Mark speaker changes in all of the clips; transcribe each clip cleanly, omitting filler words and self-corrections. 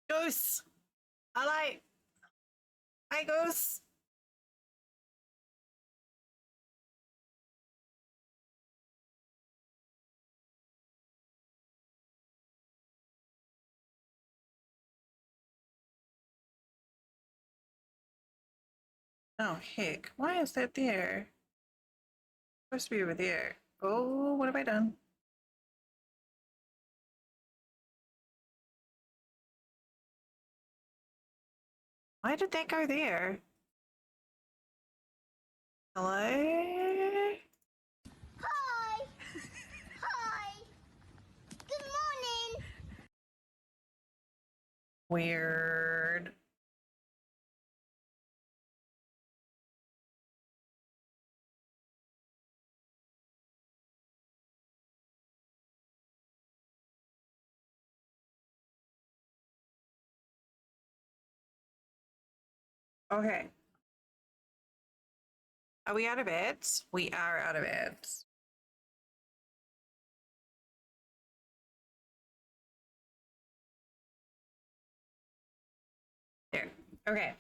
Speaker 1: Goose! Alay! Hi, Goose! Oh, heck. Why is that there? Supposed to be over there. Oh, what have I done? Why did that go there? Hello?
Speaker 2: Hi. Hi. Good morning.
Speaker 1: Weird. Okay. Are we out of beds? We are out of beds. There. Okay.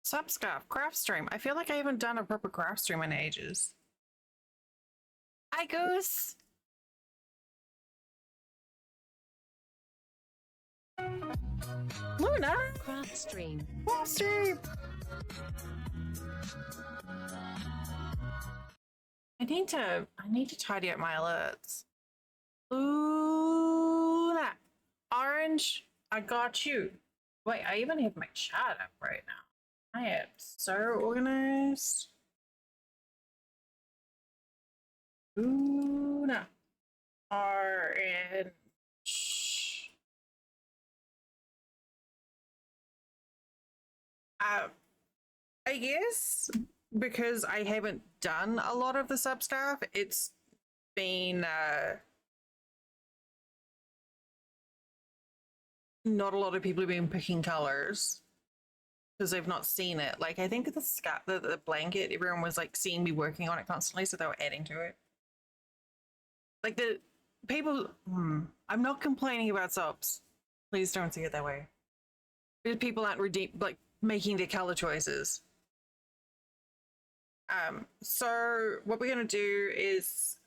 Speaker 1: Subscarf, craft stream. I feel like I haven't done a proper craft stream in ages. Hi, Goose. Luna.
Speaker 3: Craft stream.
Speaker 1: Craft stream. I need to tidy up my alerts. Luna. Orange. I got you. Wait, I even have my chart up right now. I am so organized. Luna. Orange. I guess because I haven't done a lot of the sub stuff, it's been not a lot of people have been picking colors because they've not seen it. Like I think the blanket, everyone was like seeing me working on it constantly, so they were adding to it. Like the people, I'm not complaining about subs. Please don't see it that way. People aren't like making their color choices. So what we're gonna do is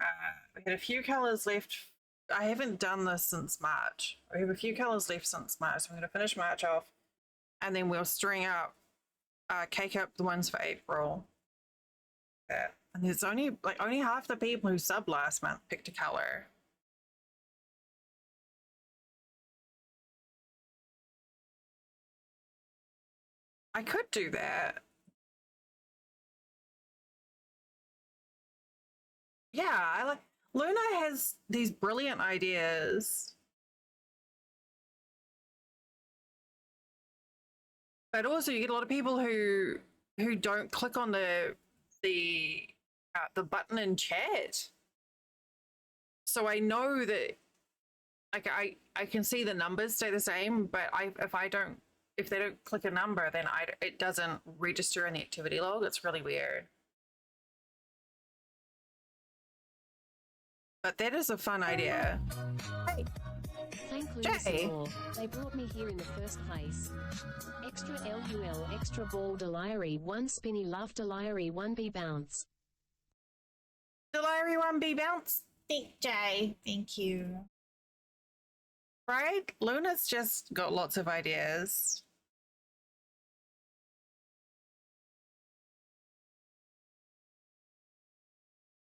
Speaker 1: we had a few colors left. I haven't done this since March. We have a few colors left since March. So I'm gonna finish March off, and then we'll string up, cake up the ones for April. Yeah. And there's only half the people who subbed last month picked a color. I could do that. Yeah, I like Luna has these brilliant ideas. But also you get a lot of people who don't click on the button in chat. So I know that like I can see the numbers stay the same, but if they don't click a number, then it doesn't register in the activity log. It's really weird. But that is a fun idea. Hey,
Speaker 3: Thank Lucas
Speaker 1: Jay.
Speaker 3: and more. They brought me here in the first place. Extra LUL, extra ball delirium, 1 spinny love delirium, 1B bounce.
Speaker 1: Delirium 1B bounce. Thank Jay. Thank you. Right? Luna's just got lots of ideas.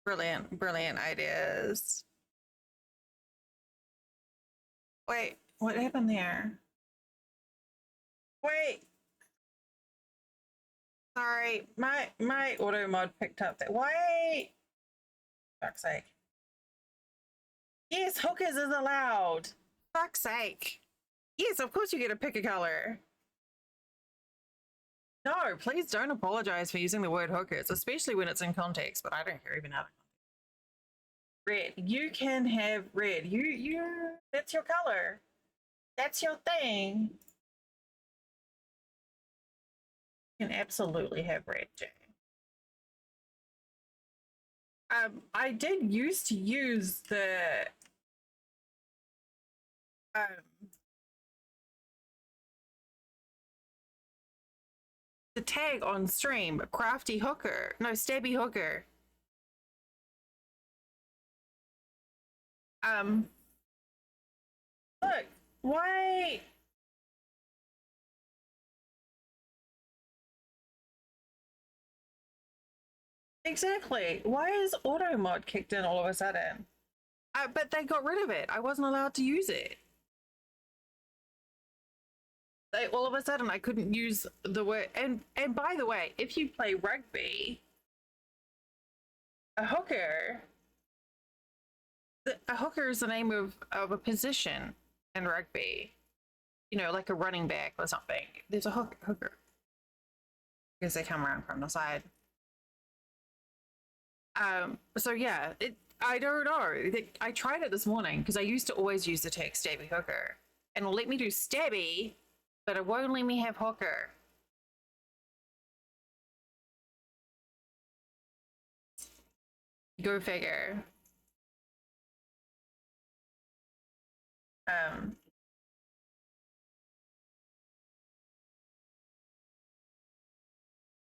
Speaker 1: Brilliant, brilliant ideas. Wait, what happened there? Wait. Sorry, my auto mod picked up that. Wait. Fuck's sake. Yes, hookers is allowed. Fuck's sake. Yes, of course you get to pick a color. No, please don't apologize for using the word hookers, especially when it's in context, but I don't care even out of context. Red. You can have red. That's your color. That's your thing. You can absolutely have red, Jay. I did used to use the tag on stream, crafty hooker. No, stabby hooker. Look, why? Exactly. Why is auto mod kicked in all of a sudden? But they got rid of it. I wasn't allowed to use it. All of a sudden, I couldn't use the word. And by the way, if you play rugby, a hooker, a hooker is the name of a position in rugby. You know, like a running back or something. There's a hooker because they come around from the side. So yeah, I don't know. I tried it this morning because I used to always use the tag stabby hooker, and it'll let me do stabby, but it won't let me have hooker. Go figure.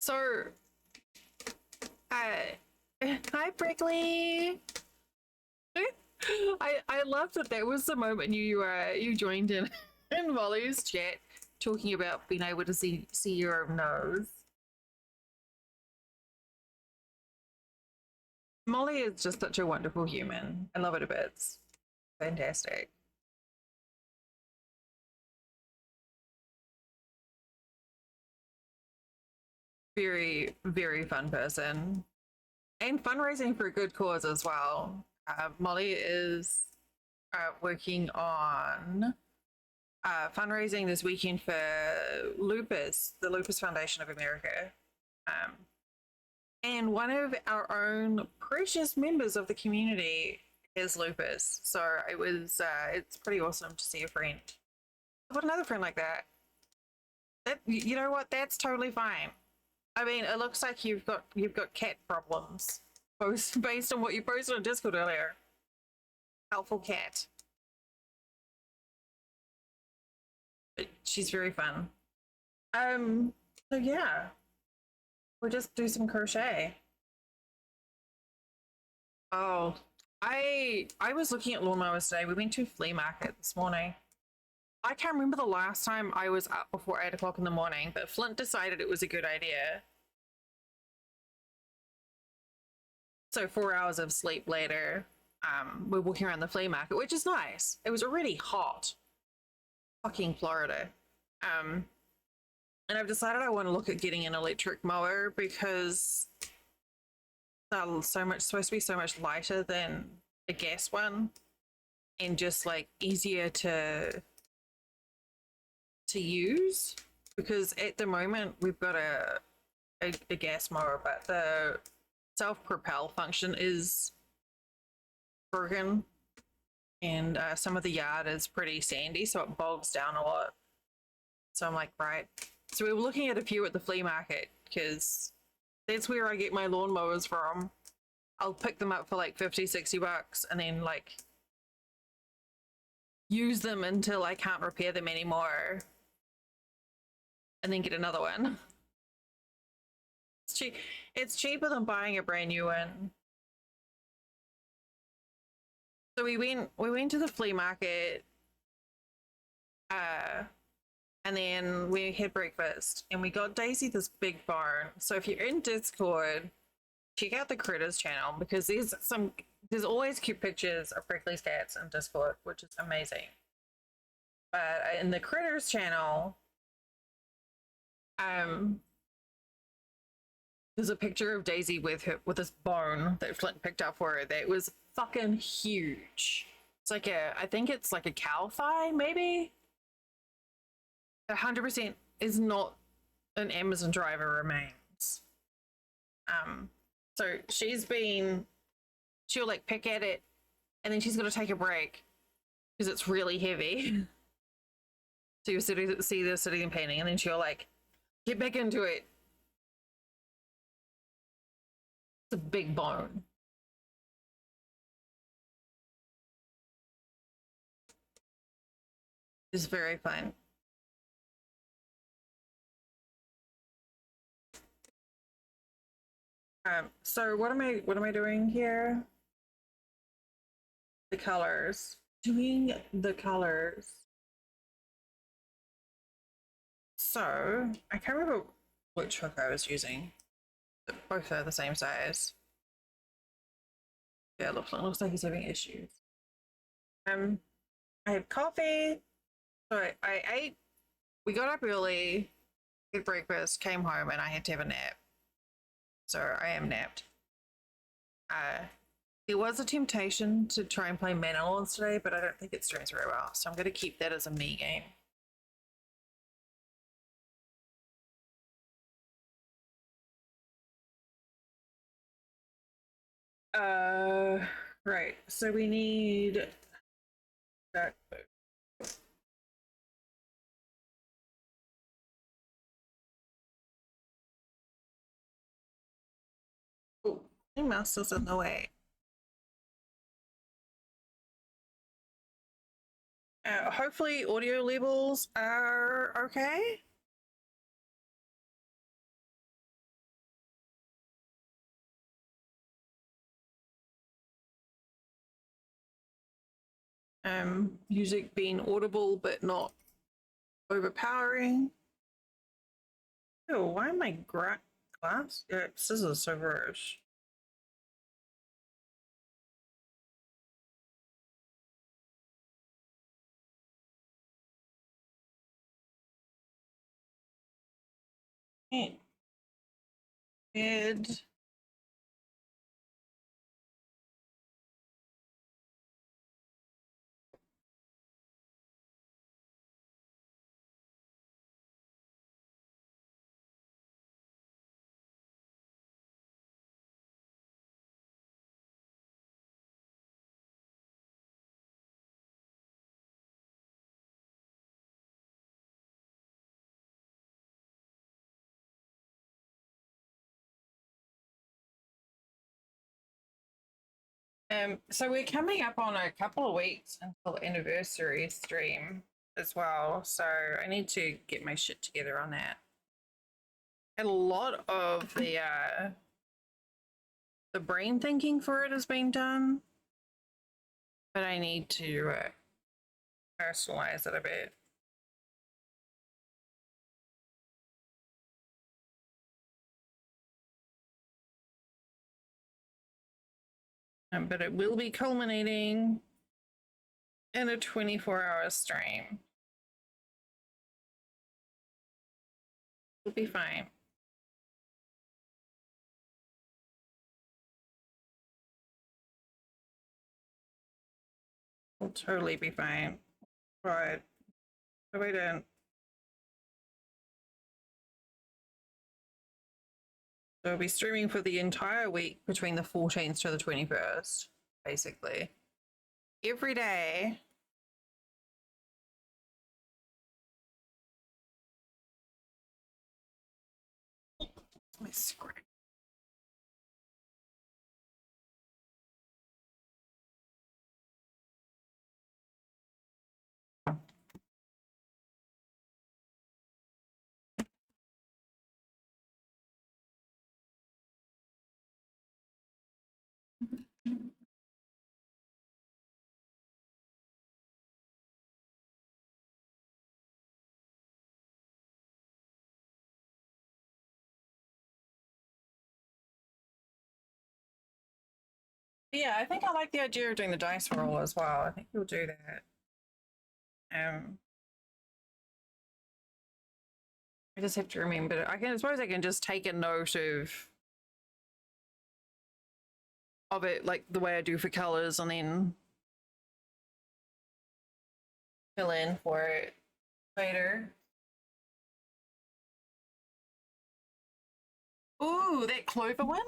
Speaker 1: So, hi Prickly. I love that was the moment you joined in in Molly's chat talking about being able to see your own nose. Molly is just such a wonderful human. I love it a bit. It's fantastic. Very, very fun person. and fundraising for a good cause as well. Molly is working on fundraising this weekend for Lupus, the Lupus Foundation of America. And one of our own precious members of the community is lupus. So it's pretty awesome to see a friend. I've got another friend like that. You know what? That's totally fine. I mean, it looks like you've got cat problems, both based on what you posted on Discord earlier. Helpful cat. But she's very fun. So yeah, we'll just do some crochet. Oh, I was looking at lawnmowers today. We went to a flea market this morning. I can't remember the last time I was up before 8 o'clock in the morning, but Flint decided it was a good idea. So 4 hours of sleep later, we're walking around the flea market, which is nice. It was already hot. Fucking Florida. And I've decided I want to look at getting an electric mower because they're supposed to be so much lighter than a gas one and just like easier to use, because at the moment we've got a gas mower, but the self-propel function is broken, and some of the yard is pretty sandy, so it bogs down a lot. So I'm like, right. So we were looking at a few at the flea market because that's where I get my lawnmowers from. I'll pick them up for like 50, 60 bucks and then like use them until I can't repair them anymore and then get another one. It's cheap. It's cheaper than buying a brand new one. So we went to the flea market, and then we had breakfast and we got Daisy this big bone. So if you're in Discord, check out the Critters channel because there's always cute pictures of Prickly's cats in Discord, which is amazing. But in the Critters channel, there's a picture of Daisy with this bone that Flint picked up for her that was fucking huge. It's like I think it's like a cow thigh, maybe. 100% is not an Amazon driver remains. So she'll like pick at it and then she's gonna take a break because it's really heavy. So you see her sitting and painting, and then she'll like get back into it. It's a big bone. It's very fun. So what am I doing here? The colors. Doing the colors. So I can't remember which hook I was using. Both are the same size. Yeah, looks like he's having issues. I had coffee. So I ate. We got up early, had breakfast, came home, and I had to have a nap. So I am napped. There was a temptation to try and play Manalons today, but I don't think it's doing very well. So I'm going to keep that as a me game. Right. So we need that. Oh, my mouse is in the way. Hopefully audio levels are okay. Music being audible but not overpowering. Oh, why am I glass? Yeah, scissors so gross. Good. So we're coming up on a couple of weeks until the anniversary stream as well. So I need to get my shit together on that. And a lot of the brain thinking for it has been done, but I need to personalize it a bit. But it will be culminating in a 24-hour stream. It'll be fine. We'll totally be fine. Right. So we don't. So we'll be streaming for the entire week between the 14th to the 21st, basically. Every day. My script. Yeah, I think I like the idea of doing the dice roll as well. I think we'll do that. I just have to remember. I suppose I can just take a note of it, like the way I do for colors, and then fill in for it later. Ooh, that clover one.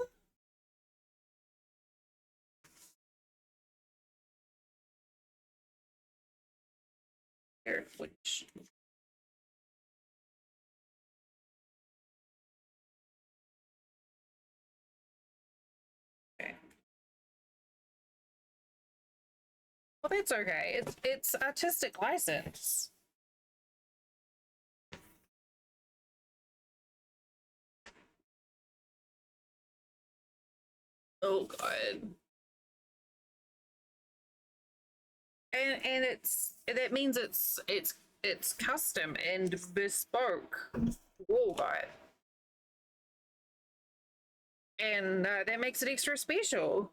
Speaker 1: Here, which. Okay. Well, that's okay. It's artistic license. Oh god. And that means it's custom and bespoke. Oh god. And that makes it extra special.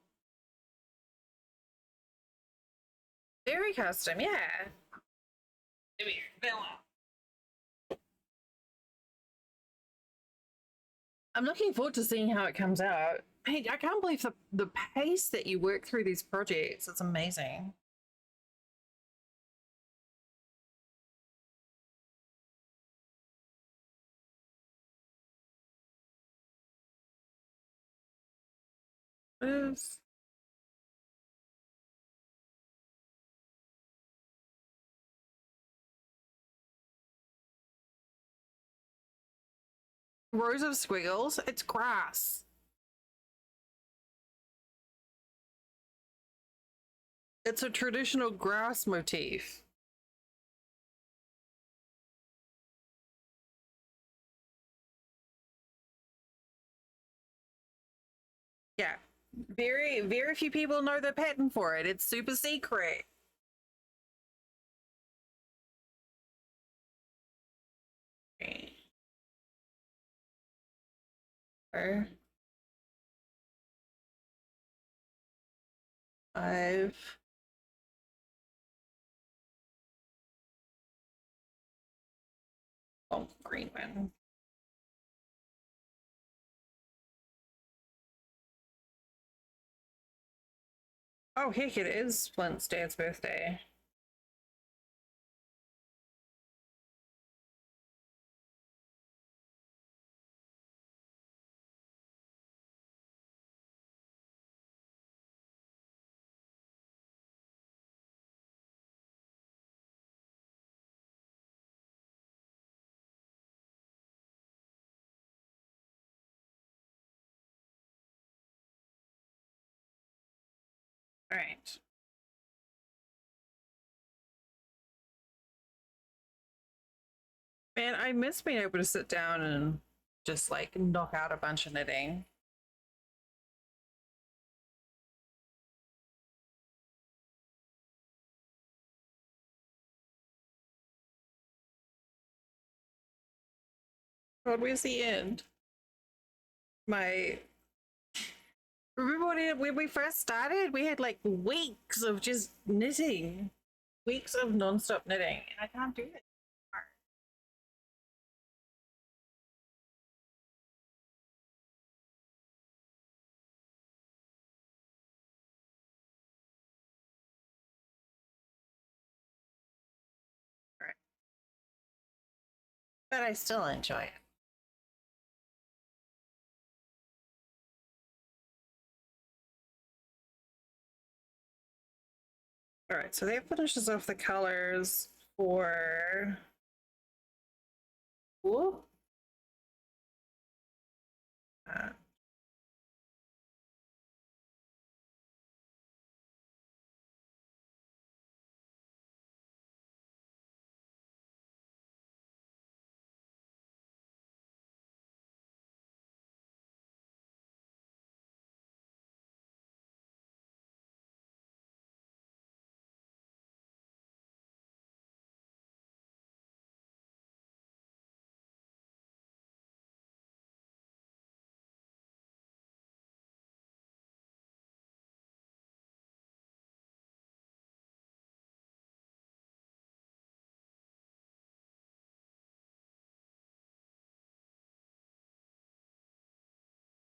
Speaker 1: Very custom, yeah. I'm looking forward to seeing how it comes out. Hey, I can't believe the pace that you work through these projects. It's amazing. What is rows of squiggles? It's grass. It's a traditional grass motif. Yeah. Very, very few people know the pattern for it. It's super secret. Four, five. Oh, green one. Oh, heck, it is Flint's dad's birthday. And I miss being able to sit down and just like knock out a bunch of knitting. God, where's the end? My remember when we first started, we had like weeks of just knitting, weeks of non-stop knitting, and I can't do it. Right. But I still enjoy it. All right, so that finishes off the colors for. Ooh. Uh,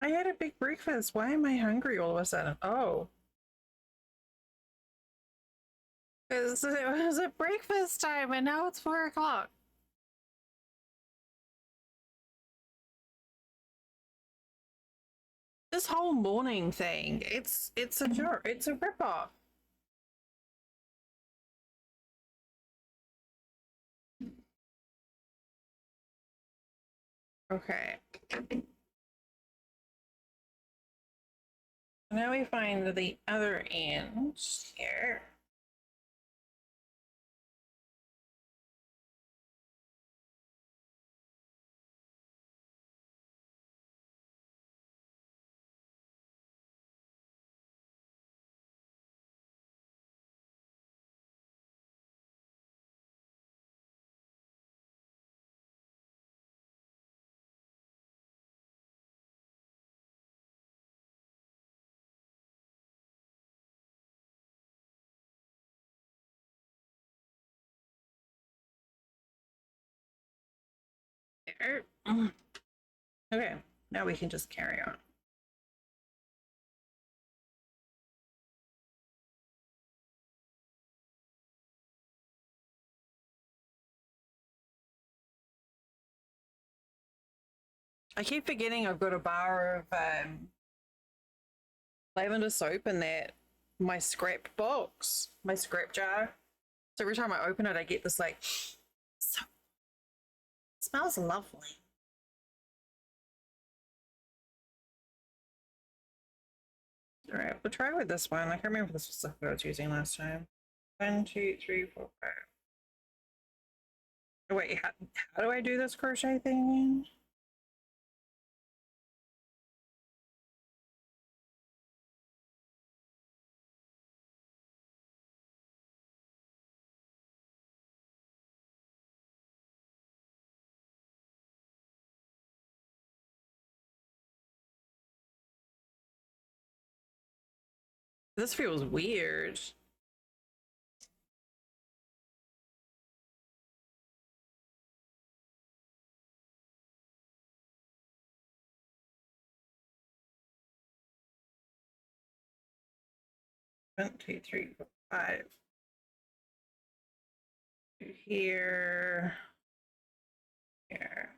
Speaker 1: I had a big breakfast. Why am I hungry all of a sudden? Oh, because it was at breakfast time and now it's 4 o'clock. This whole morning thing, it's a joke. It's a ripoff. Okay. Now we find the other end here. There. Okay, now we can just carry on. I keep forgetting I've got a bar of lavender soap in that my scrap box, my scrap jar. So every time I open it, I get this like, so it smells lovely. All right, we'll try with this one. I can't remember if this was the I was using last time. 1, 2, 3, 4, 5. Oh, wait, how do I do this crochet thing? This feels weird. One, two, three, four, 5. Here. Here.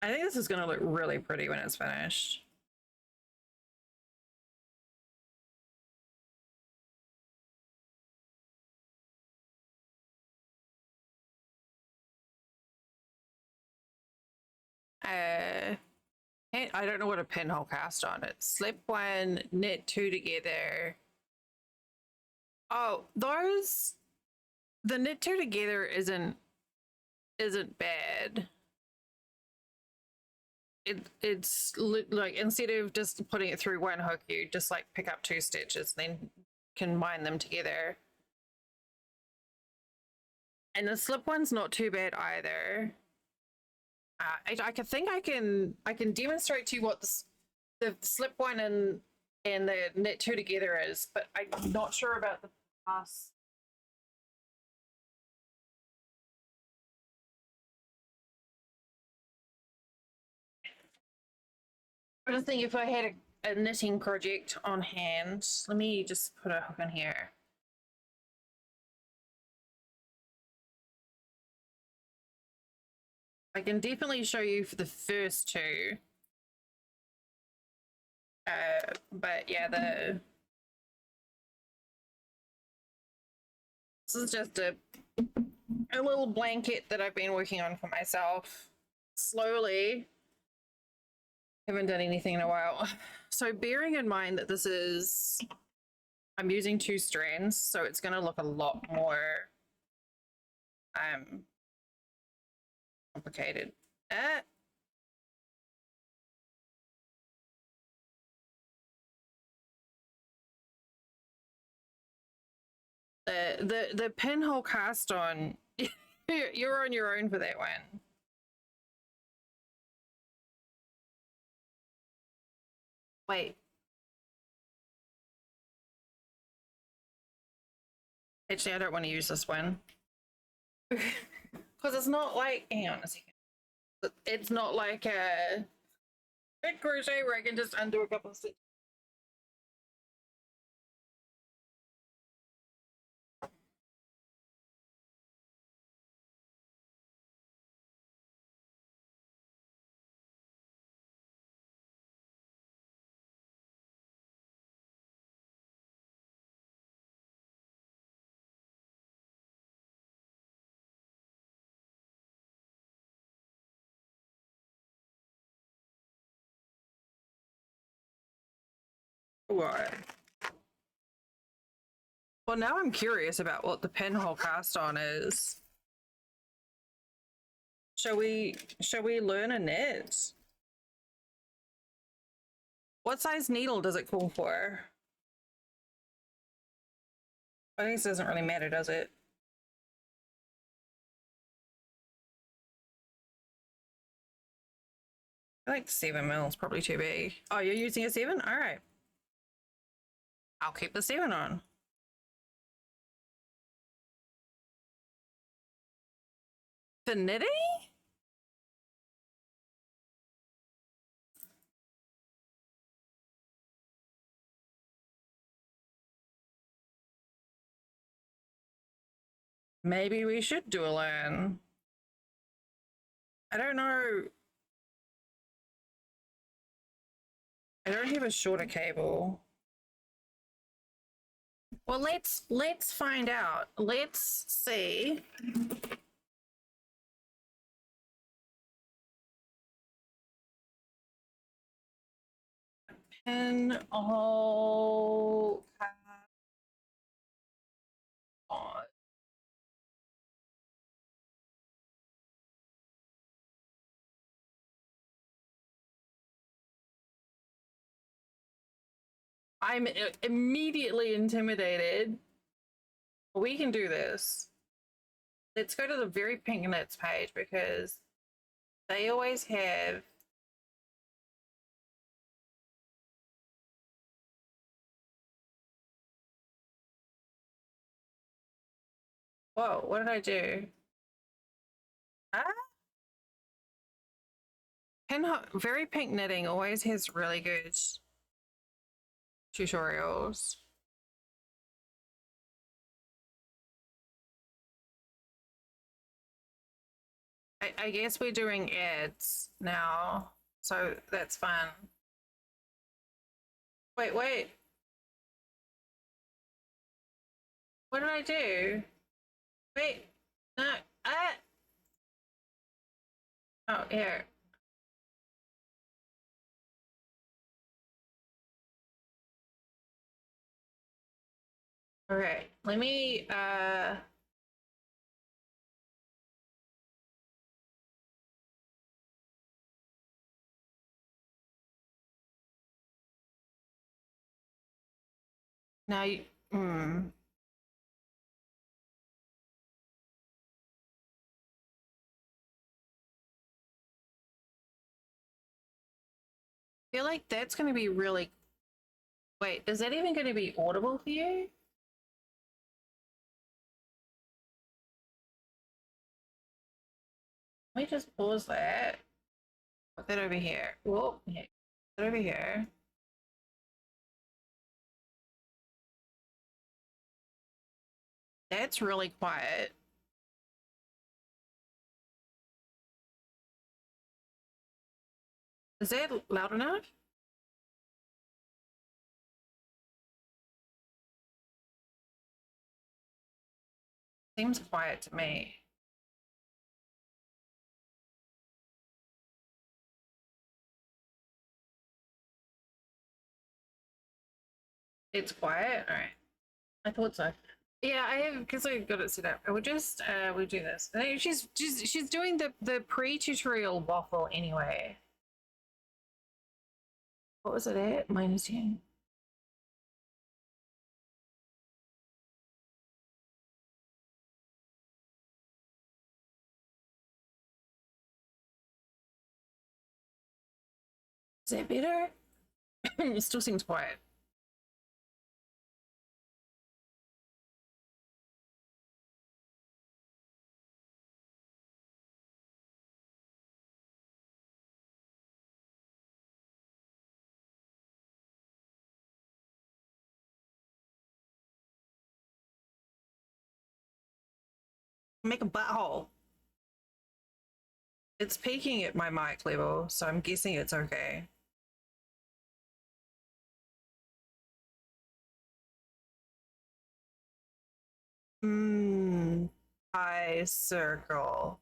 Speaker 1: I think this is going to look really pretty when it's finished. Uh, I don't know what a pinhole cast on. It's slip one, knit two together. Oh, those the knit two together isn't bad. It's like instead of just putting it through one hook, you just like pick up two stitches, then combine them together. And the slip one's not too bad either. I can think I can demonstrate to you what the slip one and the knit two together is, but I'm not sure about the pass. I just think if I had a knitting project on hand, let me just put a hook in here. I can definitely show you for the first two. But yeah, this is just a little blanket that I've been working on for myself slowly. Haven't done anything in a while. So bearing in mind that this is, I'm using two strands, so it's going to look a lot more complicated. The pinhole cast on, you're on your own for that one. Wait. Actually, I don't want to use this one. Because it's not like, hang on a second. It's not like a crochet where I can just undo a couple of stitches. What? Well, now I'm curious about what the pinhole cast on is. Shall we learn a knit? What size needle does it call for? I think this doesn't really matter, does it? I think 7 mil is probably too big. Oh, you're using a 7? All right. I'll keep the 7 on. For knitting? Maybe we should do a learn. I don't know. I don't have a shorter cable. Well, let's find out. Let's see. Pinhole on. I'm immediately intimidated. We can do this. Let's go to the very pink knits page because they always have whoa, what did I do? Ah? Very pink knitting always has really good tutorials. I guess we're doing ads now, so that's fun. Wait. What did I do? Wait, no, oh, here. Okay, let me now you feel like that's going to be really. Wait, is that even going to be audible for you? Let me just pause that. Put that over here. Whoa, yeah. Put it over here. That's really quiet. Is that loud enough? Seems quiet to me. It's quiet. All right. I thought so. Yeah, I have because I got it set up. We'll just we'll do this. She's doing the pre-tutorial waffle anyway. What was it at? -10. Is that better? It still seems quiet. Make a butthole. It's peaking at my mic level, so I'm guessing it's okay. Eye circle.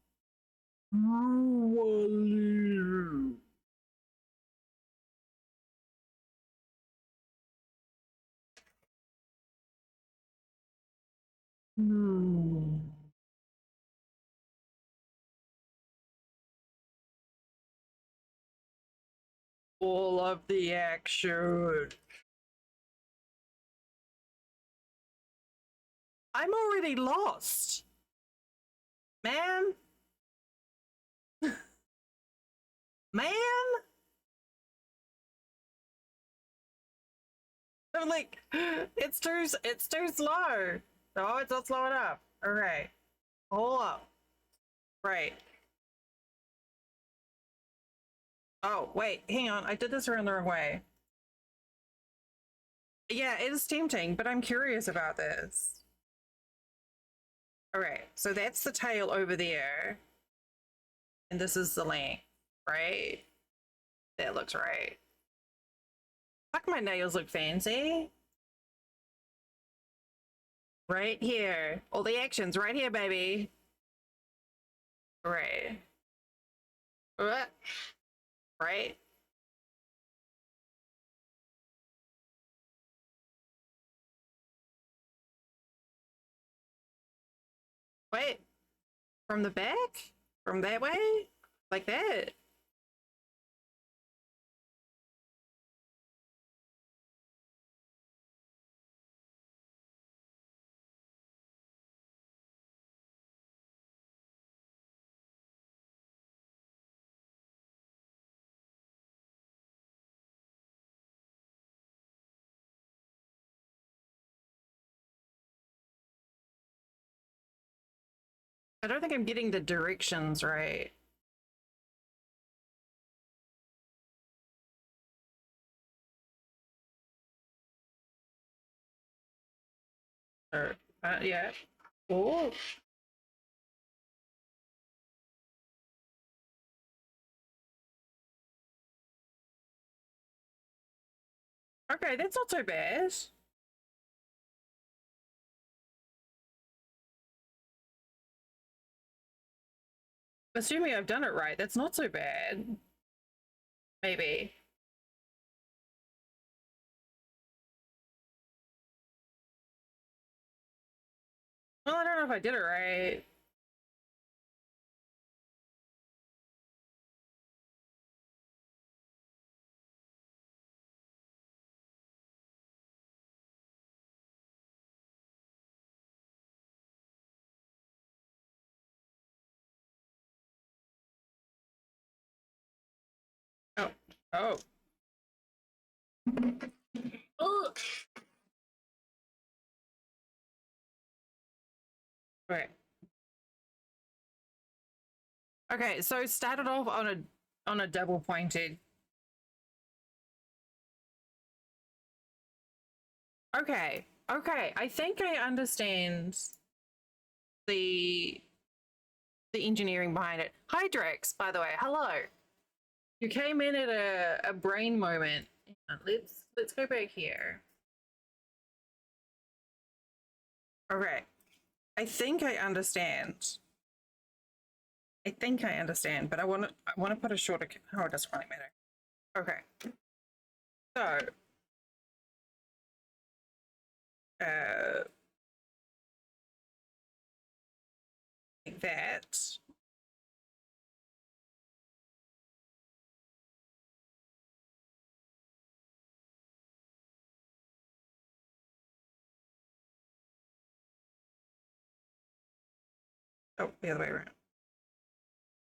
Speaker 1: All of the action. I'm already lost. Man. Man. I'm like, it's too slow. No, it's not slow enough. Okay. Hold up. Right. Oh, wait, hang on. I did this around the wrong way. Yeah, it is tempting, but I'm curious about this. All right, so that's the tail over there. And this is the length, right? That looks right. Fuck, my nails look fancy. Right here. All the actions right here, baby. Right. Right. Wait. From the back? From that way? Like that? I don't think I'm getting the directions right. Or, yeah. Oh. Okay, that's not so bad. Assuming I've done it right, that's not so bad. Maybe. Well, I don't know if I did it right. Oh, oh. Ugh. Okay. Okay, so started off on a double pointed. Okay, okay. I think I understand the the engineering behind it. Hi Drex, by the way. Hello. You came in at a brain moment. Let's go back here. Okay. I think I understand. I think I understand, but I want to put a shorter. Oh, it doesn't really matter. Okay. So, like that. Oh, the other way around.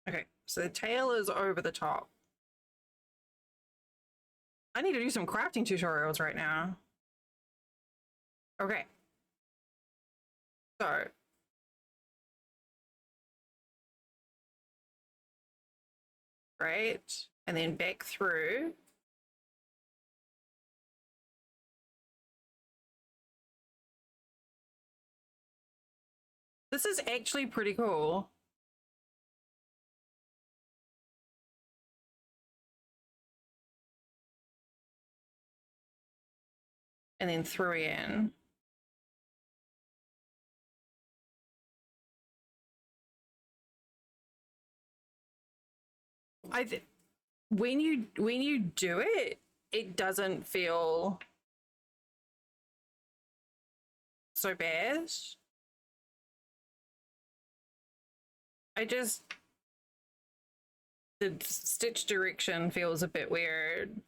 Speaker 1: Okay, so the tail is over the top. I need to do some crafting tutorials right now. Okay. So, right, and then back through. This is actually pretty cool. And then through in. When you do it, it doesn't feel so bad. I just the stitch direction feels a bit weird.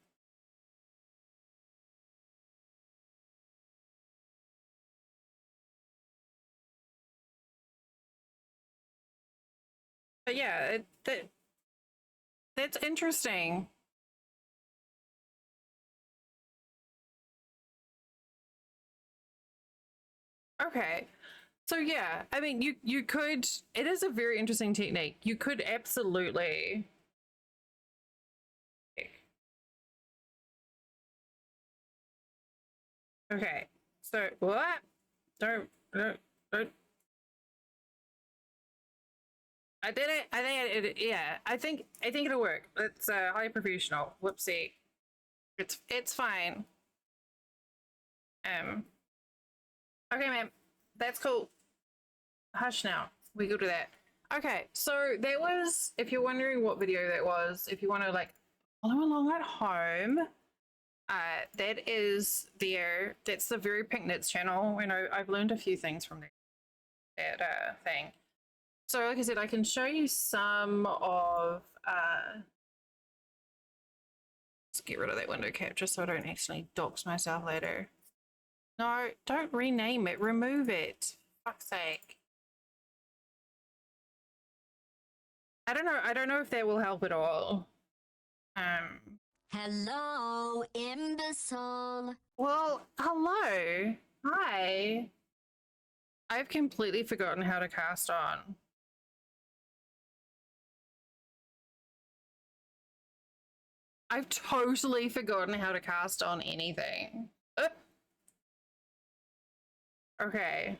Speaker 1: But yeah, that's interesting. Okay. So yeah, I mean you could it is a very interesting technique. You could absolutely Okay. So what? Don't I did it. I think yeah. I think it'll work. It's highly professional. Whoopsie. It's fine. Um okay, ma'am. That's cool. Hush now. We go do that. Okay, so that was, if you're wondering what video that was, if you want to like follow along at home, that is there. That's the Very Pink Knits channel. You know, I've learned a few things from that thing. So, like I said, I can show you some of. Let's get rid of that window capture so I don't accidentally dox myself later. No, don't rename it. Remove it. Fuck's sake. I don't know. I don't know if that will help at all.
Speaker 4: Hello, imbecile.
Speaker 1: Well, hello. Hi. I've completely forgotten how to cast on. I've totally forgotten how to cast on anything. Okay.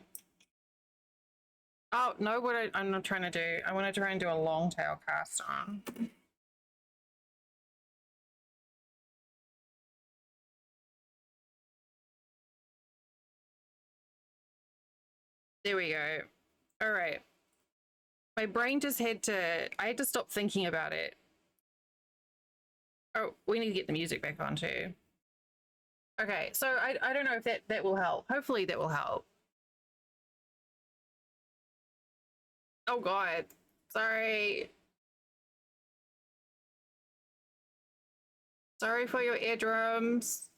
Speaker 1: Oh, no, what I'm not trying to do. I want to try and do a long tail cast on. There we go. All right. My brain just I had to stop thinking about it. Oh, we need to get the music back on too. Okay, so I don't know if that will help. Hopefully that will help. Oh God. Sorry. Sorry for your eardrums.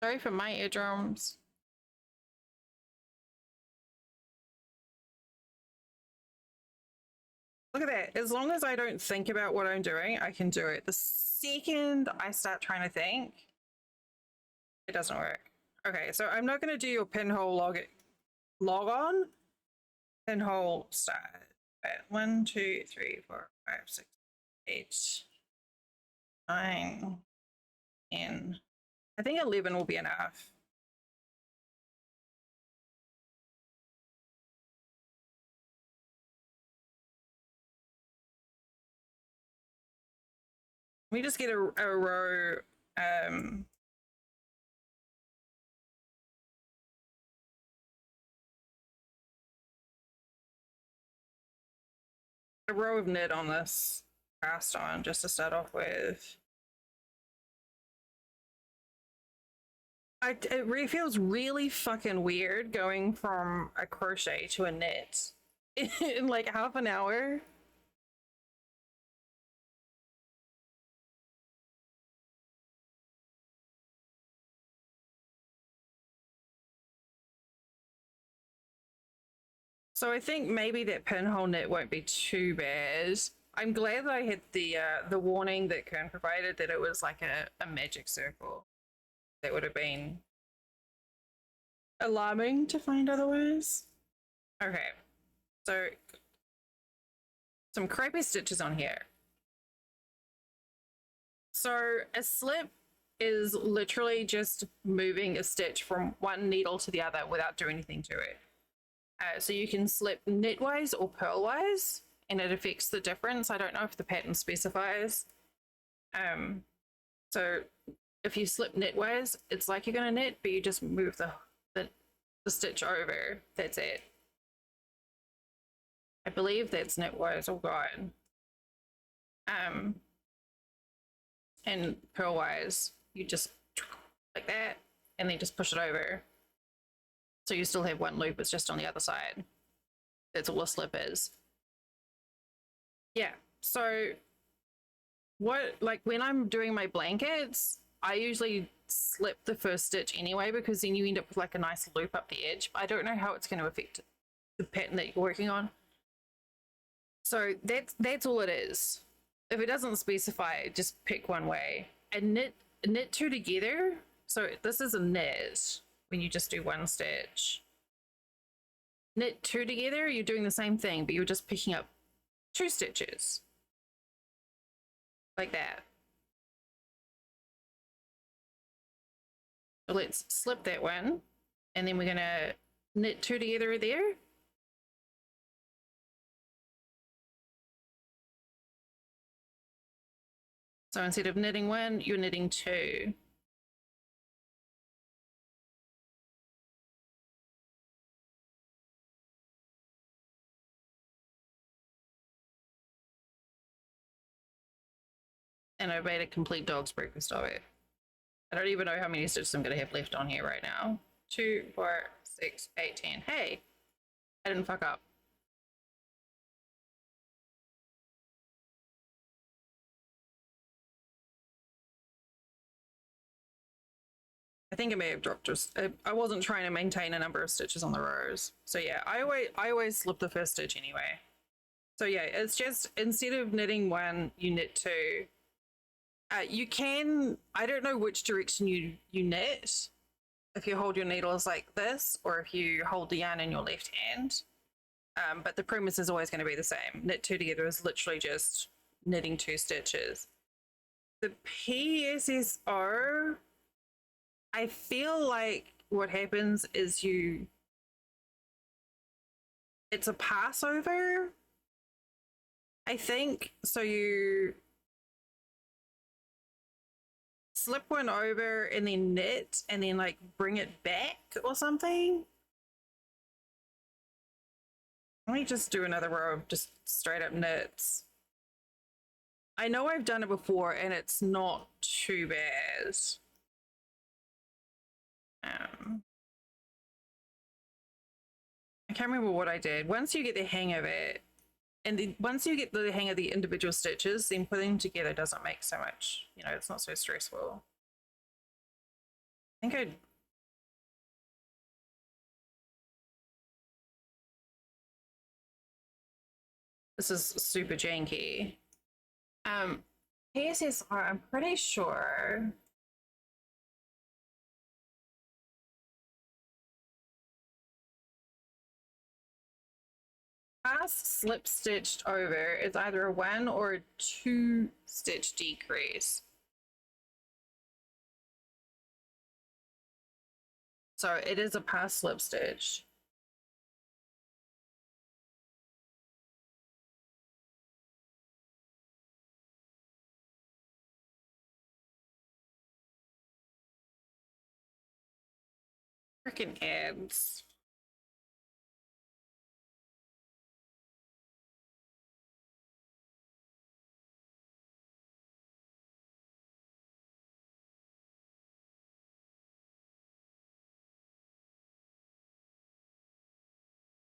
Speaker 1: Sorry for my eardrums. Look at that. As long as I don't think about what I'm doing, I can do it. The second I start trying to think, it doesn't work. Okay, so I'm not going to do your pinhole log on. Pinhole start. Right, 1, 2, 3, 4, 5, 6, 8, 9, 10. I think 11 will be enough. Let me just get a row. A row of knit on this cast on just to start off with. It really feels really fucking weird going from a crochet to a knit in like half an hour. So I think maybe that pinhole knit won't be too bad. I'm glad that I had the warning that Kern provided that it was like a magic circle. That would have been alarming to find otherwise. Okay, so some crappy stitches on here. So a slip is literally just moving a stitch from one needle to the other without doing anything to it. So you can slip knitwise or purlwise, and it affects the difference. I don't know if the pattern specifies. So if you slip knitwise, it's like you're going to knit, but you just move the stitch over. That's it. I believe that's knitwise. Oh God. And purlwise, you just like that, and then just push it over. So you still have one loop, it's just on the other side. That's all a slip is. Yeah, so like when I'm doing my blankets, I usually slip the first stitch anyway, because then you end up with like a nice loop up the edge. I don't know how it's going to affect the pattern that you're working on. So that's all it is. If it doesn't specify, just pick one way. And knit two together. So this is a knit when you just do one stitch. Knit two together, you're doing the same thing, but you're just picking up two stitches. Like that. So let's slip that one, and then we're gonna knit two together there. So instead of knitting one, you're knitting two. And I made a complete dog's breakfast of it. I don't even know how many stitches I'm going to have left on here right now. 2, 4, 6, 8, 10. Hey, I didn't fuck up. I think I may have dropped just. I wasn't trying to maintain a number of stitches on the rows. So yeah, I always slip the first stitch anyway. So yeah, it's just instead of knitting one, you knit two. You can, I don't know which direction you knit. If you hold your needles like this, or if you hold the yarn in your left hand. But the premise is always going to be the same. Knit two together is literally just knitting two stitches. The PSSO, I feel like what happens is it's a passover, I think. So you slip one over and then knit and then like bring it back or something. Let me just do another row of just straight up knits. I know I've done it before and it's not too bad. I can't remember what I did. Once you get the hang of it, And then once you get the hang of the individual stitches, then putting them together doesn't make so much, you know, it's not so stressful. I think I'd this is super janky. PSSR, I'm pretty sure. Past slip stitched over is either a 1 or a 2 stitch decrease. So it is a past slip stitch. Freaking ads.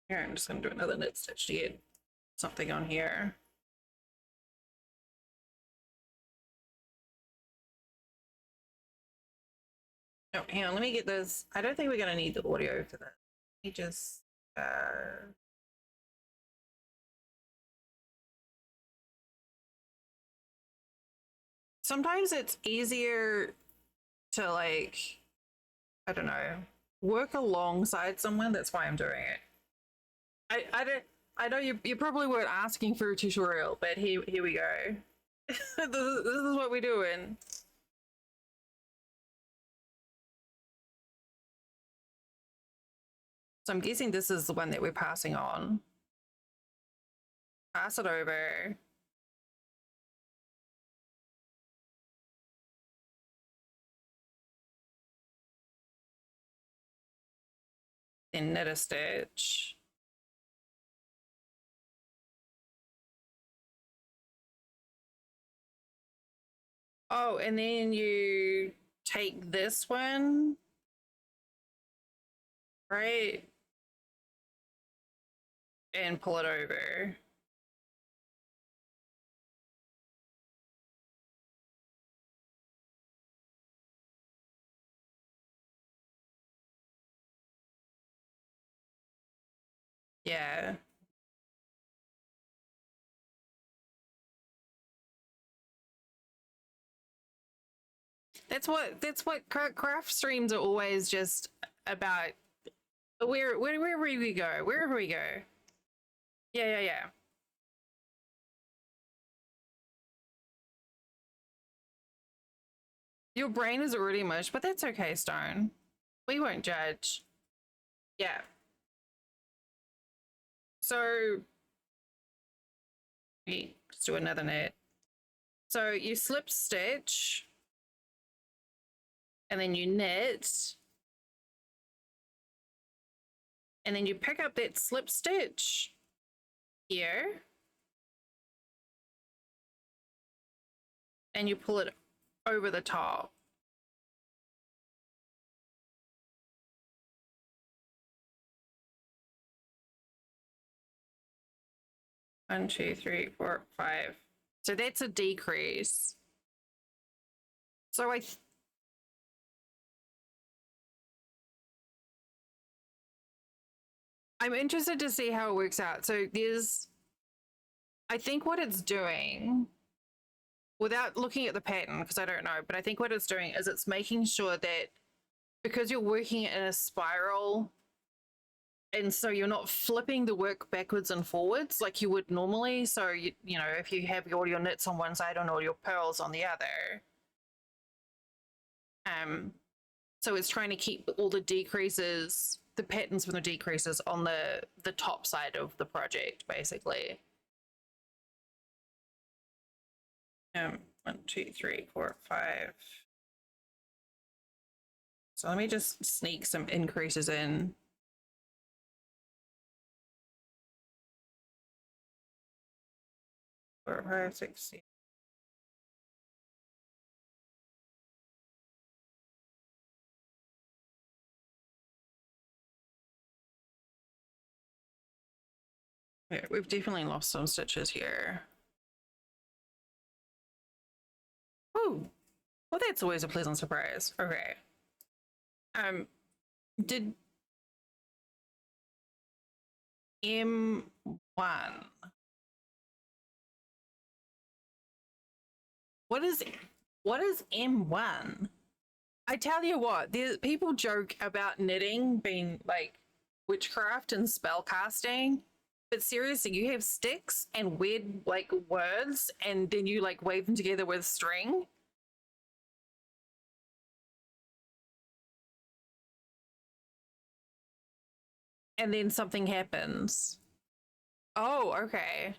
Speaker 1: Here, I'm just gonna do another knit stitch to get something on here. Oh, hang on, let me get this. I don't think we're gonna need the audio for that. Let me just sometimes it's easier to like, I don't know, work alongside someone. That's why I'm doing it. I don't. I know you probably weren't asking for a tutorial, but here we go. this is what we're doing. So I'm guessing this is the one that we're passing on. Pass it over. Then knit a stitch. Oh, and then you take this one, right? And pull it over. Yeah. That's what craft streams are always just about. Wherever we go, wherever we go. Yeah. Your brain is already mush, but that's okay, Stone. We won't judge. Yeah. So let's do another knit. So you slip stitch and then you knit and then you pick up that slip stitch here and you pull it over the top. One, two, three, four, five. So that's a decrease. So I'm interested to see how it works out. So I think what it's doing, without looking at the pattern, because I don't know, but I think what it's doing is it's making sure that because you're working in a spiral, and so you're not flipping the work backwards and forwards like you would normally. So, you know, if you have all your knits on one side and all your pearls on the other. So it's trying to keep all the decreases, the patterns from the decreases on the top side of the project, basically. 1, 2, 3, 4, 5. So let me just sneak some increases in. 4, 5, 6, 7. Yeah, we've definitely lost some stitches here. Oh, well, that's always a pleasant surprise. Okay. Did M1? What is M1? I tell you what, people joke about knitting being like witchcraft and spell casting, but seriously, you have sticks and weird like words, and then you like wave them together with string. And then something happens. Oh, okay.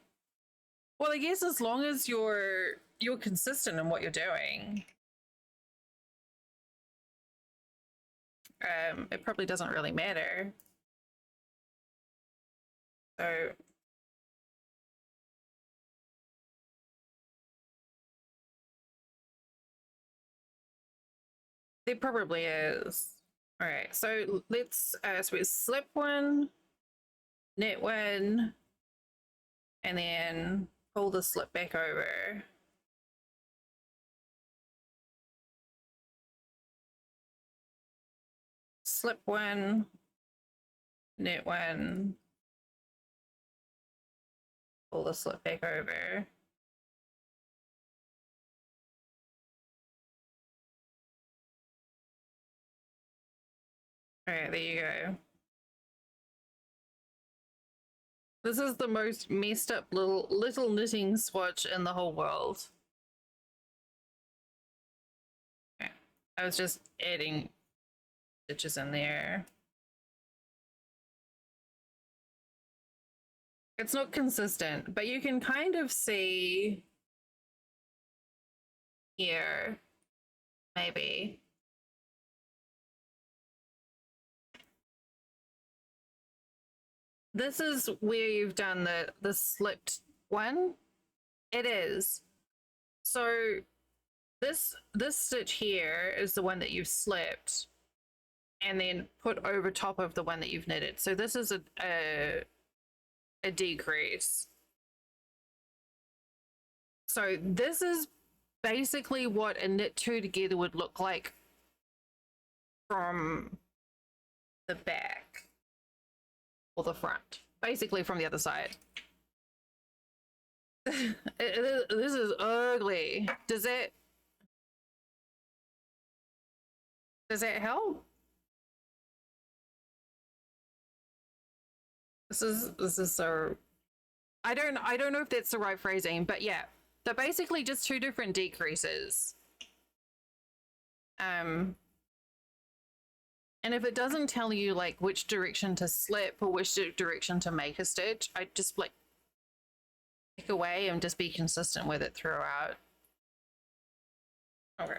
Speaker 1: Well, I guess as long as you're consistent in what you're doing, it probably doesn't really matter. So there probably is. All right, so let's so we slip one, knit one, and then pull the slip back over. Slip one, knit one, pull the slip back over. All right, there you go. This is the most messed up little knitting swatch in the whole world. Okay. I was just adding stitches in there. It's not consistent, but you can kind of see here, maybe. This is where you've done the slipped one. It is. So this stitch here is the one that you've slipped and then put over top of the one that you've knitted. So this is a decrease. So this is basically what a knit two together would look like from the back or the front, basically from the other side. This is ugly. Does that help? This is so, I don't know if that's the right phrasing, but yeah, they're basically just two different decreases. And if it doesn't tell you like which direction to slip or which direction to make a stitch, I just like pick away and just be consistent with it throughout. Okay.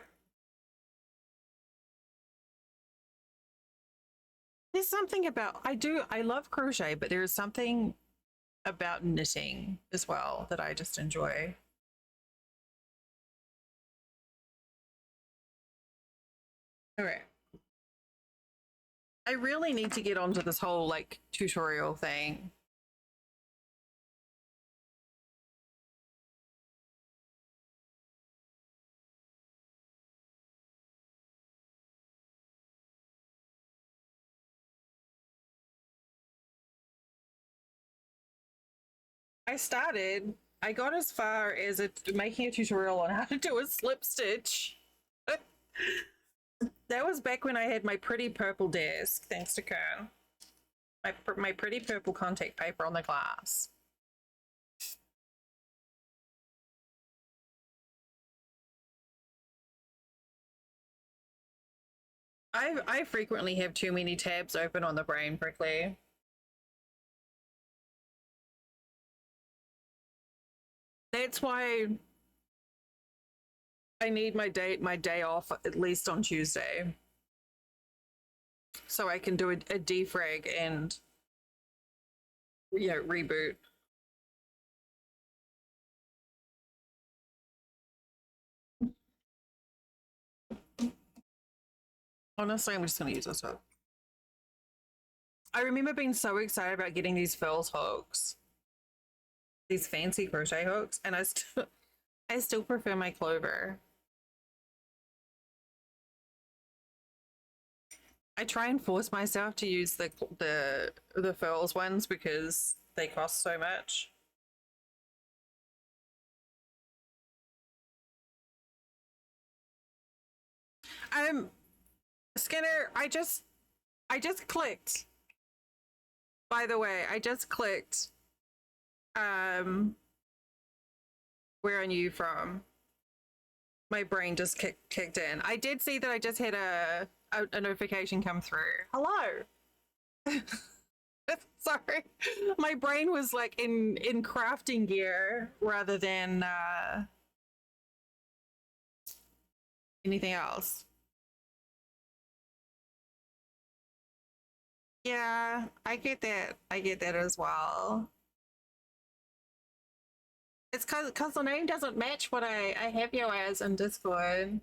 Speaker 1: There's something about, I love crochet, but there's something about knitting as well that I just enjoy. Okay. I really need to get onto this whole like tutorial thing. I got as far as making a tutorial on how to do a slip stitch. That was back when I had my pretty purple desk, thanks to Kern. My pretty purple contact paper on the glass. I frequently have too many tabs open on the brain, Prickly. That's why I need my day off at least on Tuesday, so I can do a defrag and reboot. Honestly, I'm just gonna use this up. I remember being so excited about getting these furls hooks. these fancy crochet hooks, and I still prefer my clover. I try and force myself to use the furls ones because they cost so much. Skinner, I just clicked. By the way, I just clicked. Where are you from? My brain just kicked in. I did see that I just had a notification come through. Hello. Sorry, my brain was like in crafting gear rather than anything else. Yeah, I get that. I get that as well. It's cause the name doesn't match what I have you as in Discord.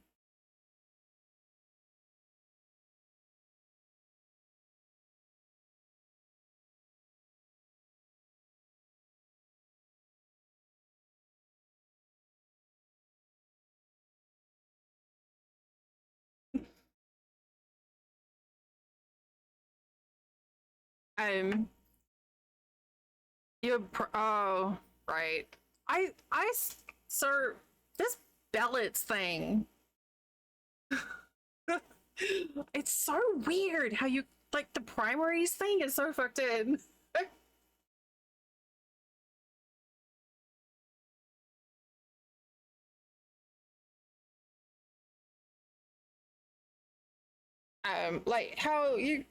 Speaker 1: Um, oh, right. So this bellets thing. It's so weird how you like the primaries thing is so fucked in. Like how you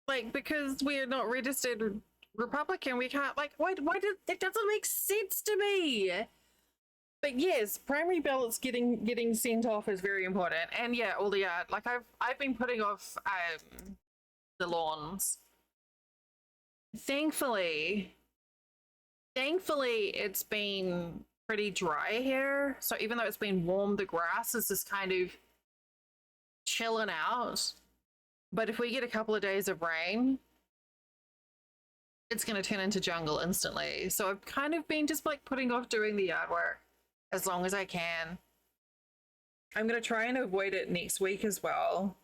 Speaker 1: like because we're not registered Republican, we can't like why did that doesn't make sense to me. But yes, primary ballots getting sent off is very important. And yeah, all the like I've been putting off the lawns. Thankfully it's been pretty dry here. So even though it's been warm, the grass is just kind of chilling out. But if we get a couple of days of rain, it's going to turn into jungle instantly. So I've kind of been just like putting off doing the yard work as long as I can. I'm going to try and avoid it next week as well.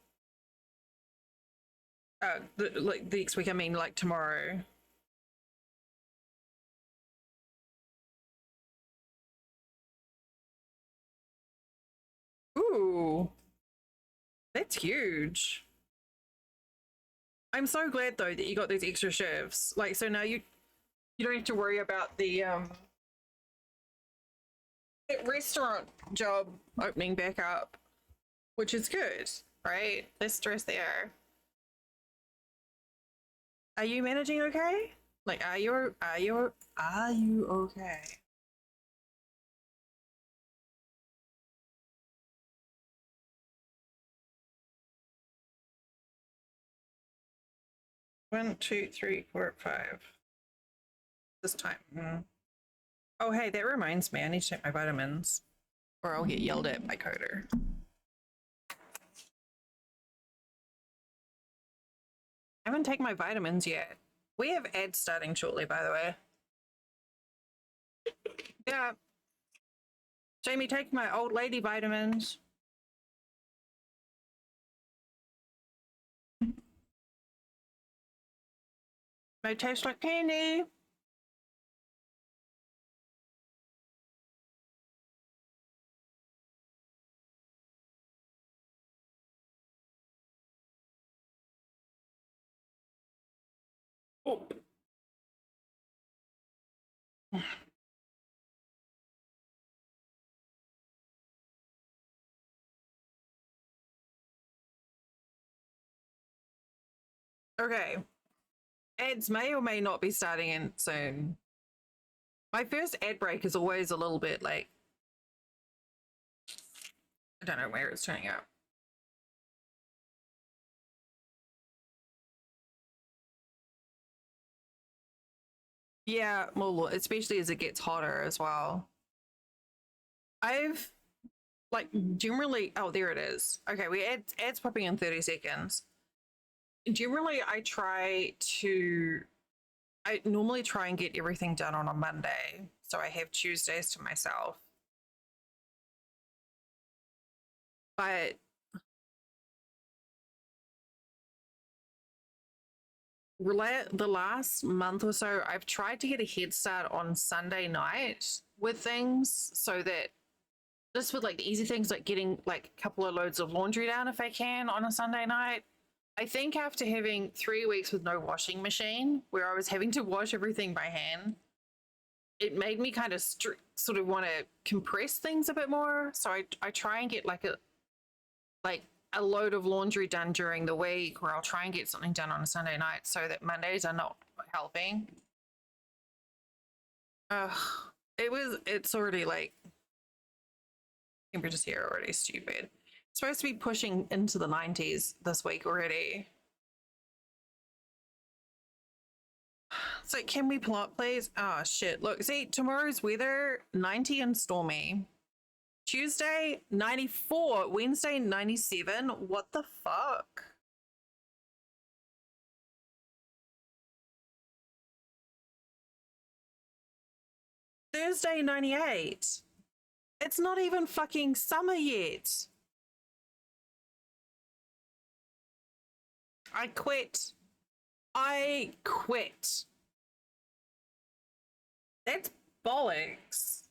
Speaker 1: Like next week, I mean like tomorrow. Ooh, that's huge. I'm so glad though that you got those extra shifts. Like, so now you don't have to worry about the restaurant job opening back up, which is good, right? Less stress there. Are you managing okay? Like, are you okay? One, two, three, four, five. This time. Oh, hey, that reminds me. I need to take my vitamins, or I'll get yelled at by Coder. I haven't taken my vitamins yet. We have ads starting shortly, by the way. Yeah. Jamie, take my old lady vitamins. They taste like candy. Oh. Okay. Ads may or may not be starting in soon. My first ad break is always a little bit like, I don't know where it's turning up. Yeah, well, especially as it gets hotter as well. I've like generally, oh, there it is. Okay, we ads popping in 30 seconds. Generally, I I normally try and get everything done on a Monday, so I have Tuesdays to myself. But the last month or so, I've tried to get a head start on Sunday night with things so that just with like the easy things like getting like a couple of loads of laundry down if I can on a Sunday night. I think after having 3 weeks with no washing machine, where I was having to wash everything by hand, it made me kind of sort of want to compress things a bit more. So I try and get like a load of laundry done during the week, or I'll try and get something done on a Sunday night so that Mondays are not helping. It's already like temperatures here are already stupid. It's supposed to be pushing into the 90s this week already. So can we plot, please? Oh shit! Look, see tomorrow's weather 90 and stormy. Tuesday 94, Wednesday 97. What the fuck? Thursday 98. It's not even fucking summer yet. I quit. I quit. That's bollocks.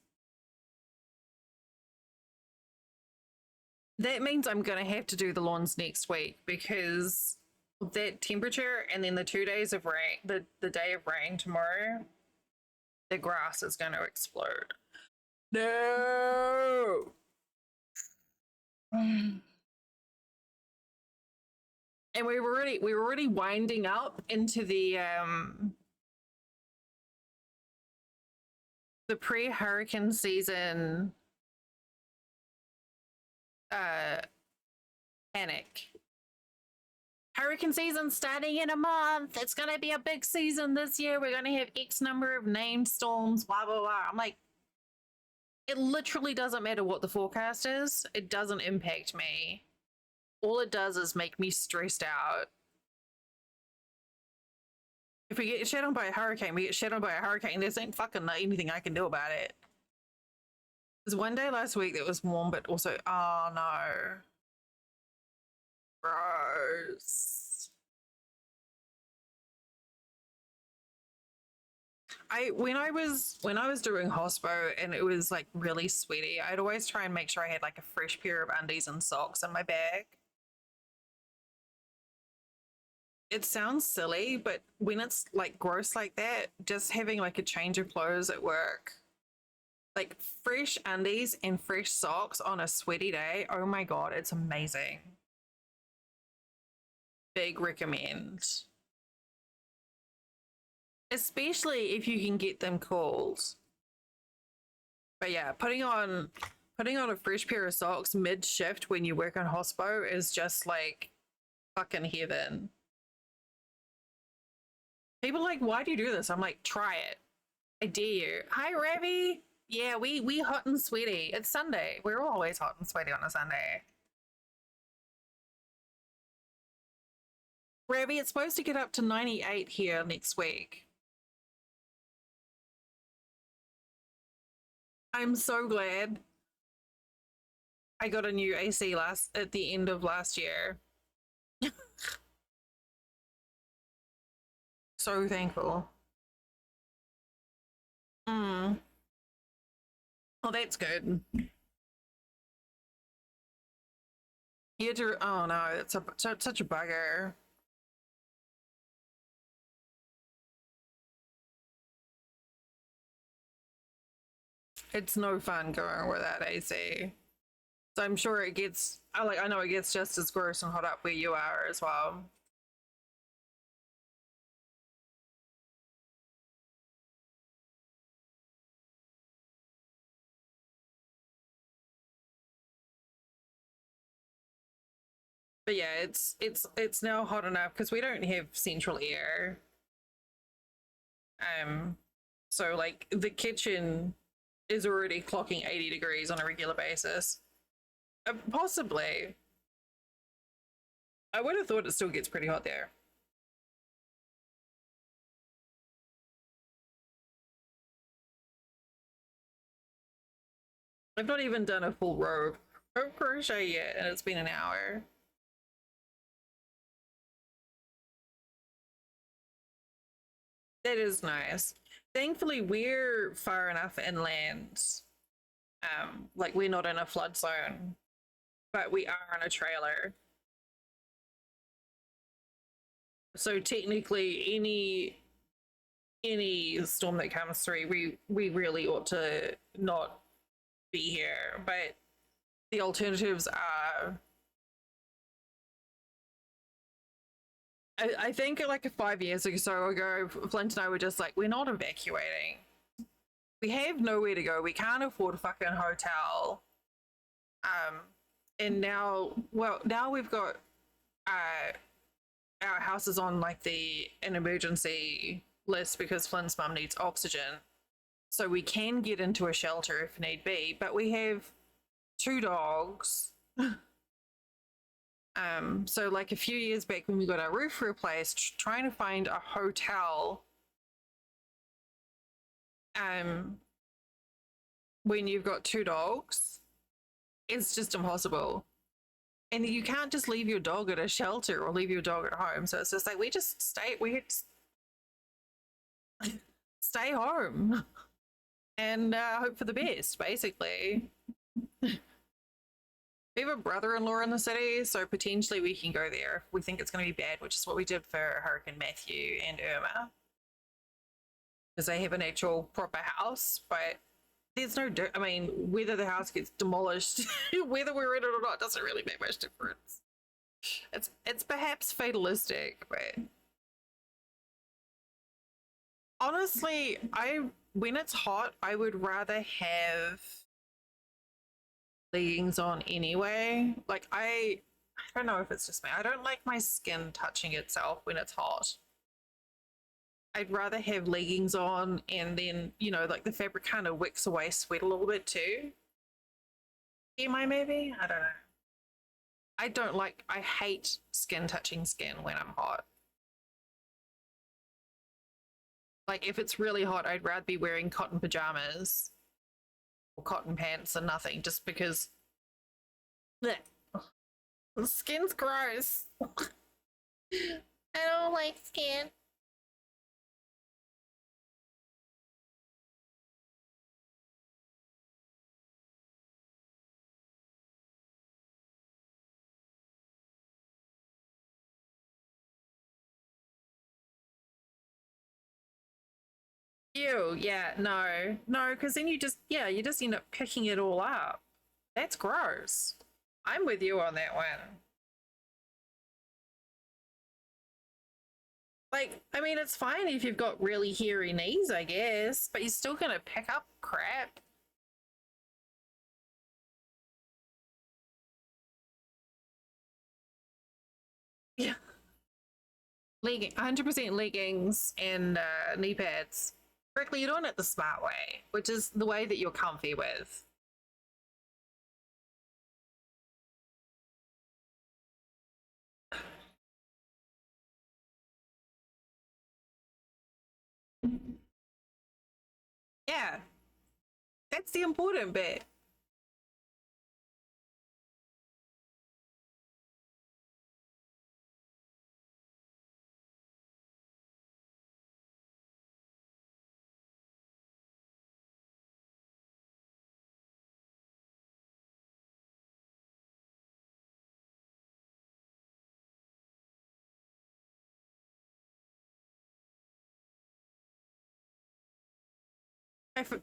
Speaker 1: That means I'm going to have to do the lawns next week because of that temperature and then the 2 days of rain, the day of rain tomorrow, the grass is going to explode. No. And we were already winding up into the pre-hurricane season panic. Hurricane season starting in a month. It's gonna be a big season this year. We're gonna have X number of named storms, blah blah blah. I'm like, it literally doesn't matter what the forecast is. It doesn't impact me. All it does is make me stressed out. If we get shit on by a hurricane, we get shit on by a hurricane. There's ain't fucking anything I can do about it. There's one day last week that was warm, but also, oh no. Gross. When I was doing hospo and it was like really sweaty, I'd always try and make sure I had like a fresh pair of undies and socks in my bag. It sounds silly, but when it's like gross like that, just having like a change of clothes at work, like fresh undies and fresh socks on a sweaty day, oh my god, it's amazing. Big recommend. Especially if you can get them cold. But yeah, putting on a fresh pair of socks mid-shift when you work on hospo is just like fucking heaven. People are like, why do you do this? I'm like, try it. I dare you. Hi, Ravi. Yeah, we hot and sweaty. It's Sunday. We're always hot and sweaty on a Sunday. Ravi, it's supposed to get up to 98 here next week. I'm so glad I got a new AC at the end of last year. So thankful. Oh, that's good. You had to, oh no, it's such a bugger. It's no fun going without AC. So I'm sure it gets, I know it gets just as gross and hot up where you are as well. But yeah, it's now hot enough because we don't have central air. So like the kitchen is already clocking 80 degrees on a regular basis. Possibly. I would have thought it still gets pretty hot there. I've not even done a full row of crochet yet, and it's been an hour. That is nice. Thankfully, we're far enough inland. Like we're not in a flood zone, but we are on a trailer. So technically, any storm that comes through, we really ought to not be here. But the alternatives are, I think like 5 years or so ago, Flint and I were just like, we're not evacuating. We have nowhere to go. We can't afford a fucking hotel. And now, well, now we've got our house is on like an emergency list because Flynn's mum needs oxygen. So we can get into a shelter if need be, but we have 2 dogs. So like a few years back when we got our roof replaced, trying to find a hotel when you've got 2 dogs, it's just impossible. And you can't just leave your dog at a shelter or leave your dog at home. So it's just like we just stay home and hope for the best, basically. We have a brother-in-law in the city, so potentially we can go there if we think it's going to be bad, which is what we did for Hurricane Matthew and Irma, because they have an actual proper house. But there's no, I mean, whether the house gets demolished, whether we're in it or not, doesn't really make much difference. It's perhaps fatalistic, but honestly, when it's hot, I would rather have leggings on anyway. Like I don't know if it's just me. I don't like my skin touching itself when it's hot. I'd rather have leggings on and then, like the fabric kind of wicks away sweat a little bit too. Am I maybe? I don't know. I hate skin touching skin when I'm hot. Like if it's really hot, I'd rather be wearing cotton pajamas or cotton pants and nothing just because bleh, the skin's gross. I don't like skin. Ew, yeah, no, because then you just end up picking it all up. That's gross. I'm with you on that one. Like, I mean, it's fine if you've got really hairy knees, I guess, but you're still gonna pick up crap. Yeah. 100% leggings and knee pads. Correctly, you're doing it the smart way, which is the way that you're comfy with. Yeah, that's the important bit.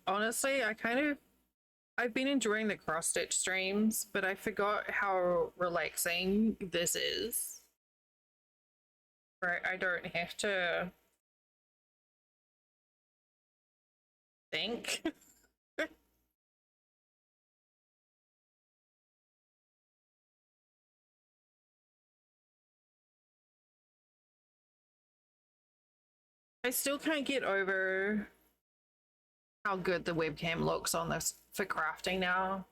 Speaker 1: Honestly, I've been enjoying the cross stitch streams, but I forgot how relaxing this is. Right, I don't have to think. I still can't get over how good the webcam looks on this for crafting now.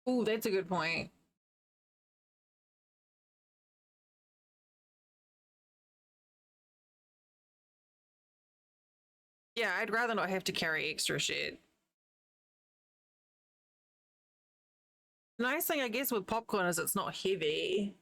Speaker 1: Oh, that's a good point. Yeah, I'd rather not have to carry extra shit. The nice thing, I guess, with popcorn is it's not heavy.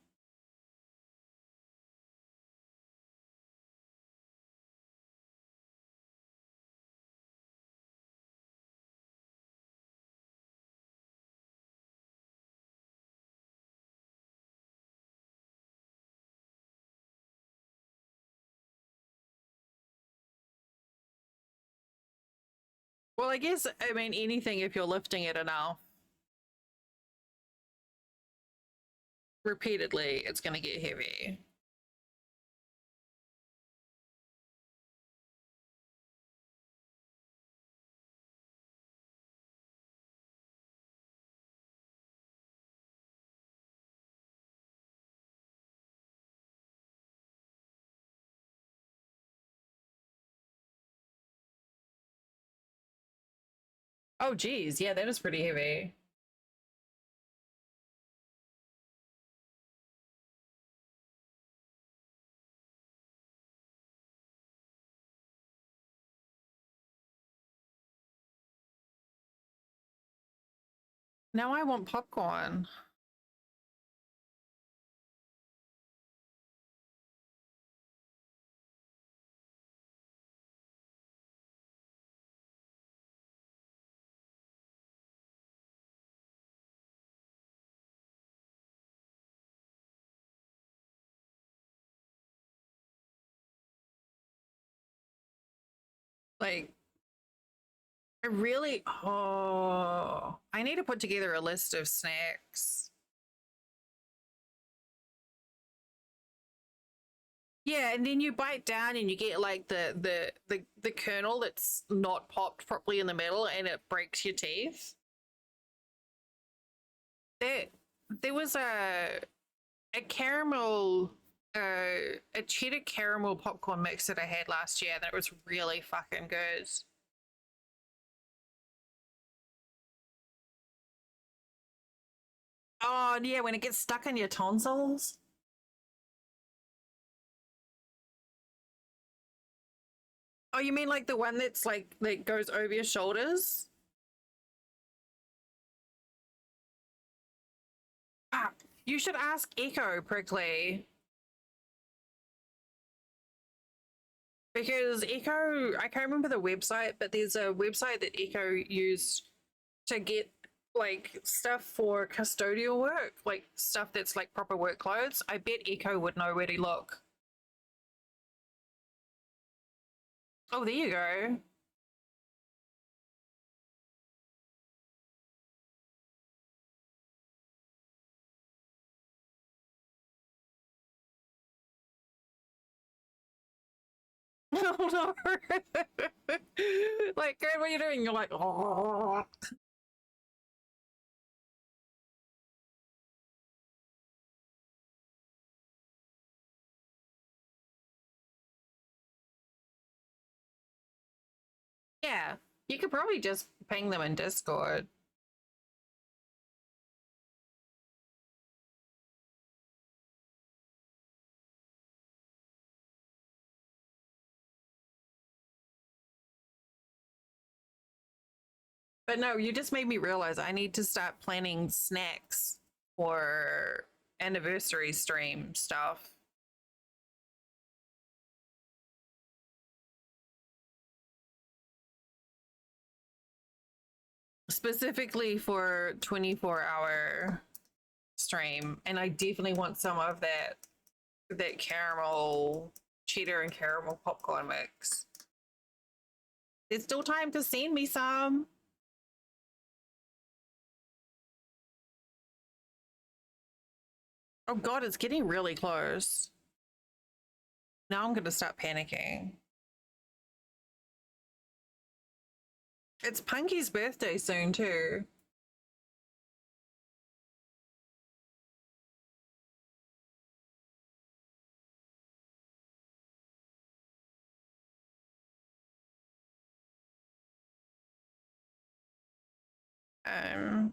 Speaker 1: Well, I guess, I mean, anything if you're lifting it enough repeatedly, it's going to get heavy. Oh, geez. Yeah, that is pretty heavy. Now I want popcorn. Like, I need to put together a list of snacks. Yeah, and then you bite down and you get like the kernel that's not popped properly in the middle and it breaks your teeth. There was a caramel a cheddar caramel popcorn mix that I had last year that was really fucking good. Oh yeah, when it gets stuck in your tonsils. Oh, you mean like the one that's like that goes over your shoulders? Ah, you should ask Echo, Prickly. Because Echo, I can't remember the website, but there's a website that Echo used to get like stuff for custodial work, like stuff that's like proper work clothes. I bet Echo would know where to look. Oh, there you go. Oh no. Like, Greg, what are you doing? You're like, oh. Yeah, you could probably just ping them in Discord. But no, you just made me realize I need to start planning snacks for anniversary stream stuff. Specifically for 24-hour stream. And I definitely want some of that caramel, cheddar and caramel popcorn mix. There's still time to send me some. Oh god, it's getting really close. Now I'm gonna start panicking. It's Punky's birthday soon too. Um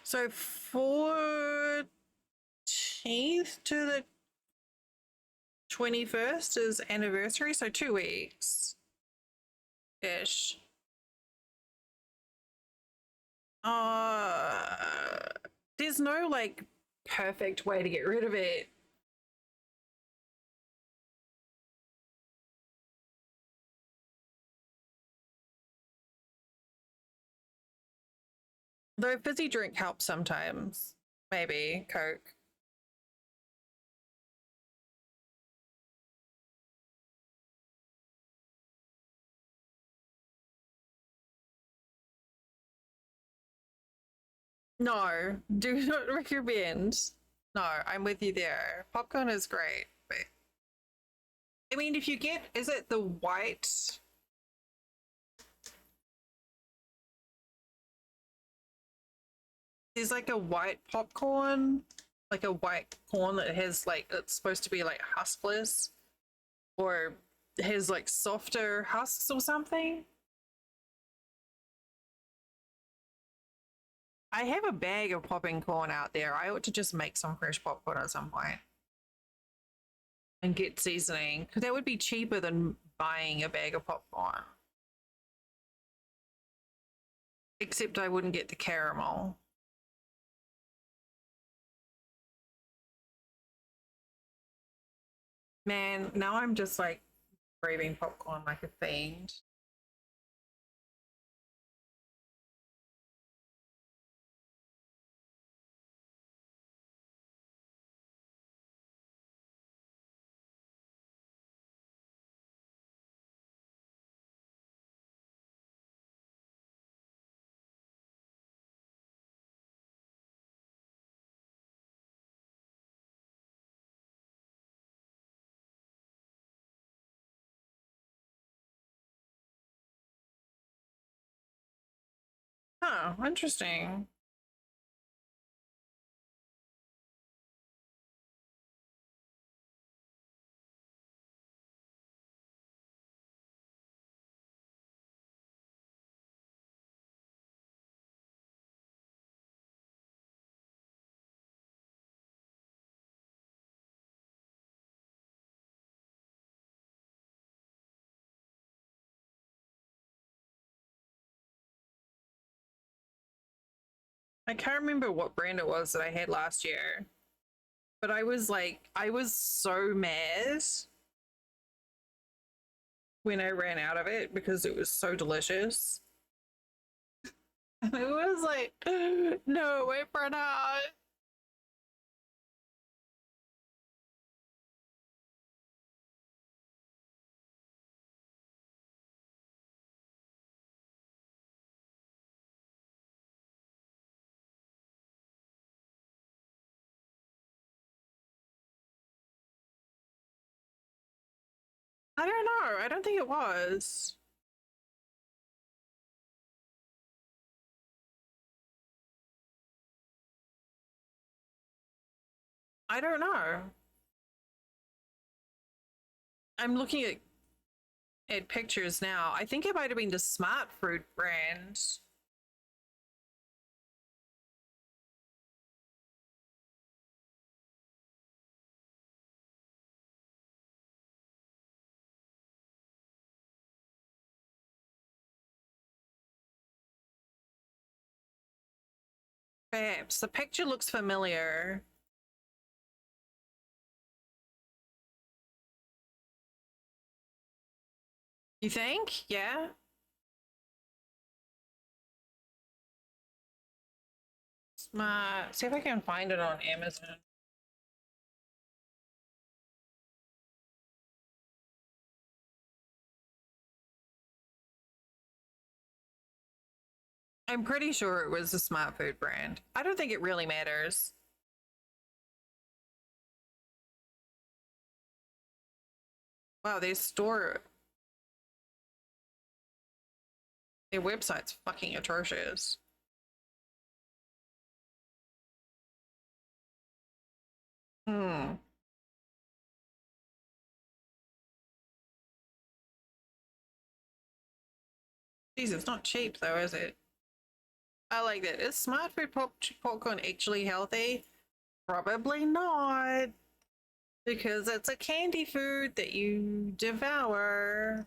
Speaker 1: so 14th to the 21st is anniversary, so 2 weeks ish. There's no like perfect way to get rid of it. Though fizzy drink helps sometimes. Maybe Coke. No, do not recommend. No, I'm with you there. Popcorn is great, but I mean, if you get, is it the white? There's like a white popcorn, like a white corn that has like, it's supposed to be like huskless or has like softer husks or something. I have a bag of popping corn out there. I ought to just make some fresh popcorn at some point and get seasoning because that would be cheaper than buying a bag of popcorn. Except I wouldn't get the caramel. Man, now I'm just like craving popcorn like a fiend. Huh, interesting. I can't remember what brand it was that I had last year, but I was like, I was so mad when I ran out of it because it was so delicious. And it was like, no, it ran out. I don't know. I don't think it was. I don't know. I'm looking at pictures now. I think it might have been the Smart Fruit brand. Perhaps the picture looks familiar. You think? Yeah. Smart. See if I can find it on Amazon. I'm pretty sure it was a Smart Food brand. I don't think it really matters. Wow, their website's fucking atrocious. Hmm. Jeez, it's not cheap though, is it? I like that. Is Smart Food popcorn actually healthy? Probably not. Because it's a candy food that you devour.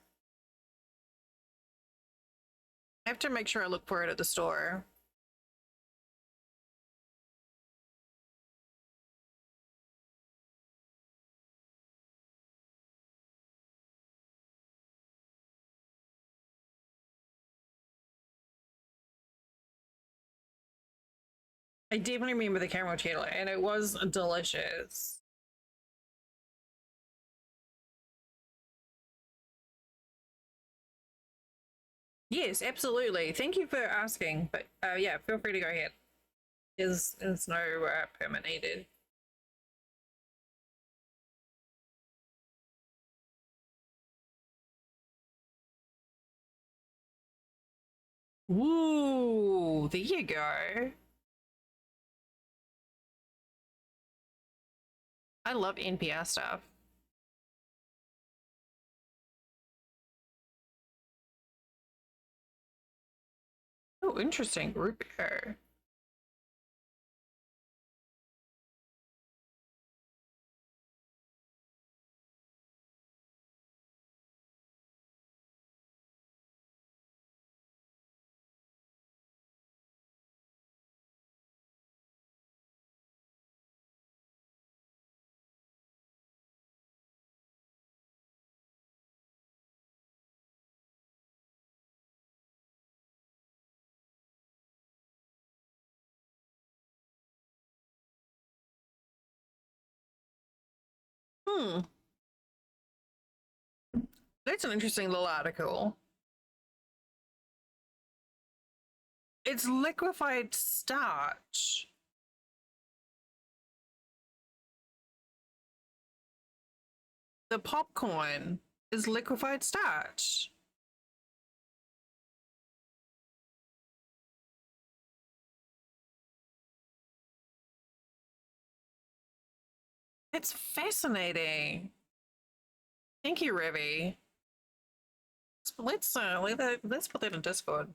Speaker 1: I have to make sure I look for it at the store. I definitely remember the caramel cheddar, and it was delicious. Yes, absolutely. Thank you for asking, but yeah, feel free to go ahead. There's no permit needed. Ooh, there you go. I love NPR stuff. Oh, interesting. Rupert. Hmm. That's an interesting little article. It's liquefied starch. The popcorn is liquefied starch. It's fascinating. Thank you, Revy. Let's put that in Discord.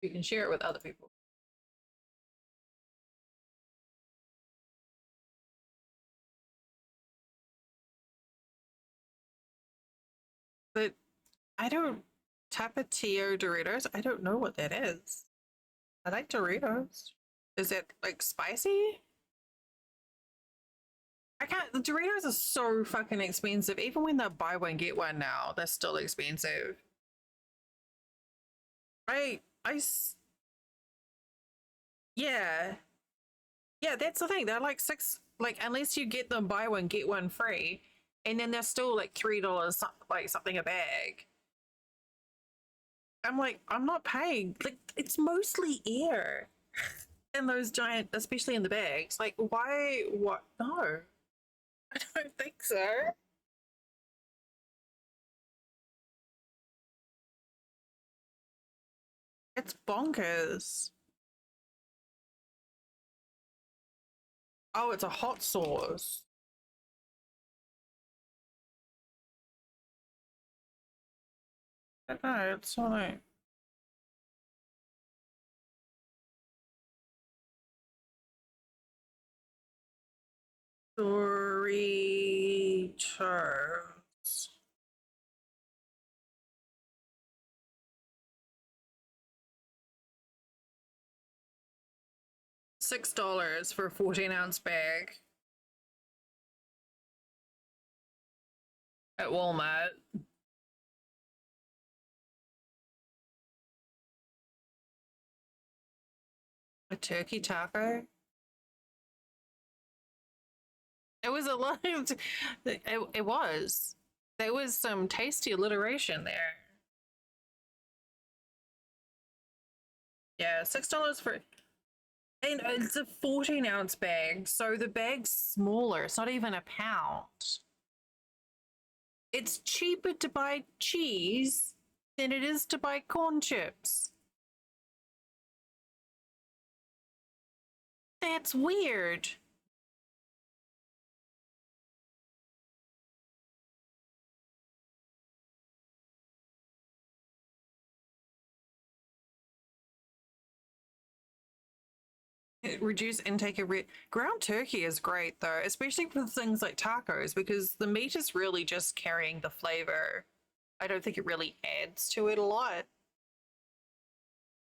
Speaker 1: You can share it with other people. But I don't Tapatio Doritos. I don't know what that is. I like Doritos. Is it like spicy? I can't. The Doritos are so fucking expensive. Even when they buy one get one now, they're still expensive. I yeah, yeah. That's the thing. They're like six. Like unless you get them buy one get one free, and then they're still like $3, like something a bag. I'm like, I'm not paying. Like it's mostly air in those giant, especially in the bags. Like why? What? No, I don't think so. It's bonkers. Oh, it's a hot sauce. I don't know. It's not like Doritos. $6 for a 14-ounce bag at Walmart. A turkey taco. It was a lot. It was. There was some tasty alliteration there. Yeah, $6 for. And it's a 14-ounce bag, so the bag's smaller. It's not even a pound. It's cheaper to buy cheese than it is to buy corn chips. That's weird. Reduce intake of ground turkey is great though, especially for things like tacos because the meat is really just carrying the flavor. I don't think it really adds to it a lot.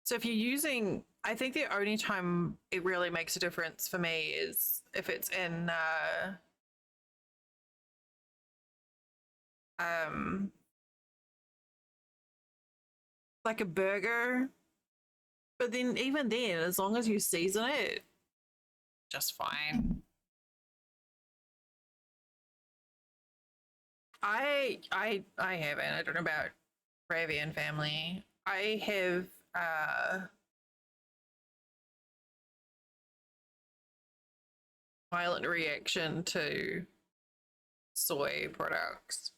Speaker 1: So if you're using, I think the only time it really makes a difference for me is if it's in um like a burger. But then even then, as long as you season it, just fine. I haven't. I don't know about Ravi and family. I have violent reaction to soy products.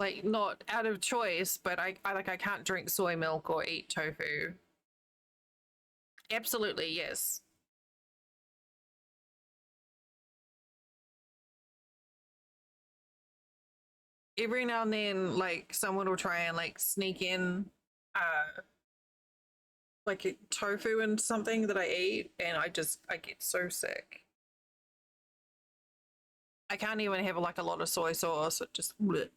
Speaker 1: Like not out of choice, but I can't drink soy milk or eat tofu. Absolutely, yes. Every now and then, like someone will try and like sneak in like a tofu and something that I eat, and I get so sick. I can't even have like a lot of soy sauce. It just bleh.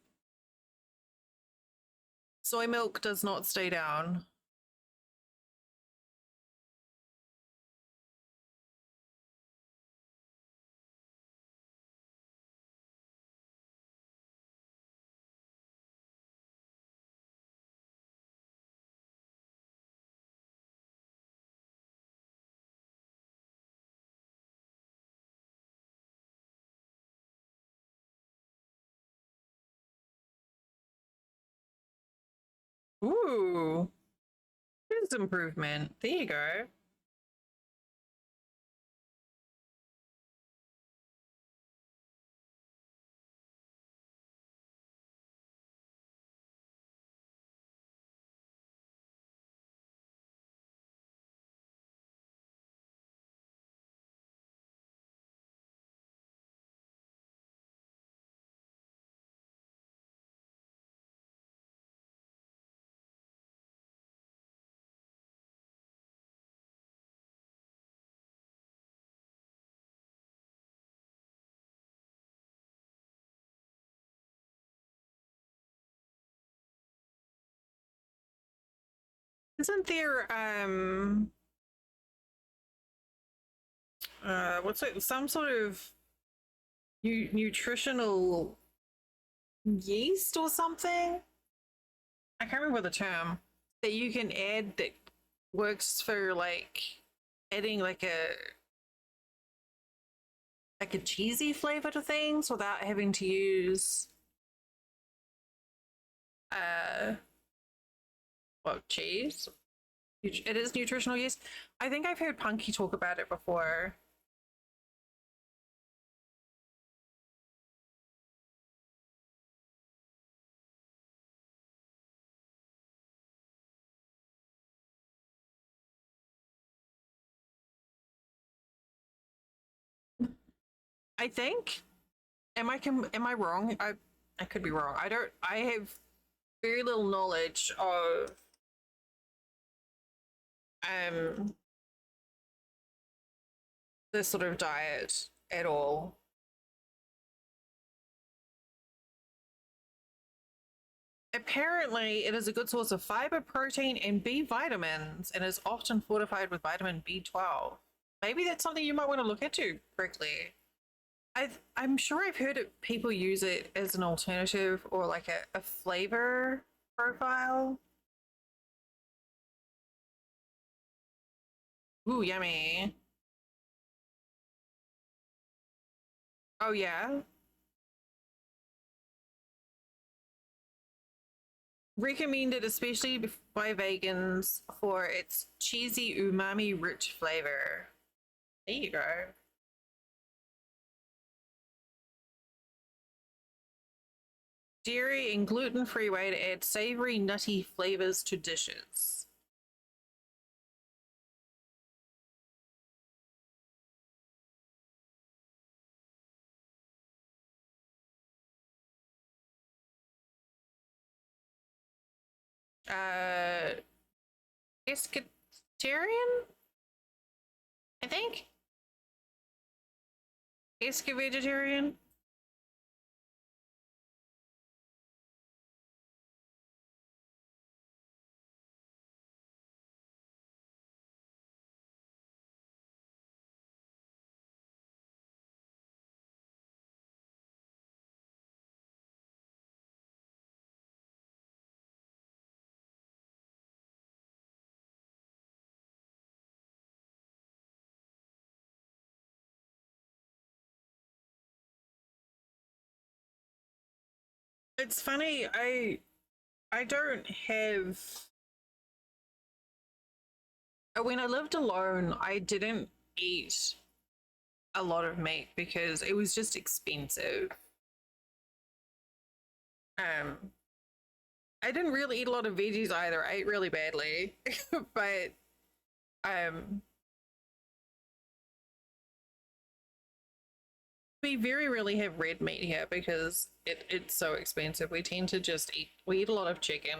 Speaker 1: Soy milk does not stay down. Ooh, there's improvement. There you go. Isn't there what's it, some sort of nutritional yeast or something? I can't remember the term that you can add that works for like adding like a cheesy flavor to things without having to use uh cheese. It is nutritional yeast. I think I've heard Punky talk about it before. I think. Am I wrong? I could be wrong. I have very little knowledge of um this sort of diet at all. Apparently, it is a good source of fiber, protein, and B vitamins, and is often fortified with vitamin B12. Maybe that's something you might want to look into correctly. I'm sure I've heard it, people use it as an alternative or like a flavor profile. Ooh, yummy. Oh, yeah. Recommended especially by vegans for its cheesy, umami rich flavor. There you go. Dairy and gluten-free way to add savory, nutty flavors to dishes. Uh, pescatarian, I think. Pesca-vegetarian. It's funny, I don't have when I lived alone, I didn't eat a lot of meat because it was just expensive. Um, I didn't really eat a lot of veggies either. I ate really badly, but um, we very rarely have red meat here because it's so expensive. We tend to just we eat a lot of chicken.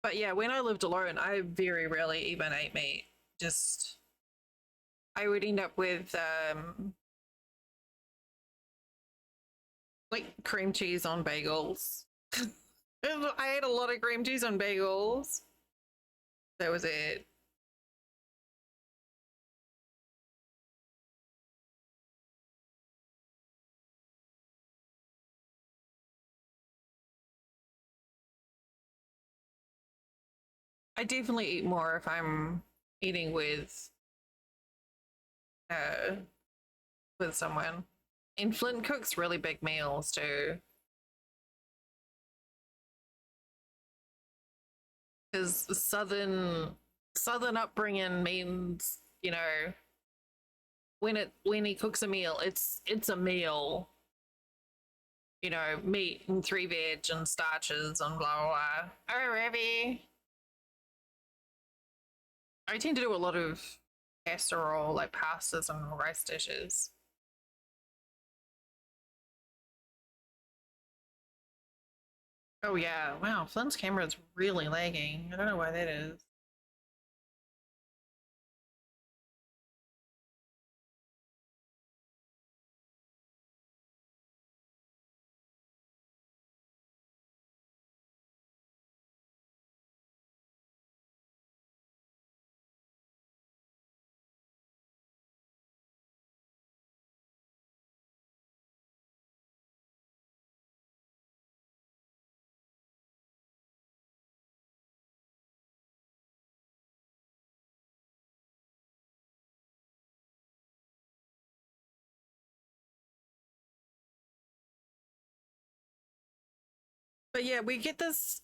Speaker 1: But yeah, when I lived alone, I very rarely even ate meat. Just I would end up with like cream cheese on bagels. I ate a lot of cream cheese on bagels. That was it. I definitely eat more if I'm eating uh with someone. And Flint cooks really big meals too. Because southern upbringing means, when he cooks a meal, it's a meal. Meat and three veg and starches and blah blah blah. Oh, Ravi. I tend to do a lot of casserole, like pastas and rice dishes. Oh yeah, wow, Flint's camera is really lagging. I don't know why that is. But yeah, we get this.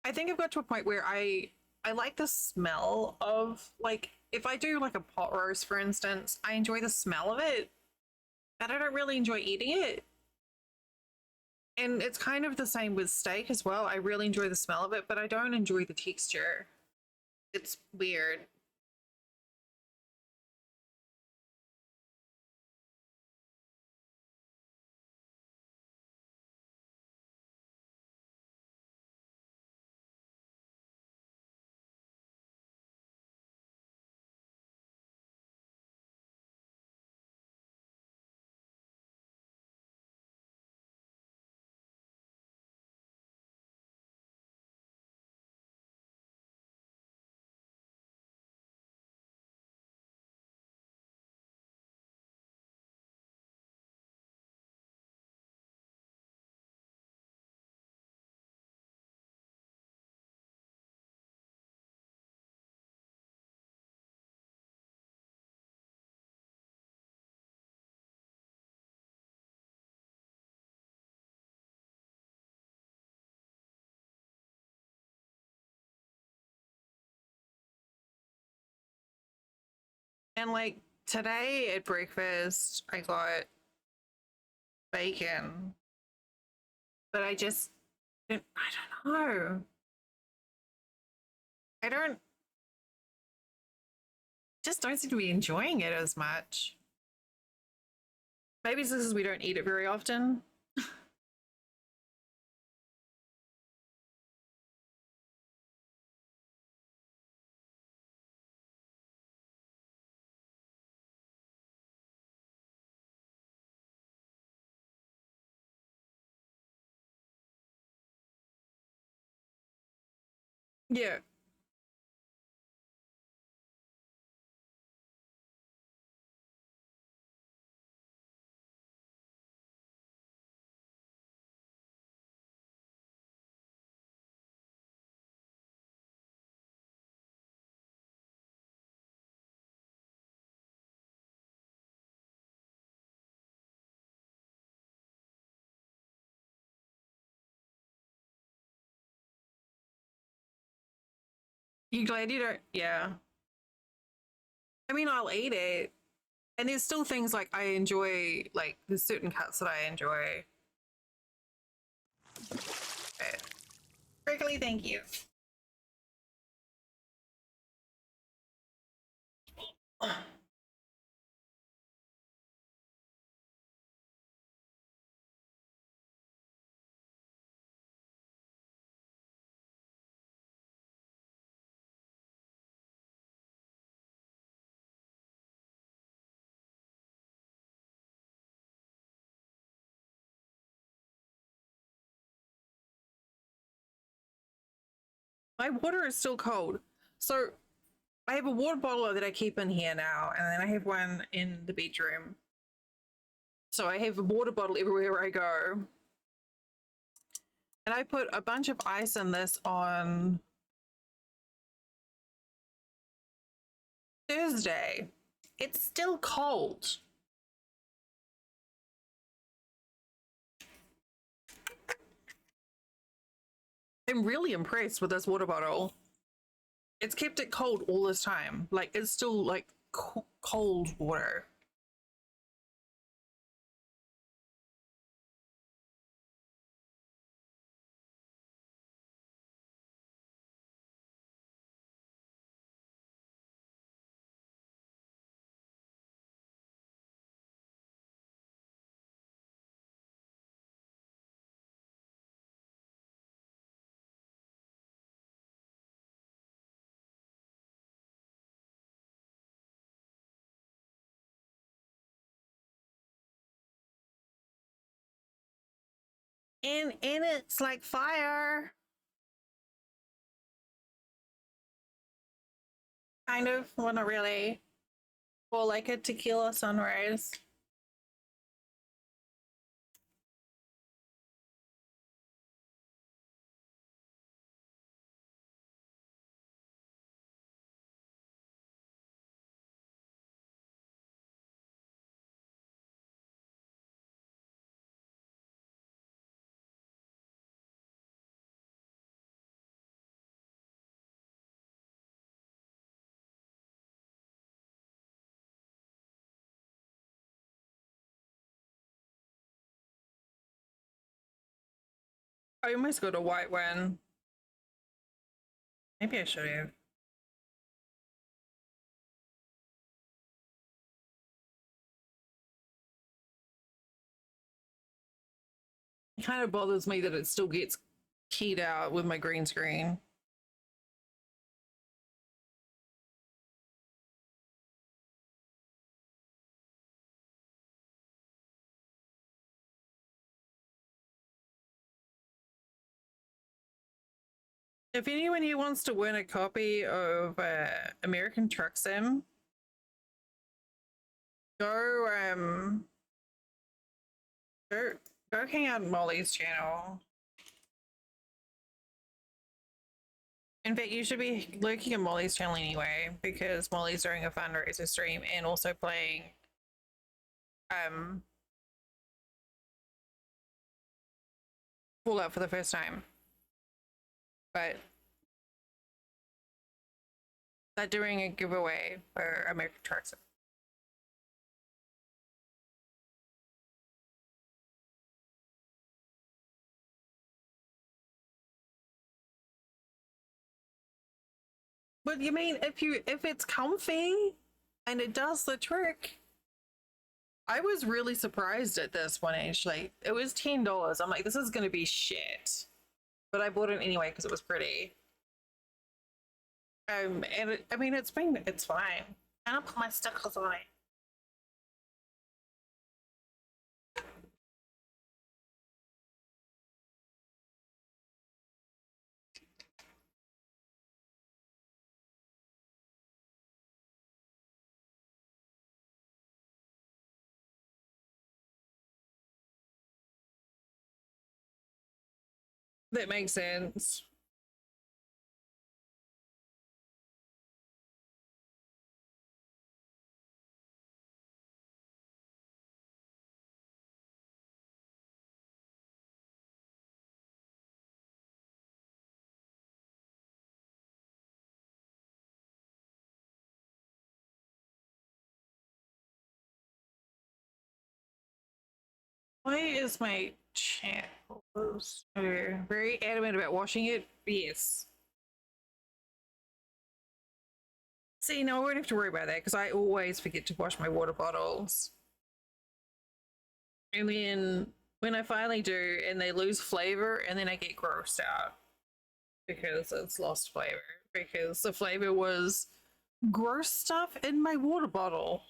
Speaker 1: I think I've got to a point where I like the smell of, like, if I do like a pot roast, for instance, I enjoy the smell of it, but I don't really enjoy eating it. And it's kind of the same with steak as well. I really enjoy the smell of it, but I don't enjoy the texture. It's weird. And like today at breakfast, I got bacon, but I don't know. I don't just don't seem to be enjoying it as much. Maybe it's because we don't eat it very often. Yeah. You glad you don't? Yeah. I mean, I'll eat it. And there's still things like I enjoy, like there's certain cuts that I enjoy. But Prickly, thank you. My water is still cold. So I have a water bottle that I keep in here now, and then I have one in the bedroom. So I have a water bottle everywhere I go. And I put a bunch of ice in this on Thursday. It's still cold. I'm really impressed with this water bottle. It's kept it cold all this time. Like, it's still like cold water. And it's like fire. Kind of. Well, not really. Or like a tequila sunrise. I almost got a white one. Maybe I should have. It kind of bothers me that it still gets keyed out with my green screen. If anyone here wants to win a copy of American Truck Sim, go go go hang out on Molly's channel. In fact, you should be lurking at Molly's channel anyway, because Molly's doing a fundraiser stream and also playing Fallout for the first time. But they're doing a giveaway for American Truck Sim. But you mean if it's comfy? and it does the trick. I was really surprised at this one actually. It was $10. I'm like, this is gonna be shit. But I bought it anyway because it was pretty. And I mean, it's fine. I'll put my stickers on it. That makes sense. Why is my chat closed? Very adamant about washing it? Yes. See, no, I won't have to worry about that because I always forget to wash my water bottles. And then when I finally do and they lose flavor, and then I get grossed out because it's lost flavor. Because the flavor was gross stuff in my water bottle.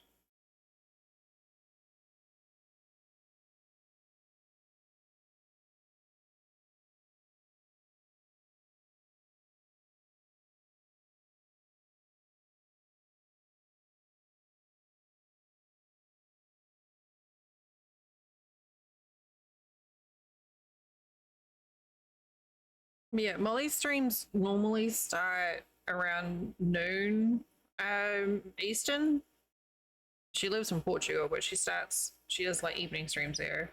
Speaker 1: Yeah, Molly's streams normally start around noon Eastern. She lives in Portugal, but she does like evening streams there.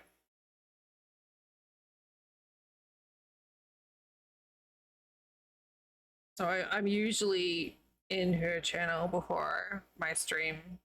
Speaker 1: So I'm usually in her channel before my stream.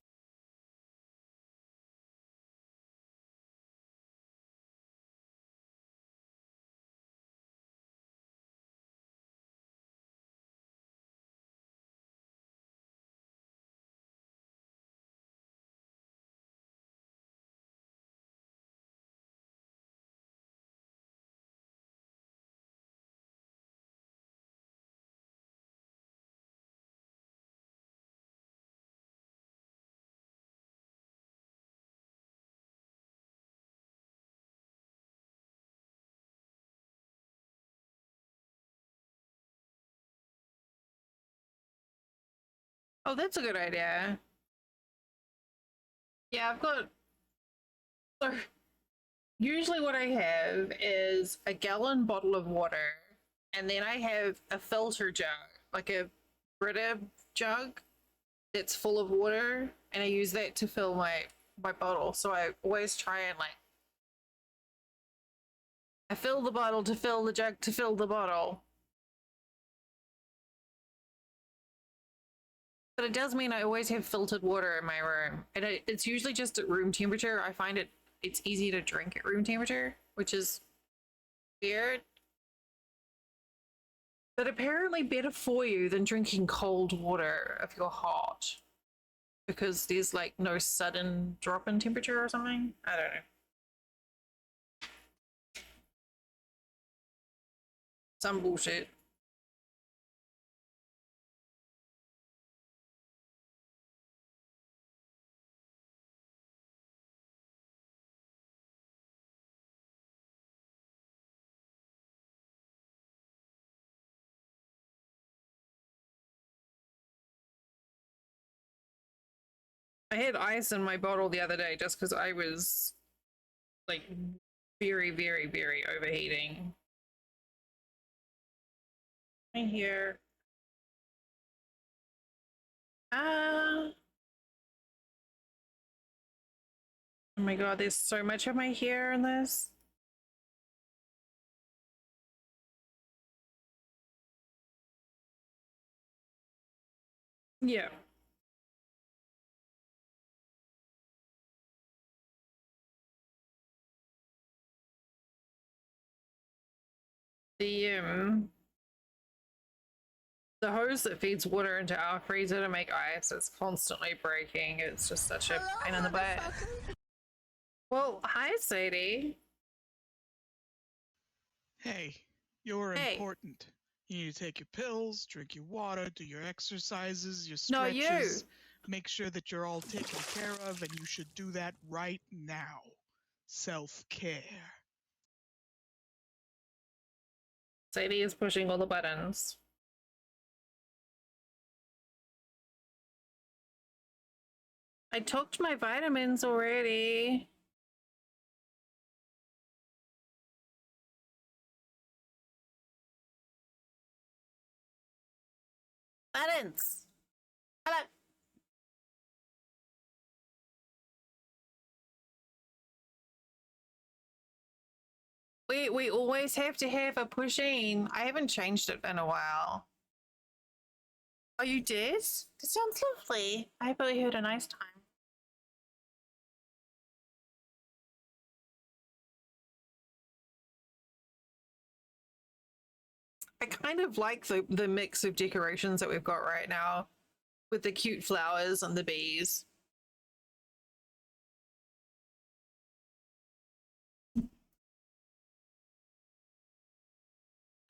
Speaker 1: Oh, that's a good idea. Yeah, I've got so usually what I have is a gallon bottle of water, and then I have a filter jug, like a Brita jug that's full of water, and I use that to fill my bottle. So I always try and like I fill the bottle to fill the jug to fill the bottle. But it does mean I always have filtered water in my room, and it's usually just at room temperature. I find it's easy to drink at room temperature, which is weird, but apparently better for you than drinking cold water if you're hot, because there's like no sudden drop in temperature or something. I don't know. Some bullshit. I had ice in my bottle the other day just because I was like very, very, very overheating. In here. Oh my god, there's so much of my hair in this. Yeah. The The hose that feeds water into our freezer to make ice is constantly breaking. It's just such a pain in the butt. Well, hi, Sadie.
Speaker 5: Hey, you're
Speaker 1: Hey.
Speaker 5: important. You need to take your pills, drink your water, do your exercises, your
Speaker 1: No,
Speaker 5: stretches.
Speaker 1: you.
Speaker 5: Make sure that you're all taken care of, and you should do that right now. Self-care.
Speaker 1: Sadie is pushing all the buttons. I took my vitamins already. Buttons. Hello. We always have to have a pushing. I haven't changed it in a while. Oh, you did? That sounds lovely. I hope you had a nice time. I kind of like the mix of decorations that we've got right now with the cute flowers and the bees.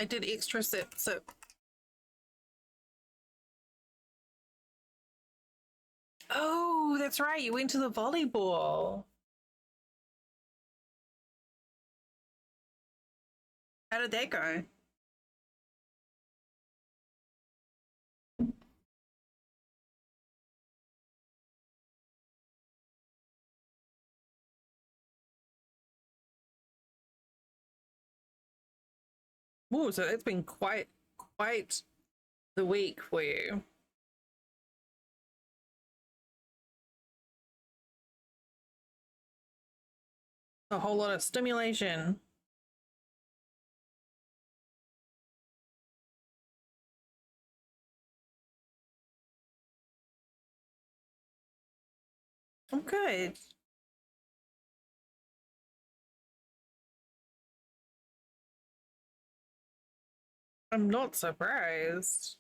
Speaker 1: I did extra sets. So oh, that's right. You went to the volleyball. How did that go? Oh, so it's been quite the week for you. A whole lot of stimulation. I'm good. I'm not surprised.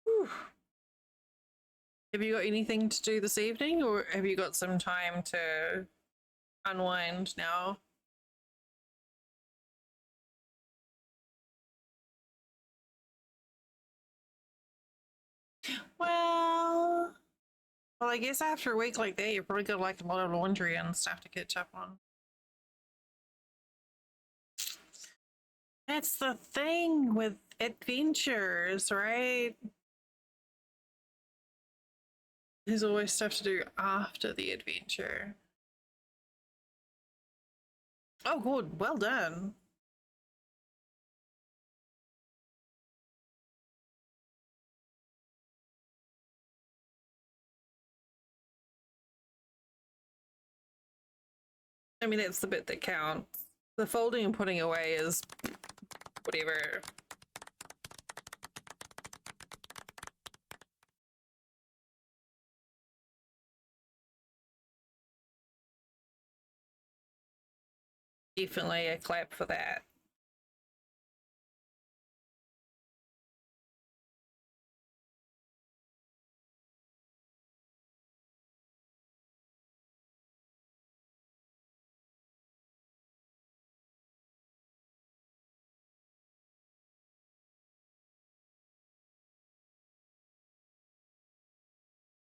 Speaker 1: Whew. Have you got anything to do this evening, or have you got some time to unwind now? Well, I guess after a week like that, you've probably got like a lot of laundry and stuff to catch up on. That's the thing with adventures, right? There's always stuff to do after the adventure. Oh, good. Well done. I mean, that's the bit that counts. The folding and putting away is whatever. Definitely a clap for that.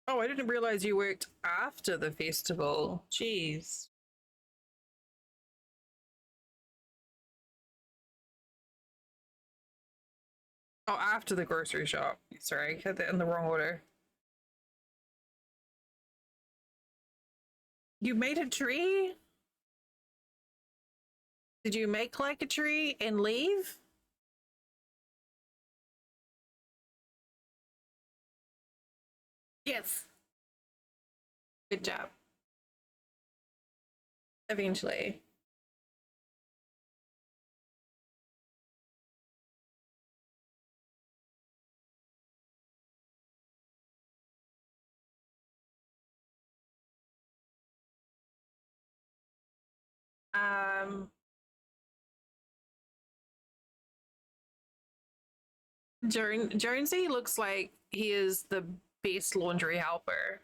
Speaker 1: Oh, I didn't realize you worked after the festival. Jeez. Oh, after the grocery shop. Sorry, I had that in the wrong order. You made a tree? Did you make like a tree and leave? Yes. Good job. Eventually. Jonesy looks like he is the best laundry helper.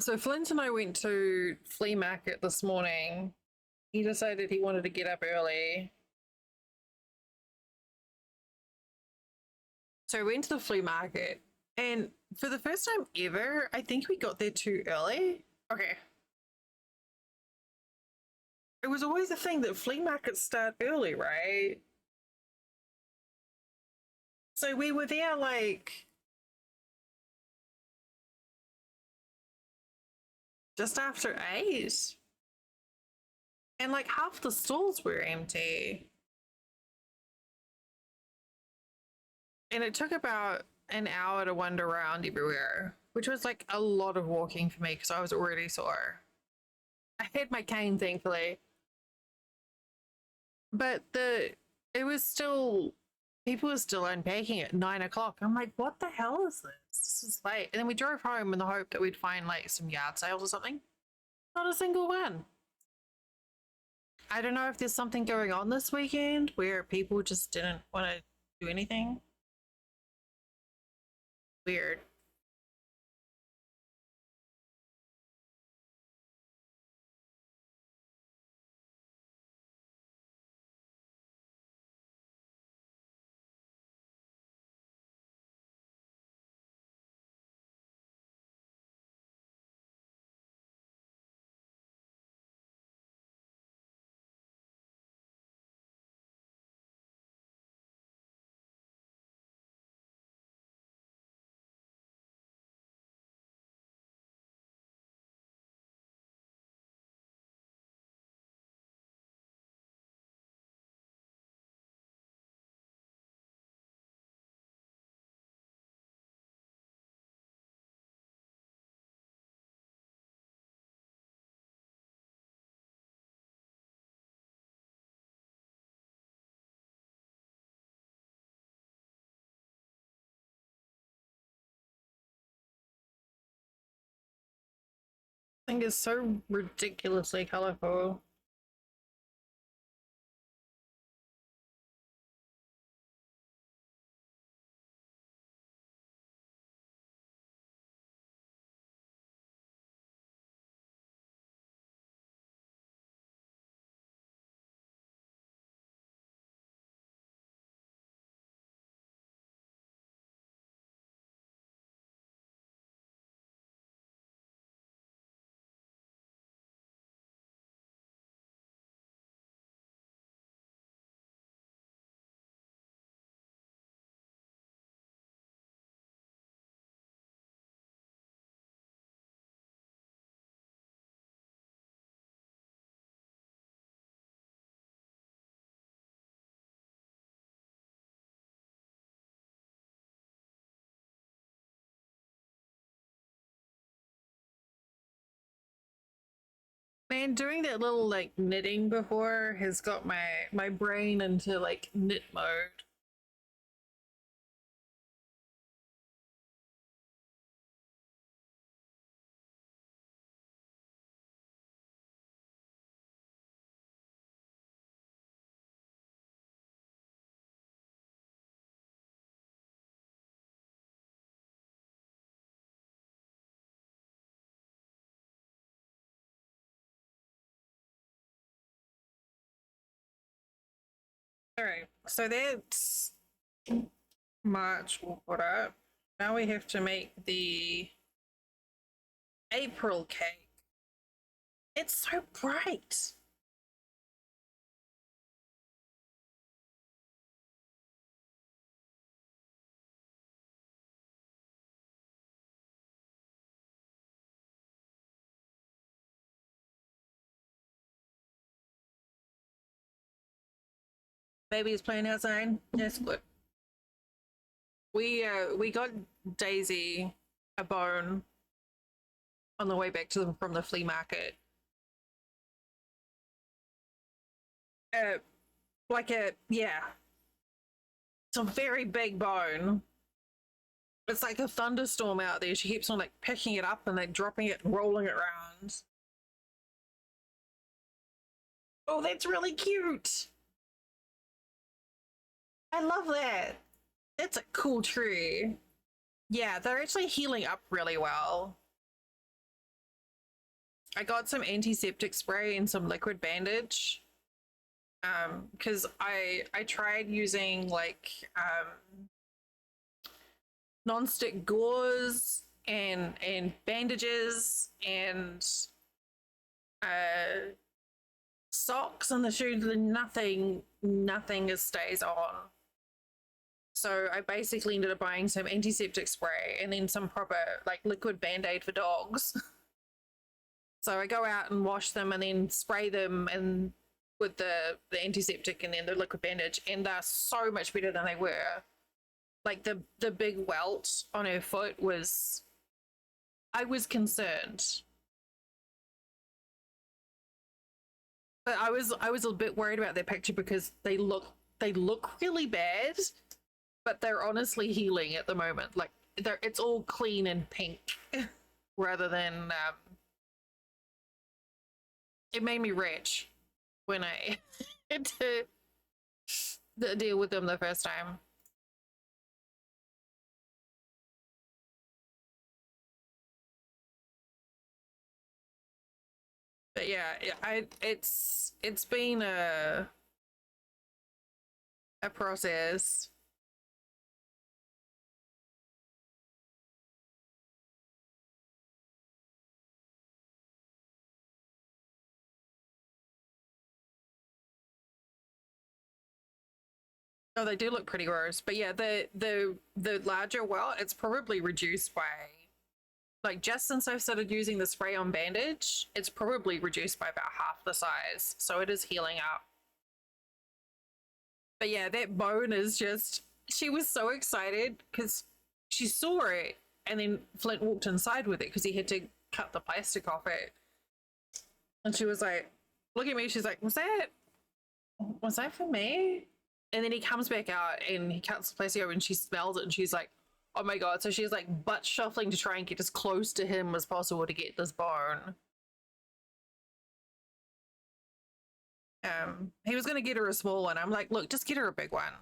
Speaker 1: So Flint and I went to flea market this morning. He decided he wanted to get up early. So we went to the flea market, and for the first time ever, I think we got there too early. Okay. It was always a thing that flea markets start early, right? So we were there like just after 8. And like half the stalls were empty. And it took about an hour to wander around everywhere, which was like a lot of walking for me because I was already sore. I had my cane, thankfully. But it was still, people were still unpacking at 9 o'clock. I'm like, what the hell is this? This is late. And then we drove home in the hope that we'd find like some yard sales or something. Not a single one. I don't know if there's something going on this weekend where people just didn't want to do anything. Weird. I think it's so ridiculously colorful. Man, doing that little like knitting before has got my brain into like knit mode. All right, so that's March we'll put up. Now we have to make the April cake. It's so bright. Baby's playing outside. That's good. We got Daisy a bone on the way back to from the flea market. Like a, yeah, it's a very big bone. It's like a thunderstorm out there. She keeps on like picking it up and like dropping it and rolling it around. Oh, that's really cute. I love that. That's a cool tree. Yeah, they're actually healing up really well. I got some antiseptic spray and some liquid bandage. Because I tried using like non-stick gauze and bandages and uh socks on the shoes, and nothing stays on. So I basically ended up buying some antiseptic spray and then some proper like liquid band-aid for dogs. So I go out and wash them and then spray them and with the antiseptic and then the liquid bandage, and they're so much better than they were. Like the big welt on her foot was, I was concerned. But I was a bit worried about their picture because they look really bad, but they're honestly healing at the moment. Like it's all clean and pink rather than it made me rich when I had to deal with them the first time. But yeah, it's been a process. Oh, they do look pretty gross. But yeah, the larger welt, it's probably reduced by like just since I've started using the spray on bandage, it's probably reduced by about half the size. So it is healing up. But yeah, that bone is just, she was so excited because she saw it and then Flint walked inside with it because he had to cut the plastic off it. And she was like, look at me, she's like, was that for me? And then he comes back out and he cuts the plastic open and she smells it and she's like, oh my god. So she's like butt shuffling to try and get as close to him as possible to get this bone. He was going to get her a small one. I'm like, look, just get her a big one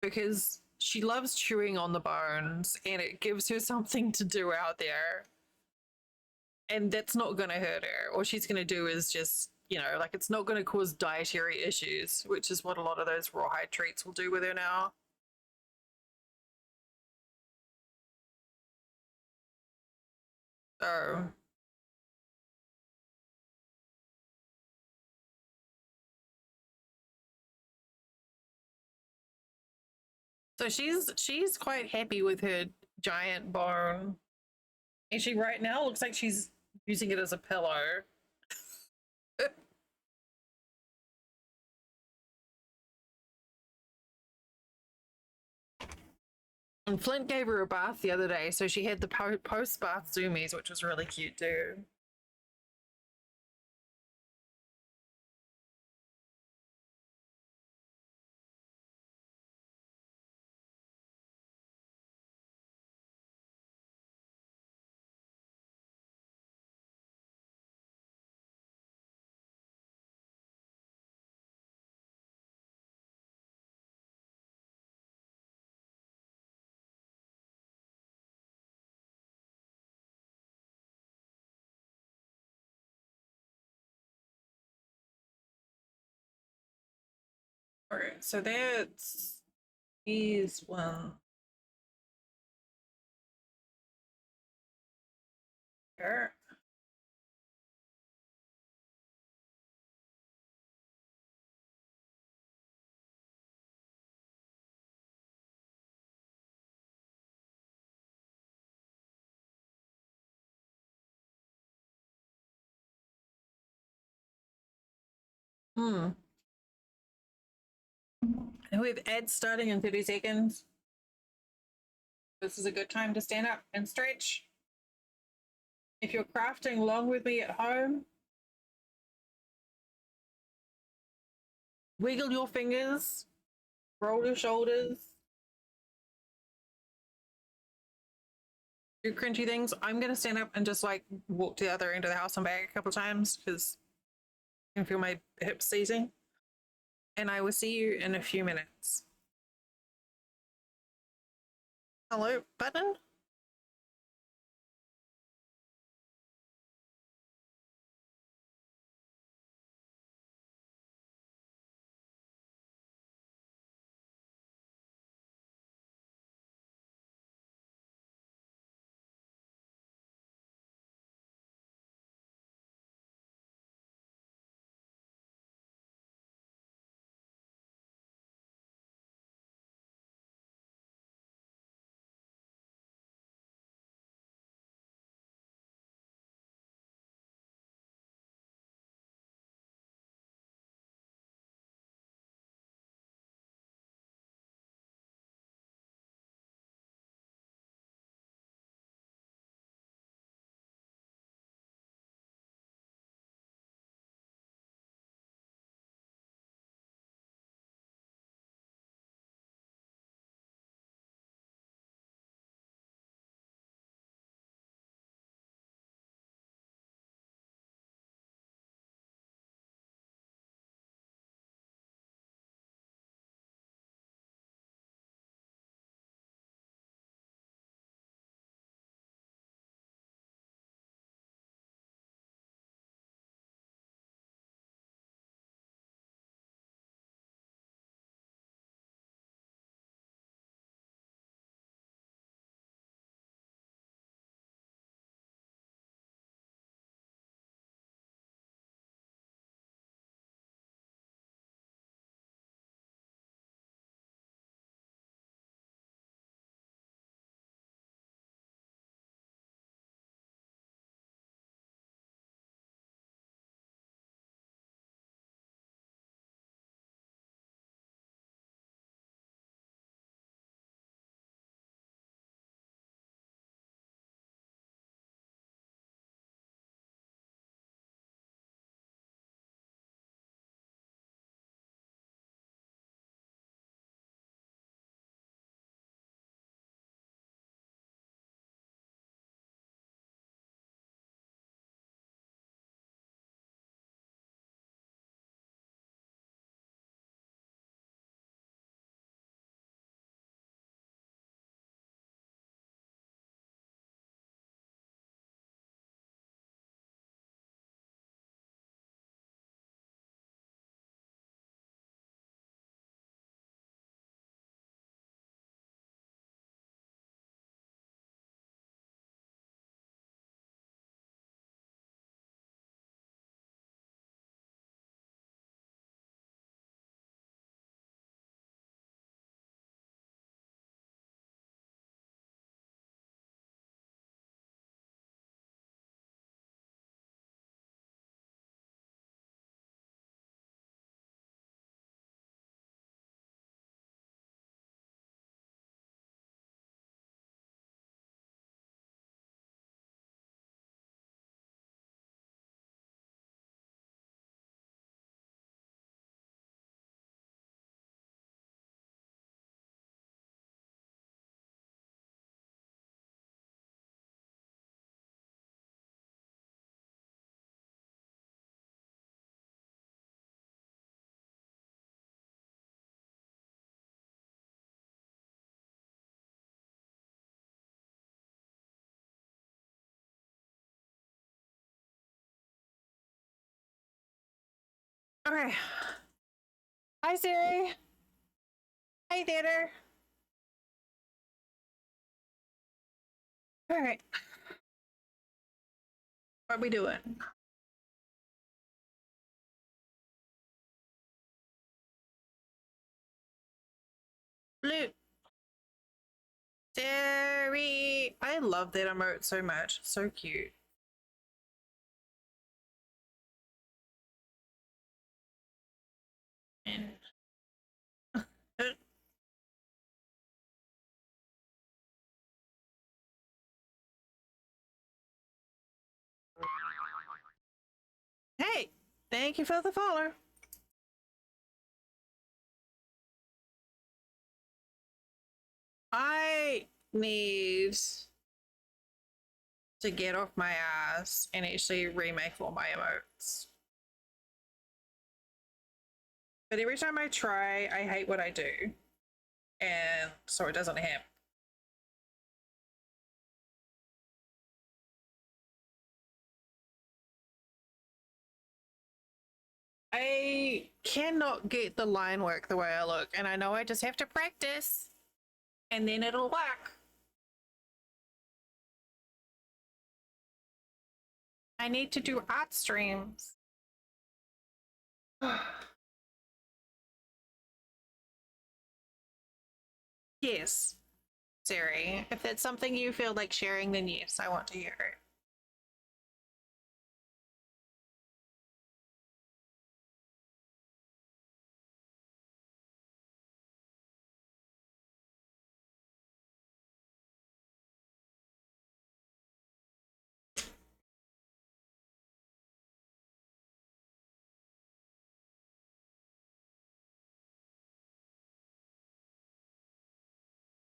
Speaker 1: because she loves chewing on the bones and it gives her something to do out there. And that's not going to hurt her. All she's going to do is just, you know, like it's not going to cause dietary issues, which is what a lot of those rawhide treats will do with her now. So So she's quite happy with her giant bone. And she right now looks like she's using it as a pillow. And Flint gave her a bath the other day, so she had the post-bath zoomies, which was really cute too. Alright, so that's these one. Here. Hmm. And we have Ed starting in 30 seconds. This is a good time to stand up and stretch. If you're crafting along with me at home, wiggle your fingers, roll your shoulders. do crunchy things, I'm gonna stand up and just like walk to the other end of the house and back a couple times because I can feel my hips seizing. And I will see you in a few minutes. Hello, button? Okay. Hi, Siri. Hi, Theater. All right. What are we doing? Blue. Siri. I love that emote so much. So cute. Hey, thank you for the follow. I need to get off my ass and actually remake all my emotes. But every time I try, I hate what I do. And so it doesn't happen. I cannot get the line work the way I look, and I know I just have to practice, and then it'll work. I need to do art streams. Yes, Siri. If that's something you feel like sharing, then yes, I want to hear it.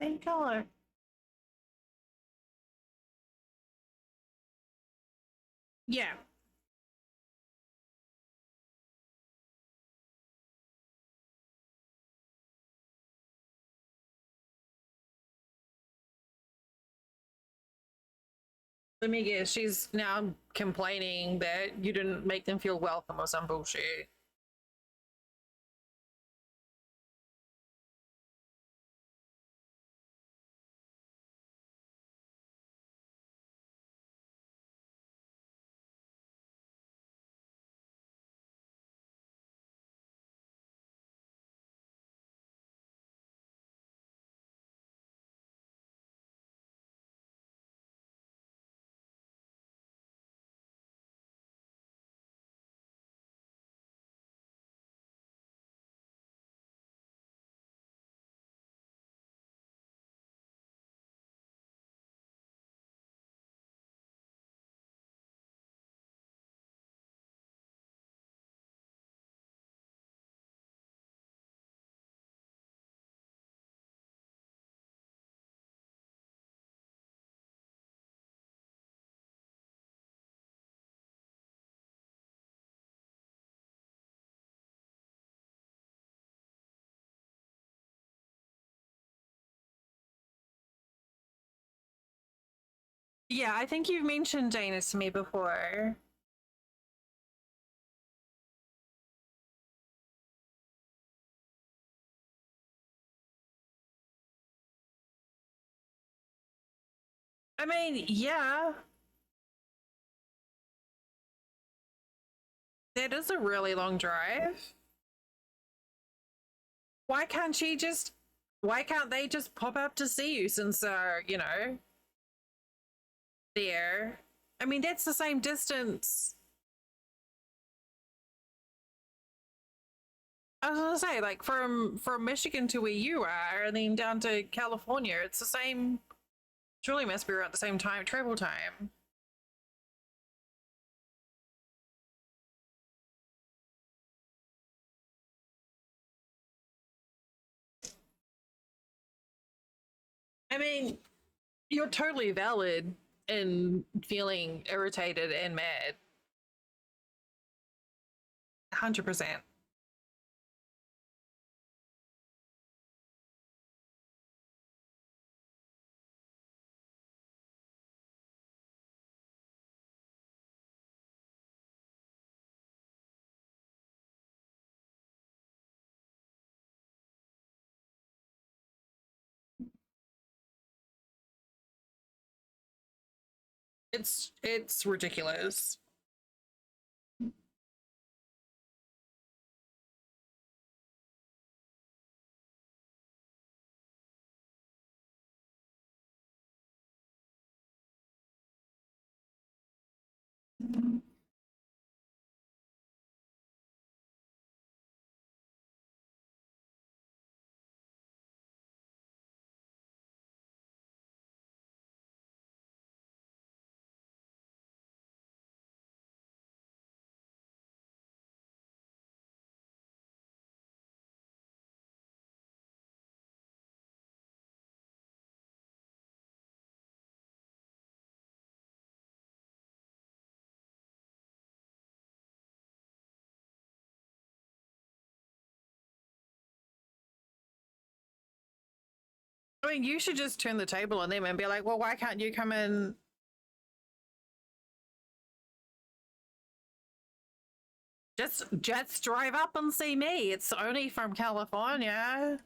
Speaker 1: Same color. Yeah. Let me guess, she's now complaining that you didn't make them feel welcome or some bullshit. Yeah, I think you've mentioned Janus to me before. I mean, yeah. That is a really long drive. Why can't she just why can't they just pop up to see you since they're, there? I mean, that's the same distance. I was gonna say, like from Michigan to where you are, and then down to California, it's the same. Surely must be around the same time travel time. I mean, you're totally valid in feeling irritated and mad. 100%. It's ridiculous. mean, you should just turn the table on them and be like, well, why can't you come in? Just drive up and see me. It's only from California.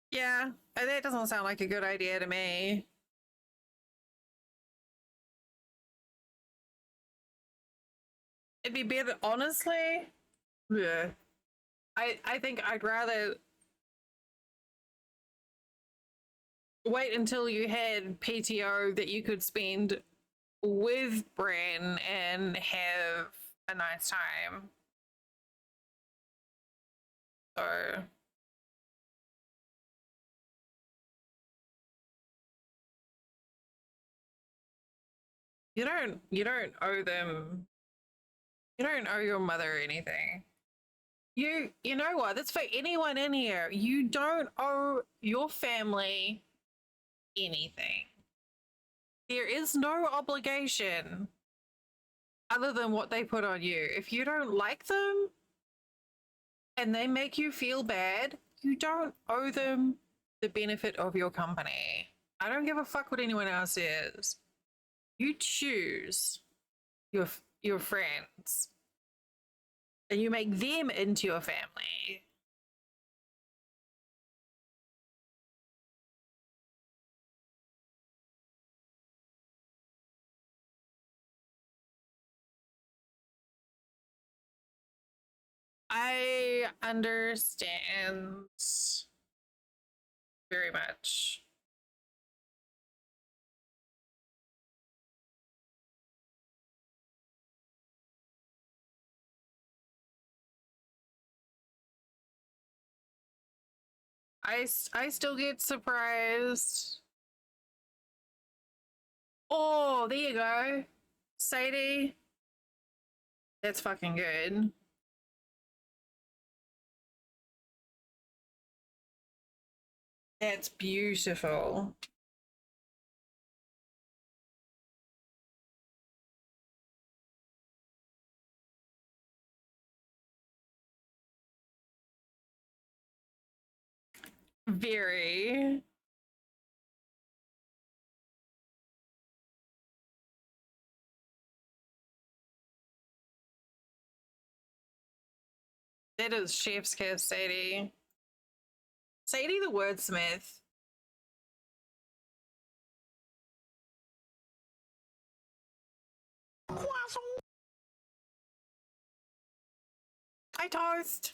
Speaker 1: Yeah, that doesn't sound like a good idea to me. It'd be better, honestly. Yeah. I think I'd rather wait until you had PTO that you could spend with Bren and have a nice time. So you don't owe them, you don't owe your mother anything. You know what? That's for anyone in here. You don't owe your family anything. There is no obligation other than what they put on you. If you don't like them and they make you feel bad, you don't owe them the benefit of your company. I don't give a fuck what anyone else is. You choose your friends and you make them into your family. I understand very much. I still get surprised. Oh, there you go. Sadie. That's fucking good. That's beautiful. Very. That is chef's kiss, Sadie. Sadie the wordsmith. Hi, Toast.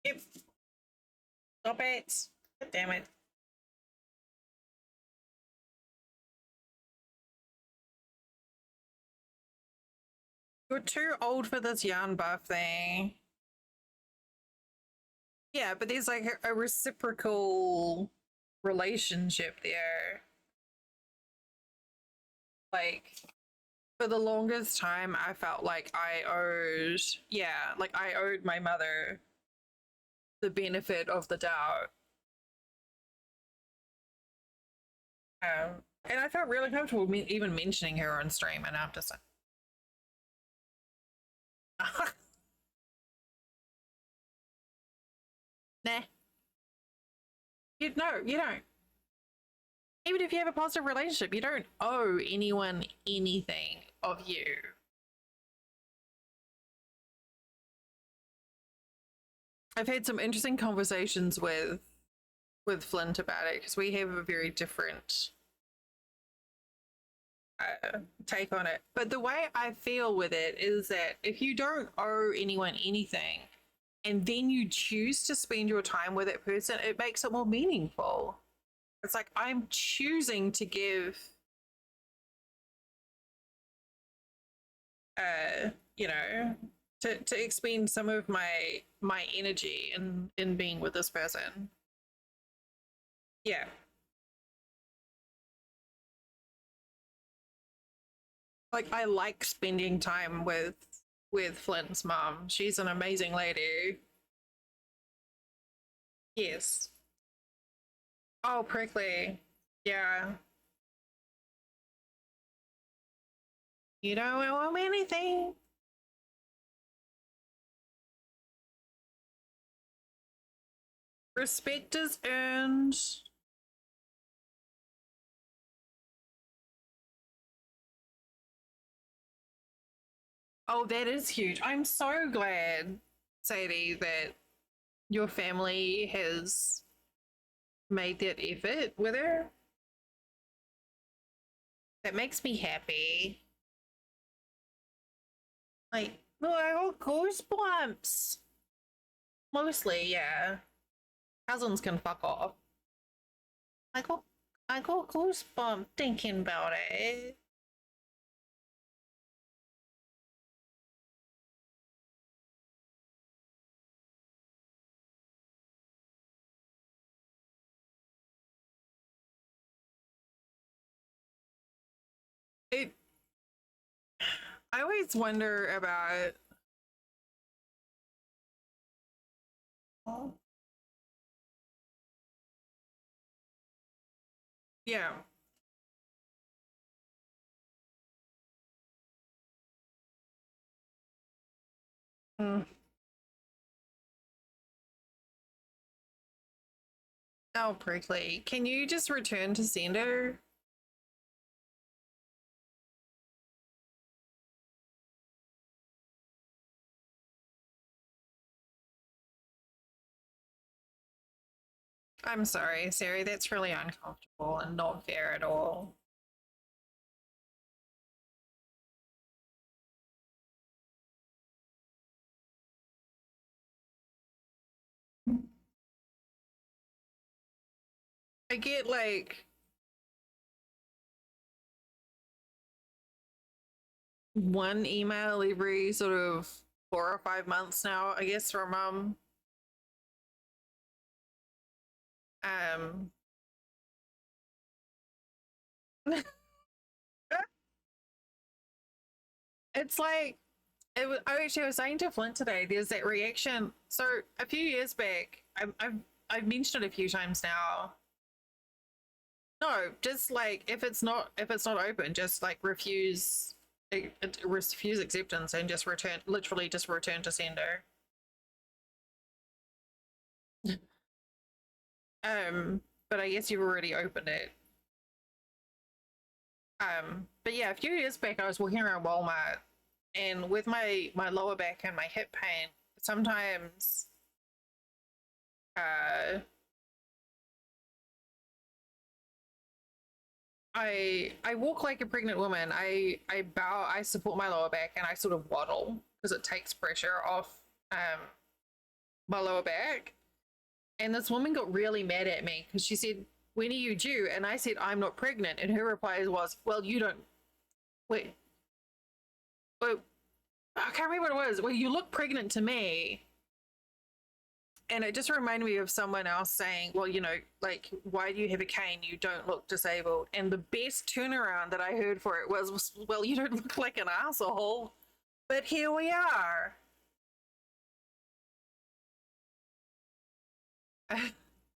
Speaker 1: Yep. Stop it. God damn it. You're too old for this yarn buff thing. Yeah, but there's like a reciprocal relationship there. Like, for the longest time, I felt like I owed my mother the benefit of the doubt. And I felt really comfortable even mentioning her on stream, and after so. Nah. You don't. Even if you have a positive relationship, you don't owe anyone anything of you. I've had some interesting conversations with Flint about it because we have a very different take on it. But the way I feel with it is that if you don't owe anyone anything and then you choose to spend your time with that person, it makes it more meaningful. It's like I'm choosing to give you know, to expend some of my energy in being with this person. Yeah. Like I like spending time with Flint's mom. She's an amazing lady. Yes. Oh, prickly. Yeah. You don't owe me anything. Respect is earned. Oh, that is huge. I'm so glad, Sadie, that your family has made that effort with her. That makes me happy. Like, oh, I got goosebumps. Mostly, yeah. Cousins can fuck off. I got, I got goosebumps thinking about it. It. I always wonder about. Yeah. Mm. Oh, prickly. Can you just return to sender? I'm sorry, Sari. That's really uncomfortable and not fair at all. I get like one email every sort of 4 or 5 months now, I guess, from um it's like I was saying to Flint today, there's that reaction. So a few years back, I've mentioned it a few times now. No, just like if it's not open, just like refuse acceptance and just return, literally just return to sender. But I guess you've already opened it. But yeah, a few years back, I was walking around Walmart, and with my lower back and my hip pain, sometimes uh, I walk like a pregnant woman. I bow, I support my lower back, and I sort of waddle because it takes pressure off my lower back. And this woman got really mad at me because she said, "When are you due?" And I said, "I'm not pregnant." And her reply was, "Well, you don't. Wait, wait, I can't remember what it was. Well, you look pregnant to me." And it just reminded me of someone else saying, "Well, you know, like, why do you have a cane? You don't look disabled." And the best turnaround that I heard for it was, "Well, you don't look like an asshole." But here we are.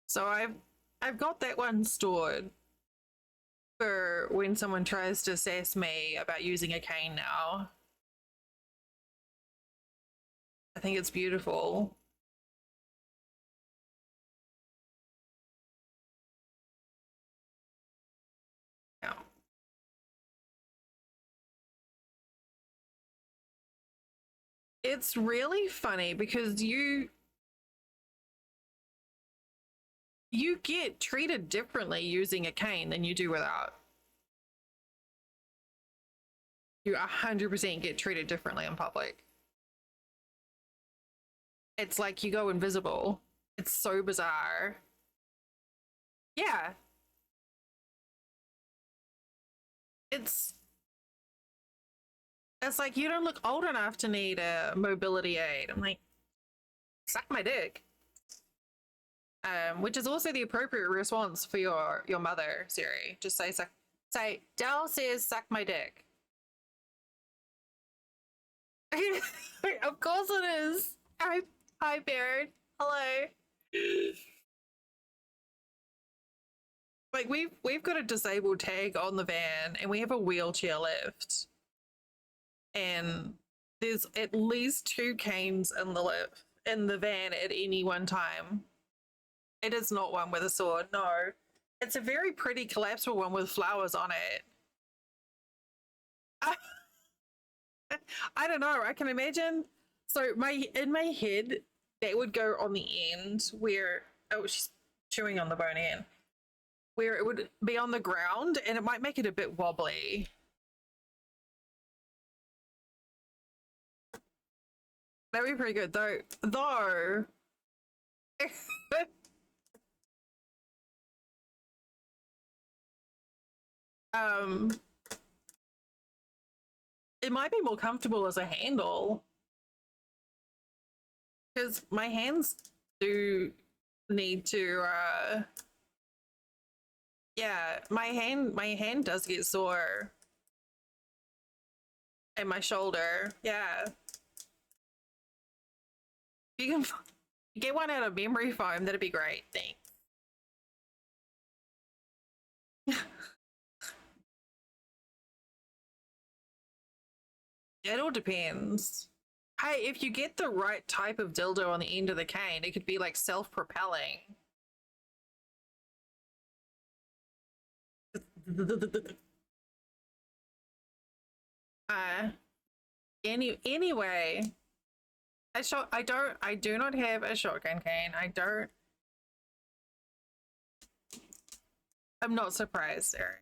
Speaker 1: So I've got that one stored for when someone tries to sass me about using a cane now. I think it's beautiful. It's really funny because you get treated differently using a cane than you do without. You 100% get treated differently in public. It's like you go invisible. It's so bizarre. Yeah. It's like you don't look old enough to need a mobility aid. I'm like, suck my dick. Which is also the appropriate response for your mother, Siri. Just say, Dell says suck my dick. Of course it is. Hi, Baird. Hello. Like we've got a disabled tag on the van and we have a wheelchair lift. And there's at least 2 canes in the van at any one time. It is not one with a sword, no. It's a very pretty collapsible one with flowers on it. I don't know. I can imagine. So in my head, that would go on the end where she's chewing on the bone again. Where it would be on the ground, and it might make it a bit wobbly. That'd be pretty good, though. It might be more comfortable as a handle. Because my hands do need to yeah, my hand does get sore. And my shoulder. Yeah. If you can get one out of memory foam, that'd be great. Thanks. It all depends. Hey, if you get the right type of dildo on the end of the cane, it could be like self-propelling. Anyway, I do not have a shotgun cane. I'm not surprised, Sarah.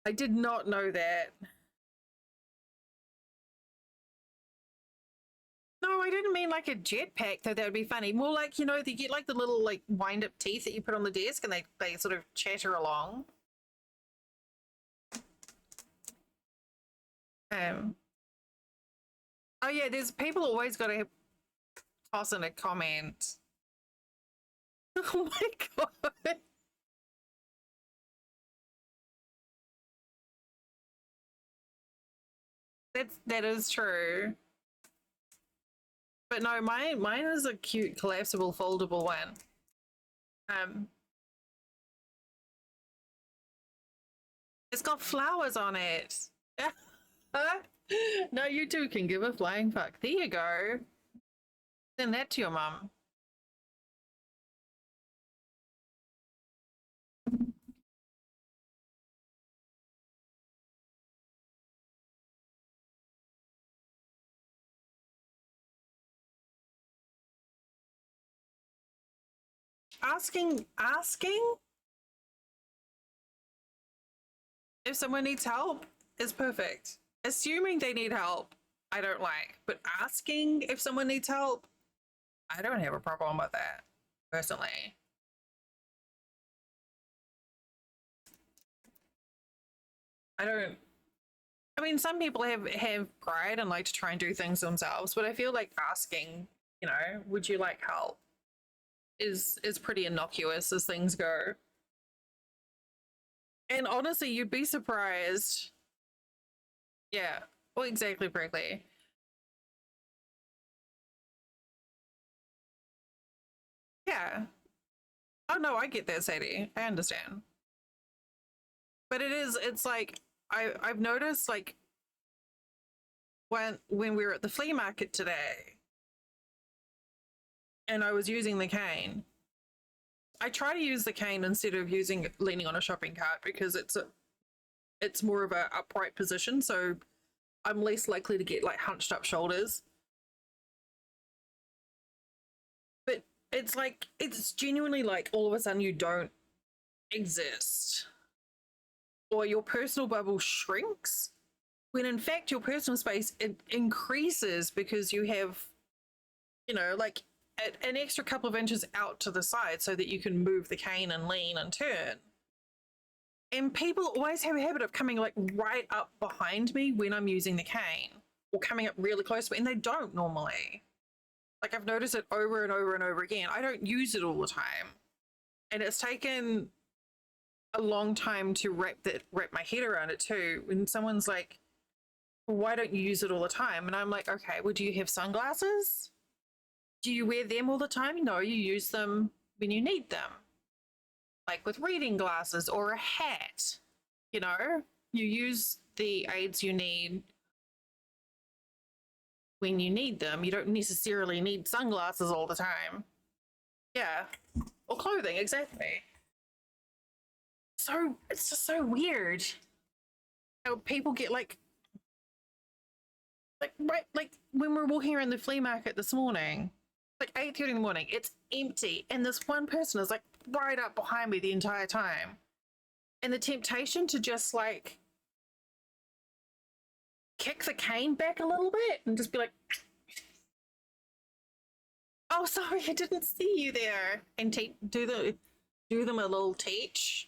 Speaker 1: I did not know that. No, I didn't mean like a jetpack, though that would be funny. More like, you know, you get like the little like wind up teeth that you put on the desk and they sort of chatter along. Oh yeah, there's people always got to toss in a comment. Oh my god. That is true. But no, mine is a cute collapsible foldable one. It's got flowers on it. No, you two can give a flying fuck. There you go. Send that to your mum. Asking if someone needs help is perfect. Assuming they need help, I don't like. But asking if someone needs help, I don't have a problem with that, personally. I mean, some people have pride and like to try and do things themselves, but I feel like asking, you know, would you like help is pretty innocuous as things go. And honestly, you'd be surprised. Yeah, well, exactly, Brickley. Yeah. Oh no, I get that, Sadie. I understand. But it's like I've noticed like when we were at the flea market today and I was using the cane. I try to use the cane instead of leaning on a shopping cart because it's more of a upright position, so I'm less likely to get like hunched up shoulders. But it's like, it's genuinely like all of a sudden you don't exist, or your personal bubble shrinks, when in fact your personal space it increases because you have, you know, like an extra couple of inches out to the side so that you can move the cane and lean and turn. And people always have a habit of coming like right up behind me when I'm using the cane, or coming up really close to me, and they don't normally. Like, I've noticed it over and over and over again. I don't use it all the time. And it's taken a long time to wrap my head around it too. When someone's like, well, why don't you use it all the time? And I'm like, okay, well, do you have sunglasses? Do you wear them all the time? No, you use them when you need them. Like with reading glasses or a hat, you know, you use the aids you need when you need them. You don't necessarily need sunglasses all the time. Yeah. Or clothing, exactly. So it's just so weird how people get like right, like when we're walking around the flea market this morning, like 8:30 in the morning, it's empty, and this one person is like right up behind me the entire time. And the temptation to just like kick the cane back a little bit and just be like, oh sorry, I didn't see you there, and do them a little teach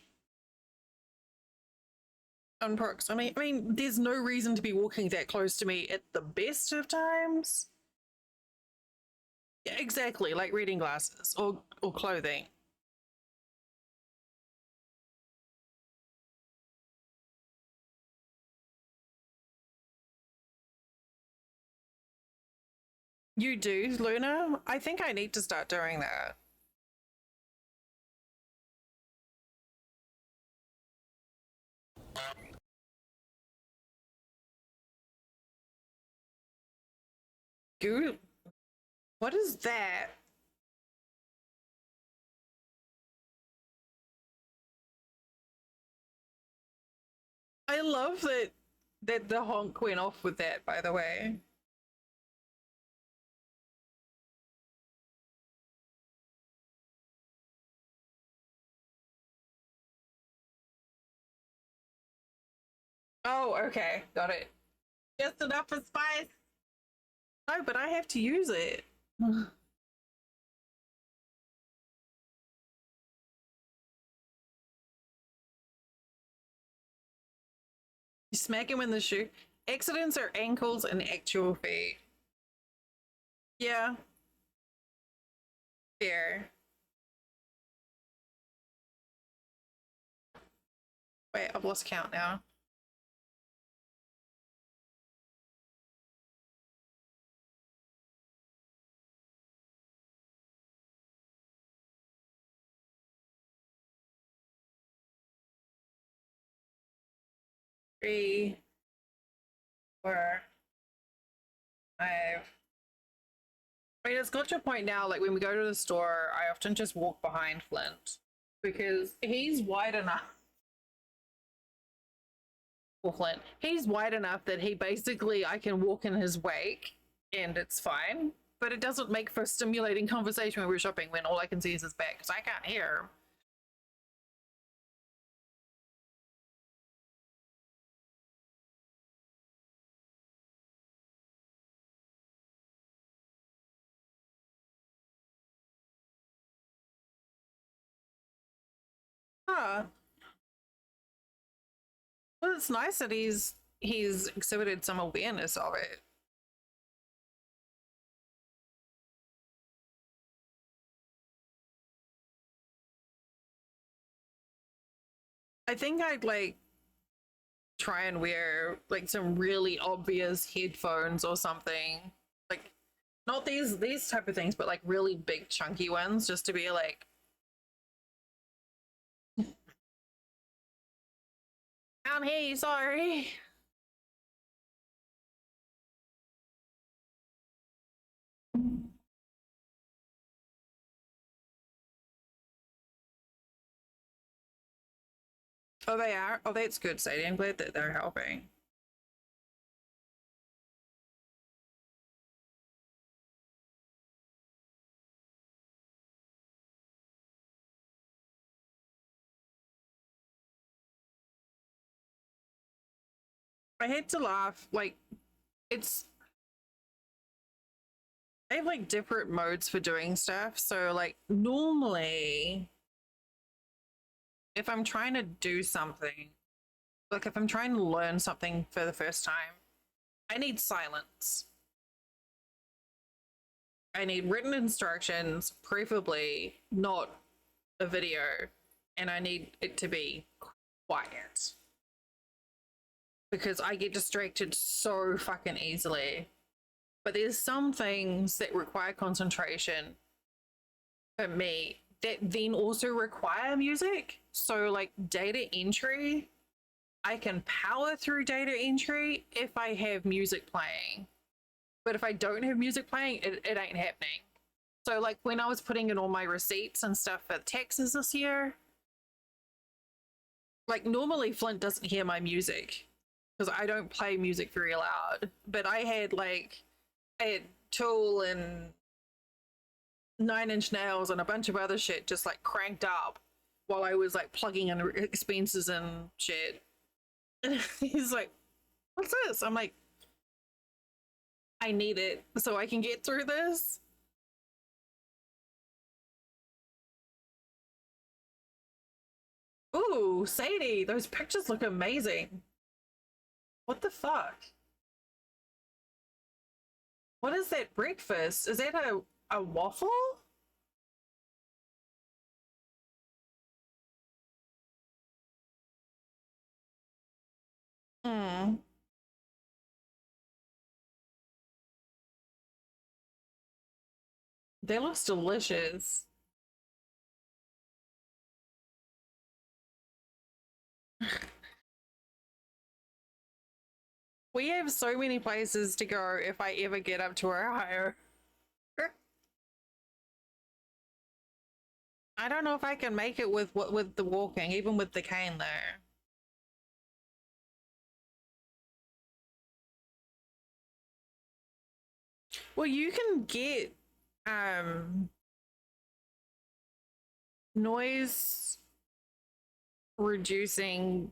Speaker 1: on perks. I mean, there's no reason to be walking that close to me at the best of times. Yeah, exactly, like reading glasses or clothing. You do, Luna? I think I need to start doing that. Goo? What is that? I love that the honk went off with that, by the way. Oh, okay. Got it. Just enough for spice. No, but I have to use it. You smack him in the shoe. Accidents are ankles and actual feet. Yeah, fair. Wait, I've lost count now. Three, four, five. I mean, it's got to a point now, like when we go to the store, I often just walk behind Flint because he's wide enough. Well, Flint, he's wide enough that he basically, I can walk in his wake and it's fine. But it doesn't make for stimulating conversation when we're shopping when all I can see is his back because I can't hear him. Huh. Well, it's nice that he's exhibited some awareness of it. I think I'd like try and wear like some really obvious headphones or something. Like not these type of things, but like really big chunky ones just to be like I'm here, sorry. Oh, they are? Oh, that's good, Sadie. I'm glad that they're helping. I had to laugh. Like, it's I have like different modes for doing stuff. So like normally if I'm trying to do something, like if I'm trying to learn something for the first time, I need silence. I need written instructions, preferably not a video, and I need it to be quiet. Because I get distracted so fucking easily. But there's some things that require concentration for me that then also require music. So, like data entry, I can power through data entry if I have music playing. But if I don't have music playing, it ain't happening. So, like when I was putting in all my receipts and stuff for taxes this year, like normally Flint doesn't hear my music because I don't play music very loud. But I had Tool and 9 Inch Nails and a bunch of other shit just like cranked up while I was like plugging in expenses and shit. And he's like, "What's this?" I'm like, "I need it so I can get through this." Ooh, Sadie, those pictures look amazing. What the fuck? What is that breakfast? Is that a waffle? Hmm. That looks delicious. We have so many places to go if I ever get up to Ohio. I don't know if I can make it with the walking, even with the cane there. Well, you can get noise reducing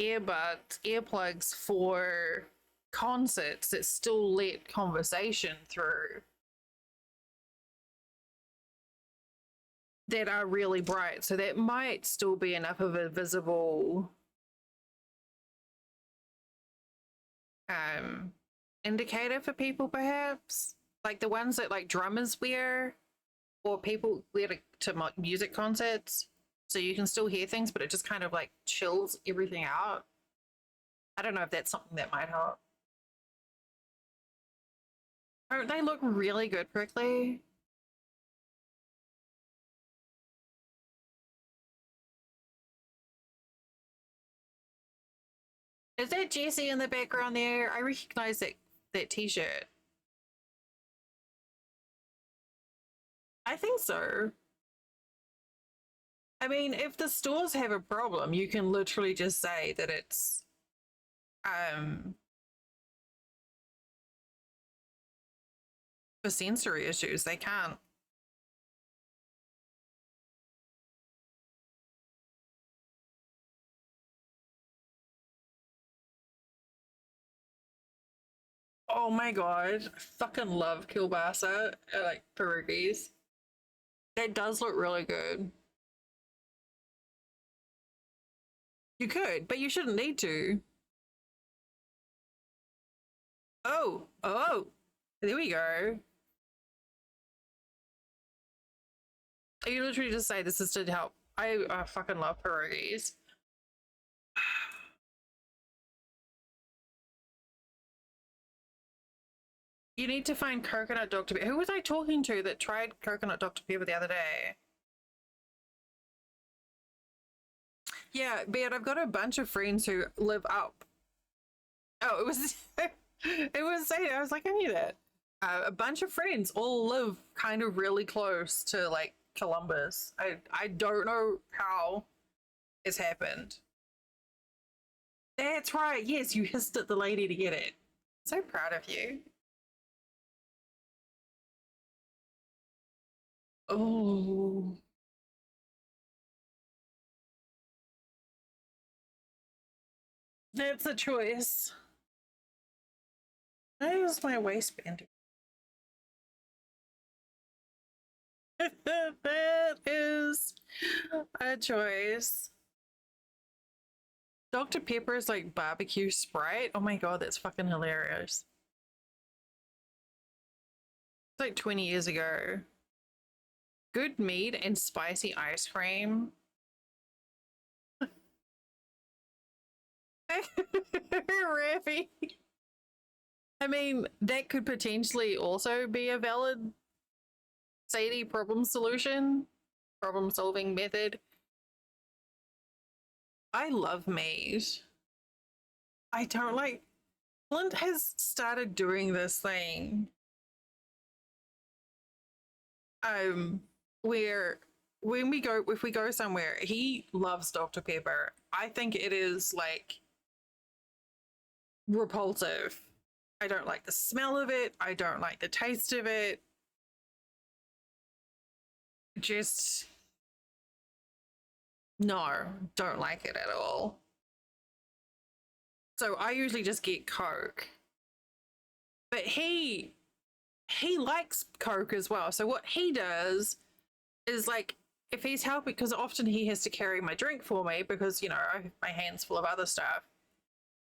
Speaker 1: earplugs for concerts that still let conversation through, that are really bright. So that might still be enough of a visible indicator for people, perhaps. Like the ones that like drummers wear or people wear to music concerts. So you can still hear things, but it just kind of like chills everything out. I don't know if that's something that might help. Don't they look really good, Prickly? Is that Jessie in the background there? I recognize that t-shirt. I think so. I mean, if the stores have a problem, you can literally just say that it's um for sensory issues. They can't. Oh my god, I fucking love kielbasa, like pierogies. That does look really good. You could, but you shouldn't need to. Oh, there we go. You literally just say this is to help. I fucking love pierogies. You need to find coconut Dr. Pepper. Who was I talking to that tried coconut Dr. Pepper the other day? Yeah, but I've got a bunch of friends who live up. Oh, it was it was saying I was like, I knew that. A bunch of friends all live kind of really close to like Columbus. I don't know how it's happened. That's right. Yes, you hissed at the lady to get it. So proud of you. Oh, that's a choice. Where's my waistband? That is a choice. Dr. Pepper's like barbecue Sprite. Oh my god, that's fucking hilarious. It's like 20 years ago. Good meat and spicy ice cream. Raffi. I mean, that could potentially also be a valid Sadie problem solving method. I love meat. I don't like. Flint has started doing this thing. Where when we go, if we go somewhere, he loves Dr. Pepper. I think it is like repulsive. I don't like the smell of it. I don't like the taste of it. Just no, don't like it at all. So I usually just get Coke. But he likes Coke as well. So what he does is like if he's helping, because often he has to carry my drink for me because, you know, I have my hands full of other stuff.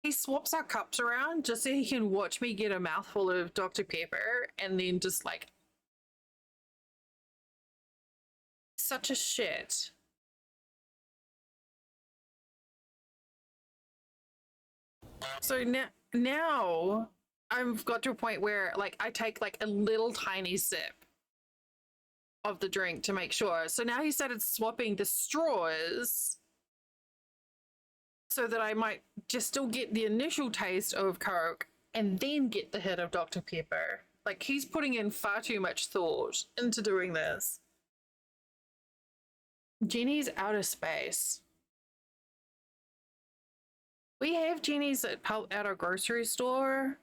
Speaker 1: He swaps our cups around just so he can watch me get a mouthful of Dr. Pepper and then just like such a shit. So now I've got to a point where like I take like a little tiny sip of the drink to make sure. So now he started swapping the straws so that I might just still get the initial taste of Coke and then get the hit of Dr. Pepper. Like he's putting in far too much thought into doing this. Jenny's outer space. We have Jenny's at our grocery store,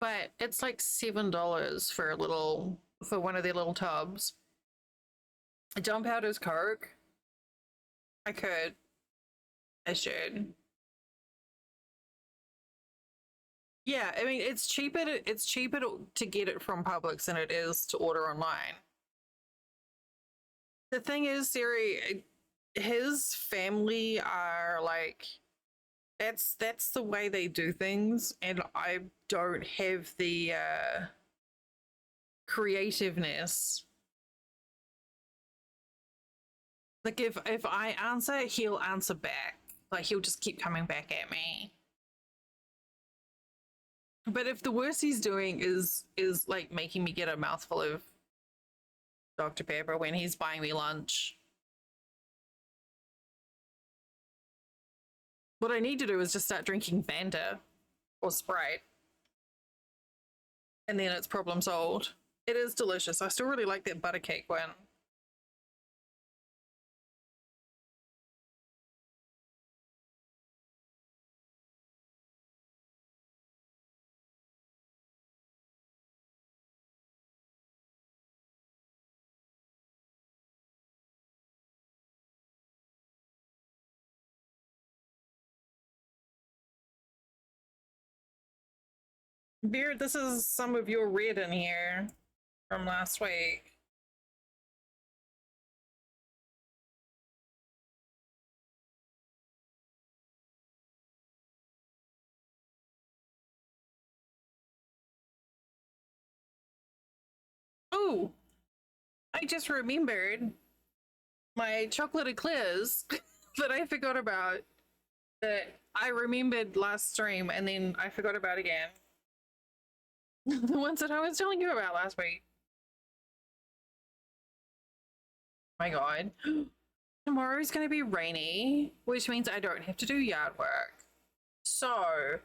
Speaker 1: but it's like $7 for one of their little tubs. Dump out his Coke. I could. I should. Yeah, I mean it's cheaper to get it from Publix than it is to order online. The thing is, Siri, his family are like that's the way they do things, and I don't have the creativeness. Like if I answer, he'll answer back. Like he'll just keep coming back at me. But if the worst he's doing is like making me get a mouthful of Dr. Pepper when he's buying me lunch, what I need to do is just start drinking Fanta or Sprite, and then it's problem solved. It is delicious. I still really like that butter cake one. Beard, this is some of your red in here from last week. Oh, I just remembered my chocolate eclairs that I forgot about, that I remembered last stream and then I forgot about again. The ones that I was telling you about last week. My god. Tomorrow's going to be rainy, which means I don't have to do yard work. So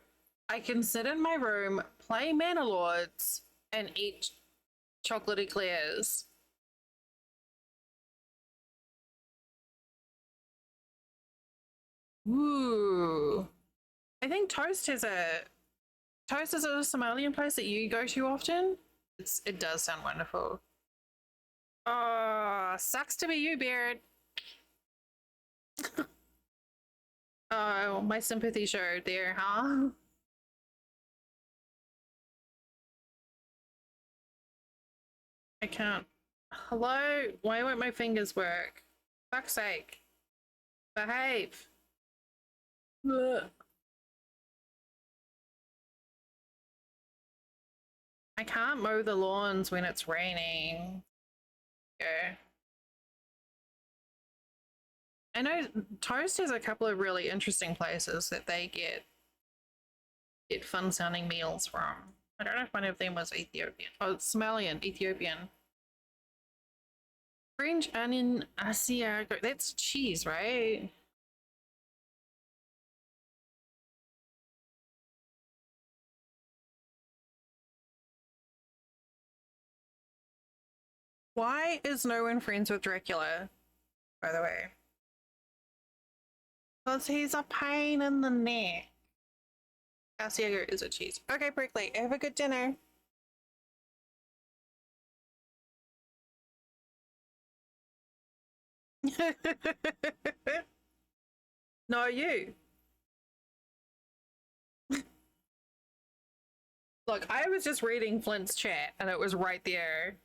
Speaker 1: I can sit in my room, play Mana Lords, and eat chocolate eclairs. Ooh. I think Toast is a Somalian place that you go to often. It does sound wonderful. Oh, sucks to be you, Beard. Oh, my sympathy showed there, huh? I can't. Hello? Why won't my fingers work? Fuck's sake. Behave. Ugh. I can't mow the lawns when it's raining. Yeah. I know Toast has a couple of really interesting places that they get fun sounding meals from. I don't know if one of them was Ethiopian. Oh, it's Somalian, Ethiopian. French onion Asiago. That's cheese, right? Why is no one friends with Dracula, by the way? Because he's a pain in the neck. Asiago is a cheese. Okay, Brickley, have a good dinner. No, you. Look, I was just reading Flint's chat and it was right there.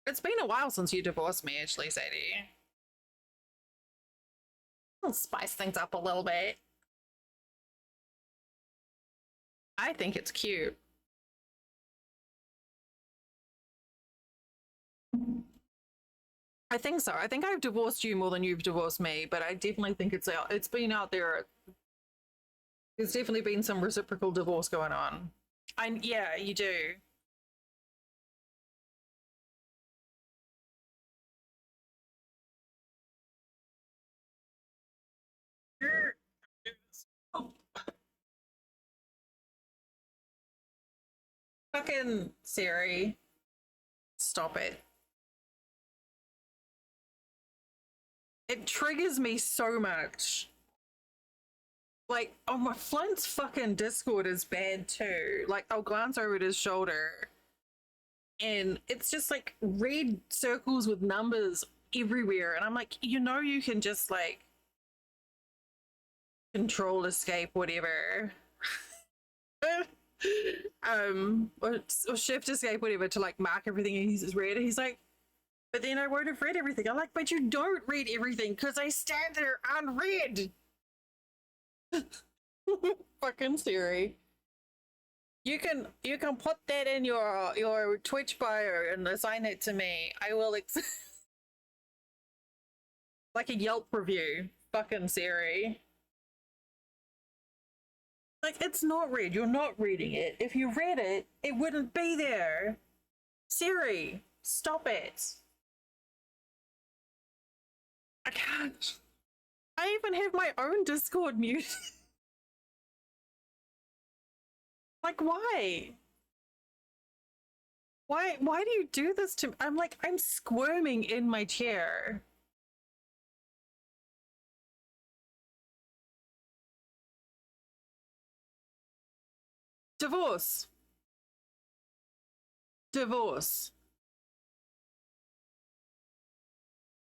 Speaker 1: It's been a while since you divorced me, actually, Sadie. I'll spice things up a little bit. I think it's cute. I think so. I think I've divorced you more than you've divorced me, but I definitely think it's out. It's been out there. There's definitely been some reciprocal divorce going on. Yeah, you do. Fucking Siri, stop it. It triggers me so much. Like, oh, my Flint's fucking Discord is bad too. Like, I'll glance over at his shoulder and it's just like red circles with numbers everywhere. And I'm like, you know, you can just like control, escape, whatever. Or shift escape, whatever, to like mark everything he's read. He's like, but then I won't have read everything. I'm like, but you don't read everything because I stand there unread. Fucking Siri. You can put that in your Twitch bio and assign it to me. I will like a Yelp review. Fucking Siri. Like, it's not read. You're not reading it. If you read it, it wouldn't be there. Siri, stop it. I can't. I even have my own Discord muted. Like, why? Why do you do this to me? I'm like, I'm squirming in my chair. Divorce. Divorce.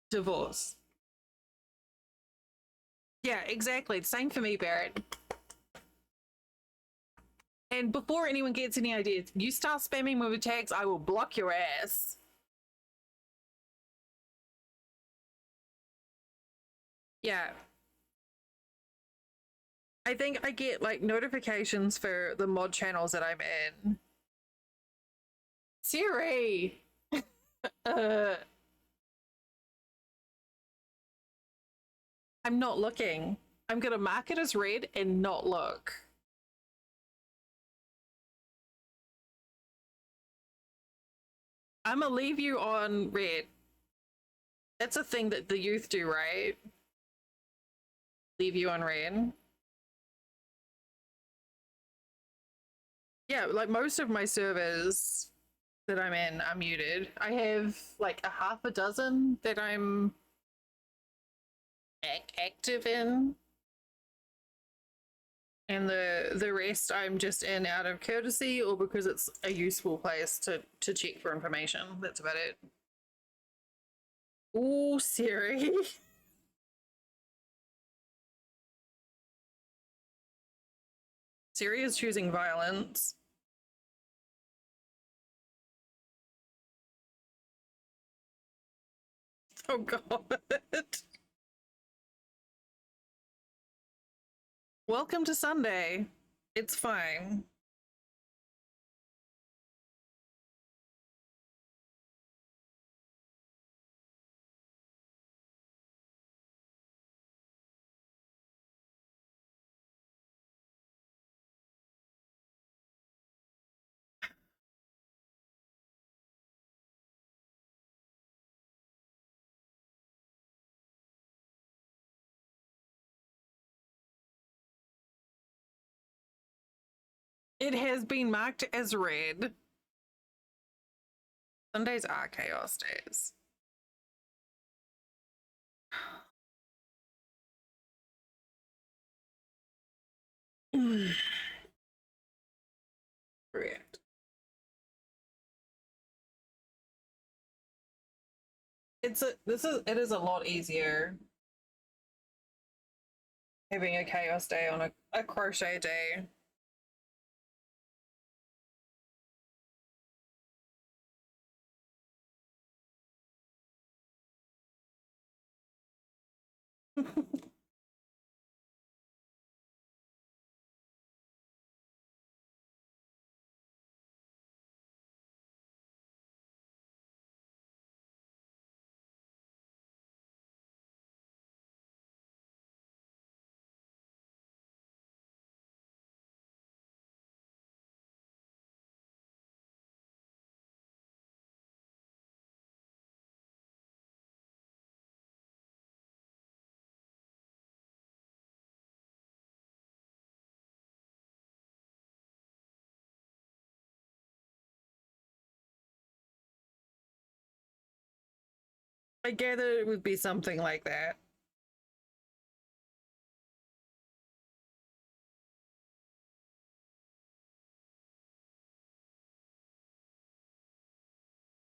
Speaker 1: Divorce. Yeah, exactly. Same for me, Barrett. And before anyone gets any ideas, you start spamming me with tags, I will block your ass. Yeah. I think I get like notifications for the mod channels that I'm in. Siri! uh, I'm not looking. I'm gonna mark it as read and not look. I'm gonna leave you on red. That's a thing that the youth do, right? Leave you on red. Yeah, like most of my servers that I'm in are muted. I have like a half a dozen that I'm active in. And the rest I'm just in out of courtesy or because it's a useful place to check for information. That's about it. Ooh, Siri. Siri is choosing violence. Oh god. Welcome to Sunday. It's fine. It has been marked as red. Sundays are chaos days. Correct. It is a lot easier having a chaos day on a crochet day. I gather it would be something like that.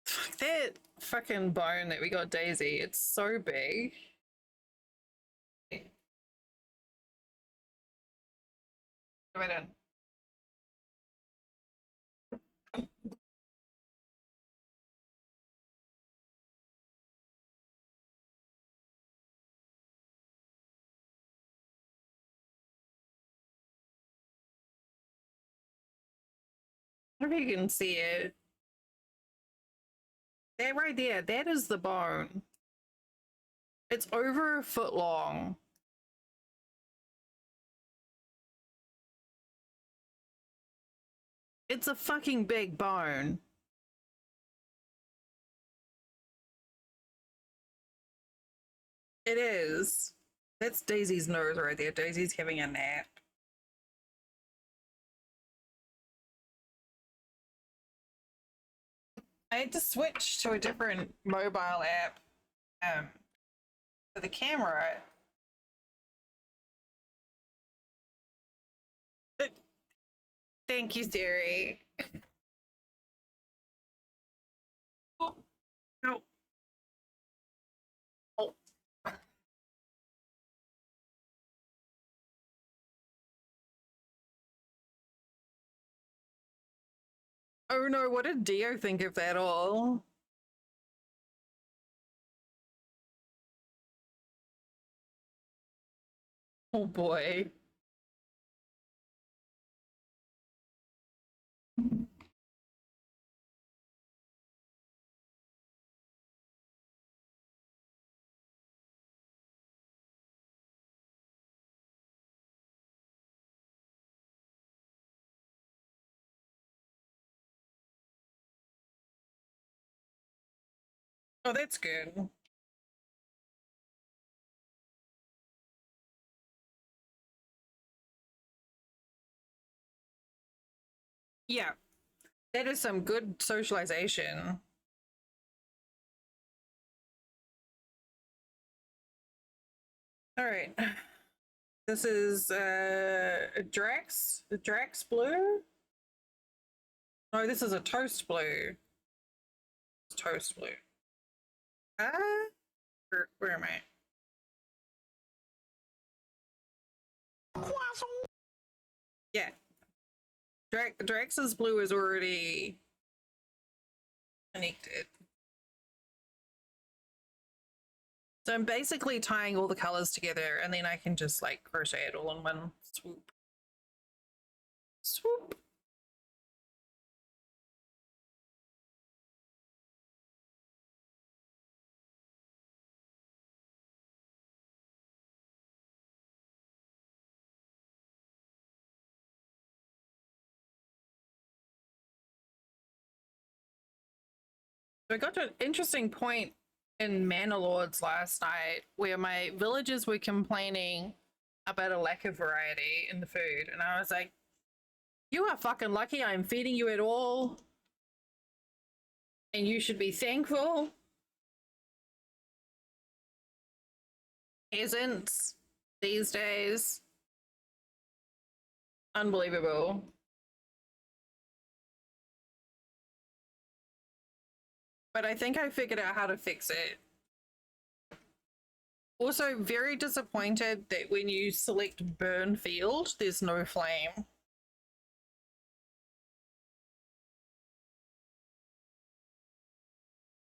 Speaker 1: Fuck that fucking bone that we got Daisy. It's so big. Wait on. I don't know if you can see it. That right there, that is the bone. It's over a foot long. It's a fucking big bone. It is. That's Daisy's nose right there. Daisy's having a nap. I had to switch to a different mobile app for the camera. Thank you, Siri. Oh, no. Oh. Oh no, what did Dio think of that all? Oh boy. Oh, that's good. Yeah, that is some good socialization. All right. This is Drax blue? No, this is a toast blue. It's toast blue. Where am I? Yeah. Drax's blue is already connected. So I'm basically tying all the colors together and then I can just like crochet it all in one swoop. Swoop. So I got to an interesting point in Manor last night where my villagers were complaining about a lack of variety in the food. And I was like, you are fucking lucky I'm feeding you at all. And you should be thankful. Peasants these days. Unbelievable. But I think I figured out how to fix it. Also, very disappointed that when you select burn field, there's no flame.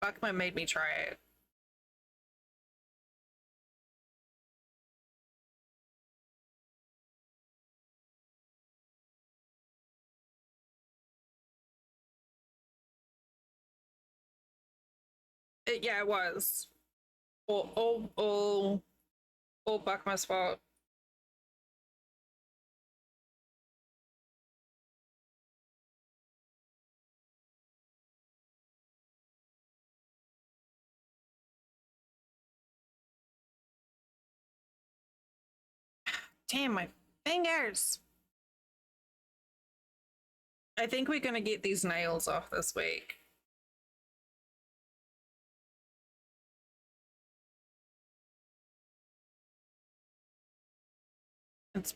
Speaker 1: Buckman made me try it. Yeah, it was. All Buckman's fault. Damn, my fingers. I think we're gonna get these nails off this week. It's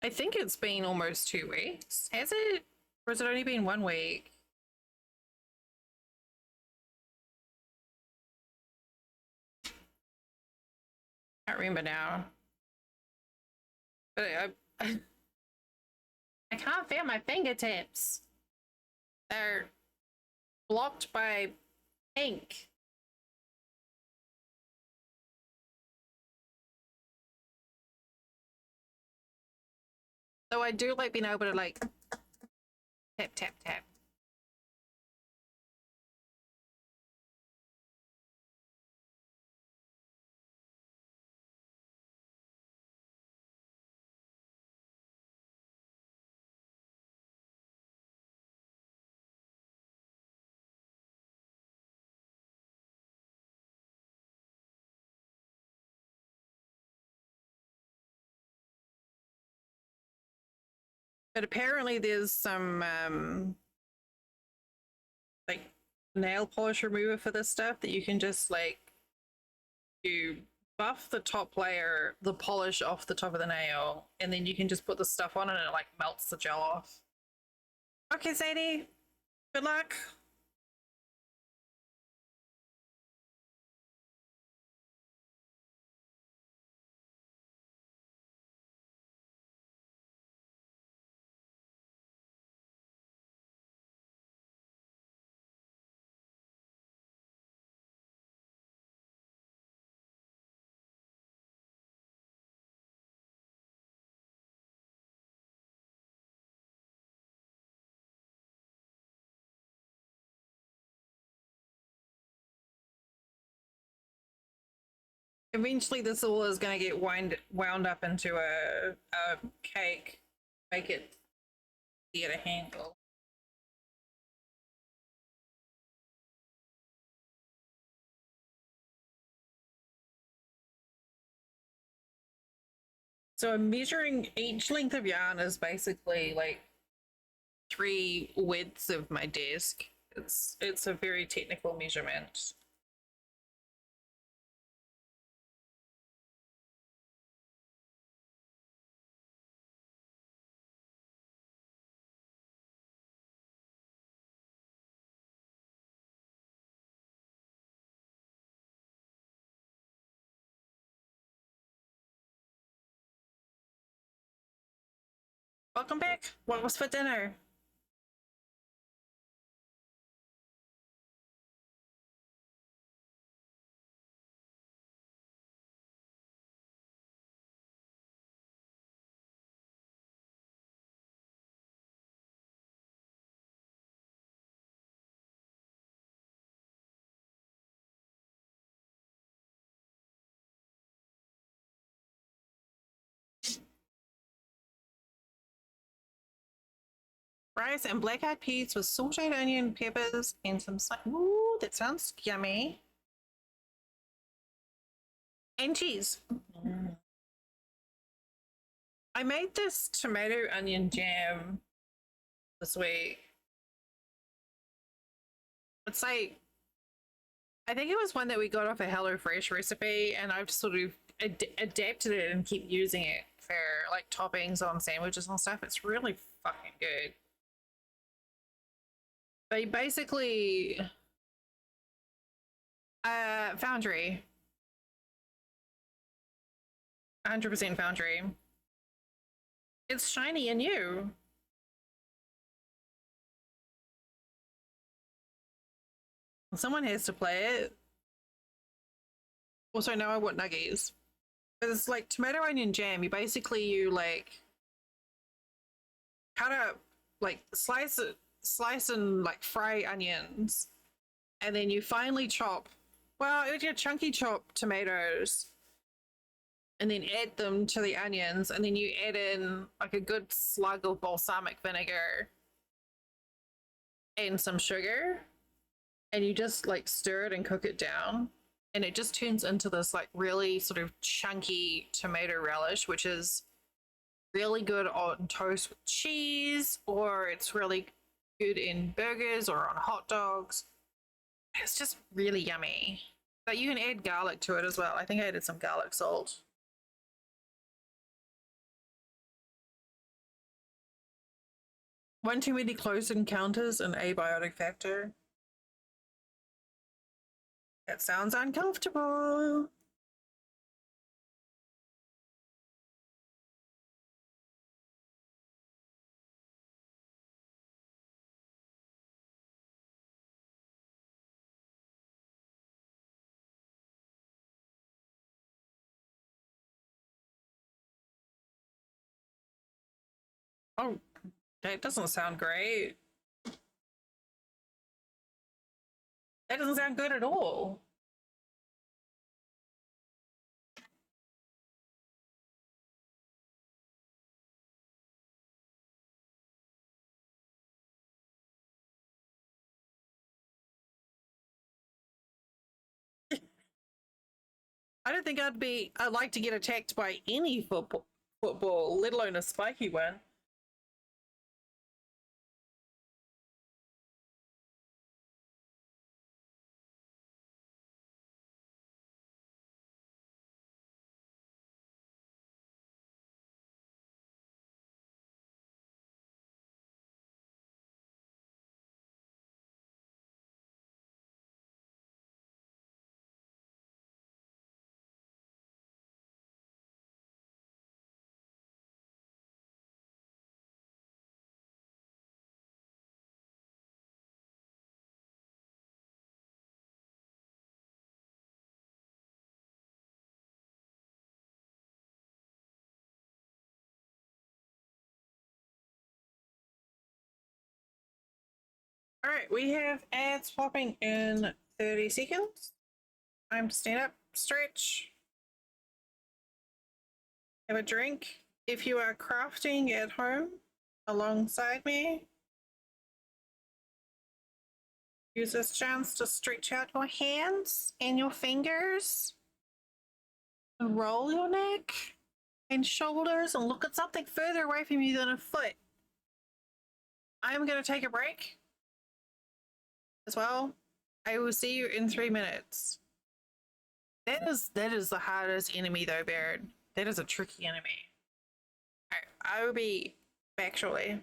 Speaker 1: I think it's been almost 2 weeks. Has it? Or has it only been 1 week? Can't remember now. But I can't feel my fingertips. They're blocked by ink. So I do like being able to like tap, tap, tap. But apparently there's some like nail polish remover for this stuff that you can just like you buff the top layer, the polish off the top of the nail, and then you can just put the stuff on and it like melts the gel off. Okay, Sadie. Good luck. Eventually this all is going to get wound up into a cake. Make it easier to handle. So I'm measuring each length of yarn is basically like 3 widths of my desk. It's a very technical measurement. Welcome back. What was for dinner? Rice and black-eyed peas with sauteed onion, peppers, and some. Ooh, that sounds yummy. And cheese. I made this tomato onion jam this week. It's like, I think it was one that we got off a HelloFresh recipe, and I've sort of adapted it and keep using it for like toppings on sandwiches and stuff. It's really fucking good. But basically, Foundry, 100% Foundry. It's shiny and new. Someone has to play it. Also, now I want nuggies. But it's like tomato onion jam. You like cut up, like slice and like fry onions, and then you finely chop. Well, you chunky chop tomatoes, and then add them to the onions, and then you add in like a good slug of balsamic vinegar and some sugar, and you just like stir it and cook it down, and it just turns into this like really sort of chunky tomato relish, which is really good on toast with cheese, or it's really good in burgers or on hot dogs. It's just really yummy. But you can add garlic to it as well. I think I added some garlic salt. One too many close encounters and abiotic factor. That sounds uncomfortable. Oh, that doesn't sound great. That doesn't sound good at all. I don't think I'd like to get attacked by any football, let alone a spiky one. All right, we have ads popping in 30 seconds. Time to stand up, stretch, have a drink. If you are crafting at home alongside me, use this chance to stretch out your hands and your fingers and roll your neck and shoulders and look at something further away from you than a foot. I'm going to take a break as well. I will see you in 3 minutes. That is the hardest enemy though, Baron. That is a tricky enemy. Alright, I will be back shortly.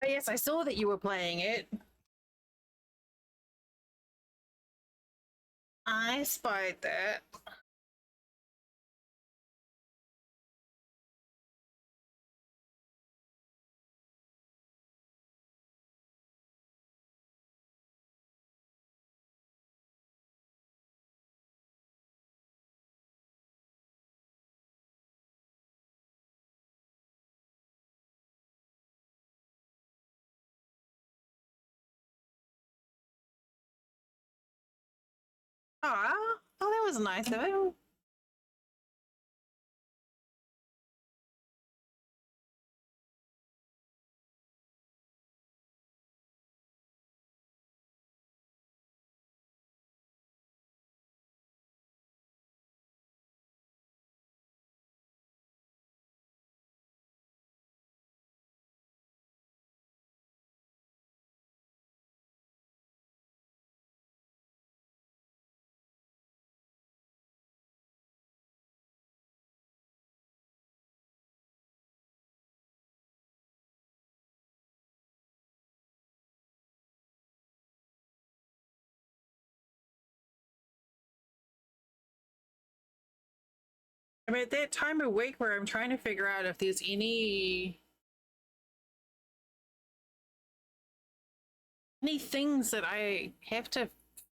Speaker 1: Oh, yes, I saw that you were playing it. I spied that. Oh, that was nice of him. I'm at that time of week where I'm trying to figure out if there's any things that I have to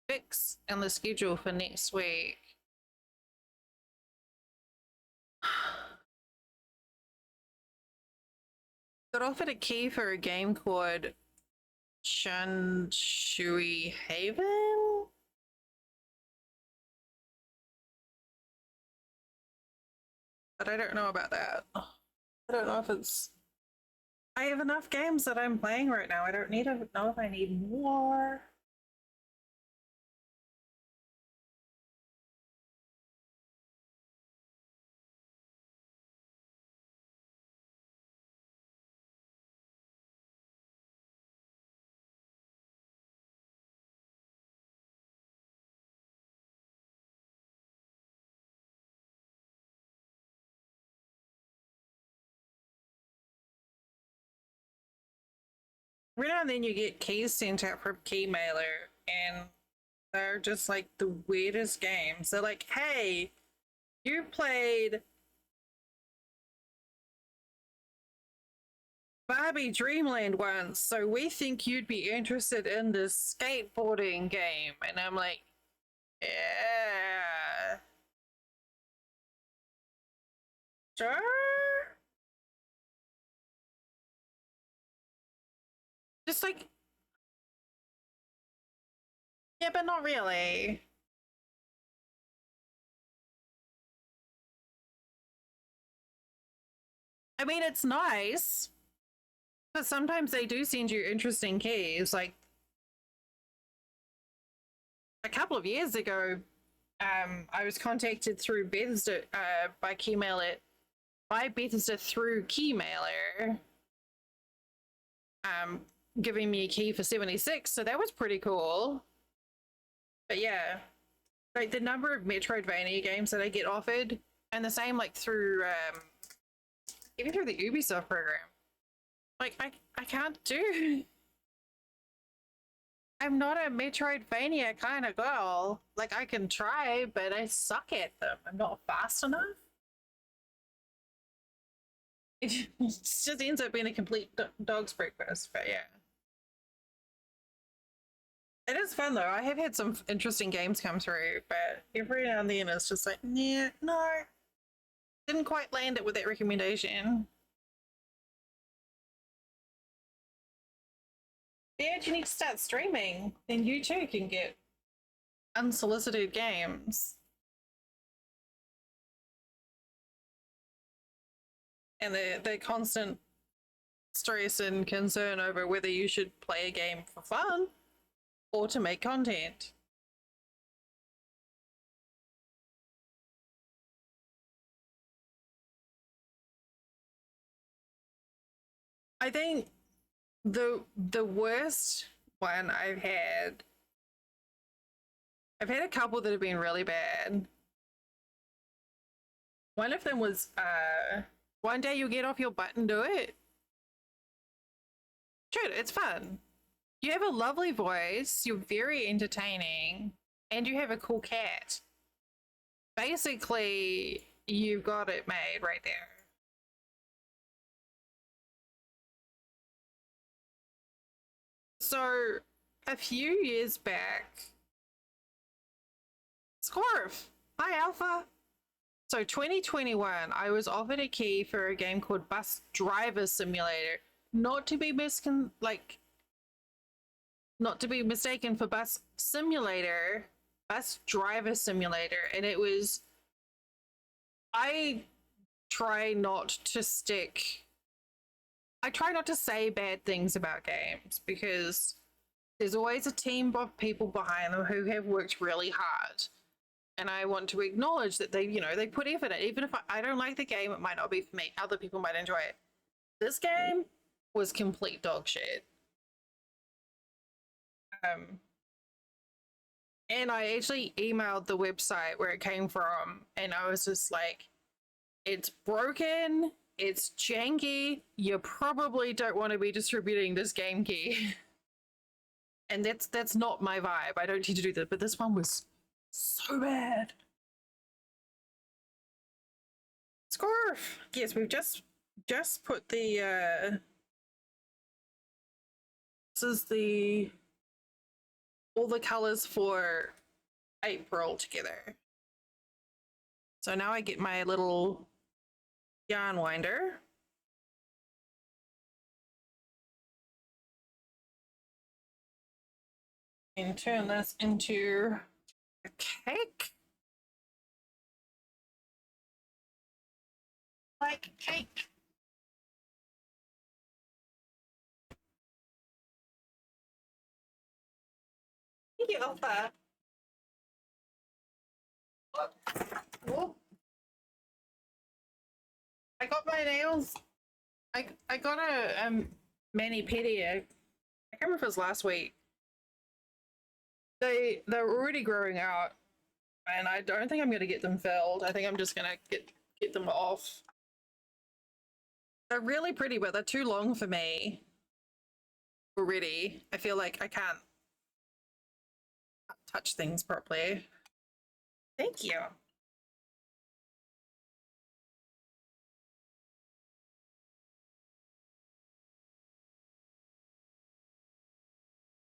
Speaker 1: fix on the schedule for next week. Got offered a key for a game called Shanshui Haven. But I don't know about that. I don't know if it's. I have enough games that I'm playing right now. I don't need to know if I need more. Every now and then you get keys sent out from Keymailer, and they're just like the weirdest games. They're like, hey, you played Barbie Dreamland once, so we think you'd be interested in this skateboarding game. And I'm like, yeah, sure. Just like, yeah, but not really. I mean, it's nice, but sometimes they do send you interesting keys. Like a couple of years ago, I was contacted through Bethesda by Bethesda through Keymailer, um, giving me a key for 76. So that was pretty cool. But yeah, like the number of Metroidvania games that I get offered, and the same like through even through the Ubisoft program. Like I can't do. I'm not a Metroidvania kind of girl. Like I can try, but I suck at them. I'm not fast enough. It just ends up being a complete dog's breakfast. But yeah, it is fun though. I have had some interesting games come through, but every now and then it's just like, yeah, no, didn't quite land it with that recommendation. Yeah, you need to start streaming. Then you too can get unsolicited games. And the constant stress and concern over whether you should play a game for fun or to make content. I think the worst one I've had a couple that have been really bad. One of them was one day you'll get off your butt and do it. Dude, it's fun. You have a lovely voice, you're very entertaining, and you have a cool cat. Basically, you got it made right there. So, a few years back, Scorf! Hi, Alpha! So, 2021, I was offered a key for a game called Bus Driver Simulator. Not to be not to be mistaken for Bus Simulator, Bus Driver Simulator, and it was. I try not to stick. I try not to say bad things about games because there's always a team of people behind them who have worked really hard. And I want to acknowledge that they put effort in. Even if I don't like the game, it might not be for me. Other people might enjoy it. This game was complete dog shit. And I actually emailed the website where it came from, and I was just like, it's broken, it's janky, you probably don't want to be distributing this game key. And that's not my vibe. I don't need to do that, but this one was so bad. Scarf! Yes, we've just put the this is the all the colors for April together. So now I get my little yarn winder. And turn this into a cake. Like cake. Thank you, Alpha. Oh. I got my nails. I got a mani pedi. I can't remember if it was last week. They're already growing out, and I don't think I'm gonna get them filled. I think I'm just gonna get them off. They're really pretty, but they're too long for me already. I feel like I can't touch things properly. Thank you.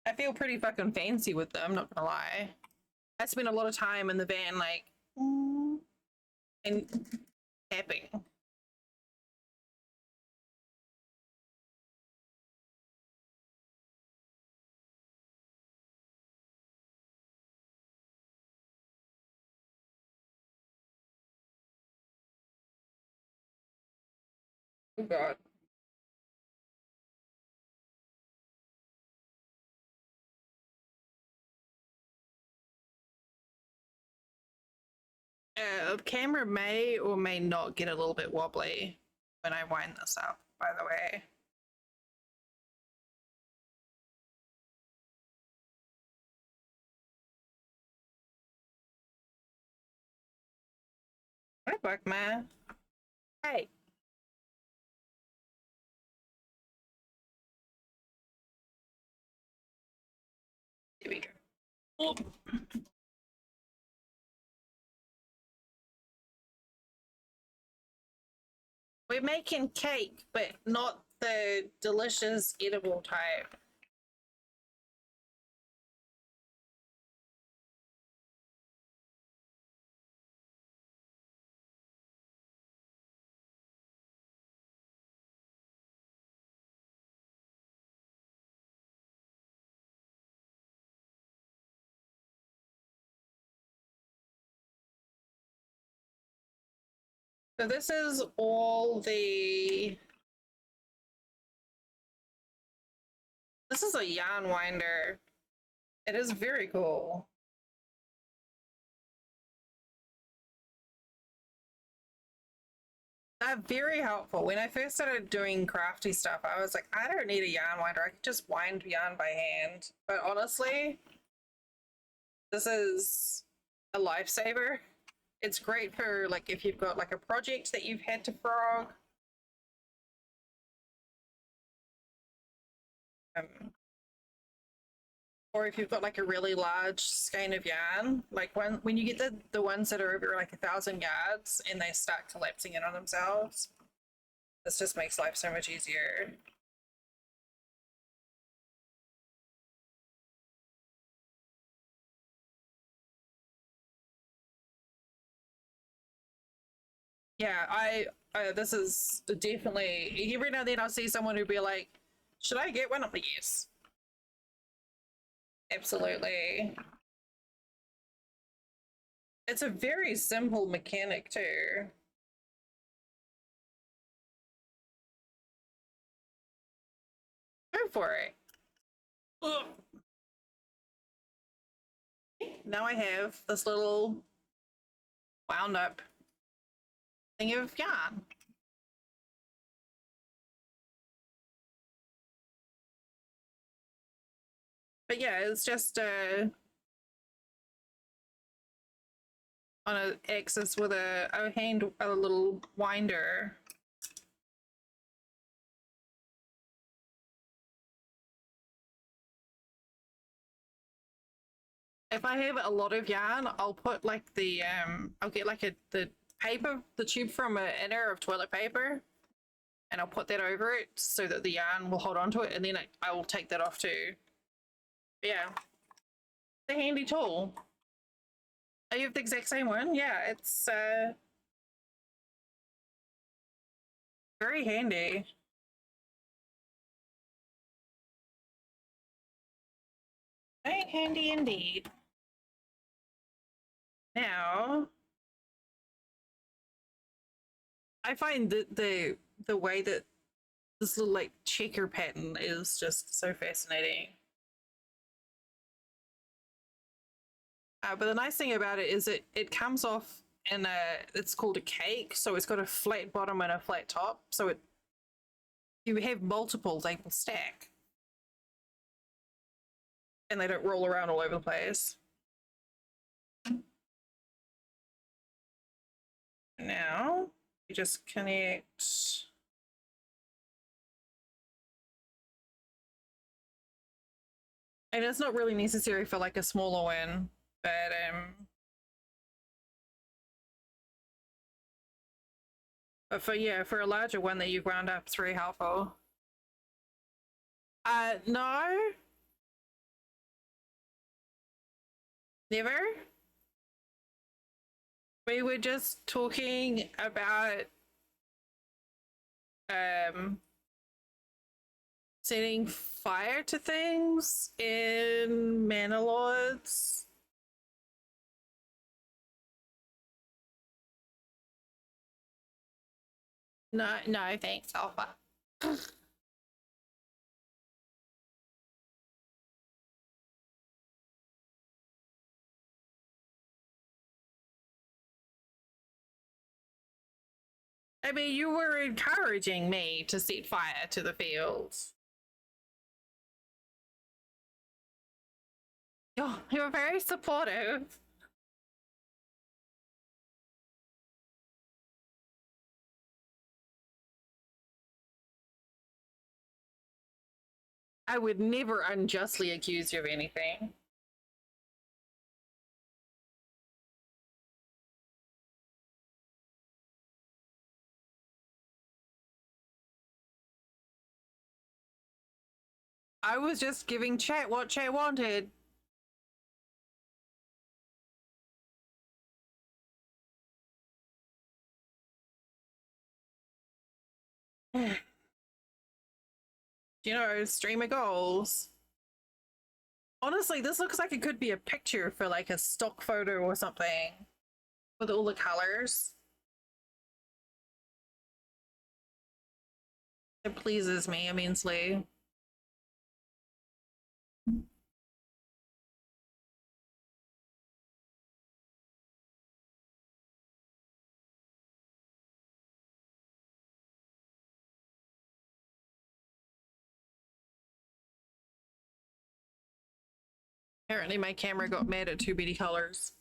Speaker 1: I feel pretty fucking fancy with them, not gonna lie. I spent a lot of time in the van, like, and tapping. Oh god. The camera may or may not get a little bit wobbly when I wind this up, by the way. Hi, Buckman. Hey. Here we go. Oh. We're making cake, but not the delicious edible type. So this is all the... This is a yarn winder. It is very cool. Very helpful. When I first started doing crafty stuff, I was like, I don't need a yarn winder. I could just wind yarn by hand. But honestly, this is a lifesaver. It's great for like if you've got like a project that you've had to frog. or if you've got like a really large skein of yarn, like when you get the ones that are over like 1,000 yards and they start collapsing in on themselves, this just makes life so much easier. Yeah, this is definitely, every now and then I'll see someone who'd be like, should I get one? I'm like, yes. Absolutely. It's a very simple mechanic too. Go for it. Ugh. Now I have this little wound up thing of yarn. But yeah, it's just on an axis with a little winder. If I have a lot of yarn, I'll put like I'll get like the paper, the tube from an inner of toilet paper, and I'll put that over it so that the yarn will hold on to it, and then I will take that off too. But yeah, it's a handy tool. Oh, you have the exact same one? Yeah, it's very handy. Very handy indeed. Now, I find that the way that this little like checker pattern is just so fascinating. But the nice thing about it is it comes off in it's called a cake, so it's got a flat bottom and a flat top. So you have multiples, they will stack, and they don't roll around all over the place. Now you just connect. And it's not really necessary for like a smaller one, but for a larger one that you've wound up, it's very helpful. No, never. We were just talking about setting fire to things in Mana Lords. No, no, thanks, Alpha. I mean, you were encouraging me to set fire to the fields. Oh, you were very supportive. I would never unjustly accuse you of anything. I was just giving chat what chat wanted. You know, streamer goals. Honestly, this looks like it could be a picture for like a stock photo or something with all the colors. It pleases me immensely. Apparently my camera got mad at too many colors.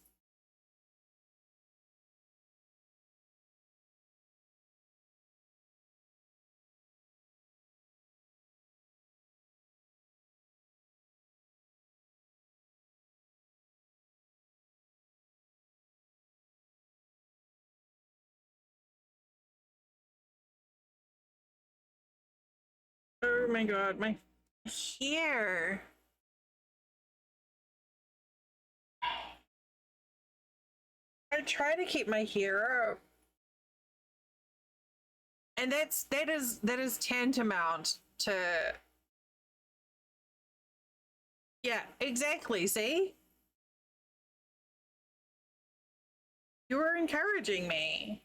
Speaker 1: Oh my god, my hair. I try to keep my hair up. And that is tantamount to, yeah, exactly. See? You were encouraging me.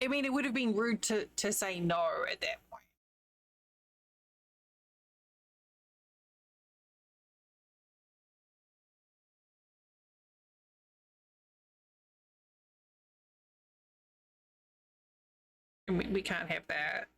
Speaker 1: I mean, it would have been rude to say no at that point. And we can't have that.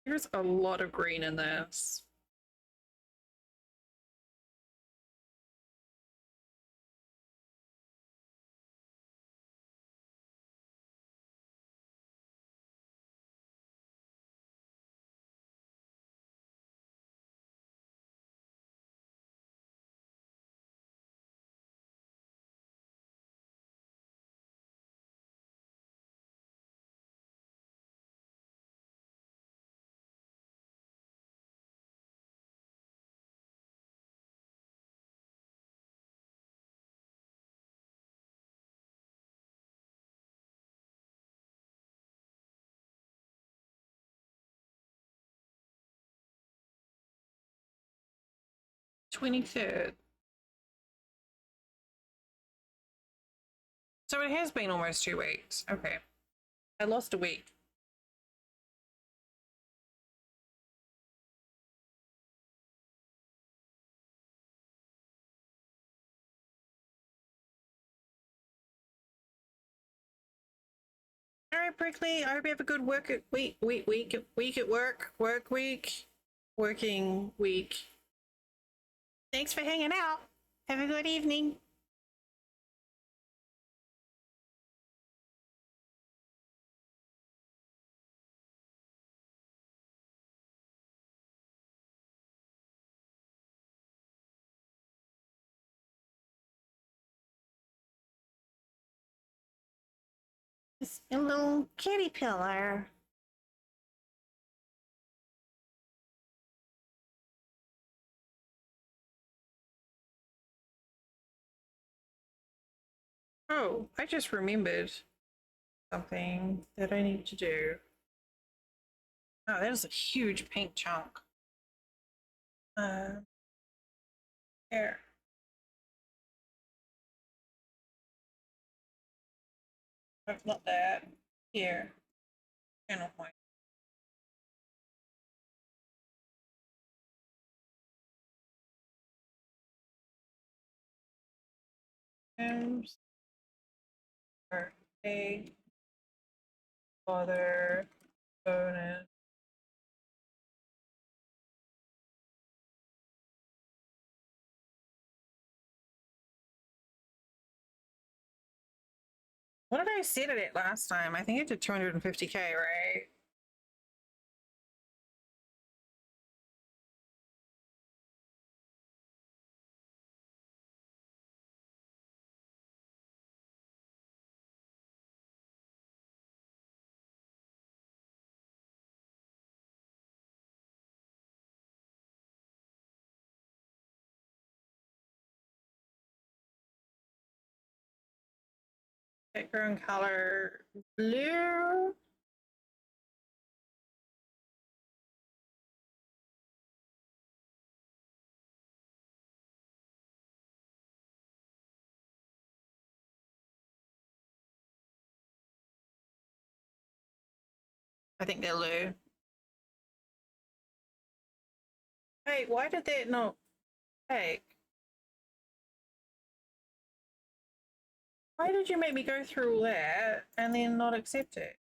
Speaker 1: There's a lot of green in this. $23rd. So it has been almost 2 weeks. Okay. I lost a week. All right, Prickly. I hope you have a good week at work. Work week. Working week. Thanks for hanging out. Have a good evening. It's a little kitty pillar. Oh, I just remembered something that I need to do. Oh, that is a huge pink chunk. Here. That's not that. Here. Channel point. Birthday. Father. Bonus. What did I set it at last time? I think I did 250k, right? Background color blue. I think they're blue. Hey, why did that not take? Why did you make me go through all that and then not accept it?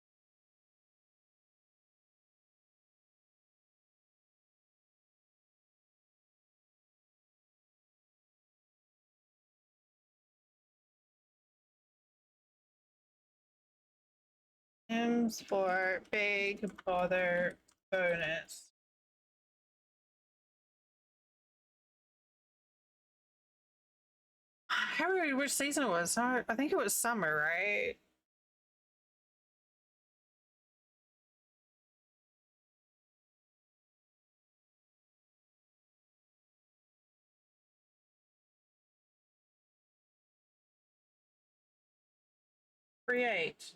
Speaker 1: M's for big bother bonus. I can't remember which season it was. I think it was summer, right? Create.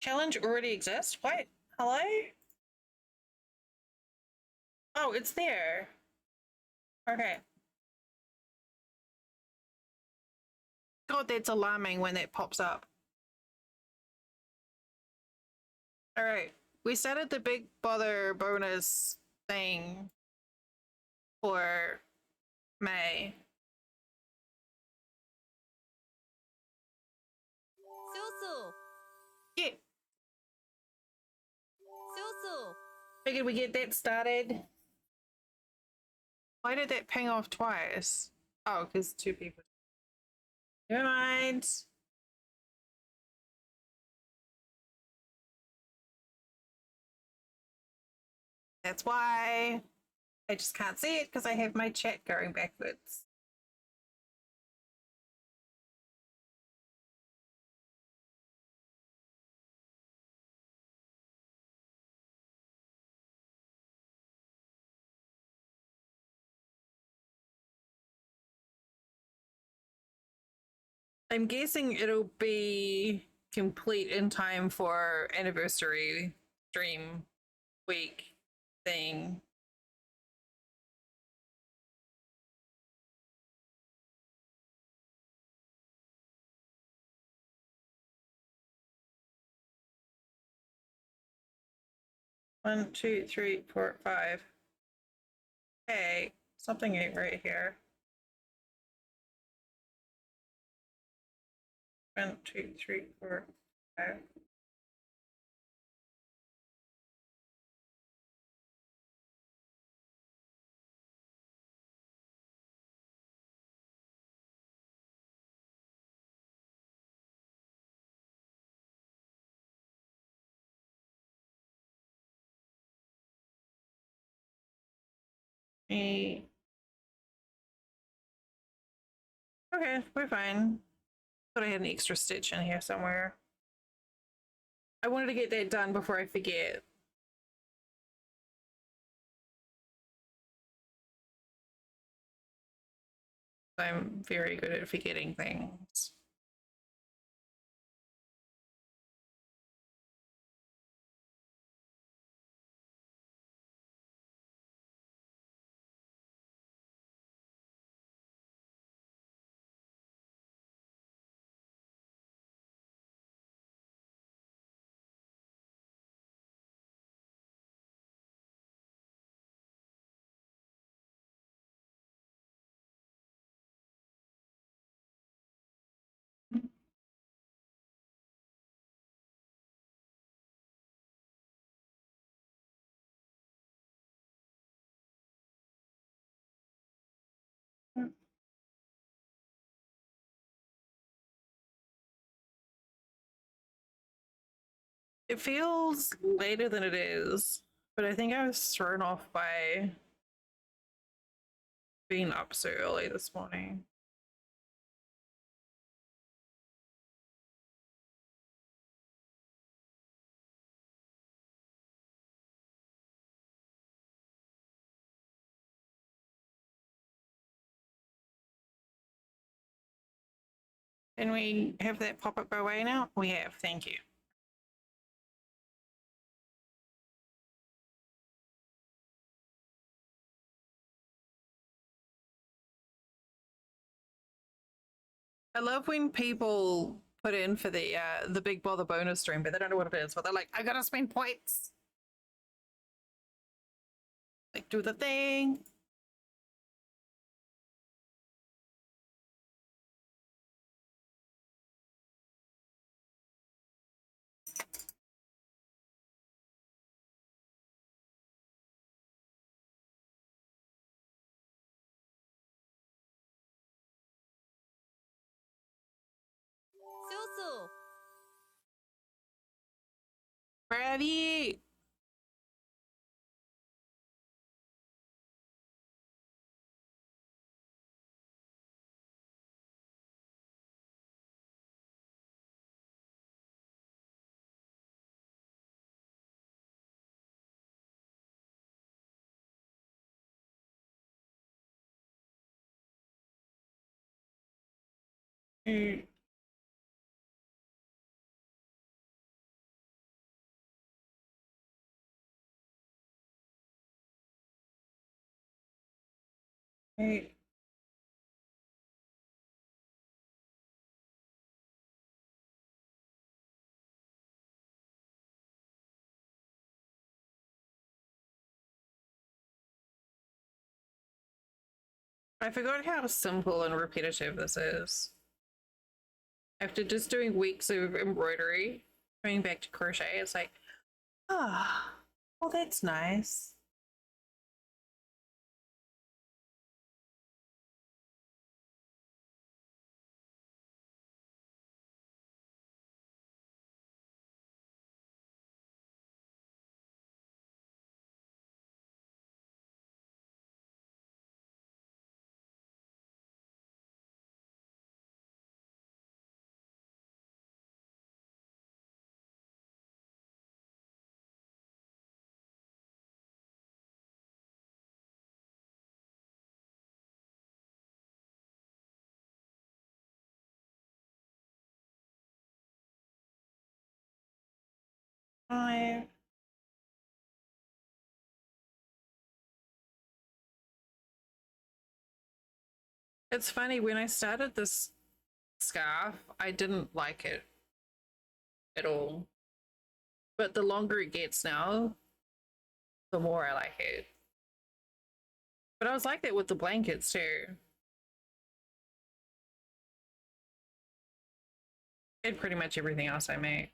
Speaker 1: Challenge already exists? What? Hello? Oh, it's there. Okay. God, that's alarming when that pops up. All right. We started the big bother bonus thing for May.
Speaker 6: Susu.
Speaker 1: Yeah.
Speaker 6: Susu.
Speaker 1: Figured we get that started. Why did that ping off twice? Oh, because two people. Never mind. That's why. I just can't see it because I have my chat going backwards. I'm guessing it'll be complete in time for anniversary stream week thing. One, two, three, four, five. Okay, something ain't right here. One, two, three, four, five. Me. Okay, we're fine. Thought I had an extra stitch in here somewhere. I wanted to get that done before I forget. I'm very good at forgetting things. It feels later than it is, but I think I was thrown off by being up so early this morning. Can we have that pop up go away now? We have, thank you. I love when people put in for the big bother bonus stream, but they don't know what it is. But they're like, I gotta spend points. Like, do the thing.
Speaker 6: filsu.
Speaker 1: Where have you? Mm. Right. I forgot how simple and repetitive this is. After just doing weeks of embroidery, coming back to crochet, it's like, ah, well, that's nice. I It's funny, when I started this scarf, I didn't like it at all. But the longer it gets now, the more I like it. But I was like that with the blankets too. And pretty much everything else I make.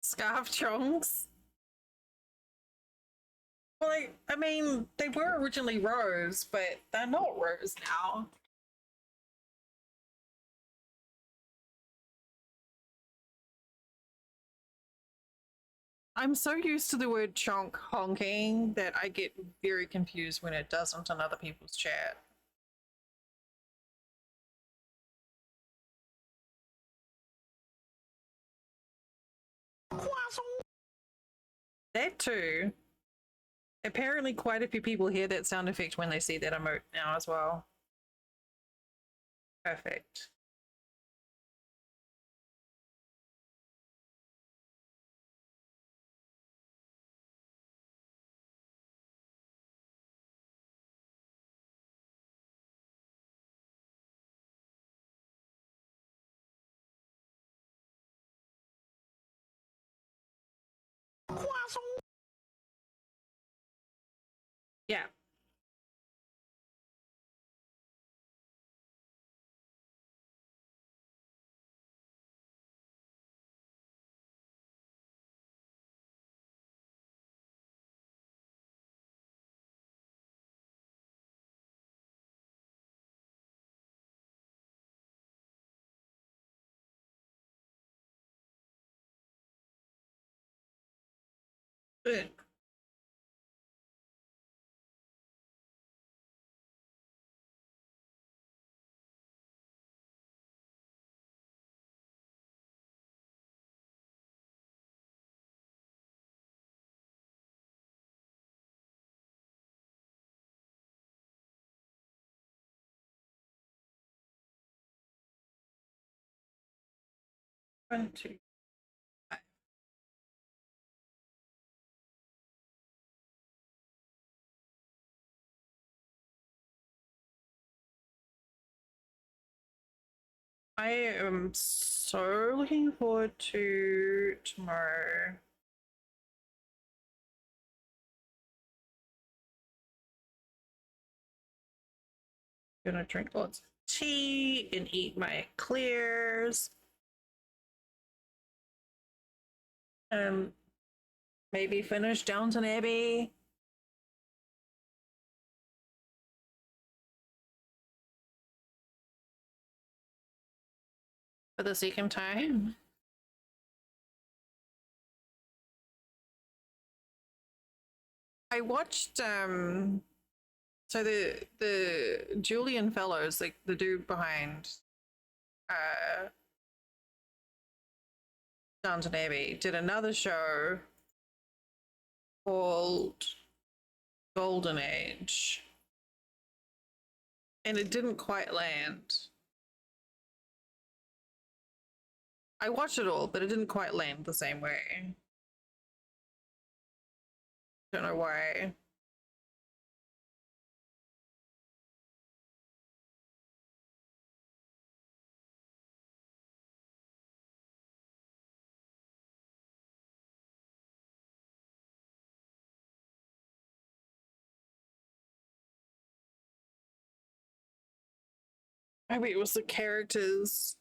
Speaker 1: Scarf chunks. Well, I mean, they were originally rose, but they're not rose now. I'm so used to the word chunk honking that I get very confused when it doesn't in other people's chat. That too. Apparently, quite a few people hear that sound effect when they see that emote now as well. Perfect. Yeah. Good. One, two. I am so looking forward to tomorrow. Gonna drink lots of tea and eat my eclairs. Maybe finish Downton Abbey. For the second time. I watched so the Julian Fellows, like the dude behind uh Downton Abbey, did another show called Golden Age. And it didn't quite land. I watched it all, but it didn't quite land the same way. Don't know why. Maybe it was the characters.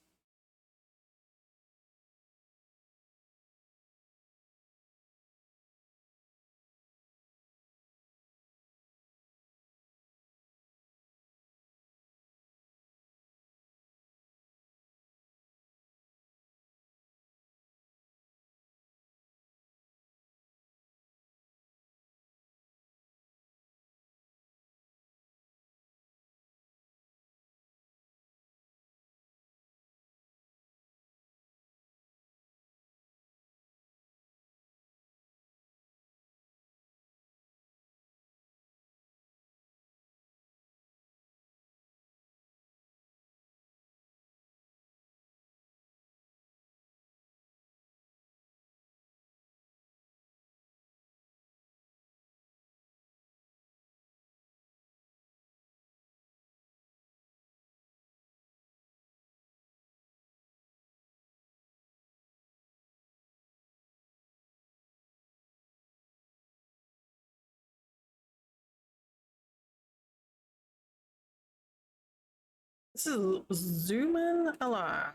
Speaker 1: This is zooming along.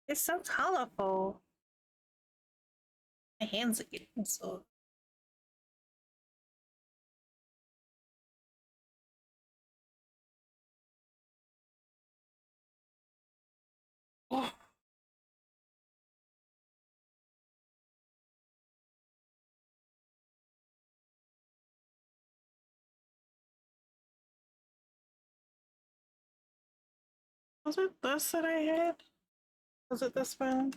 Speaker 1: It's so colorful. My hands are getting so. Oh. Was it this that I had? Was it this one?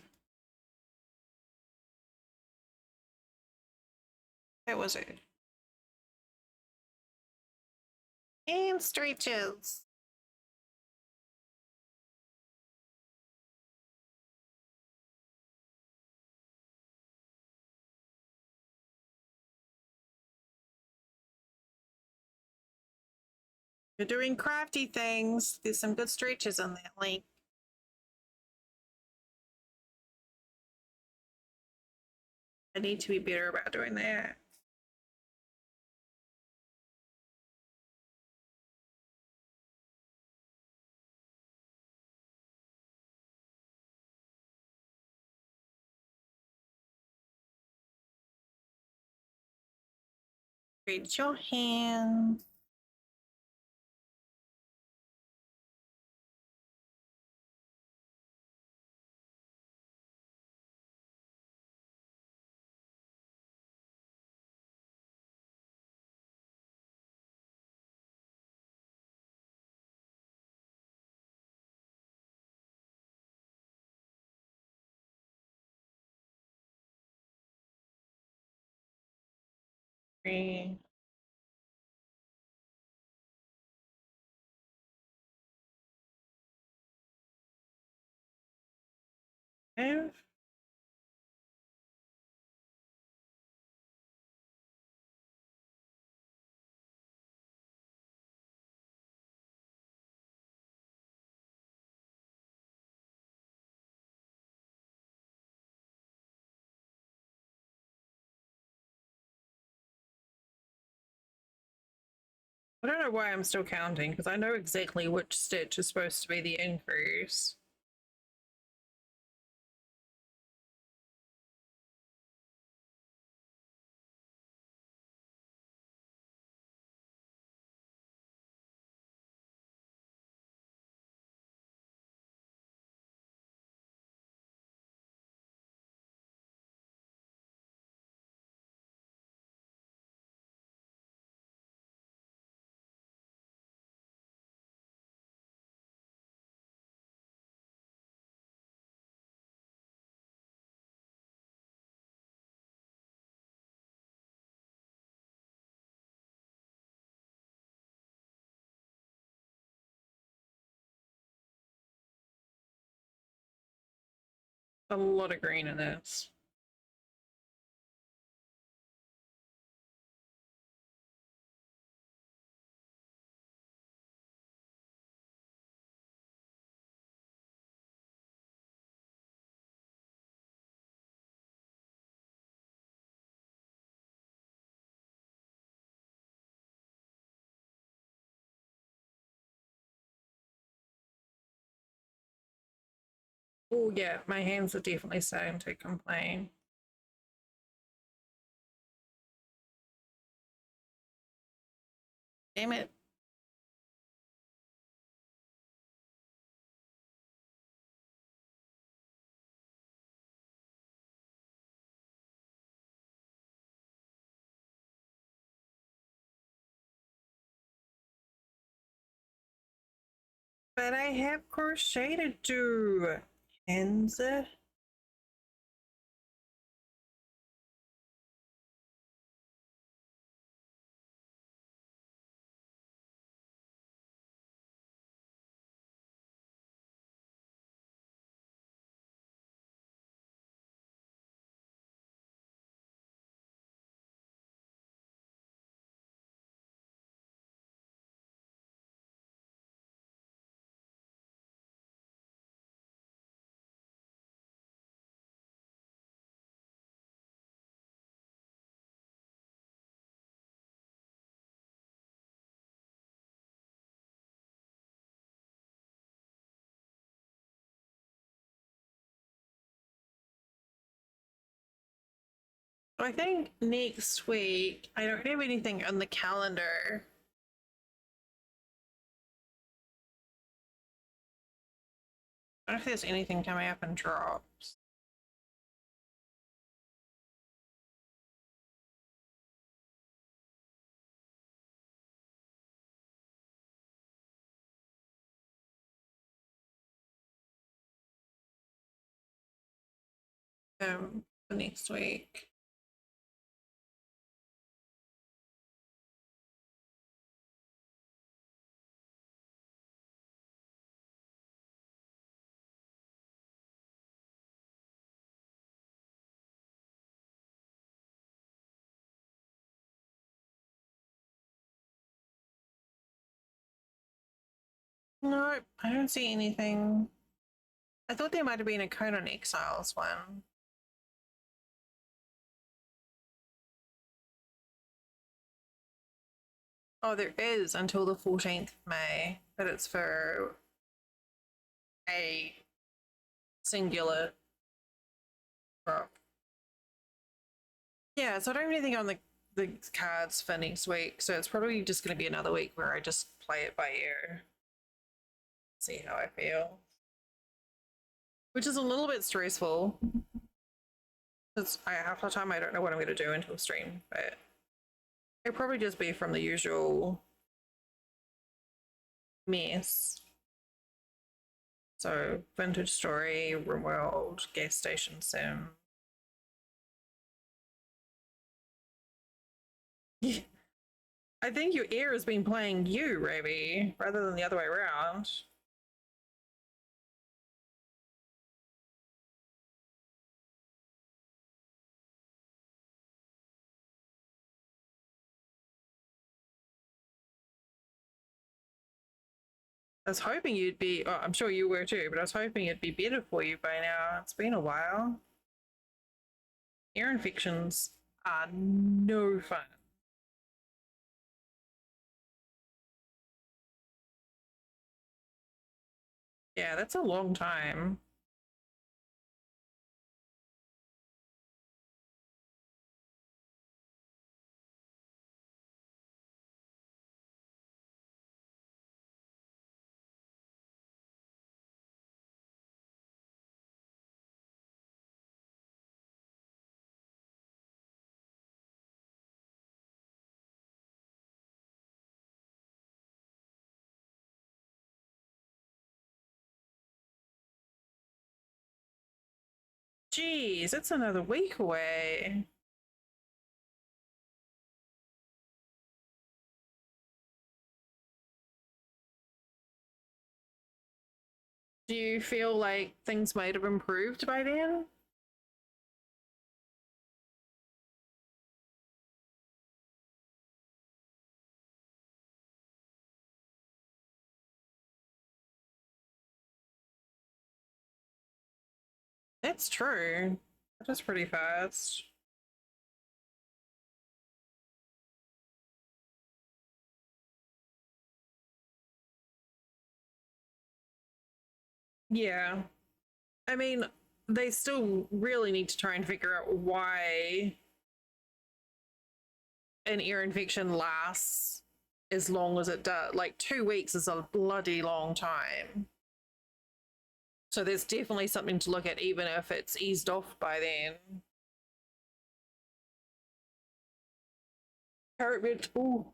Speaker 1: It was it. And stretches. You're doing crafty things. There's some good stretches on that link. I need to be better about doing that. Reach your hand. Three. Five. I don't know why I'm still counting because I know exactly which stitch is supposed to be the increase. A lot of green in this. Oh yeah, my hands are definitely starting to complain. Damn it. But I have crochet to do. Hands. I think next week, I don't have anything on the calendar. I don't know if there's anything coming up in drops. For next week. No, I don't see anything. I thought there might have been a Conan Exiles one. Oh, there is until the 14th of May, but it's for a singular crop. Yeah, so I don't have anything on the cards for next week, so it's probably just going to be another week where I just play it by ear, see how I feel, which is a little bit stressful because half the time I don't know what I'm going to do until stream, but it'll probably just be from the usual mess. So vintage story, room world, gas station sim. I think your ear has been playing you, Ravi, rather than the other way around. I was hoping you'd be, oh, I'm sure you were too, but I was hoping it'd be better for you by now. It's been a while. Ear infections are no fun. Yeah, that's a long time. Jeez, it's another week away. Do you feel like things might have improved by then? That's true. That is pretty fast. Yeah. I mean, they still really need to try and figure out why an ear infection lasts as long as it does. Like 2 weeks is a bloody long time. So there's definitely something to look at, even if it's eased off by then. Ooh.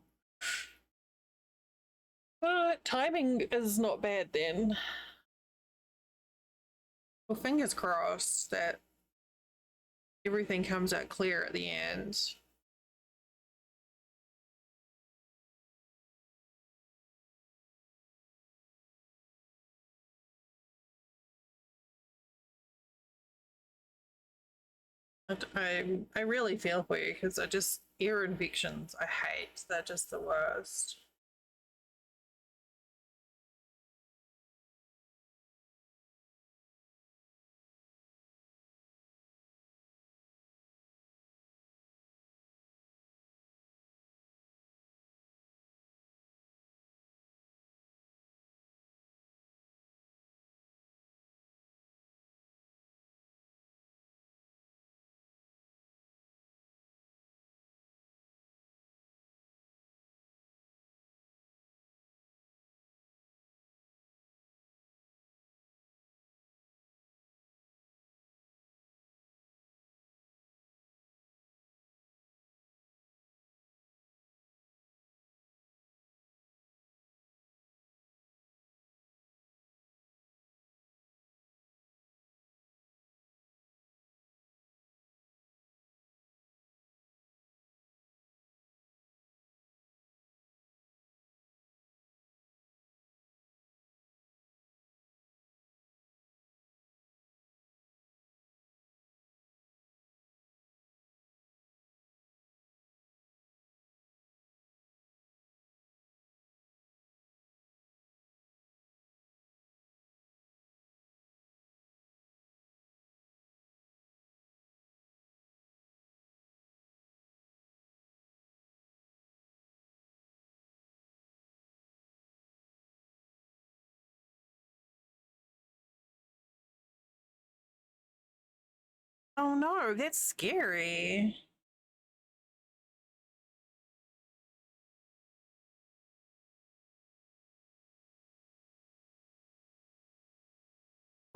Speaker 1: But timing is not bad then. Well, fingers crossed that everything comes out clear at the end. I really feel for you because I just ear infections I hate. They're just the worst. Oh no, that's scary.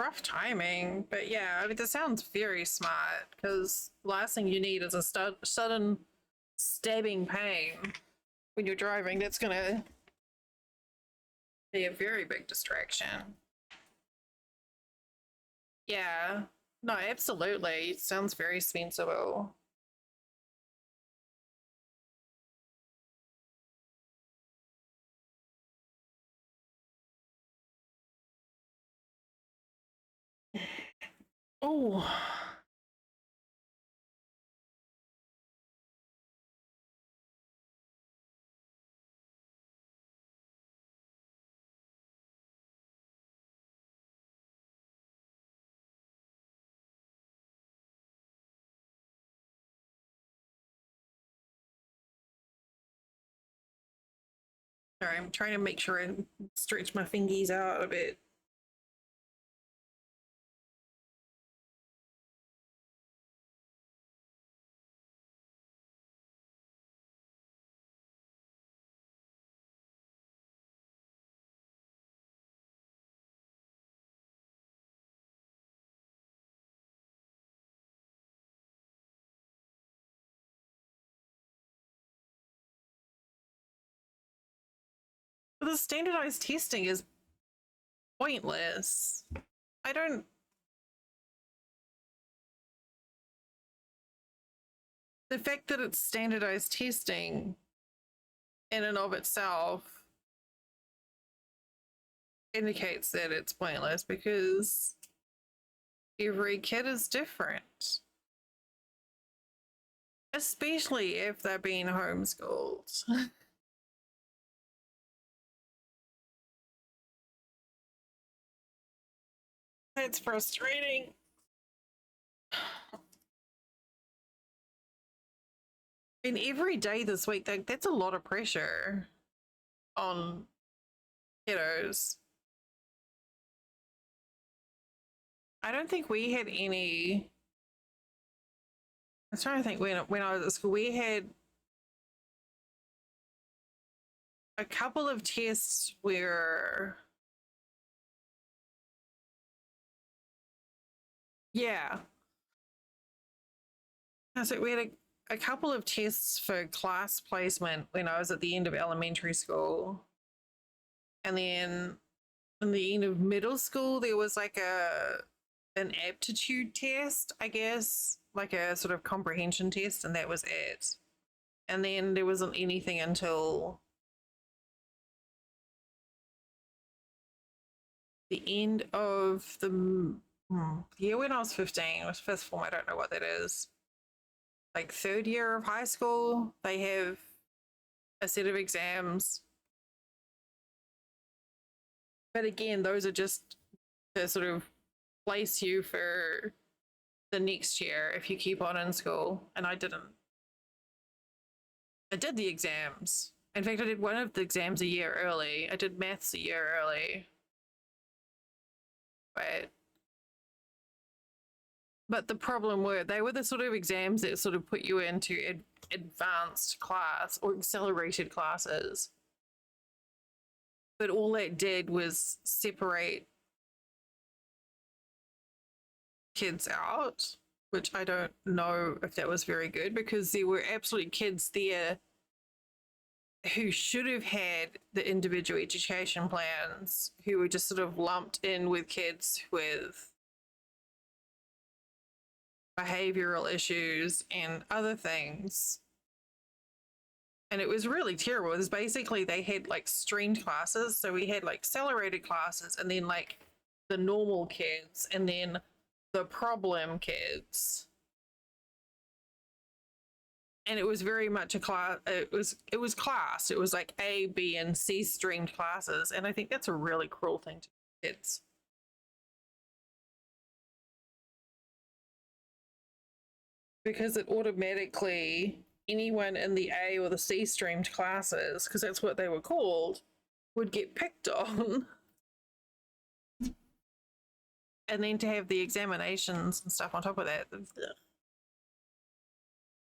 Speaker 1: rough timing, but yeah, I mean, that sounds very smart because the last thing you need is a sudden stabbing pain when you're driving. That's gonna be a very big distraction. Yeah, no, absolutely. It sounds very sensible. Oh, sorry, I'm trying to make sure I stretch my fingies out a bit. But the standardized testing is pointless. I don't. The fact that it's standardized testing in and of itself indicates that it's pointless because every kid is different, especially if they're being homeschooled. It's frustrating. And every day this week, that's a lot of pressure on kiddos. I don't think we had any. I was trying to think when I was at school, we had a couple of tests where, yeah, so we had a couple of tests for class placement when I was at the end of elementary school. And then in the end of middle school, there was like an aptitude test, I guess, like a sort of comprehension test, and that was it. And then there wasn't anything until the end of the year when I was 15. It was fifth form. I don't know what that is. Like third year of high school, they have a set of exams. But again, those are just to sort of place you for the next year if you keep on in school. And I didn't. I did the exams. In fact, I did one of the exams a year early. I did maths a year early. But the problem were they were the sort of exams that sort of put you into advanced class or accelerated classes. But all that did was separate kids out, which I don't know if that was very good because there were absolutely kids there who should have had the individual education plans who were just sort of lumped in with kids with behavioral issues and other things. And it was really terrible. It was basically they had like streamed classes. So we had like accelerated classes and then like the normal kids and then the problem kids. And it was very much a class. It was class. It was like A, B, and C streamed classes. And I think that's a really cruel thing to kids. Because it automatically, anyone in the A or the C streamed classes, because that's what they were called, would get picked on. And then to have the examinations and stuff on top of that,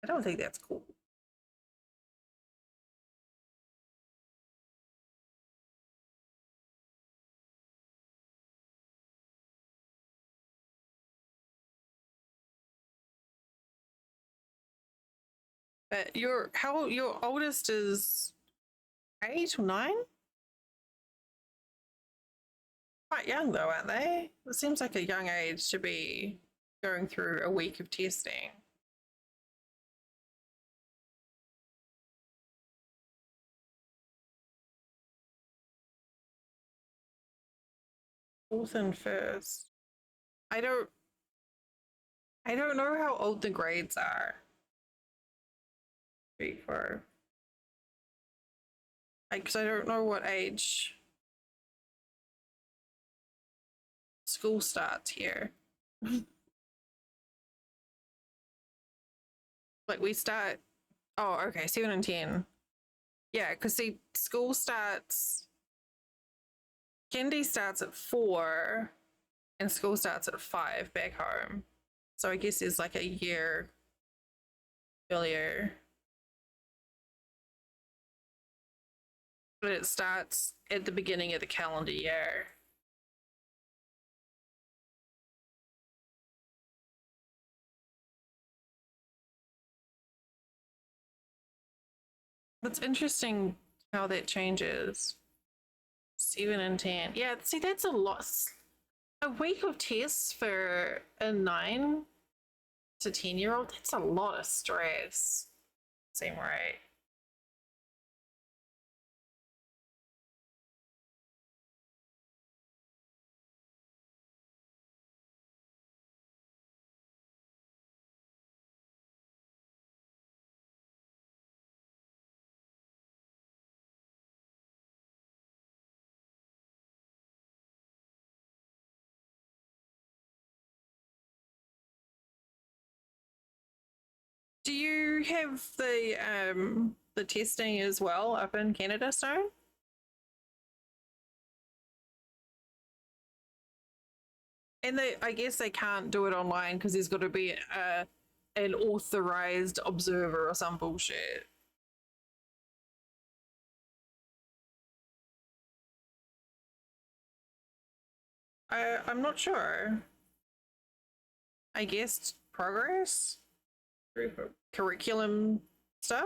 Speaker 1: I don't think that's cool. But your oldest is 8 or 9? Quite young though, aren't they? It seems like a young age to be going through a week of testing. Fourth and first. I don't know how old the grades are. 3, 4. Because I don't know what age school starts here. Like we start, oh, okay, 7 and 10. Yeah, because see, school starts, kindy starts at 4 and school starts at 5 back home. So I guess it's like a year earlier. But it starts at the beginning of the calendar year. That's interesting how that changes. 7 and 10. Yeah, see, that's a lot. A week of tests for a 9 to 10-year-old, that's a lot of stress. Same right. Do you have the testing as well up in Canada, Stone? And I guess they can't do it online because there's got to be an authorized observer or some bullshit. I'm not sure. I guess progress through curriculum stuff.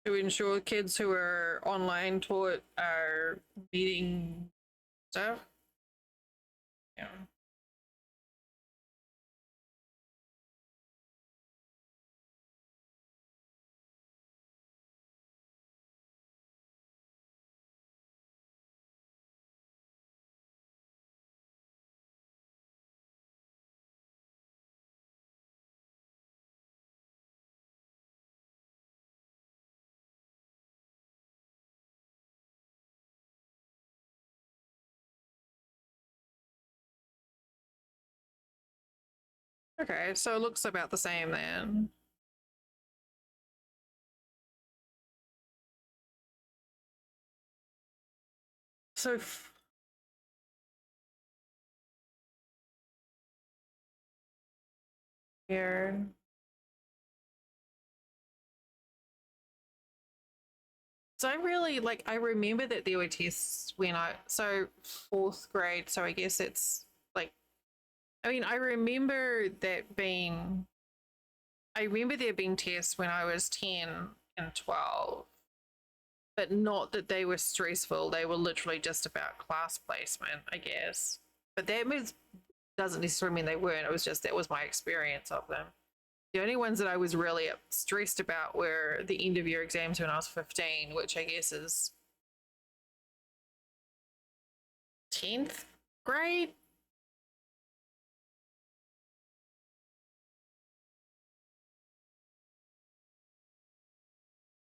Speaker 1: To ensure kids who are online taught are meeting stuff. Yeah. Okay, so it looks about the same then. So here. So I really like, I remember that there were tests when so 4th grade. So I guess it's like, I mean, I remember there being tests when I was 10 and 12, but not that they were stressful. They were literally just about class placement, I guess. But doesn't necessarily mean they weren't. It was just, that was my experience of them. The only ones that I was really stressed about were the end of year exams when I was 15, which I guess is 10th grade.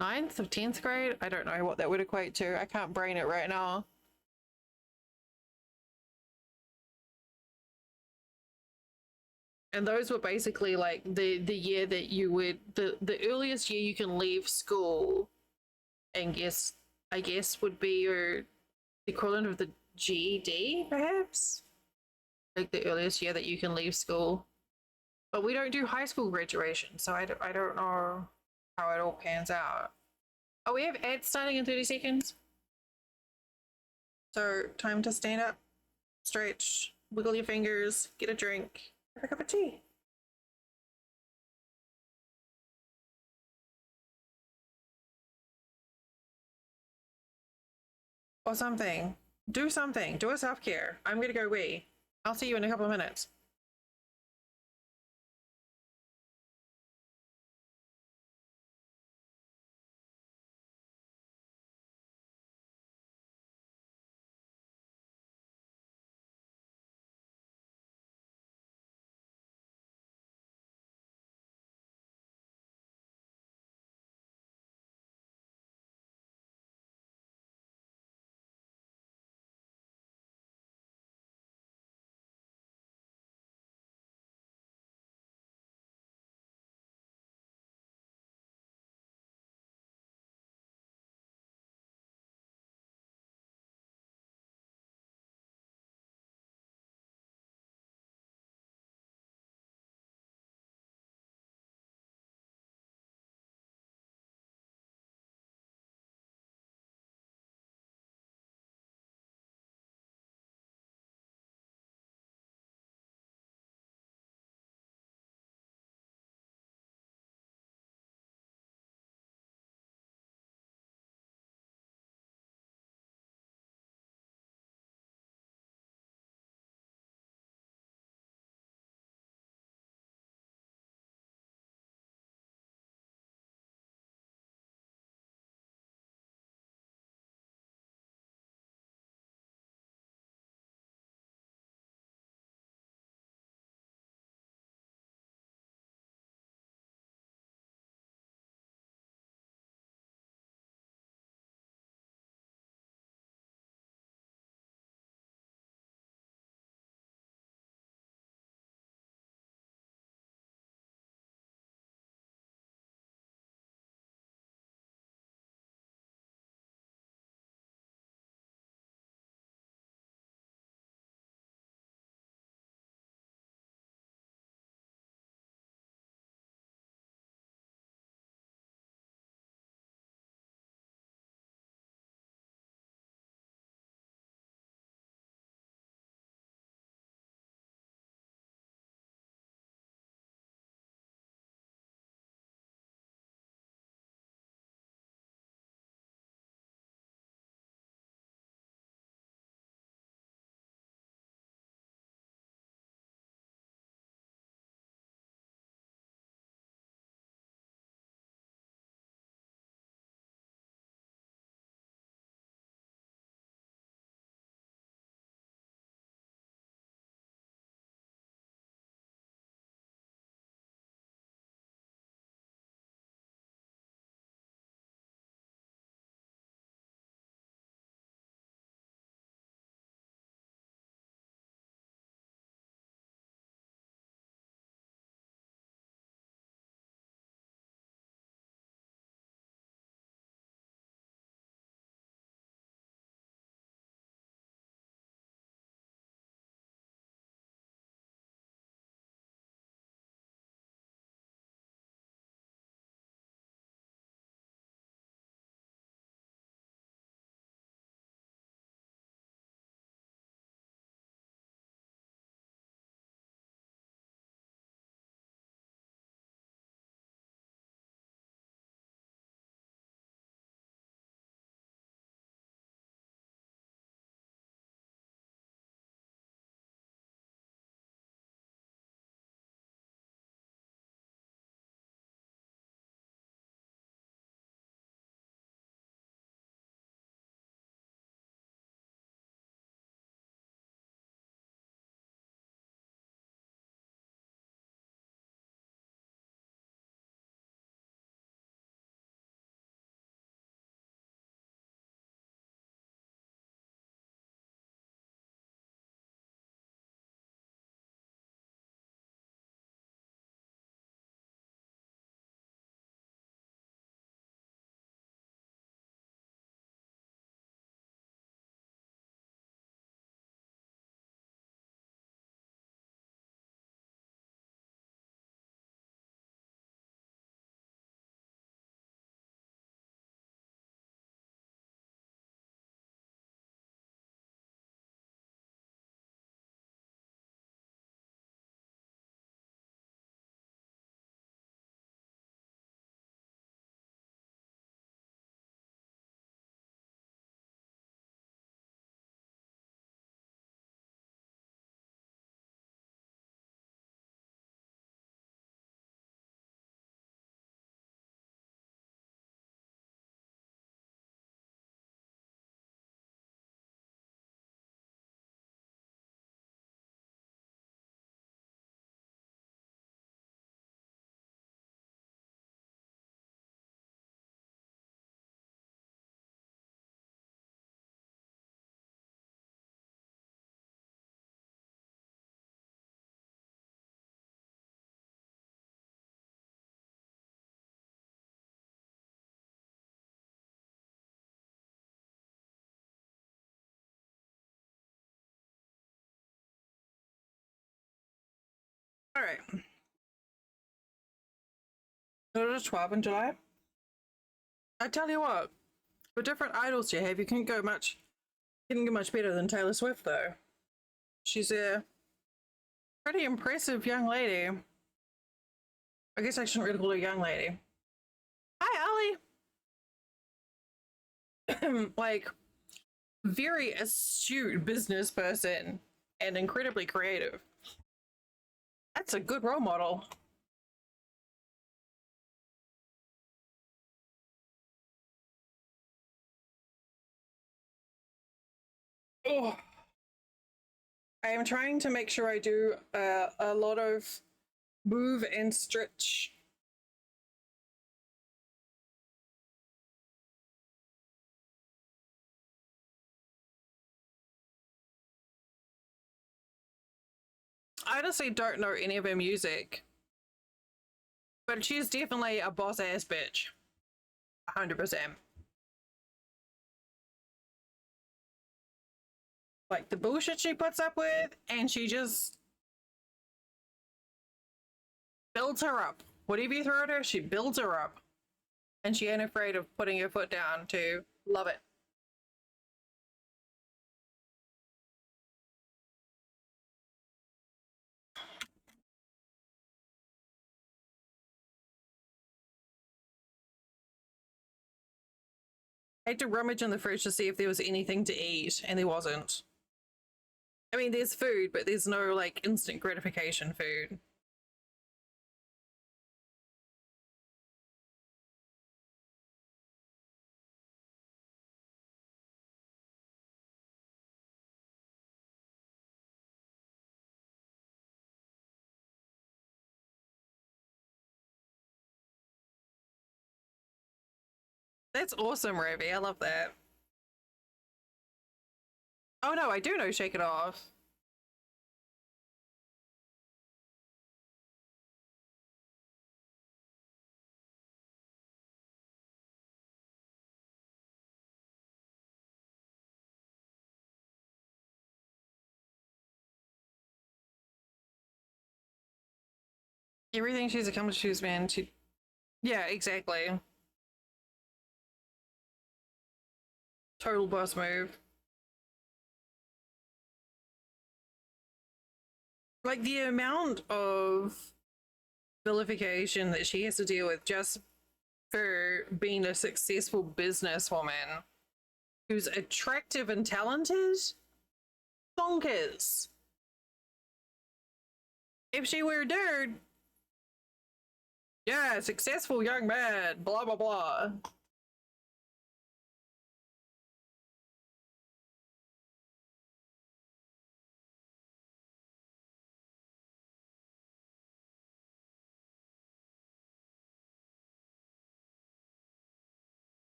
Speaker 1: Ninth of 10th grade? I don't know what that would equate to. I can't brain it right now. And those were basically like the year that you would, the earliest year you can leave school, and I guess would be your equivalent of the GED, perhaps? Like the earliest year that you can leave school But we don't do high school graduation, so I don't know how it all pans out. Oh, we have Ed starting in 30 seconds. So time to stand up, stretch, wiggle your fingers, get a drink, have a cup of tea. Or something. Do something. Do a self-care. I'm gonna go wee. I'll see you in a couple of minutes. All right. Go to 12 in July. I tell you what, for different idols you have, you can't get much better than Taylor Swift, though. She's a pretty impressive young lady. I guess I shouldn't really call her a young lady. Hi, Ollie. Like, very astute business person and incredibly creative. That's a good role model. Oh, I am trying to make sure I do a lot of move and stretch. I honestly don't know any of her music, but she's definitely a boss ass bitch. 100%. Like the bullshit she puts up with, and she just builds her up. Whatever you throw at her, she builds her up. And she ain't afraid of putting her foot down to love it. I had to rummage in the fridge to see if there was anything to eat, and there wasn't. I mean, there's food, but there's no, like, instant gratification food. That's awesome, Ravi. I love that. Oh no, I do know Shake It Off. Everything she's accomplished, she's been. Yeah, exactly. Total boss move. Like the amount of vilification that she has to deal with just for being a successful businesswoman who's attractive and talented, bonkers. If she were a dude, yeah, successful young man, blah blah blah.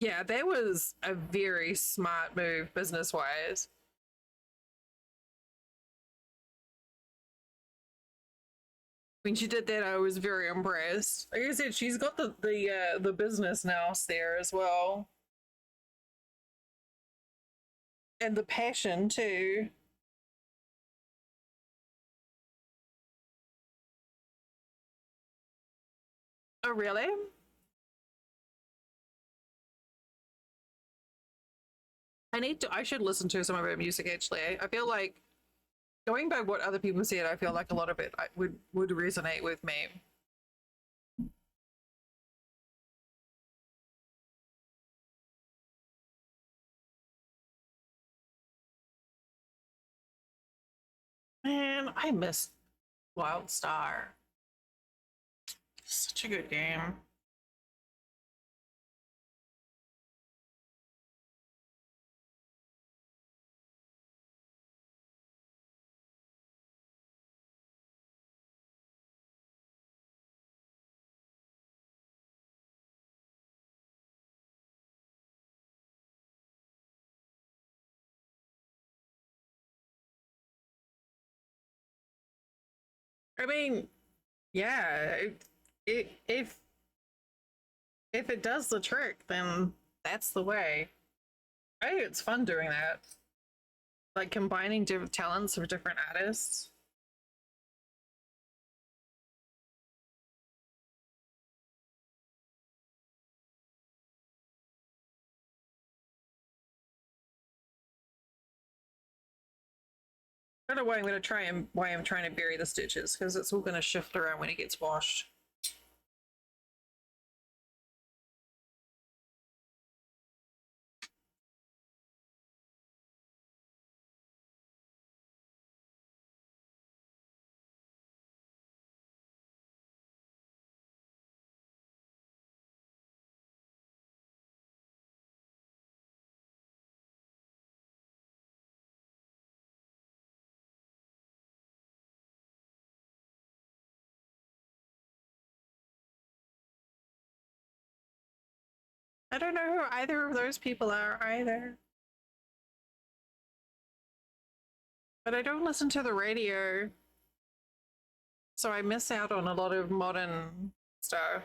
Speaker 1: Yeah, that was a very smart move business wise. When she did that, I was very impressed. Like I said, she's got the business nous there as well, and the passion too. Oh, really? I should listen to some of her music actually. I feel like going by what other people said, I feel like a lot of it would resonate with me. Man, I miss Wild Star. Such a good game. I mean, yeah, if it does the trick, then that's the way. Hey, it's fun doing that. like combining different talents of different artists. I don't know why I'm trying to bury the stitches, because it's all going to shift around when it gets washed. I don't know who either of those people are either. But I don't listen to the radio, so I miss out on a lot of modern stuff.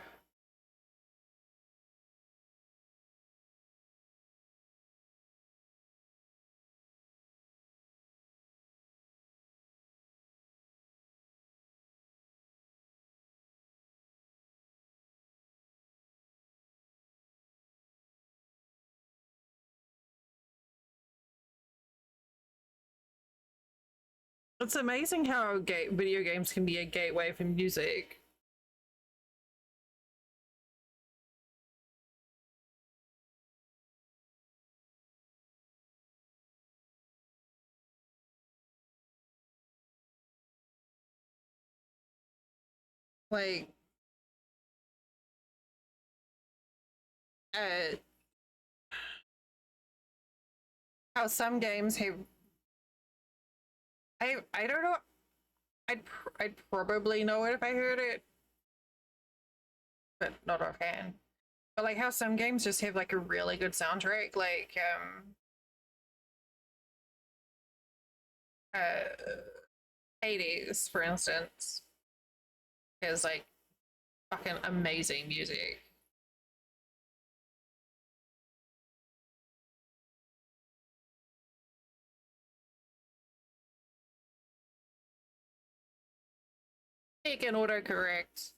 Speaker 1: It's amazing how video games can be a gateway for music. Like, uh, how some games have. I don't know. I'd probably know it if I heard it, but not offhand. But like how some games just have like a really good soundtrack, like uh Hades, for instance, has like fucking amazing music. It can autocorrect.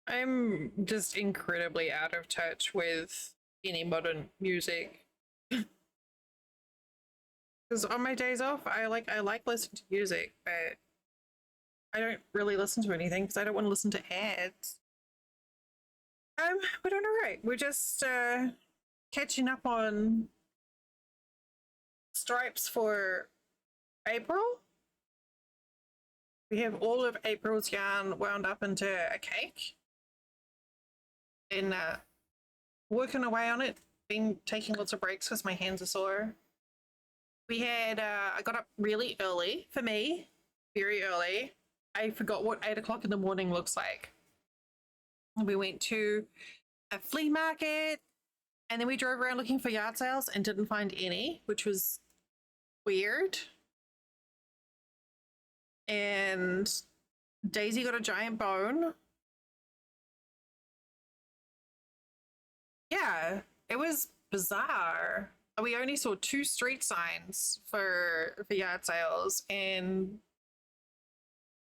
Speaker 1: I'm just incredibly out of touch with any modern music. Because on my days off, I like listening to music, but I don't really listen to anything because I don't want to listen to ads. We're doing all right. We're just catching up on stripes for April. We have all of April's yarn wound up into a cake. And working away on it, been taking lots of breaks because my hands are sore. We had, I got up really early for me, very early. I forgot what 8 o'clock in the morning looks like. We went to a flea market and then we drove around looking for yard sales and didn't find any, which was weird. And Daisy got a giant bone. Yeah, it was bizarre. We only saw 2 street signs for yard sales, and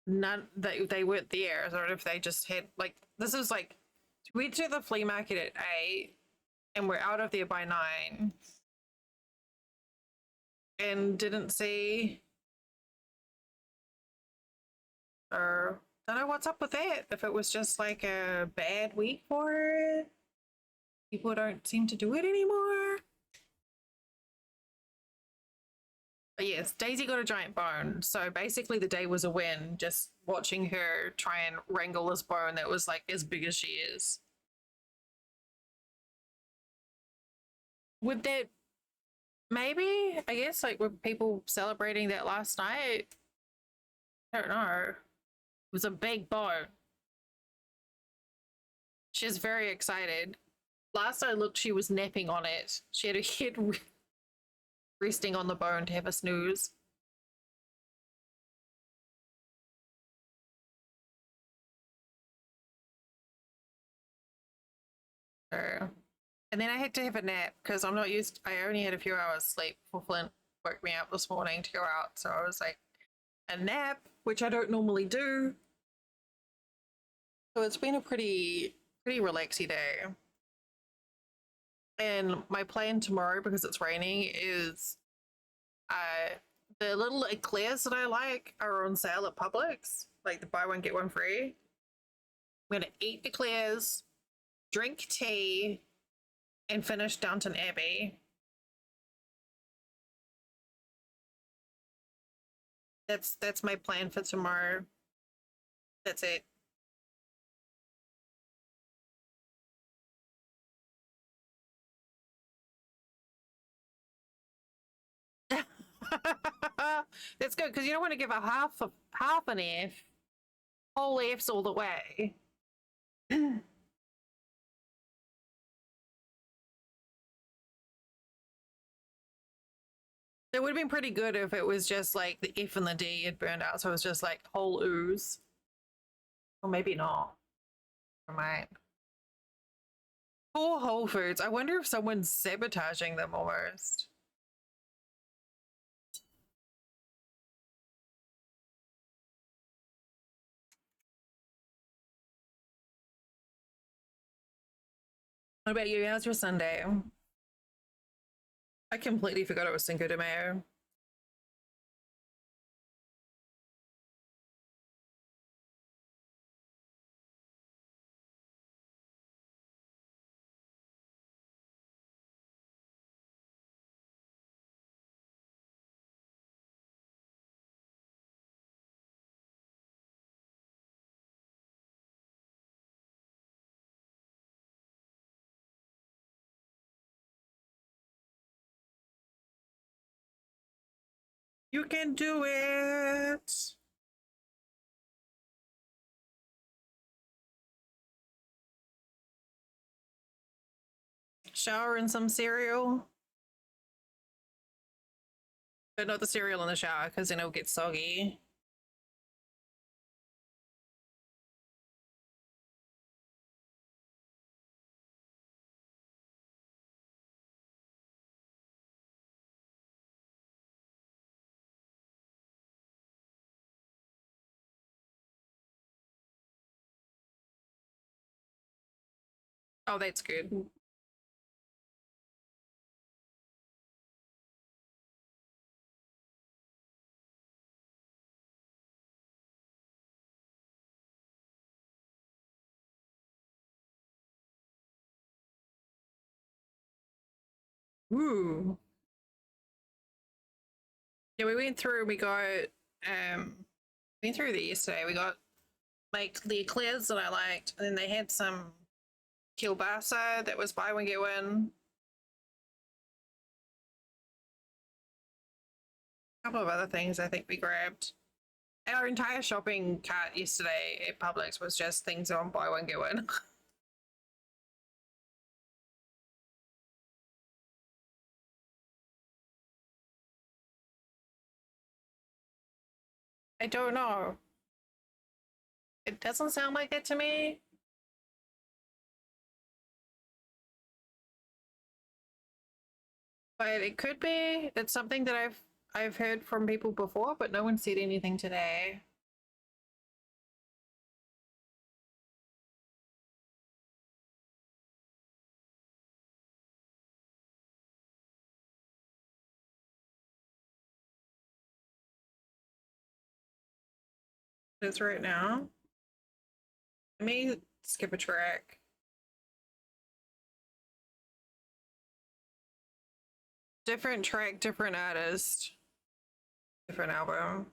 Speaker 1: none they weren't there. I don't know if they just had like this is like we went to the flea market at 8 and we're out of there by 9 and didn't see don't know what's up with that. If it was just like a bad week for it, people don't seem to do it anymore. But yes, Daisy got a giant bone. So basically, the day was a win. Just watching her try and wrangle this bone that was like as big as she is. Would that maybe? I guess like were people celebrating that last night? I don't know. It was a big bone. She's very excited. Last I looked, she was napping on it. She had her head resting on the bone to have a snooze. So, and then I had to have a nap because I'm not used. I only had a few hours sleep before Flint woke me up this morning to go out. So I was like, a nap, which I don't normally do. So it's been a pretty relaxy day. And my plan tomorrow, because it's raining, is the little eclairs that I like are on sale at Publix, like the buy one get one free. I'm gonna eat eclairs, drink tea, and finish Downton Abbey. That's my plan for tomorrow. That's it. That's good because you don't want to give a half an F. Whole F's all the way. It would have been pretty good if it was just like the F and the D had burned out, so it was just like whole ooze. Or maybe not. I might. Poor Whole Foods. I wonder if someone's sabotaging them almost. What about you? How's your Sunday? I completely forgot it was Cinco de Mayo. You can do it. Shower in some cereal. But not the cereal in the shower because then it'll get soggy. Oh, that's good. Ooh. Yeah, we went through, we got went through the yesterday. We got like the eclairs that I liked, and then they had some kielbasa that was buy one get one. A couple of other things I think we grabbed. Our entire shopping cart yesterday at Publix was just things on buy one get one. I don't know. It doesn't sound like that to me. But it could be. It's something that I've heard from people before, but no one said anything today. It's right now. Let me skip a track. Different track, different artist, different album.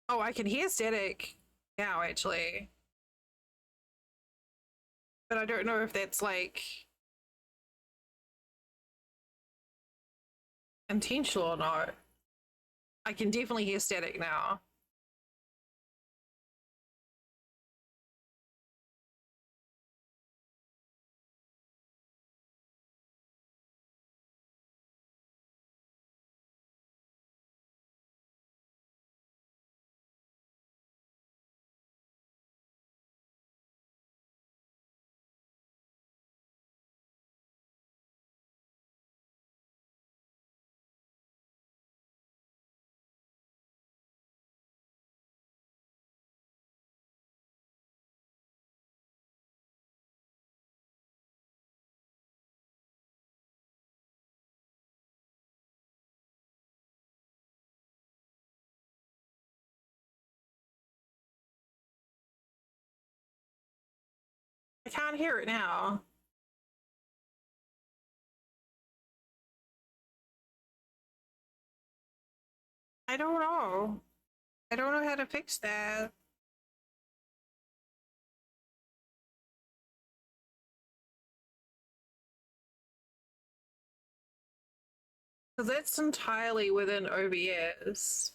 Speaker 1: Oh, I can hear static now, actually. But I don't know if that's like intentional or not. I can definitely hear static now. I can't hear it now. I don't know. I don't know how to fix that. Because that's entirely within OBS.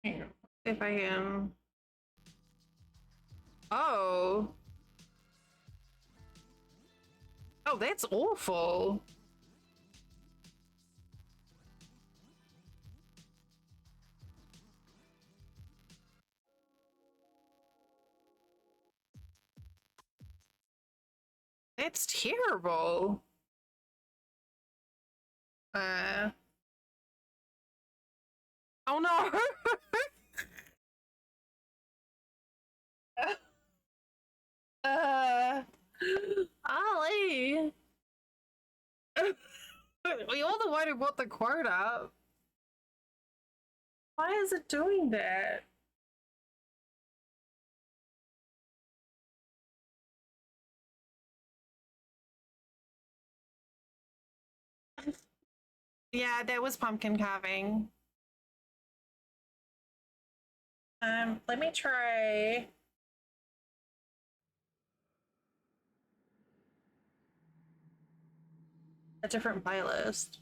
Speaker 1: Hang on. If I can. Oh. Oh, that's awful. That's terrible. Oh no. uh, Ollie. You're the one who brought the quote up. Why is it doing that? Yeah, that was pumpkin carving. Let me try. A different playlist.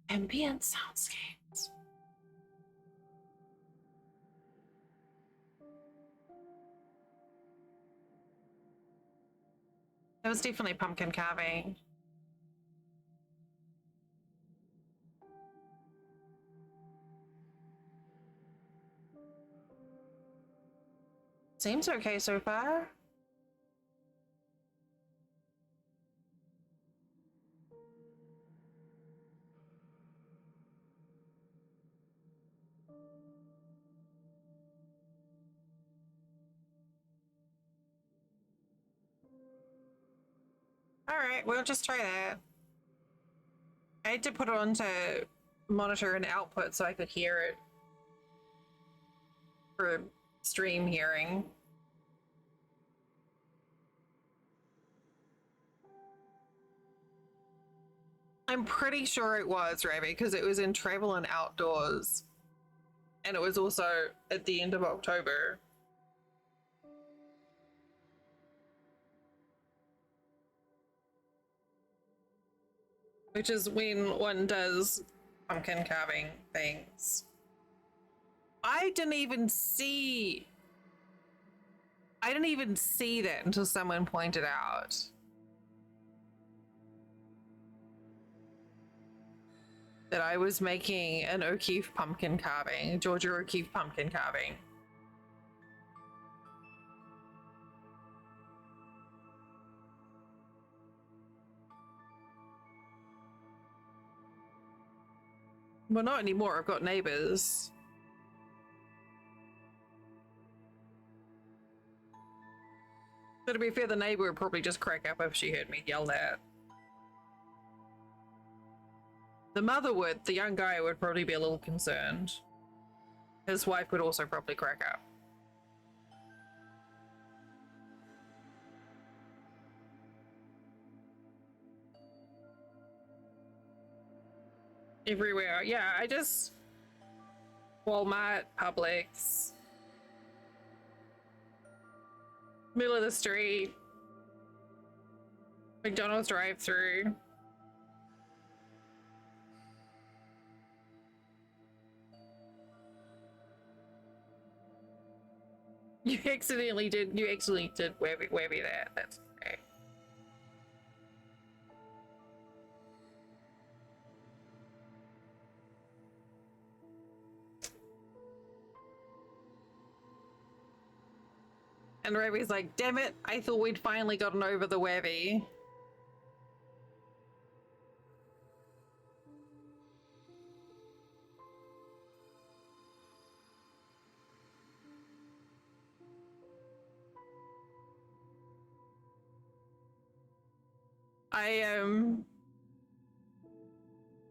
Speaker 1: Ambient soundscapes. It was definitely pumpkin carving. Seems okay so far. All right, we'll just try that. I had to put it on to monitor and output so I could hear it for stream hearing. I'm pretty sure it was, Ravi, because it was in Travel and Outdoors. And it was also at the end of October. Which is when one does pumpkin carving things. I didn't even see that until someone pointed out. that I was making an O'Keeffe pumpkin carving, Georgia O'Keeffe pumpkin carving. Well, not anymore. I've got neighbors. So to be fair, the neighbor would probably just crack up if she heard me yell that. The mother would. The young guy would probably be a little concerned. His wife would also probably crack up. Everywhere. Yeah, I just... Walmart, Publix. Middle of the street. McDonald's drive-through. You accidentally did webby that. That's okay. And Webby's like, damn it, I thought we'd finally gotten over the webby.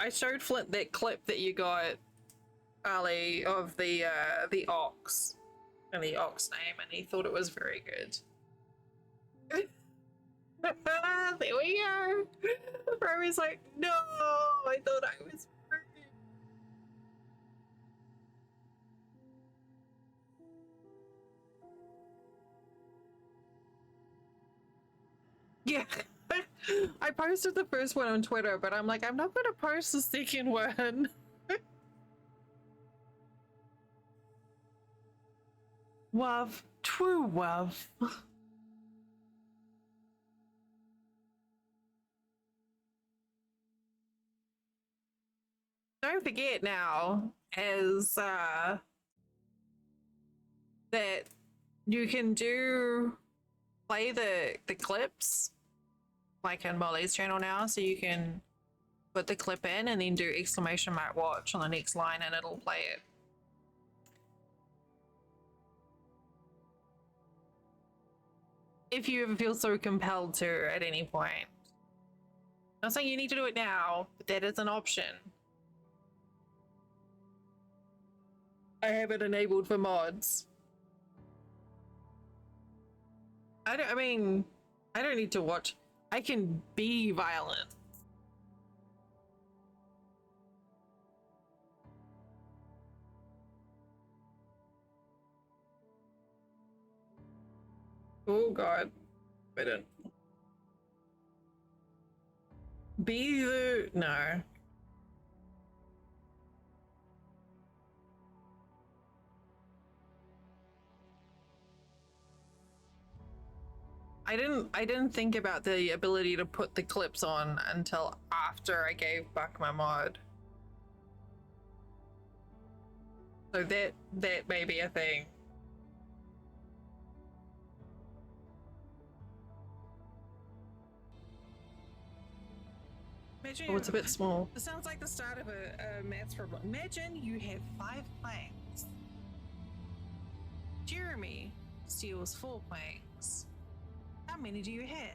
Speaker 1: I showed Flint that clip that you got, Ali, of the ox and the ox name, and he thought it was very good. There we go. Rory's like, no, I thought I was rude. Yeah. I posted the first one on Twitter, but I'm like, I'm not gonna post the second one. Wav, true wav. Don't forget now, as that you can play the clips like in Molly's channel now, so you can put the clip in and then do exclamation mark watch on the next line and it'll play it. If you ever feel so compelled to at any point. Not saying you need to do it now, but that is an option. I have it enabled for mods. I don't need to watch. I can be violent. Oh God, I don't. No. I didn't think about the ability to put the clips on until after I gave Buck my mod. So that may be a thing. Imagine it's a bit small. It sounds like the start of a maths problem. Imagine you have 5 planks. Jeremy steals 4 planks. How many do you have?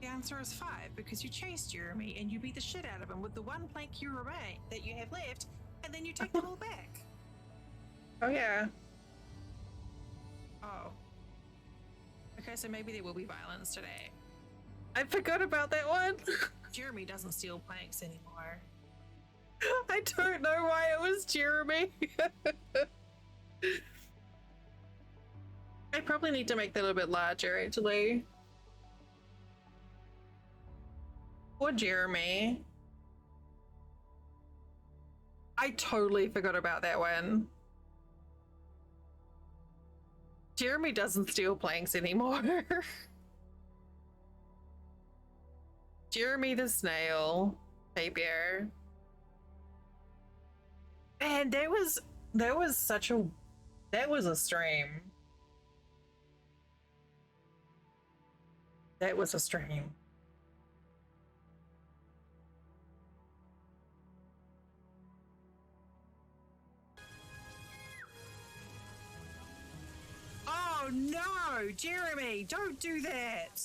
Speaker 1: The answer is 5 because you chased Jeremy and you beat the shit out of him with the 1 plank that you have left, and then you take them all back. Oh yeah. Oh. Okay, so maybe there will be violence today. I forgot about that one. Jeremy doesn't steal planks anymore. I don't know why it was Jeremy. I probably need to make that a little bit larger, actually. Poor Jeremy. I totally forgot about that one. Jeremy doesn't steal planks anymore. Jeremy the snail, Fabier. Man, that was a stream. That was a stream. Oh no, Jeremy, don't do that.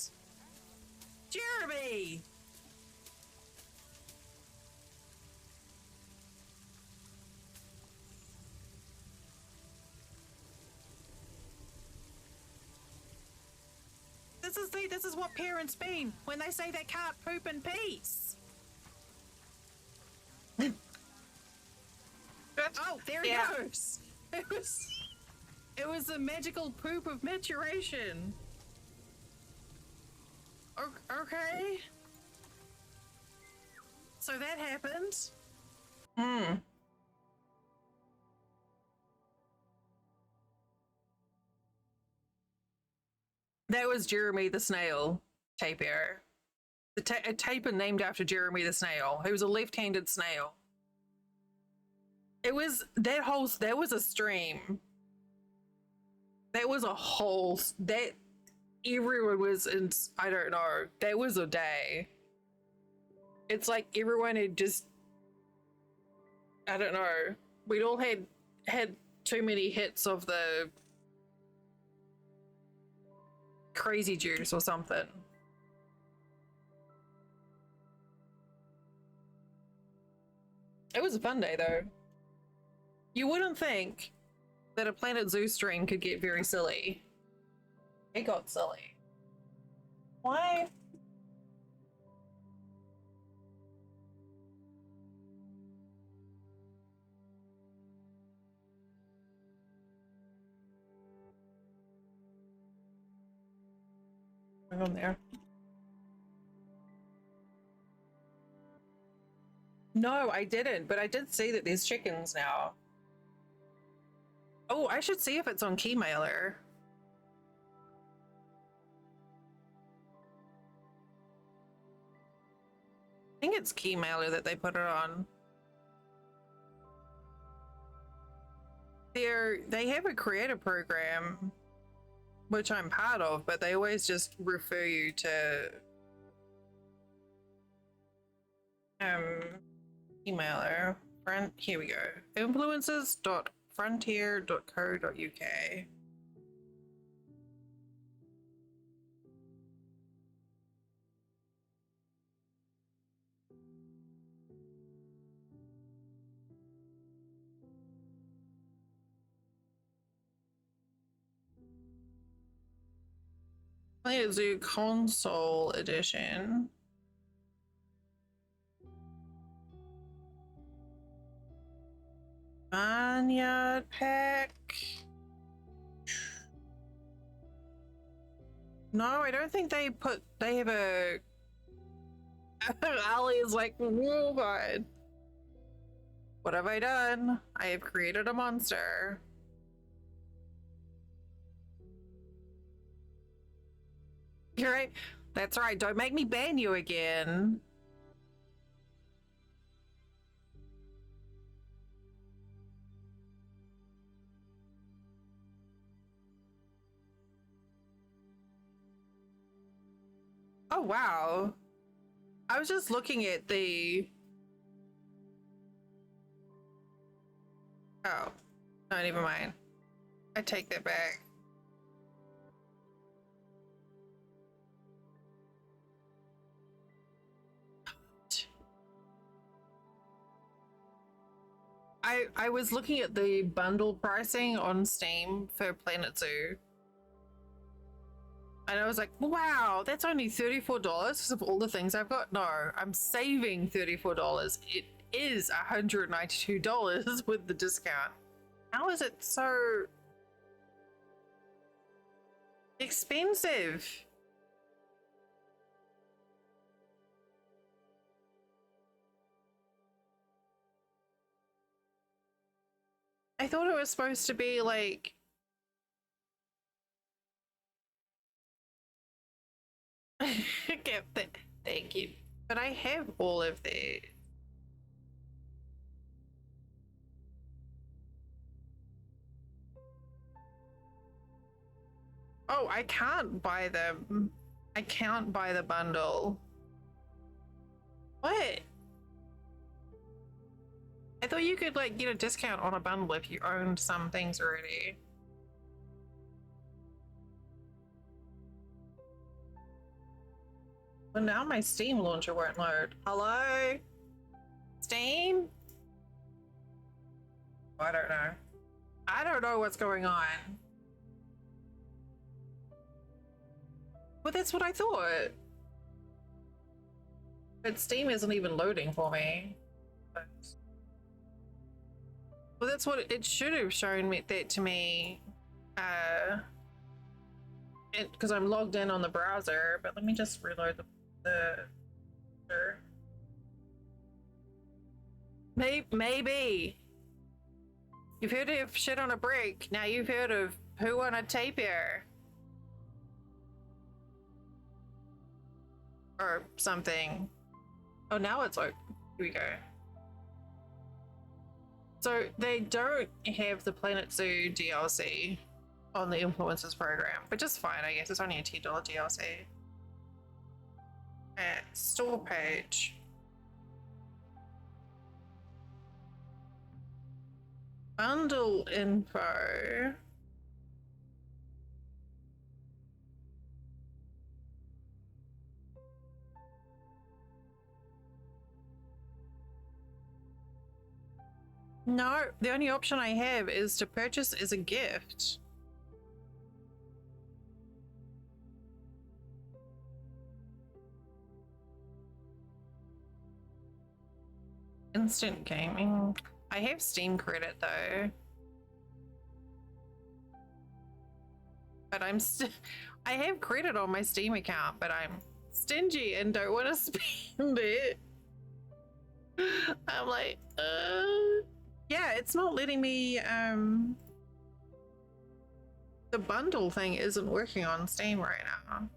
Speaker 1: Jeremy. This is what parents mean when they say they can't poop in peace. Oh, there he goes. It was the magical poop of maturation. Okay. So that happened. Hmm. That was Jeremy the Snail tapier. A taper named after Jeremy the Snail. He was a left-handed snail. It was that was a stream. That was a whole that everyone was in. I don't know. That was a day. It's like everyone had just. I don't know. We'd all had too many hits of the crazy juice or something. It was a fun day though. You wouldn't think that a Planet Zoo string could get very silly. It got silly. Why? Hang on there. No, I didn't, but I did see that there's chickens now. Oh, I should see if it's on Keymailer. I think it's Keymailer that they put it on. They have a creator program, which I'm part of, but they always just refer you to emailer. Here we go. Influencers.frontier.co.uk. Planet Zoo Console Edition. Barnyard Pack. No, I don't think they have a. Ali is like, oh god. What have I done? I have created a monster. You're right. That's right. Don't make me ban you again. Oh, wow. I was just looking at the... Oh. No, never mind. I take that back. I was looking at the bundle pricing on Steam for Planet Zoo. And I was like, wow, that's only $34 because of all the things I've got. No, I'm saving $34. It is $192 with the discount. How is it so expensive? I thought it was supposed to be like... Thank you. But I have all of the... Oh, I can't buy them. I can't buy the bundle. What? I thought you could like get a discount on a bundle if you owned some things already. Well, now my Steam launcher won't load. Hello? Steam? I don't know. I don't know what's going on. But that's what I thought. But Steam isn't even loading for me. Well, that's what it should have shown me that to me. Because I'm logged in on the browser, but let me just reload the maybe. You've heard of shit on a brick. Now you've heard of poo on a tapir. Or something. Oh, now it's like, here we go. So they don't have the Planet Zoo DLC on the Influencers program, which is fine, I guess. It's only a $10 DLC. Store page. Bundle info. No, the only option I have is to purchase as a gift. Instant gaming. I have Steam credit though. But I have credit on my Steam account, but I'm stingy and don't want to spend it. I'm like, yeah, it's not letting me, the bundle thing isn't working on Steam right now.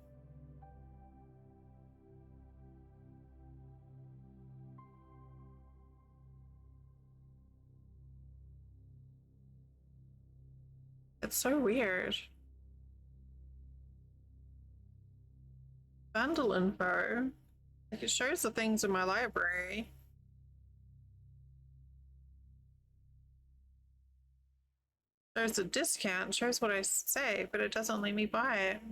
Speaker 1: It's so weird. Bundle info. Like it shows the things in my library. There's a discount, shows what I say, but it doesn't let me buy it.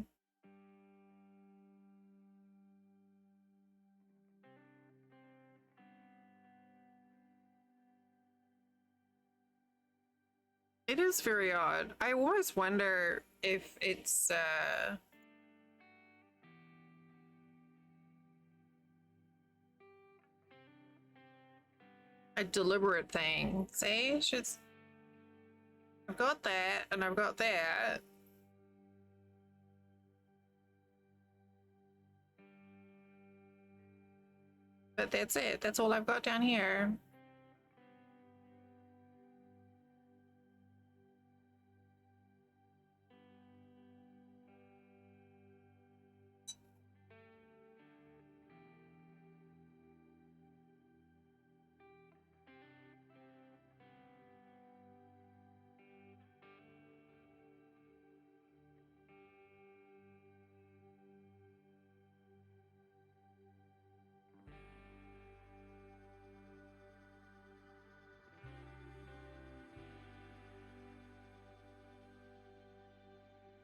Speaker 1: It is very odd. I always wonder if it's a deliberate thing. See? I've got that and I've got that. But that's it. That's all I've got down here.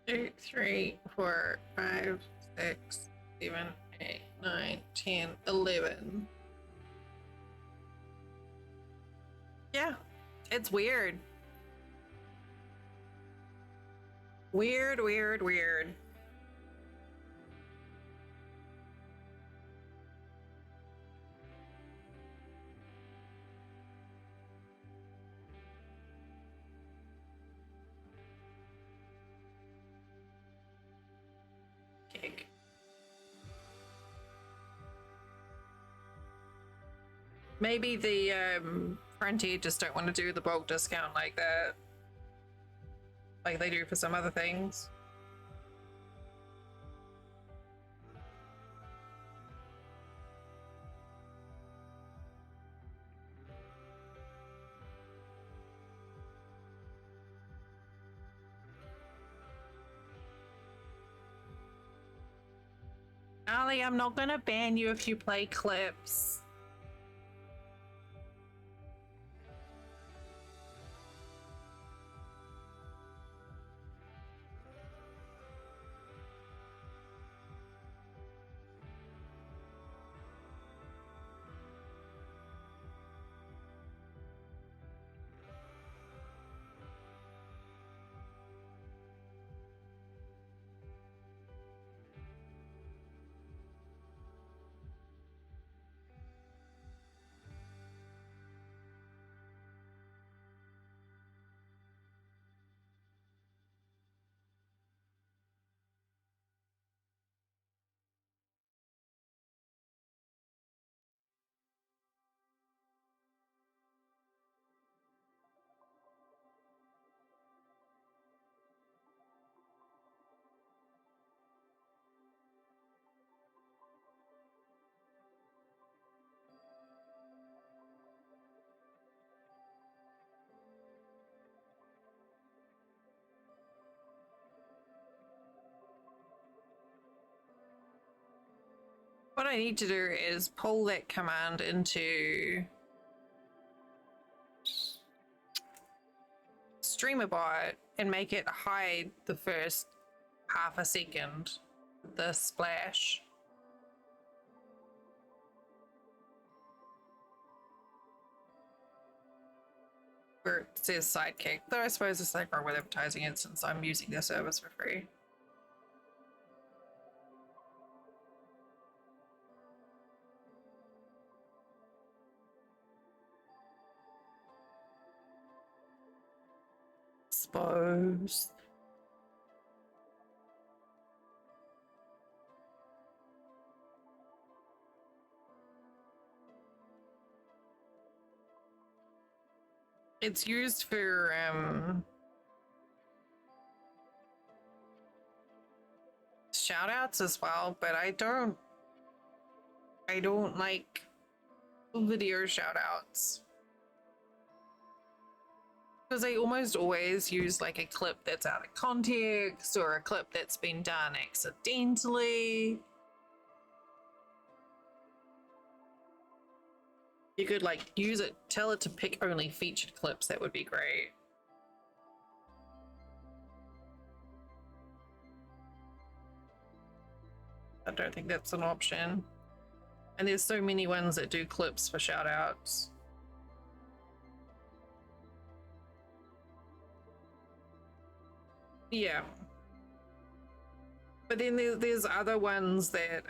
Speaker 1: Two, 3, 4, 5, 6, 7, 8, 9, 10, 11. Yeah, it's weird. Weird, weird, weird. Cake. Maybe the Frontier just don't want to do the bulk discount like that. Like they do for some other things. Charlie, I'm not gonna ban you if you play clips. What I need to do is pull that command into StreamerBot and make it hide the first half a second, the splash. Where it says Sidekick, though I suppose it's like wrong with advertising it since I'm using their service for free. Suppose. It's used for shout outs as well, but I don't like video shout outs. Because I almost always use like a clip that's out of context or a clip that's been done accidentally. You could like use it, tell it to pick only featured clips, that would be great. I don't think that's an option. And there's so many ones that do clips for shout outs. Yeah. But then there's other ones that,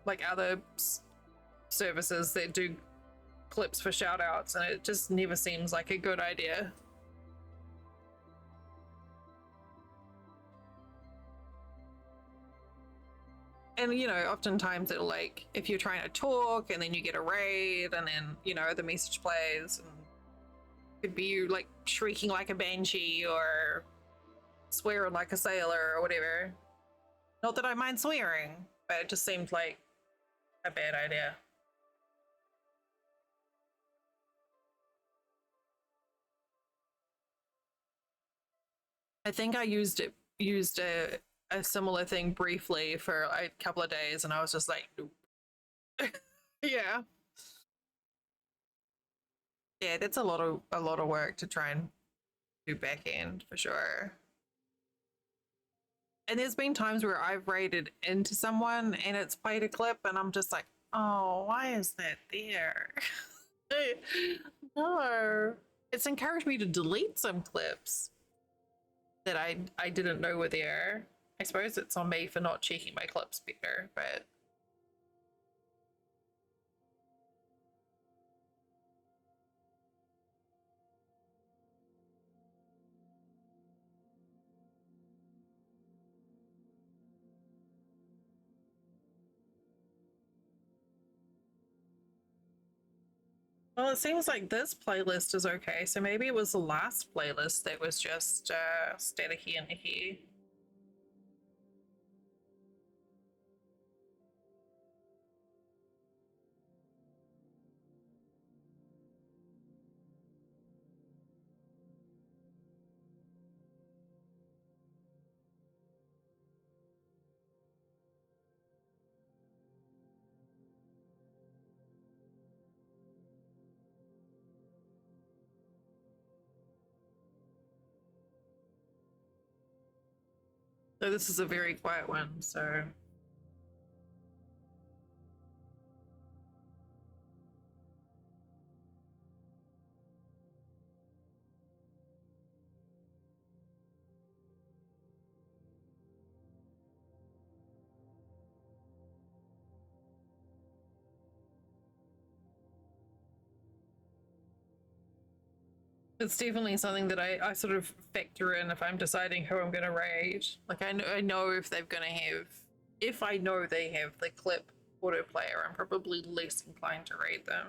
Speaker 1: like other services that do clips for shout outs, and it just never seems like a good idea. And you know, oftentimes it'll like, if you're trying to talk and then you get a raid and then, you know, the message plays and it could be you like shrieking like a banshee or swearing like a sailor or whatever. Not that I mind swearing, but it just seemed like a bad idea. I think I used a similar thing briefly for a couple of days, and I was just like, nope. Yeah. Yeah, that's a lot of work to try and do back end for sure. And there's been times where I've raided into someone and it's played a clip and I'm just like, oh, why is that there? No. It's encouraged me to delete some clips that I didn't know were there. I suppose it's on me for not checking my clips better, but well, it seems like this playlist is okay, so maybe it was the last playlist that was just staticky and icky. So this is a very quiet one, so. It's definitely something that I sort of factor in if I'm deciding who I'm going to raid. Like I know if they're going to have, if I know they have the clip autoplayer, I'm probably less inclined to raid them.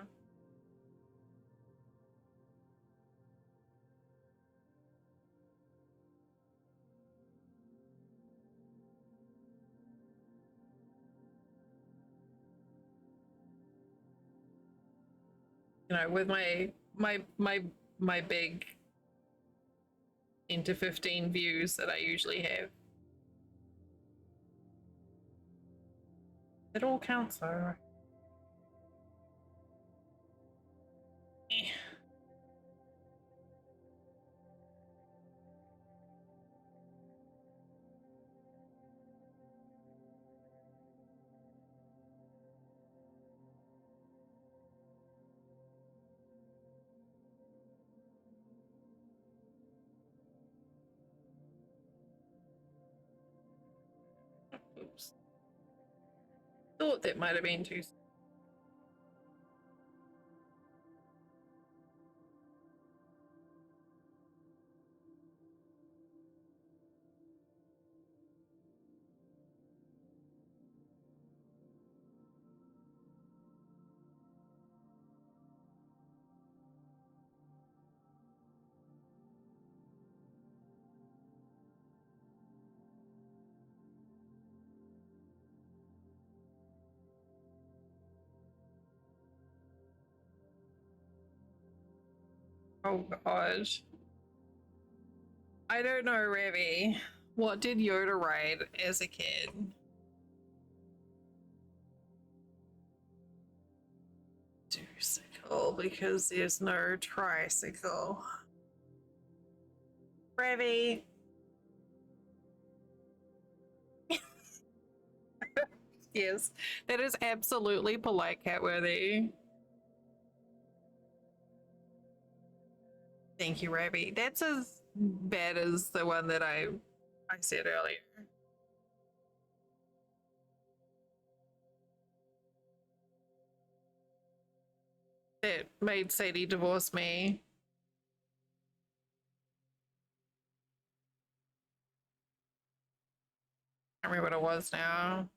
Speaker 1: You know, with my big 10 to 15 views that I usually have. It all counts though. Eh. Oops. Thought that might have been too. Oh god. I don't know, Ravi. What did Yoda ride as a kid? Two-cycle, because there's no tricycle. Ravi. Yes, that is absolutely polite, Catworthy. Thank you, Ravi. That's as bad as the one that I said earlier. That made Sadie divorce me. I can't remember what it was now.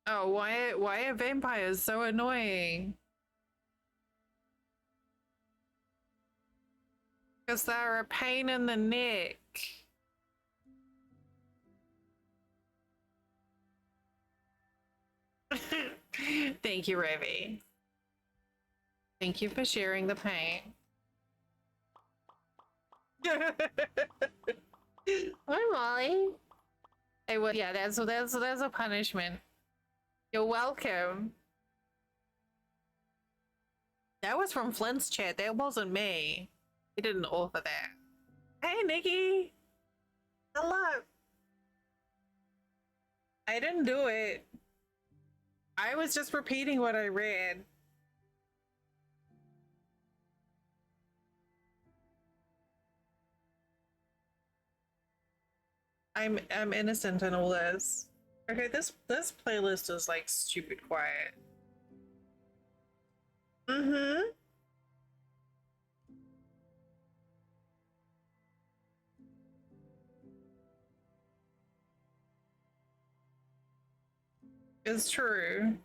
Speaker 1: Oh, why are vampires so annoying? Because they're a pain in the neck. Thank you, Ravi. Thank you for sharing the pain. Hi, Molly. Hey, well, yeah, that's a punishment. You're welcome. That was from Flint's chat. That wasn't me. He didn't author that. Hey, Nikki. Hello. I didn't do it. I was just repeating what I read. I'm innocent in all this. Okay, this playlist is like stupid quiet. Mm-hmm. It's true.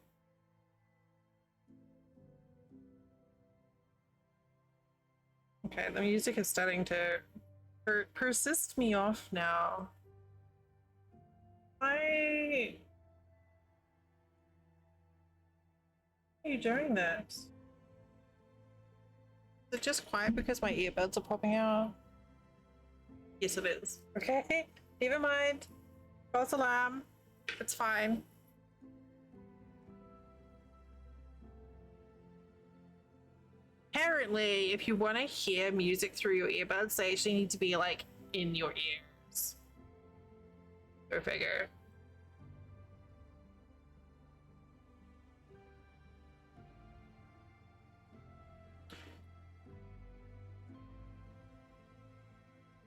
Speaker 1: Okay, the music is starting to persist me off now. Why are you doing this? Is it just quiet because my earbuds are popping out? Yes, it is. Okay, never mind. False alarm. It's fine. Apparently, if you want to hear music through your earbuds, they actually need to be like in your ears. Go figure.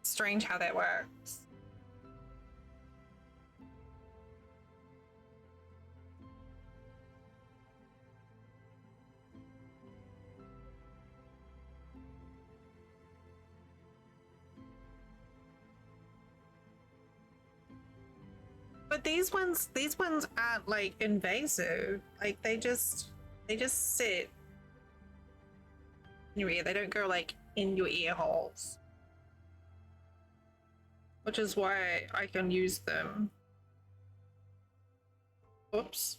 Speaker 1: Strange how that works. But these ones aren't like invasive. Like they just sit in your ear. They don't go like in your ear holes. Which is why I can use them. Oops.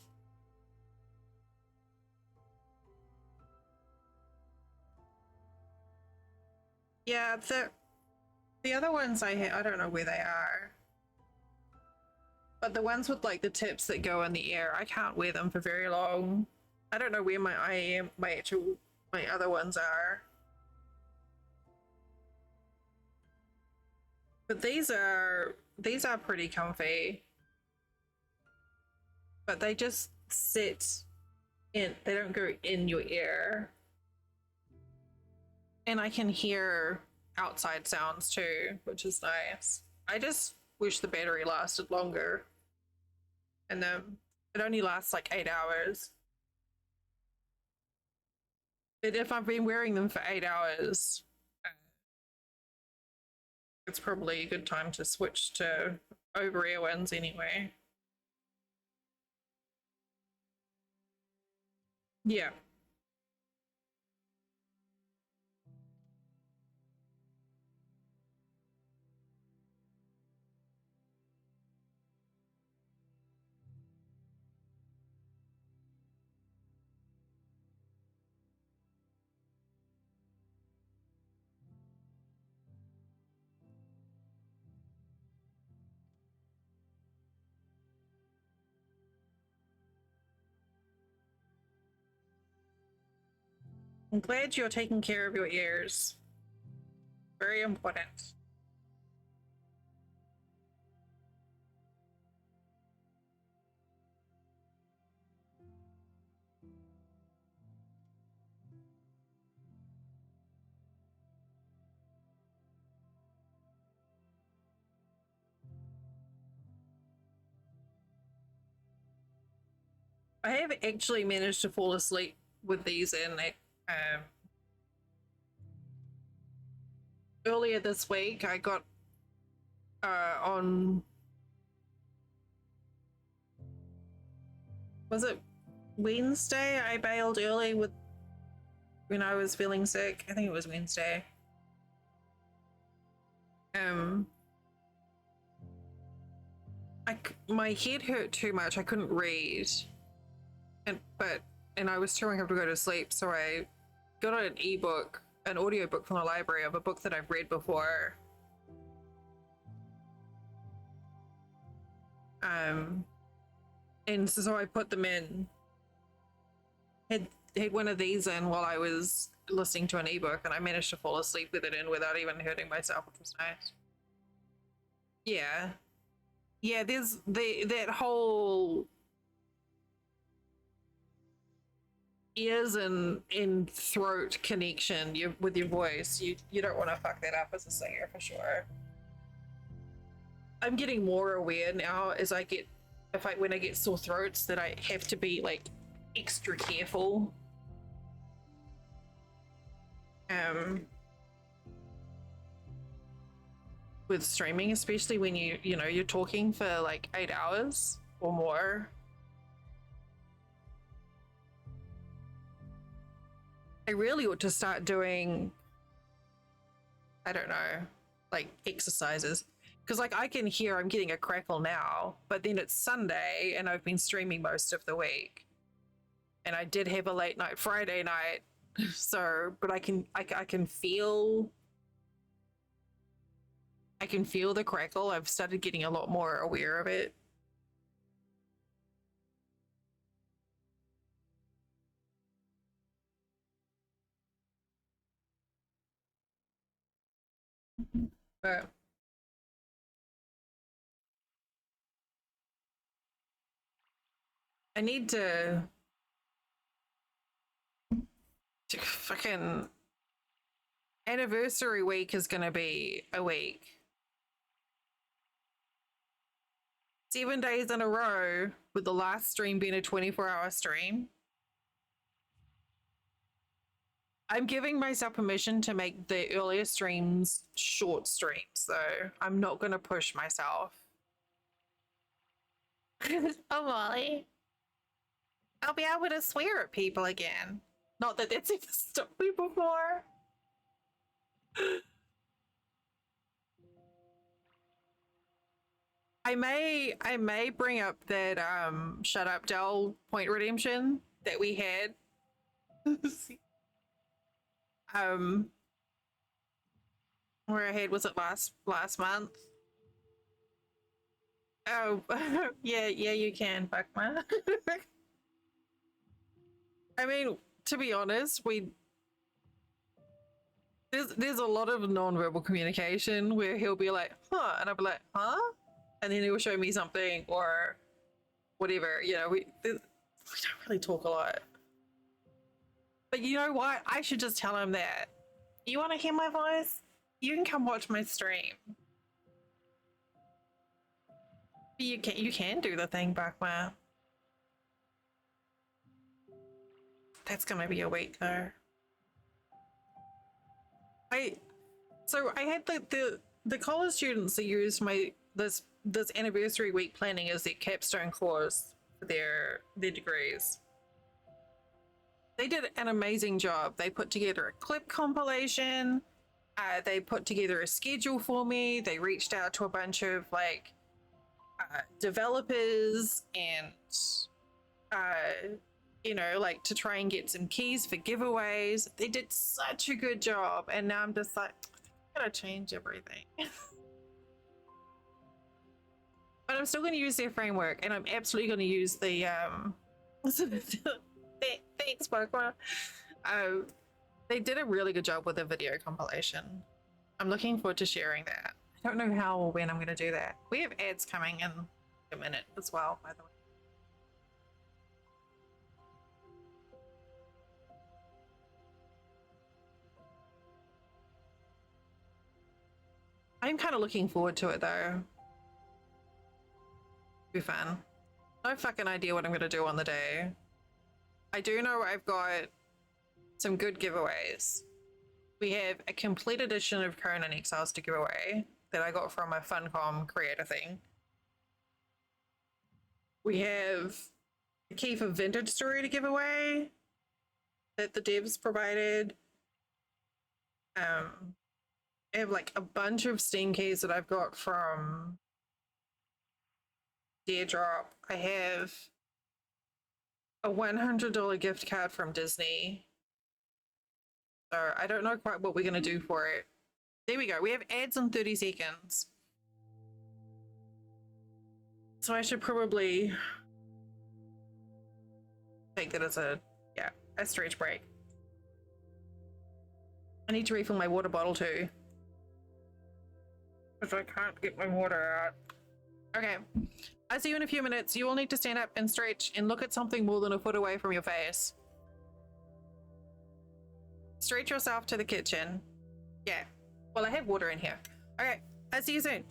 Speaker 1: Yeah, the other ones I don't know where they are. But the ones with like the tips that go in the ear, I can't wear them for very long. I don't know where my other ones are. But these are pretty comfy. But they just sit in, they don't go in your ear. And I can hear outside sounds too, which is nice. I just wish the battery lasted longer. And it only lasts like 8 hours. But if I've been wearing them for 8 hours, it's probably a good time to switch to over-ear ones anyway. Yeah. I'm glad you're taking care of your ears. Very important. I have actually managed to fall asleep with these in. Earlier this week, I got on. Was it Wednesday? I bailed early when I was feeling sick. I think it was Wednesday. My head hurt too much. I couldn't read, and I was too hungry to go to sleep. So I got an ebook, an audiobook from the library of a book that I've read before. And so I put them in. Had one of these in while I was listening to an ebook, and I managed to fall asleep with it in without even hurting myself, which was nice. Yeah, there's that whole ears and throat connection with your voice. You don't want to fuck that up as a singer for sure. I'm getting more aware now as when I get sore throats that I have to be like extra careful. With streaming, especially when you're talking for like 8 hours or more. I really ought to start doing, I don't know, like exercises. Because like I can hear I'm getting a crackle now, but then it's Sunday and I've been streaming most of the week. And I did have a late night Friday night. So, but I can feel the crackle. I've started getting a lot more aware of it. But I need to fucking anniversary week is gonna be a week. 7 days in a row, with the last stream being a 24-hour stream. I'm giving myself permission to make the earlier streams short streams, so I'm not gonna push myself. Oh, Molly. I'll be able to swear at people again. Not that that's ever stopped me before. I may bring up that shut up Dell point redemption that we had. Where I had, was it last month? Oh yeah, you can, Buckma. I mean, to be honest, there's a lot of non-verbal communication where he'll be like, huh, and I'll be like, huh? And then he'll show me something or whatever. You know, we don't really talk a lot. But you know what? I should just tell him that. You want to hear my voice? You can come watch my stream. You can do the thing, Buckma. That's gonna be a week though. I had the college students that used this anniversary week planning as their capstone course for their degrees. They did an amazing job. They put together a clip compilation. They put together a schedule for me. They reached out to a bunch of like developers and you know, like to try and get some keys for giveaways. They did such a good job, and now I'm just like, I gotta change everything. But I'm still going to use their framework, and I'm absolutely going to use the thanks, Pokemon. They did a really good job with the video compilation. I'm looking forward to sharing that. I don't know how or when I'm going to do that. We have ads coming in a minute as well, by the way. I'm kind of looking forward to it though. Be fun. No fucking idea what I'm going to do on the day. I do know I've got some good giveaways. We have a complete edition of Conan Exiles to give away that I got from a Funcom creator thing. We have a key for Vintage Story to give away that the devs provided. I have like a bunch of Steam keys that I've got from Deardrop. I have a $100 gift card from Disney. So I don't know quite what we're going to do for it. There we go. We have ads in 30 seconds. So I should probably take that as a stretch break. I need to refill my water bottle too, because I can't get my water out. Okay. I see you in a few minutes. You all need to stand up and stretch and look at something more than a foot away from your face. Stretch yourself to the kitchen. Yeah. Well, I have water in here. Okay. I'll see you soon.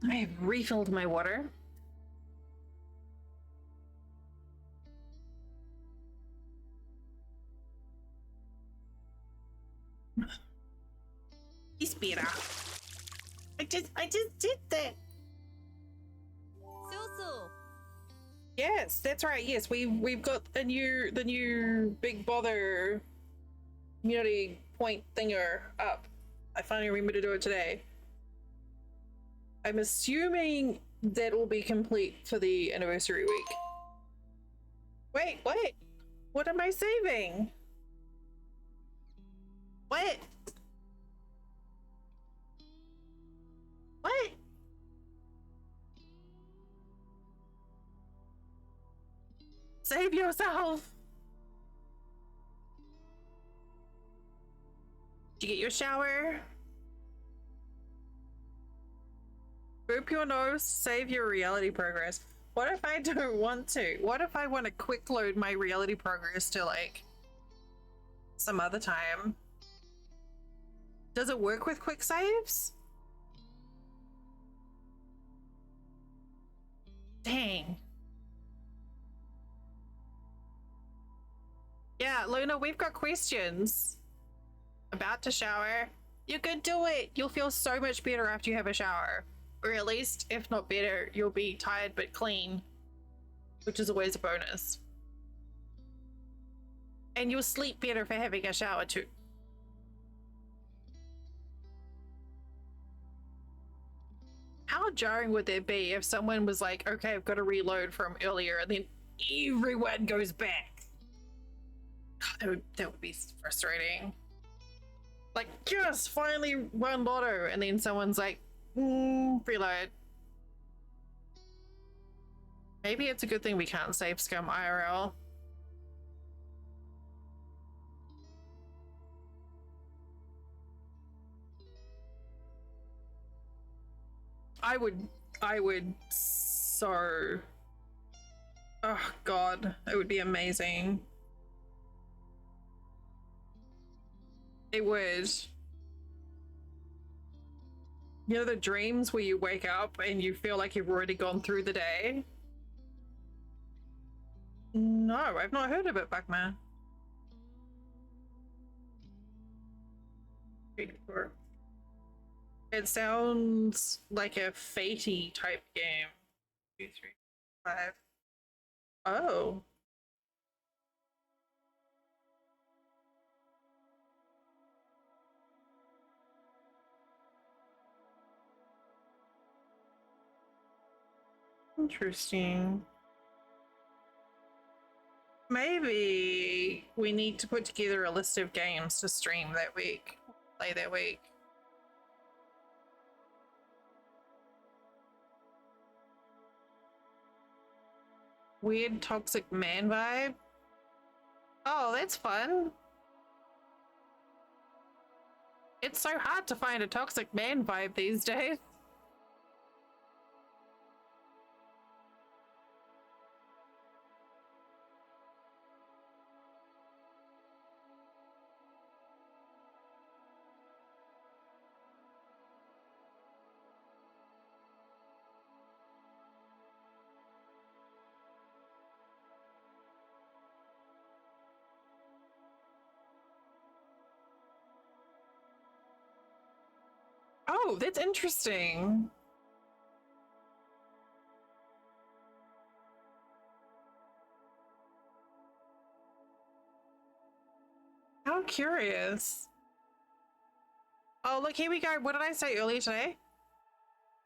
Speaker 1: I have refilled my water. He's better. I just did that.
Speaker 6: Susu.
Speaker 1: Yes, that's right. Yes, we've got the new Big Bother community point thinger up. I finally remembered to do it today. I'm assuming that will be complete for the anniversary week. Wait, wait. What am I saving? What? What? Save yourself. Did you get your shower? Boop your nose, save your reality progress. What if I don't want to? What if I want to quick load my reality progress to like some other time? Does it work with quick saves? Dang. Yeah, Luna, we've got questions. About to shower. You can do it. You'll feel so much better after you have a shower. Or at least, if not better, you'll be tired but clean, which is always a bonus. And you'll sleep better for having a shower too. How jarring would that be if someone was like, okay, I've got to reload from earlier, and then everyone goes back? That would be frustrating. Like, yes, finally won lotto, and then someone's like, reload. Maybe it's a good thing we can't save scum IRL. I would so... Oh god, it would be amazing. It would. You know the dreams where you wake up and you feel like you've already gone through the day? No, I've not heard of it, Buckman. It sounds like a fatey type game. 2, 3, 5. Oh. Interesting. Maybe we need to put together a list of games to stream that week, play that week. Weird toxic man vibe. Oh, that's fun. It's so hard to find a toxic man vibe these days. Oh, that's interesting. How curious. Oh, look, here we go. What did I say earlier today?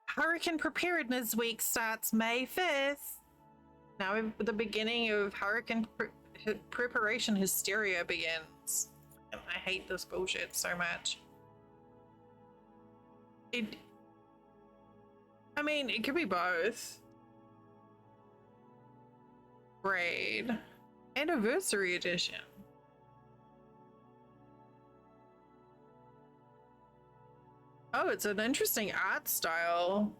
Speaker 1: Hurricane Preparedness Week starts May 5th. Now the beginning of hurricane preparation hysteria begins. And I hate this bullshit so much. I mean, it could be both. Grade. Anniversary edition. Oh, it's an interesting art style.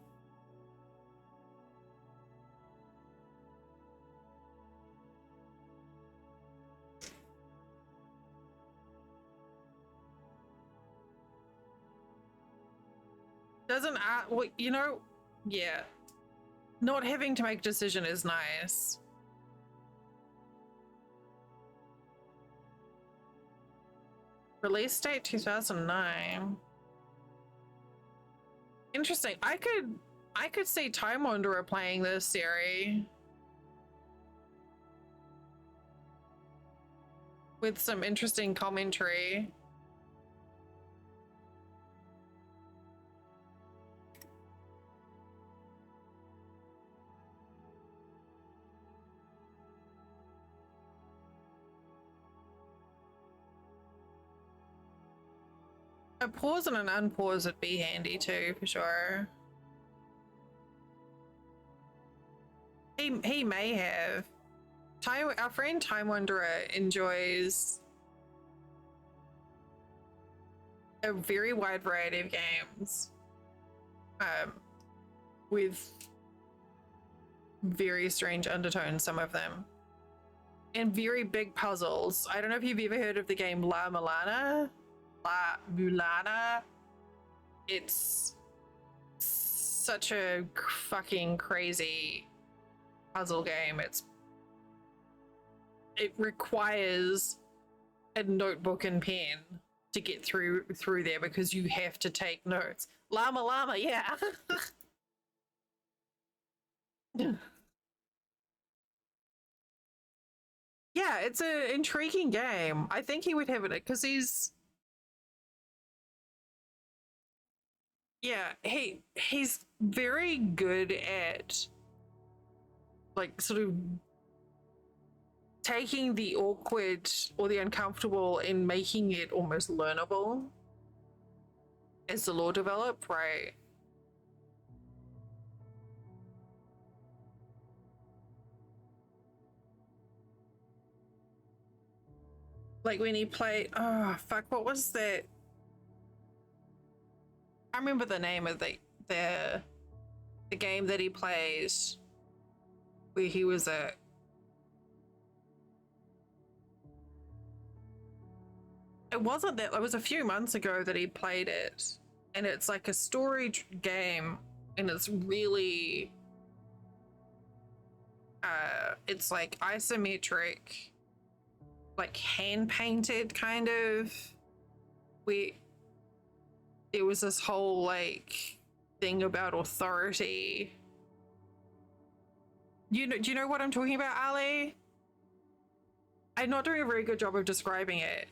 Speaker 1: Doesn't art, well, you know, Yeah. Not having to make a decision is nice. Release date 2009. Interesting. I could see Time Wanderer playing this series with some interesting commentary. A pause and an unpause would be handy too, for sure. He may have. Our friend Time Wanderer enjoys a very wide variety of games, with very strange undertones, some of them, and very big puzzles. I don't know if you've ever heard of the game La Mulana. It's such a fucking crazy puzzle game. It requires a notebook and pen to get through there, because you have to take notes. Llama, yeah. Yeah, it's an intriguing game. I think he would have it because he's very good at like sort of taking the awkward or the uncomfortable and making it almost learnable as the lore developed, right? Like when he played, oh fuck, what was that? I remember the name of the game that he plays where he was a it wasn't that, it was a few months ago that he played it, and it's like a story game, and it's really it's like isometric, like hand painted kind of. There was this whole like thing about authority. Do you know what I'm talking about, Ali? I'm not doing a very good job of describing it.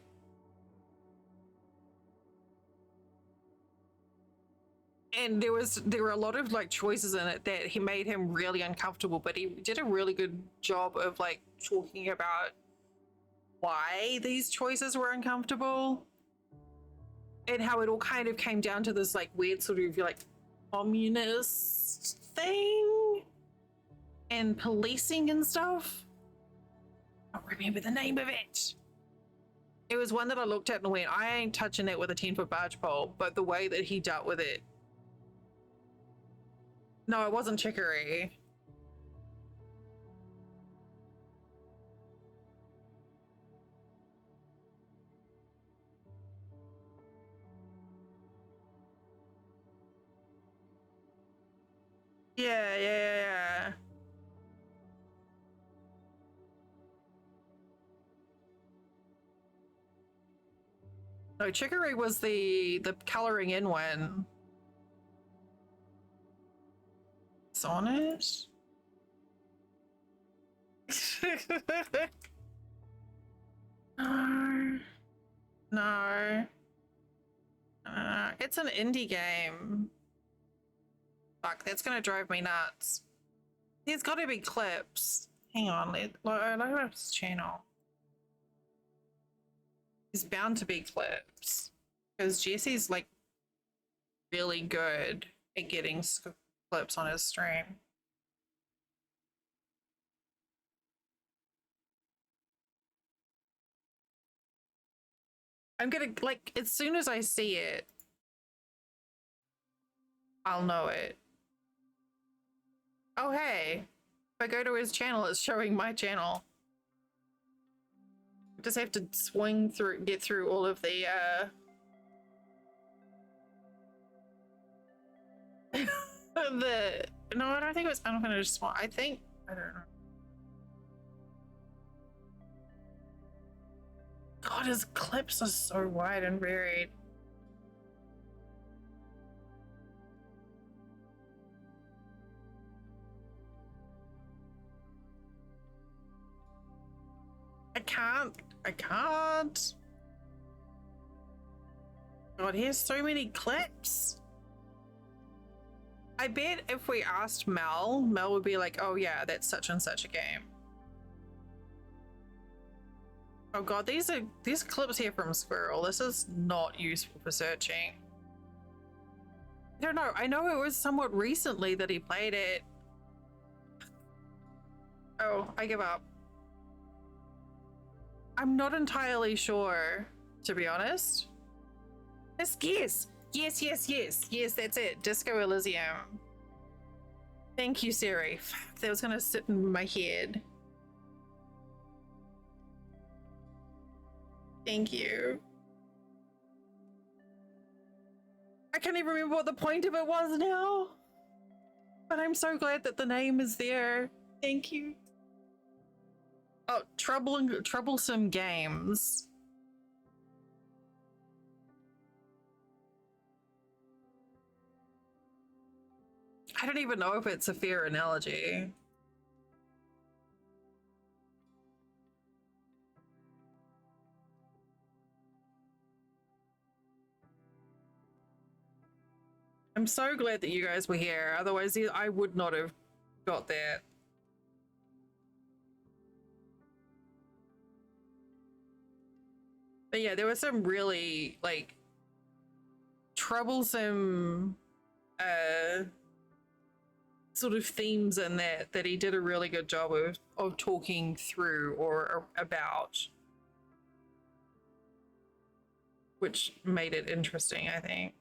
Speaker 1: And there were a lot of like choices in it that he made him really uncomfortable, but he did a really good job of like talking about why these choices were uncomfortable and how it all kind of came down to this like weird sort of like communist thing and policing and stuff. I don't remember the name of it. It was one that I looked at and went, I ain't touching it with a 10-foot barge pole, but the way that he dealt with it. No, it wasn't Chicory. Yeah. No, Chicory was the coloring in one. It's on it. No. It's an indie game. Fuck, that's gonna drive me nuts. There's gotta be clips. Hang on, look at his channel. There's bound to be clips. Because Jesse's like really good at getting clips on his stream. I'm gonna, like, as soon as I see it, I'll know it. Oh, hey. If I go to his channel, it's showing my channel. I just have to swing through, get through all of the, the no, I don't think it was unfinished swan. I think I don't know. God, his clips are so wide and varied. I can't. God, he has so many clips. I bet if we asked Mel would be like, oh yeah, that's such and such a game. Oh God, these clips here from Squirrel. This is not useful for searching. I don't know. I know it was somewhat recently that he played it. Oh, I give up. I'm not entirely sure, to be honest. Yes, that's it. Disco Elysium. Thank you, Siri. Fuck, that was gonna sit in my head. Thank you. I can't even remember what the point of it was now. But I'm so glad that the name is there. Thank you. Oh, troublesome games. I don't even know if it's a fair analogy. I'm so glad that you guys were here. Otherwise, I would not have got that. But yeah, there were some really like troublesome sort of themes in that he did a really good job of talking through or about, which made it interesting, I think.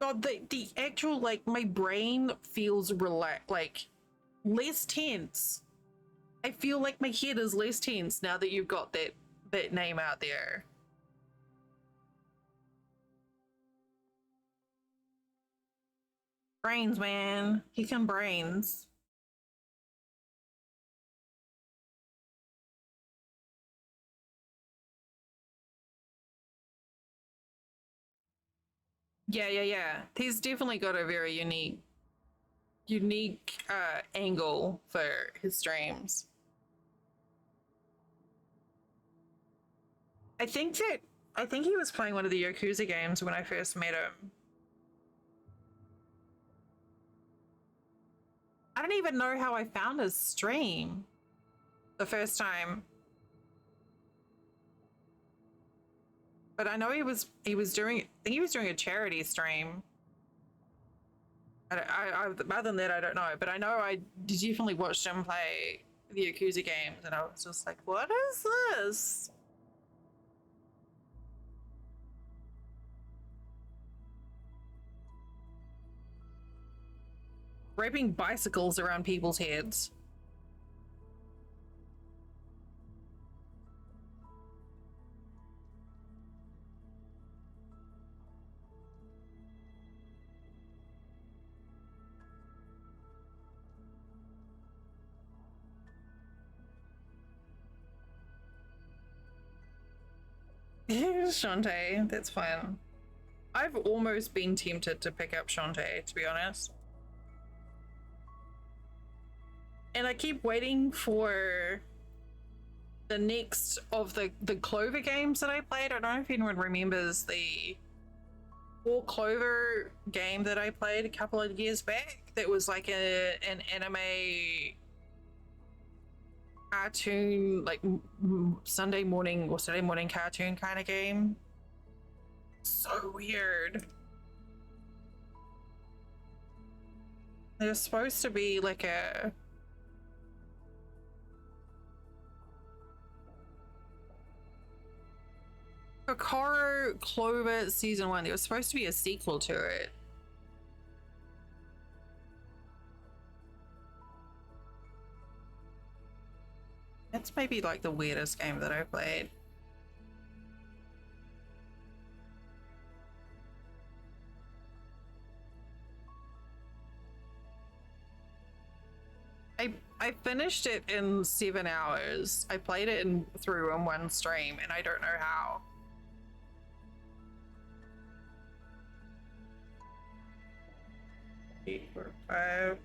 Speaker 1: God, the actual, like, my brain feels like less tense. I feel like my head is less tense now that you've got that name out there. Brains, man. He can brains. Yeah. He's definitely got a very unique angle for his streams. I think he was playing one of the Yakuza games when I first met him. I don't even know how I found his stream the first time. But I know he was doing, I think he was doing a charity stream. I other than that, I don't know. But I know I definitely watched him play the Yakuza games, and I was just like, what is this? Wrapping bicycles around people's heads. Shantae, that's fine. I've almost been tempted to pick up Shantae, to be honest. And I keep waiting for the next of the Clover games that I played. I don't know if anyone remembers the 4 Clover game that I played a couple of years back. That was like an anime cartoon, like Sunday morning or Saturday morning cartoon kind of game. So weird. There's supposed to be like a Kokoro Clover Season 1. There was supposed to be a sequel to it. That's maybe like the weirdest game that I played. I finished it in 7 hours. I played it through in one stream, and I don't know how. Eight, 4, 5.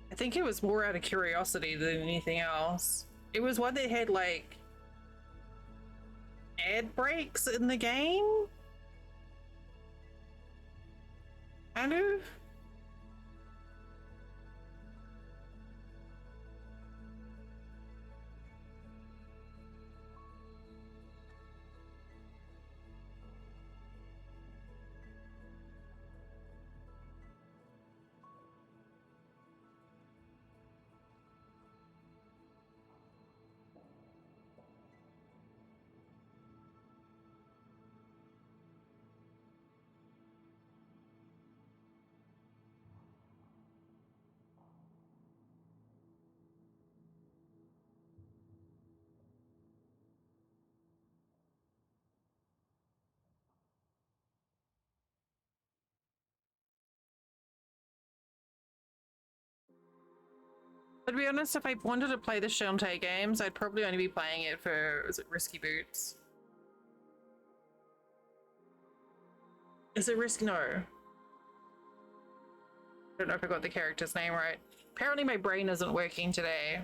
Speaker 1: I think it was more out of curiosity than anything else. It was one that had like ad breaks in the game. Kind of. But to be honest, if I wanted to play the Shantae games, I'd probably only be playing it for, is it Risky Boots? Is it Risky? No. I don't know if I got the character's name right. Apparently my brain isn't working today.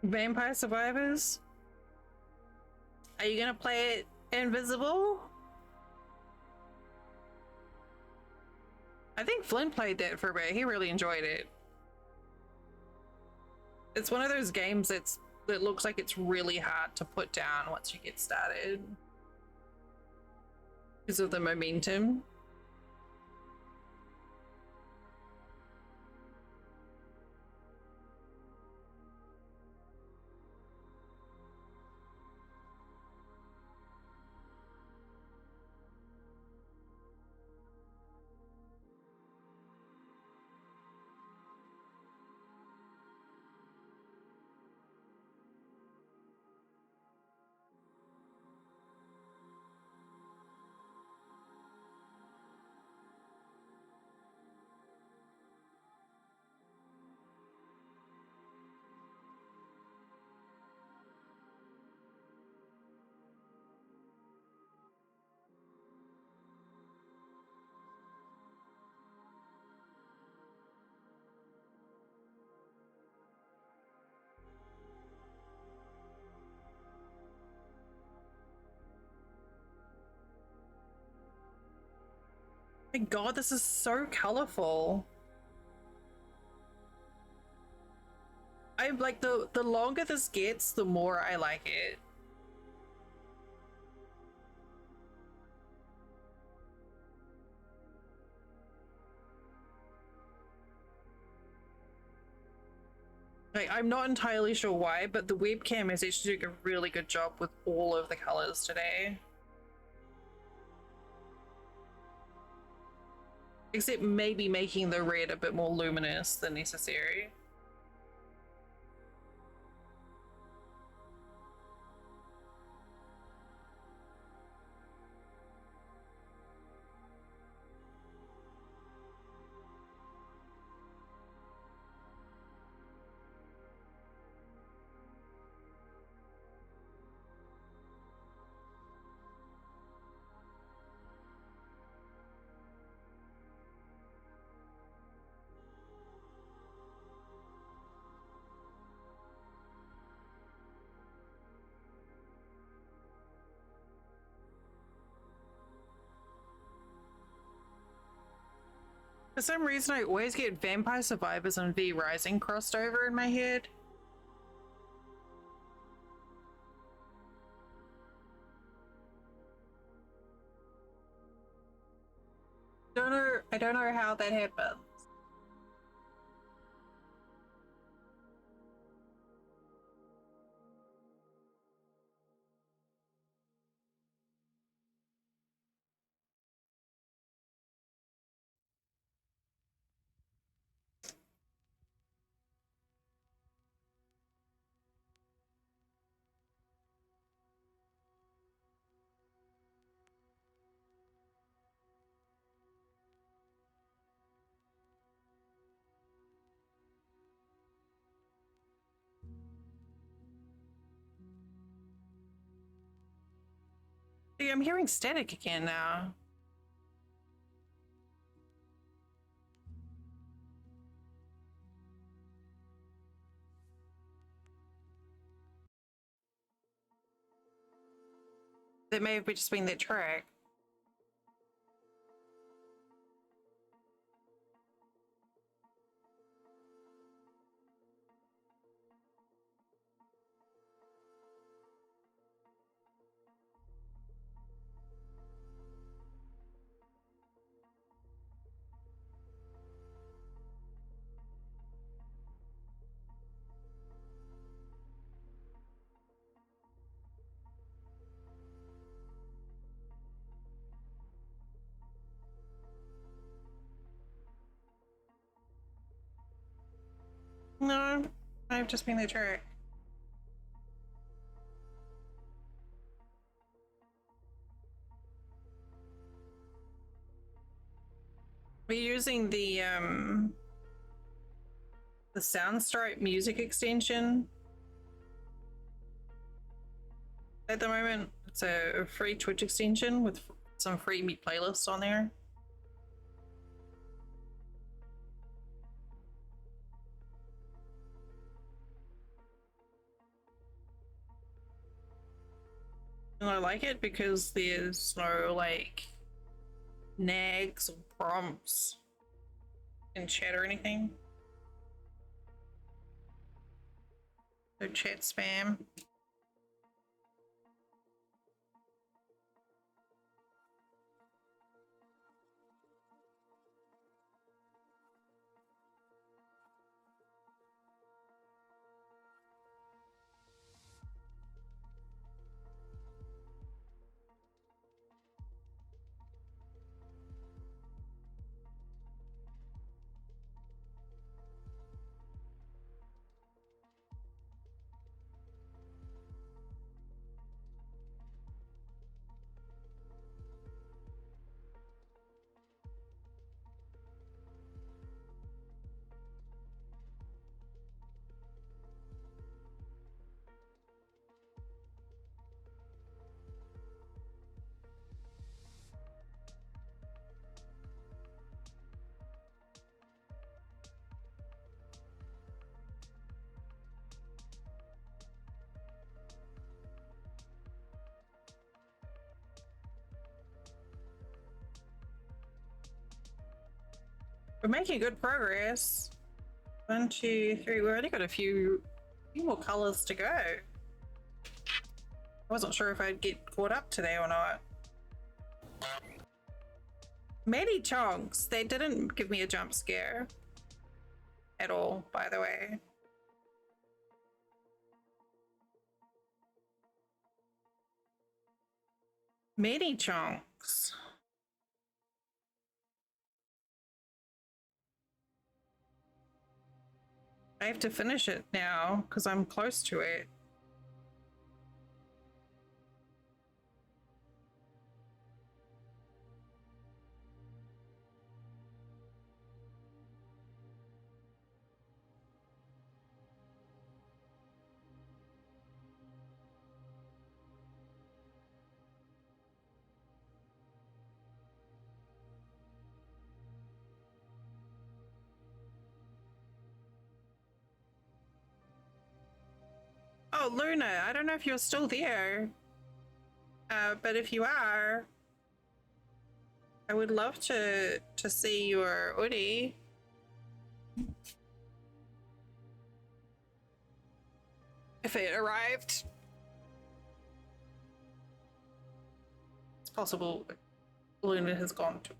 Speaker 1: Vampire Survivors? Are you gonna play it invisible? I think Flynn played that for a bit. He really enjoyed it. It's one of those games that looks like it's really hard to put down once you get started because of the momentum. My god, this is so colorful. I'm like, the longer this gets, the more I like it. Like, I'm not entirely sure why, but the webcam is actually doing a really good job with all of the colors today. Except maybe making the red a bit more luminous than necessary. For some reason, I always get Vampire Survivors and V Rising crossed over in my head. I don't know how that happened. See, I'm hearing static again now. That may have just been that track. No, I've just been that track. We're using the Soundstripe music extension at the moment. It's a free Twitch extension with some free playlists on there. And I like it because there's no like nags or prompts in chat or anything. No chat spam. We're making good progress. 1, 2, 3. We've only got a few more colors to go. I wasn't sure if I'd get caught up today or not. Many chunks. They didn't give me a jump scare at all, by the way. Many chunks. I have to finish it now because I'm close to it. Oh, Luna, I don't know if you're still there. But if you are, I would love to see your hoodie. If it arrived. It's possible Luna has gone to.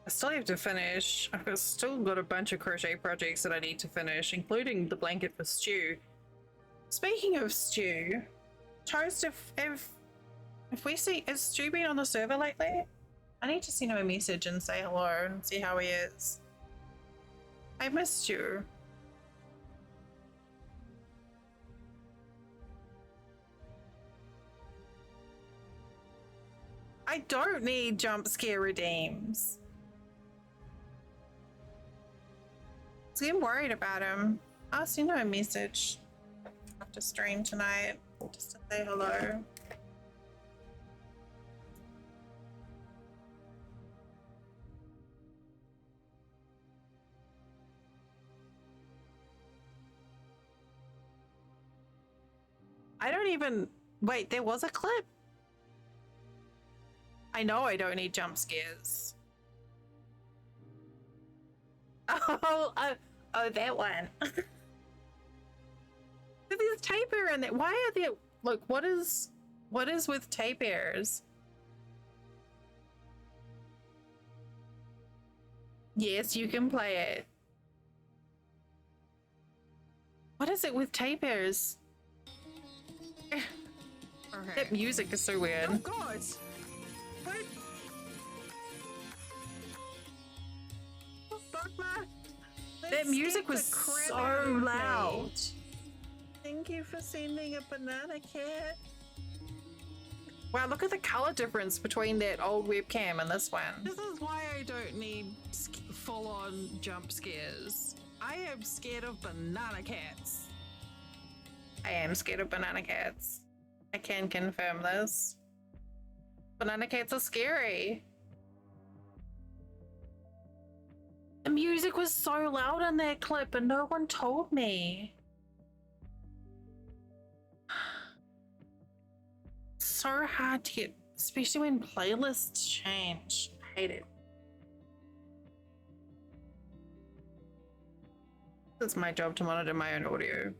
Speaker 1: I still have to finish. Still got a bunch of crochet projects that I need to finish, including the blanket for Stew. Speaking of Stew, Toast, if we see, has Stew been on the server lately? I need to send him a message and say hello and see how he is. I missed you. I don't need jump scare redeems. So I'm worried about him. I'll send him a message after stream tonight just to say hello. I don't even wait, there was a clip. I know I don't need jump scares. Oh, that one. There's tape air in there. Why are there? Look, what is with tape airs? Yes, you can play it. What is it with tape airs?
Speaker 5: Okay.
Speaker 1: That music is so weird.
Speaker 5: Oh God! What? Dogma?
Speaker 1: That music was so loud.
Speaker 7: Thank you for sending a banana cat.
Speaker 1: Wow, look at the color difference between that old webcam and this one.
Speaker 7: This is why I don't need full-on jump scares. I am scared of banana cats.
Speaker 1: I am scared of banana cats. I can confirm this. Banana cats are scary. The music was so loud in that clip and no one told me. So hard to get, especially when playlists change. I hate it. It's my job to monitor my own audio.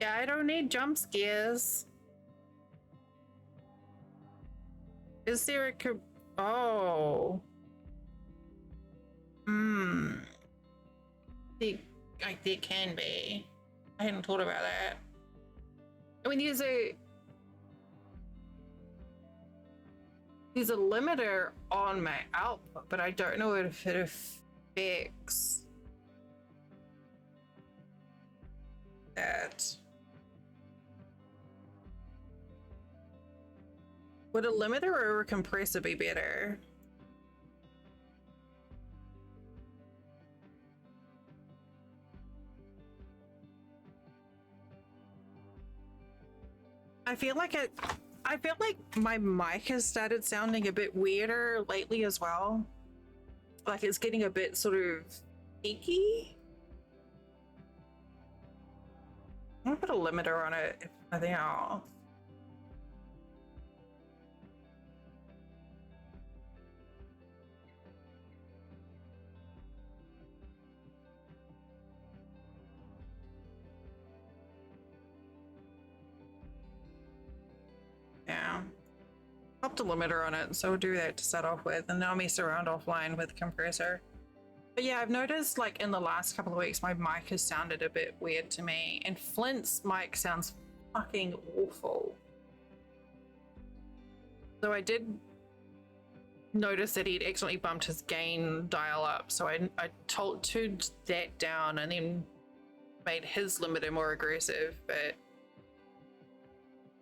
Speaker 1: Yeah, I don't need jump scares. Is there a oh. There can be. I hadn't thought about that. I mean, there's a limiter on my output, but I don't know if it affects that. Would a limiter or a compressor be better? I feel like my mic has started sounding a bit weirder lately as well. Like it's getting a bit sort of peaky. I'm gonna put a limiter on it if nothing else. Yeah. Popped a limiter on it, so we'll do that to start off with, and then I'll mess around offline with the compressor. But yeah, I've noticed like in the last couple of weeks my mic has sounded a bit weird to me, and Flint's mic sounds fucking awful. So I did notice that he'd accidentally bumped his gain dial up, so I tuned that down and then made his limiter more aggressive. But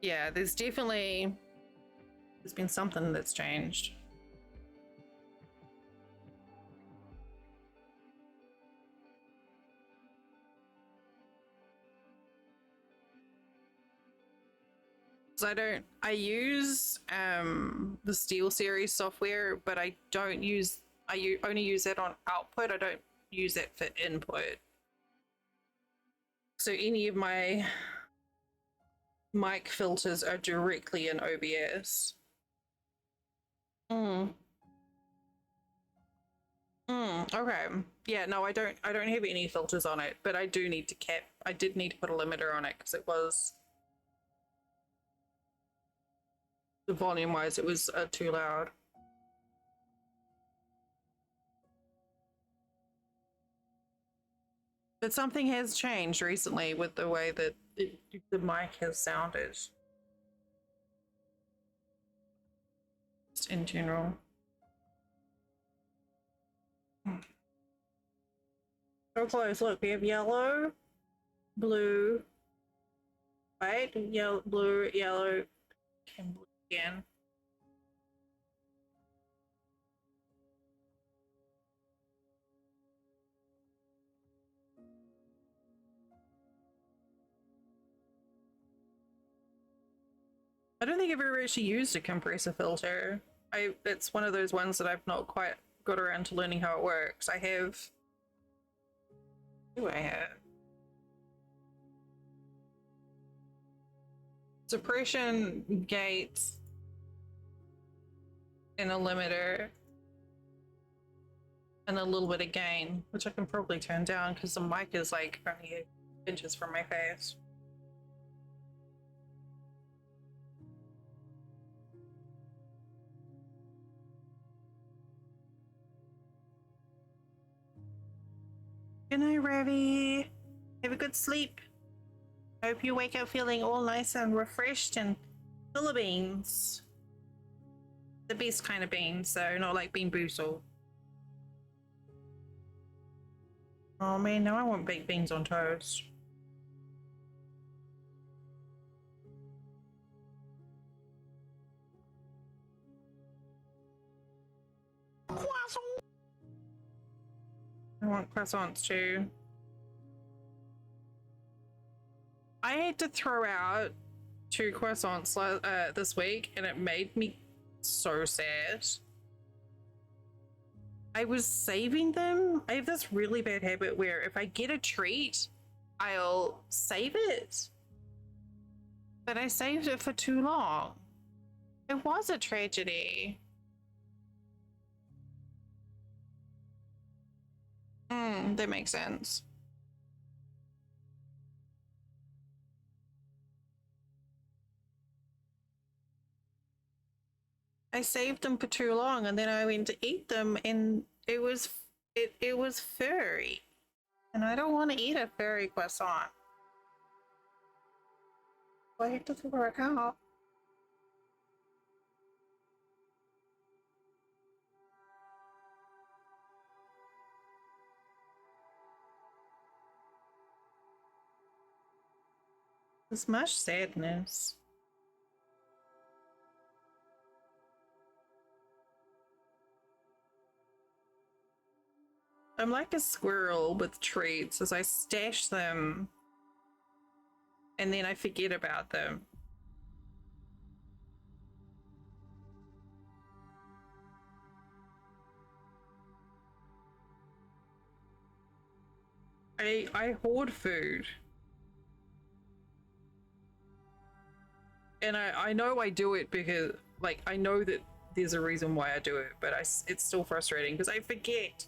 Speaker 1: yeah, there's been something that's changed. So I use the Steel Series software, but I don't use, only use it on output. I don't use it for input. So any of my mic filters are directly in OBS. Okay. Yeah, no, I don't have any filters on it, but I do need to I did need to put a limiter on it because it was, the volume wise, it was too loud. But something has changed recently with the way that the mic has sounded. Just in general. So close. Look, we have yellow, blue, white, yellow, blue, yellow, and blue again. I don't think I've ever actually used a compressor filter. It's one of those ones that I've not quite got around to learning how it works. I have. What do I have? Suppression gate and a limiter and a little bit of gain, which I can probably turn down because the mic is like only 8 inches from my face. Good night, Ravi. Have a good sleep. Hope you wake up feeling all nice and refreshed and full of beans. The best kind of beans, so not like bean boozle. Oh man, now I want baked beans on toast. I want croissants too. I had to throw out 2 croissants this week, and it made me so sad. I was saving them. I have this really bad habit where if I get a treat, I'll save it. But I saved it for too long. It was a tragedy. That makes sense. I saved them for too long, and then I went to eat them, and it was furry, and I don't want to eat a furry croissant. So I have to throw it out. There's much sadness. I'm like a squirrel with treats, as I stash them and then I forget about them. I hoard food. And I know I do it because, like, I know that there's a reason why I do it, but it's still frustrating because I forget.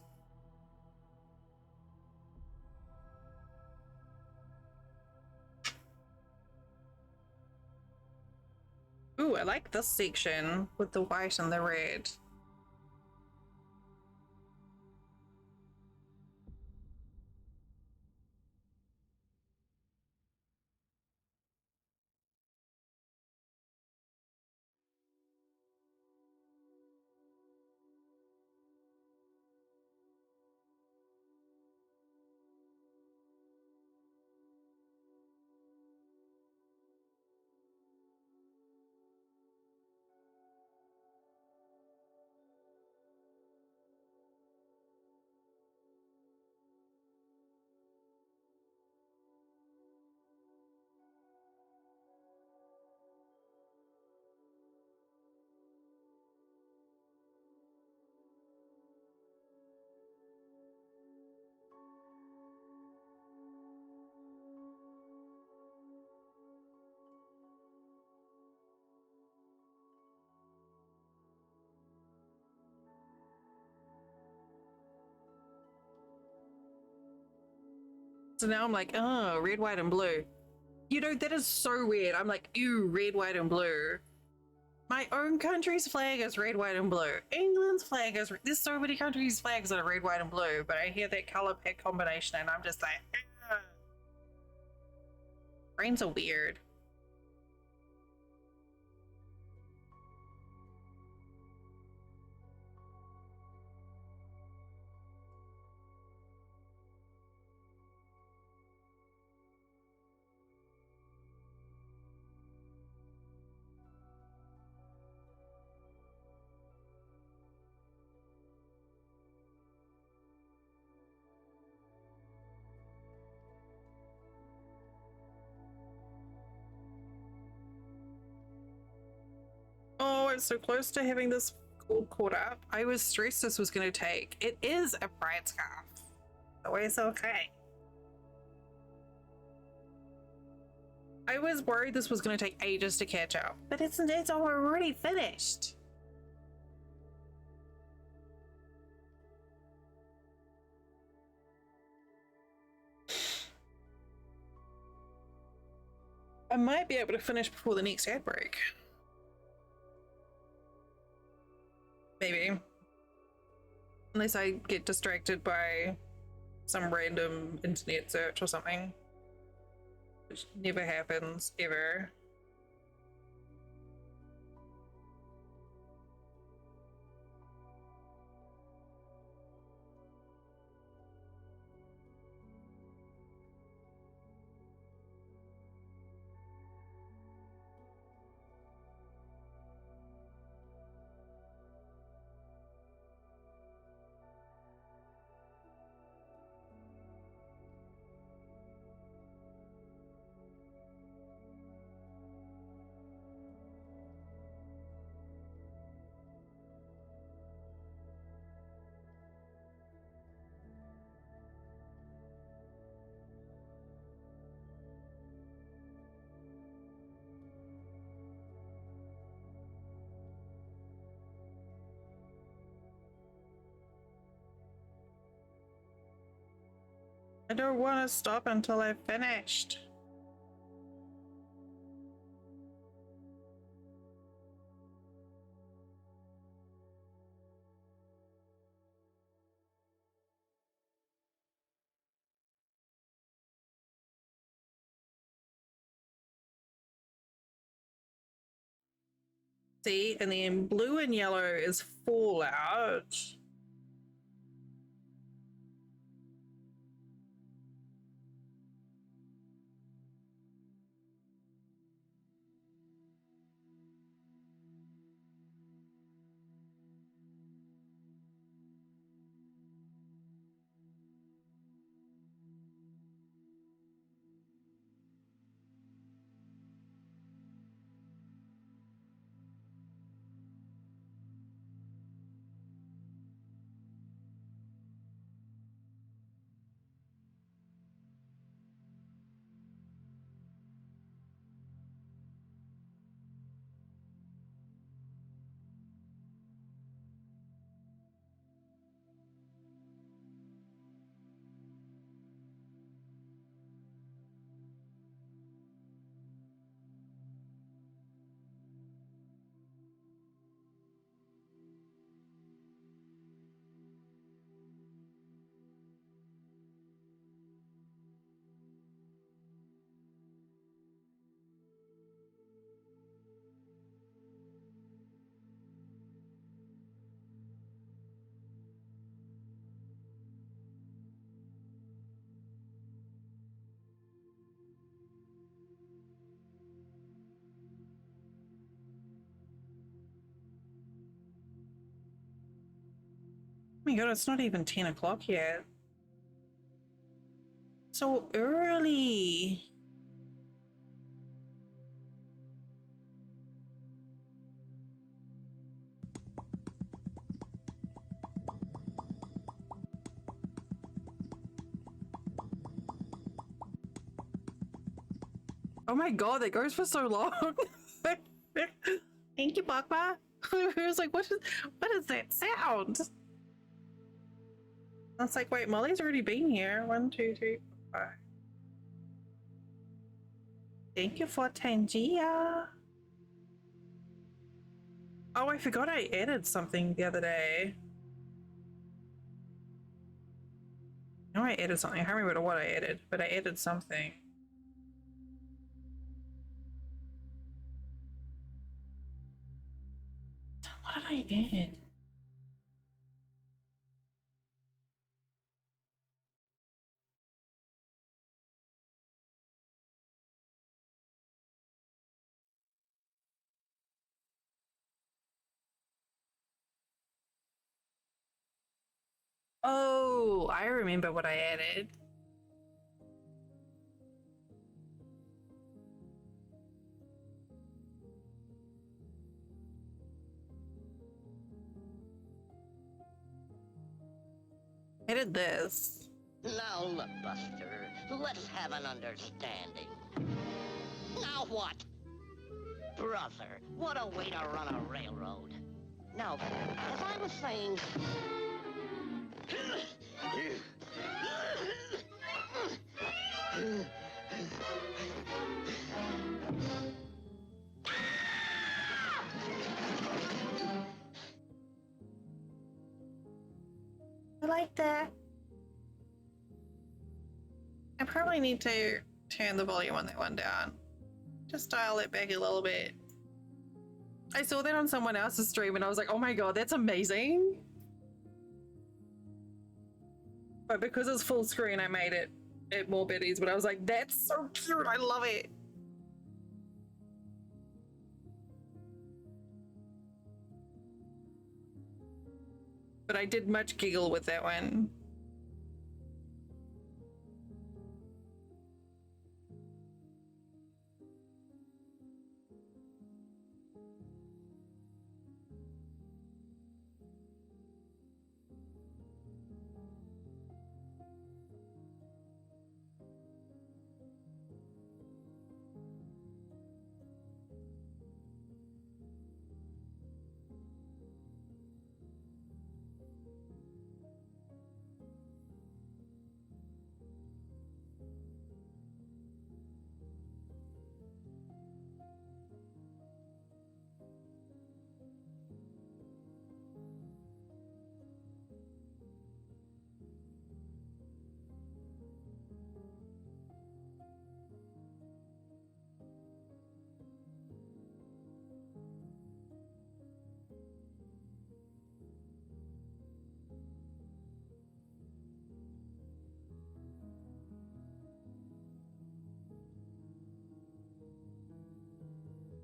Speaker 1: Ooh, I like this section with the white and the red. So now I'm like, oh, red, white, and blue. You know, that is so weird. I'm like, ew, red, white, and blue. My own country's flag is red, white, and blue. England's flag is... There's so many countries' flags that are red, white, and blue, but I hear that color pick combination and I'm just like, ugh. Brains are weird. Oh, it's so close to having this all caught up. I was stressed this was going to take. It is a pride scarf. So it's okay. I was worried this was going to take ages to catch up, but it's already finished. I might be able to finish before the next ad break. Maybe. Unless I get distracted by some random internet search or something. Which never happens, ever. I don't want to stop until I've finished. See, and then blue and yellow is Fallout. Oh my god, it's not even 10 o'clock yet. So early. Oh my god, that goes for so long. Thank you, Bakba. I was like, what is that sound? I was like, wait, Molly's already been here. 1, 2, 3, 4, 5. Thank you for Tangia. Oh, I forgot I added something the other day. No, I added something. I can't remember what I added, but I added something. What did I add? Oh, I remember what I added. I did this.
Speaker 8: Now look, Buster, let's have an understanding. Now what? Brother, what a way to run a railroad. Now, as I was saying...
Speaker 1: I like that. I probably need to turn the volume on that one down. Just dial it back a little bit. I saw that on someone else's stream and I was like, oh my god, that's amazing. But because it's full screen, I made it more biddies, but I was like, that's so cute, I love it. But I did much giggle with that one.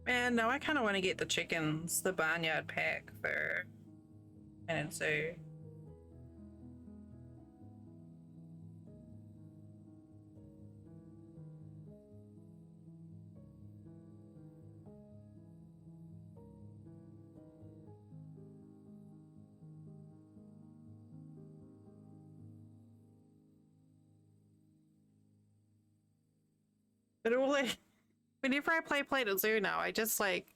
Speaker 1: Man, no, I kind of want to get the chickens, the barnyard pack for and so. But all I, whenever I play Planet Zoo now, I just like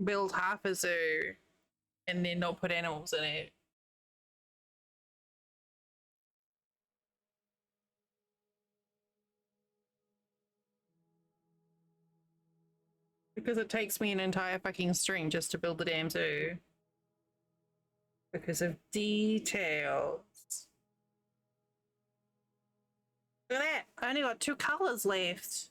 Speaker 1: build half a zoo and then not put animals in it. Because it takes me an entire fucking string just to build the damn zoo. Because of details. Look at that! I only got 2 colors left.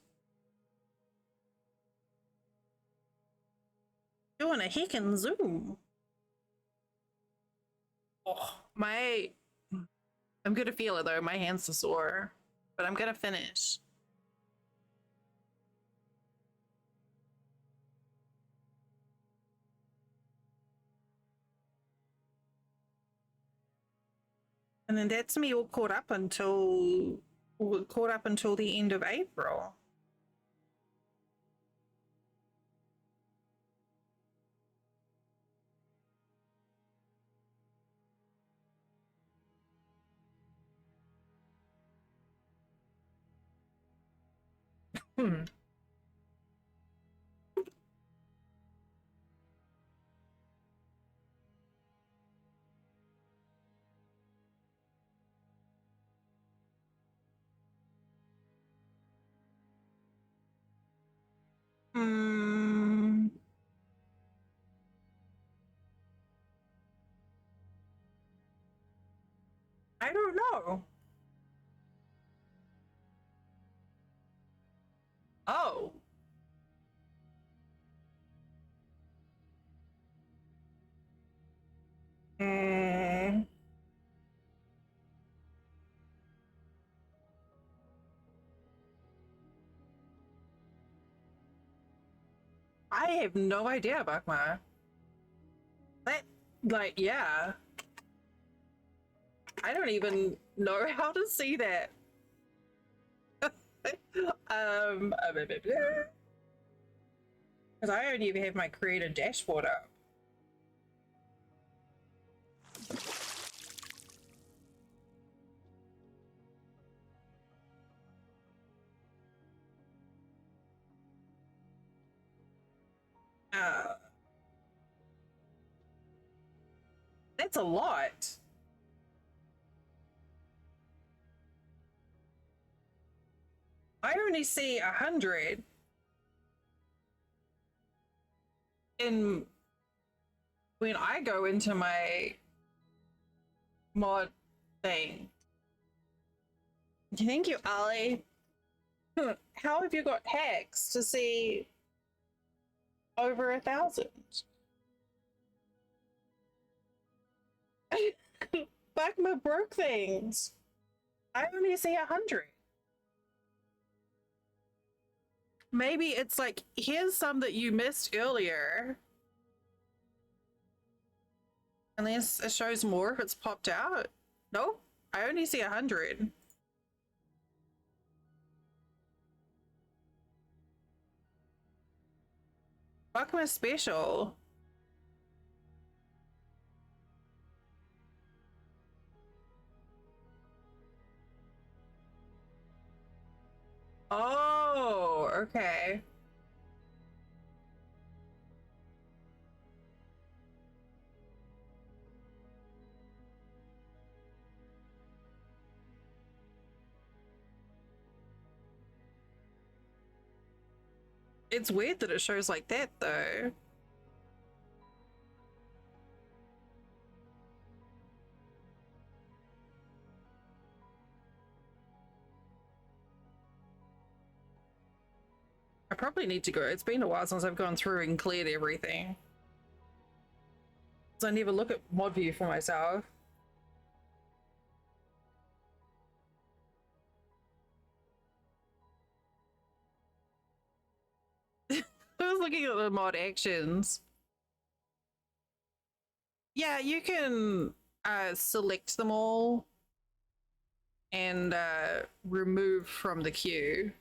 Speaker 1: Doing a heckin' zoom. Oh, I'm gonna feel it though. My hands are sore, but I'm gonna finish. And then that's me all caught up until the end of April. Hmm. I don't know. Oh. Mm. I have no idea, Bakma. That, like, yeah. I don't even know how to see that. Because I only ever have my creator dashboard up. Uh, that's a lot. I only see 100 in when I go into my mod thing. Thank you, Ali. How have you got hacks to see over 1,000? Bakma broke things. I only see 100. Maybe it's like, here's some that you missed earlier. Unless it shows more if it's popped out. Nope, I only see 100. Bakma special. Oh, okay. It's weird that it shows like that, though. I probably need to go. It's been a while since I've gone through and cleared everything. So I never look at mod view for myself. I was looking at the mod actions. Yeah, you can select them all and remove from the queue.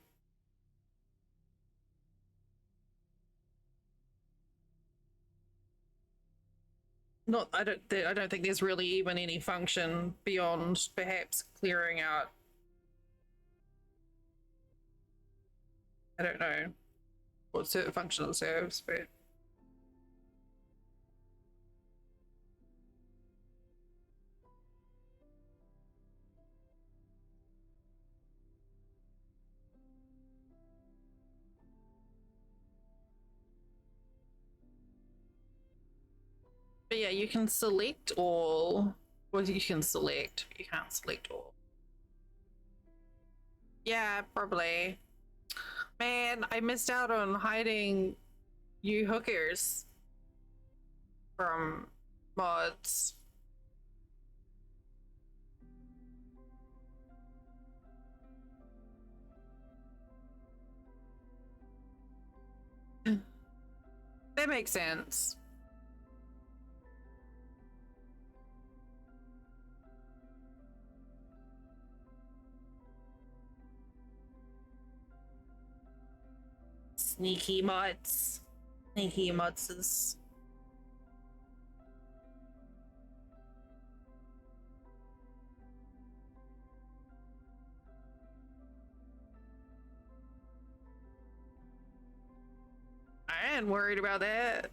Speaker 1: Not, I don't think there's really even any function beyond perhaps clearing out. I don't know what function it serves, but yeah, you can select all. Well, you can select, but you can't select all. Yeah, probably. Man, I missed out on hiding you hookers from mods. That makes sense. Sneaky mods. Sneaky modses. I ain't worried about that.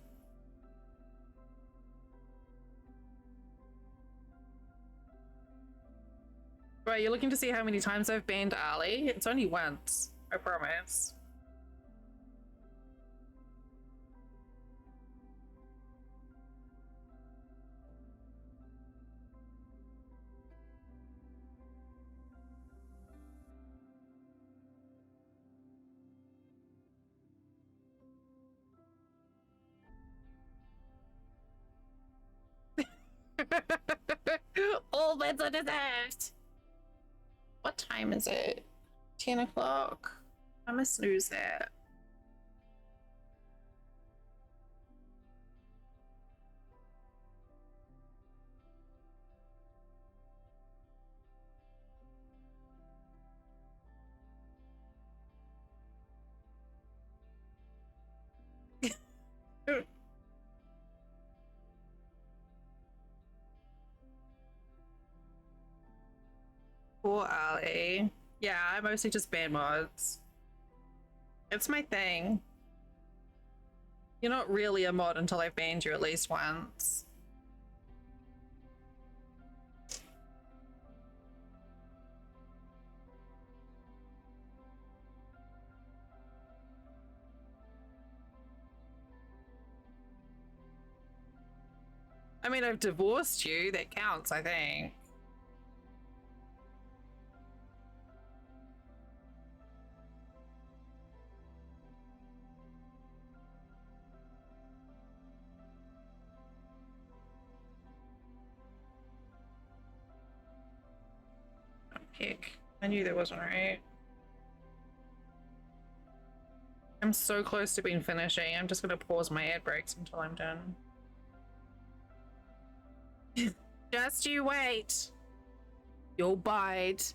Speaker 1: Right, you're looking to see how many times I've banned Ali? It's only once, I promise. it's a dessert. What time is it? 10 o'clock. I must snooze that. Poor Ali. Yeah, I mostly just ban mods. It's my thing. You're not really a mod until I've banned you at least once. I mean, I've divorced you. That counts, I think. Heck, I knew that wasn't right. I'm so close to being finishing. I'm just gonna pause my ad breaks until I'm done. Just you wait. You'll bite.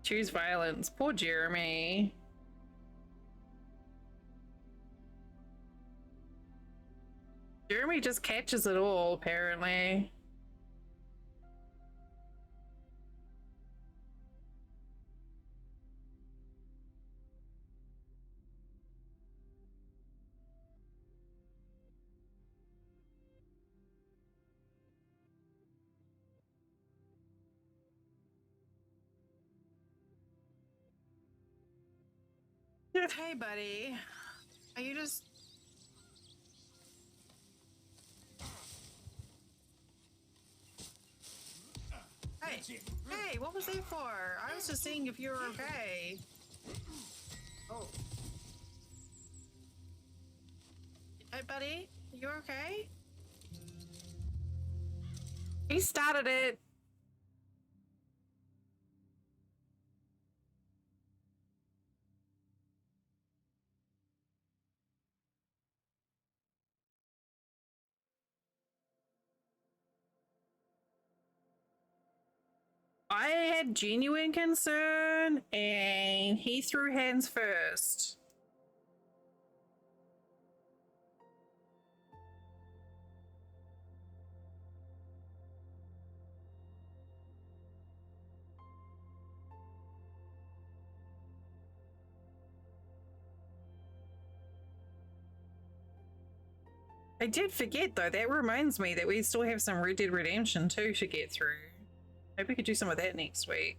Speaker 1: Choose violence. Poor Jeremy. Jeremy just catches it all, apparently. Hey, buddy. Are you just... Hey, hey, what was that for? I was just seeing if you were okay. Oh. Hey, buddy, you okay? He started it. I had genuine concern and he threw hands first. I did forget though, that reminds me that we still have some Red Dead Redemption 2 to get through. Maybe we could do some of that next week.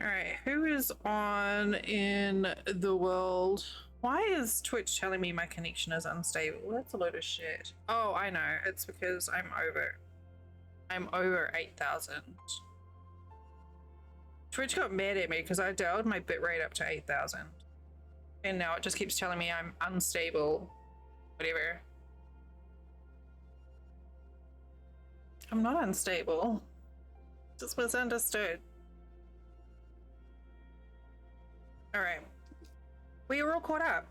Speaker 1: Alright, who is on in the world? Why is Twitch telling me my connection is unstable? That's a load of shit. Oh, I know. It's because I'm over 8,000. Twitch got mad at me because I dialed my bitrate up to 8,000. And now it just keeps telling me I'm unstable. Whatever. I'm not unstable. Just misunderstood. Alright. We were all caught up.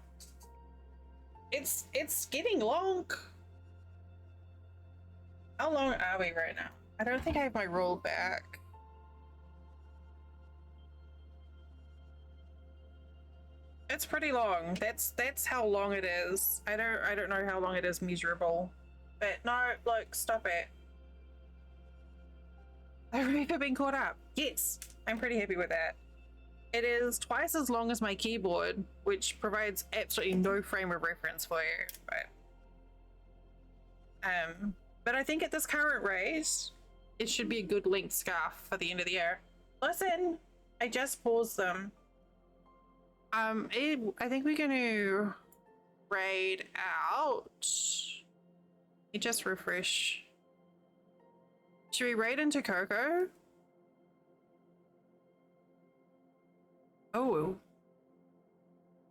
Speaker 1: It's getting long. How long are we right now? I don't think I have my roll back. It's pretty long. That's how long it is. I don't know how long it is measurable. But no, look, stop it. I've never been caught up. Yes, I'm pretty happy with that. It is twice as long as my keyboard, which provides absolutely no frame of reference for you. But I think at this current rate, it should be a good length scarf for the end of the year. Listen, I just paused them. I think we're going to raid out. Let me just refresh. Should we raid into Coco? Oh.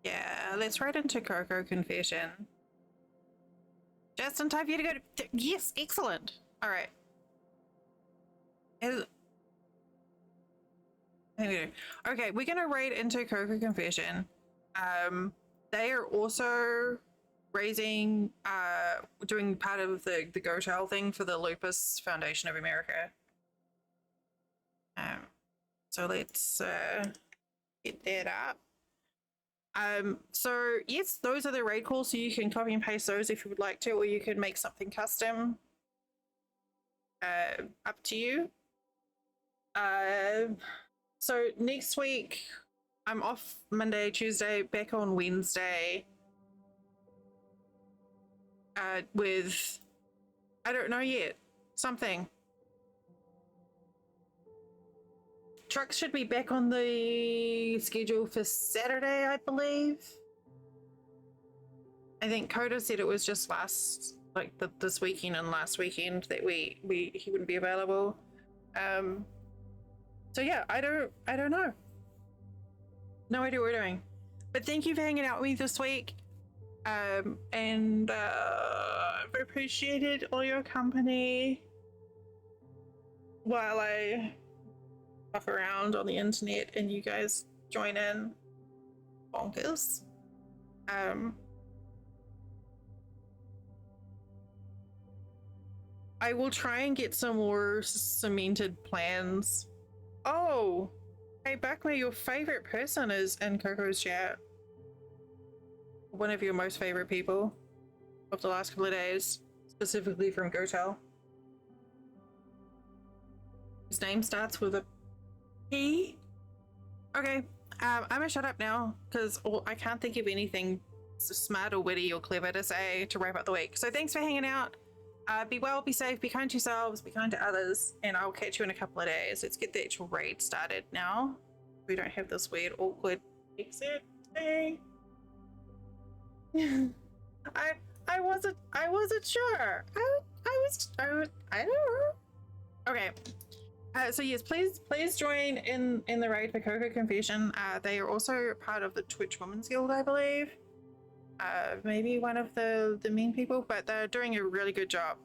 Speaker 1: Yeah, let's raid into Coco Confession. Just in time for you to go to... Yes, excellent. All right. Okay, we're going to raid into Coco Confession. They are also raising, doing part of the Go Tell thing for the Lupus Foundation of America. So let's get that up. So yes, those are the raid calls, so you can copy and paste those if you would like to, or you can make something custom. Up to you. So next week, I'm off Monday, Tuesday, back on Wednesday. With, I don't know yet, something. Trucks should be back on the schedule for Saturday, I believe. I think Coda said it was just this weekend and last weekend that he wouldn't be available. So yeah, I don't know. No idea what we're doing. But thank you for hanging out with me this week. And I've appreciated all your company while I fuck around on the internet and you guys join in. Bonkers. I will try and get some more cemented plans. Oh, hey Buckman, your favorite person is in Coco's chat. One of your most favorite people of the last couple of days, specifically from GoTel. His name starts with a P. Okay, I'm gonna shut up now because I can't think of anything smart or witty or clever to say to wrap up the week. So thanks for hanging out. Be well, be safe, be kind to yourselves, be kind to others, and I'll catch you in a couple of days. Let's get the actual raid started now. We don't have this weird awkward exit thing. I wasn't sure. I don't know. Okay. So yes, please join in the raid for Coco Confession. They are also part of the Twitch Women's Guild, I believe. Maybe one of the mean people, but they're doing a really good job.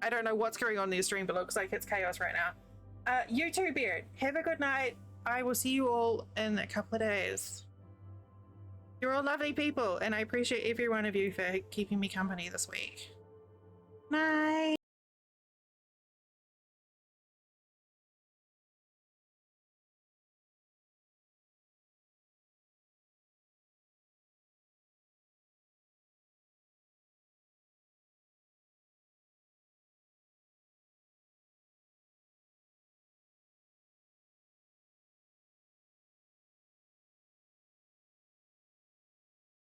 Speaker 1: I don't know what's going on in their stream, but it looks like it's chaos right now. You too, Beard. Have a good night. I will see you all in a couple of days. You're all lovely people, and I appreciate every one of you for keeping me company this week.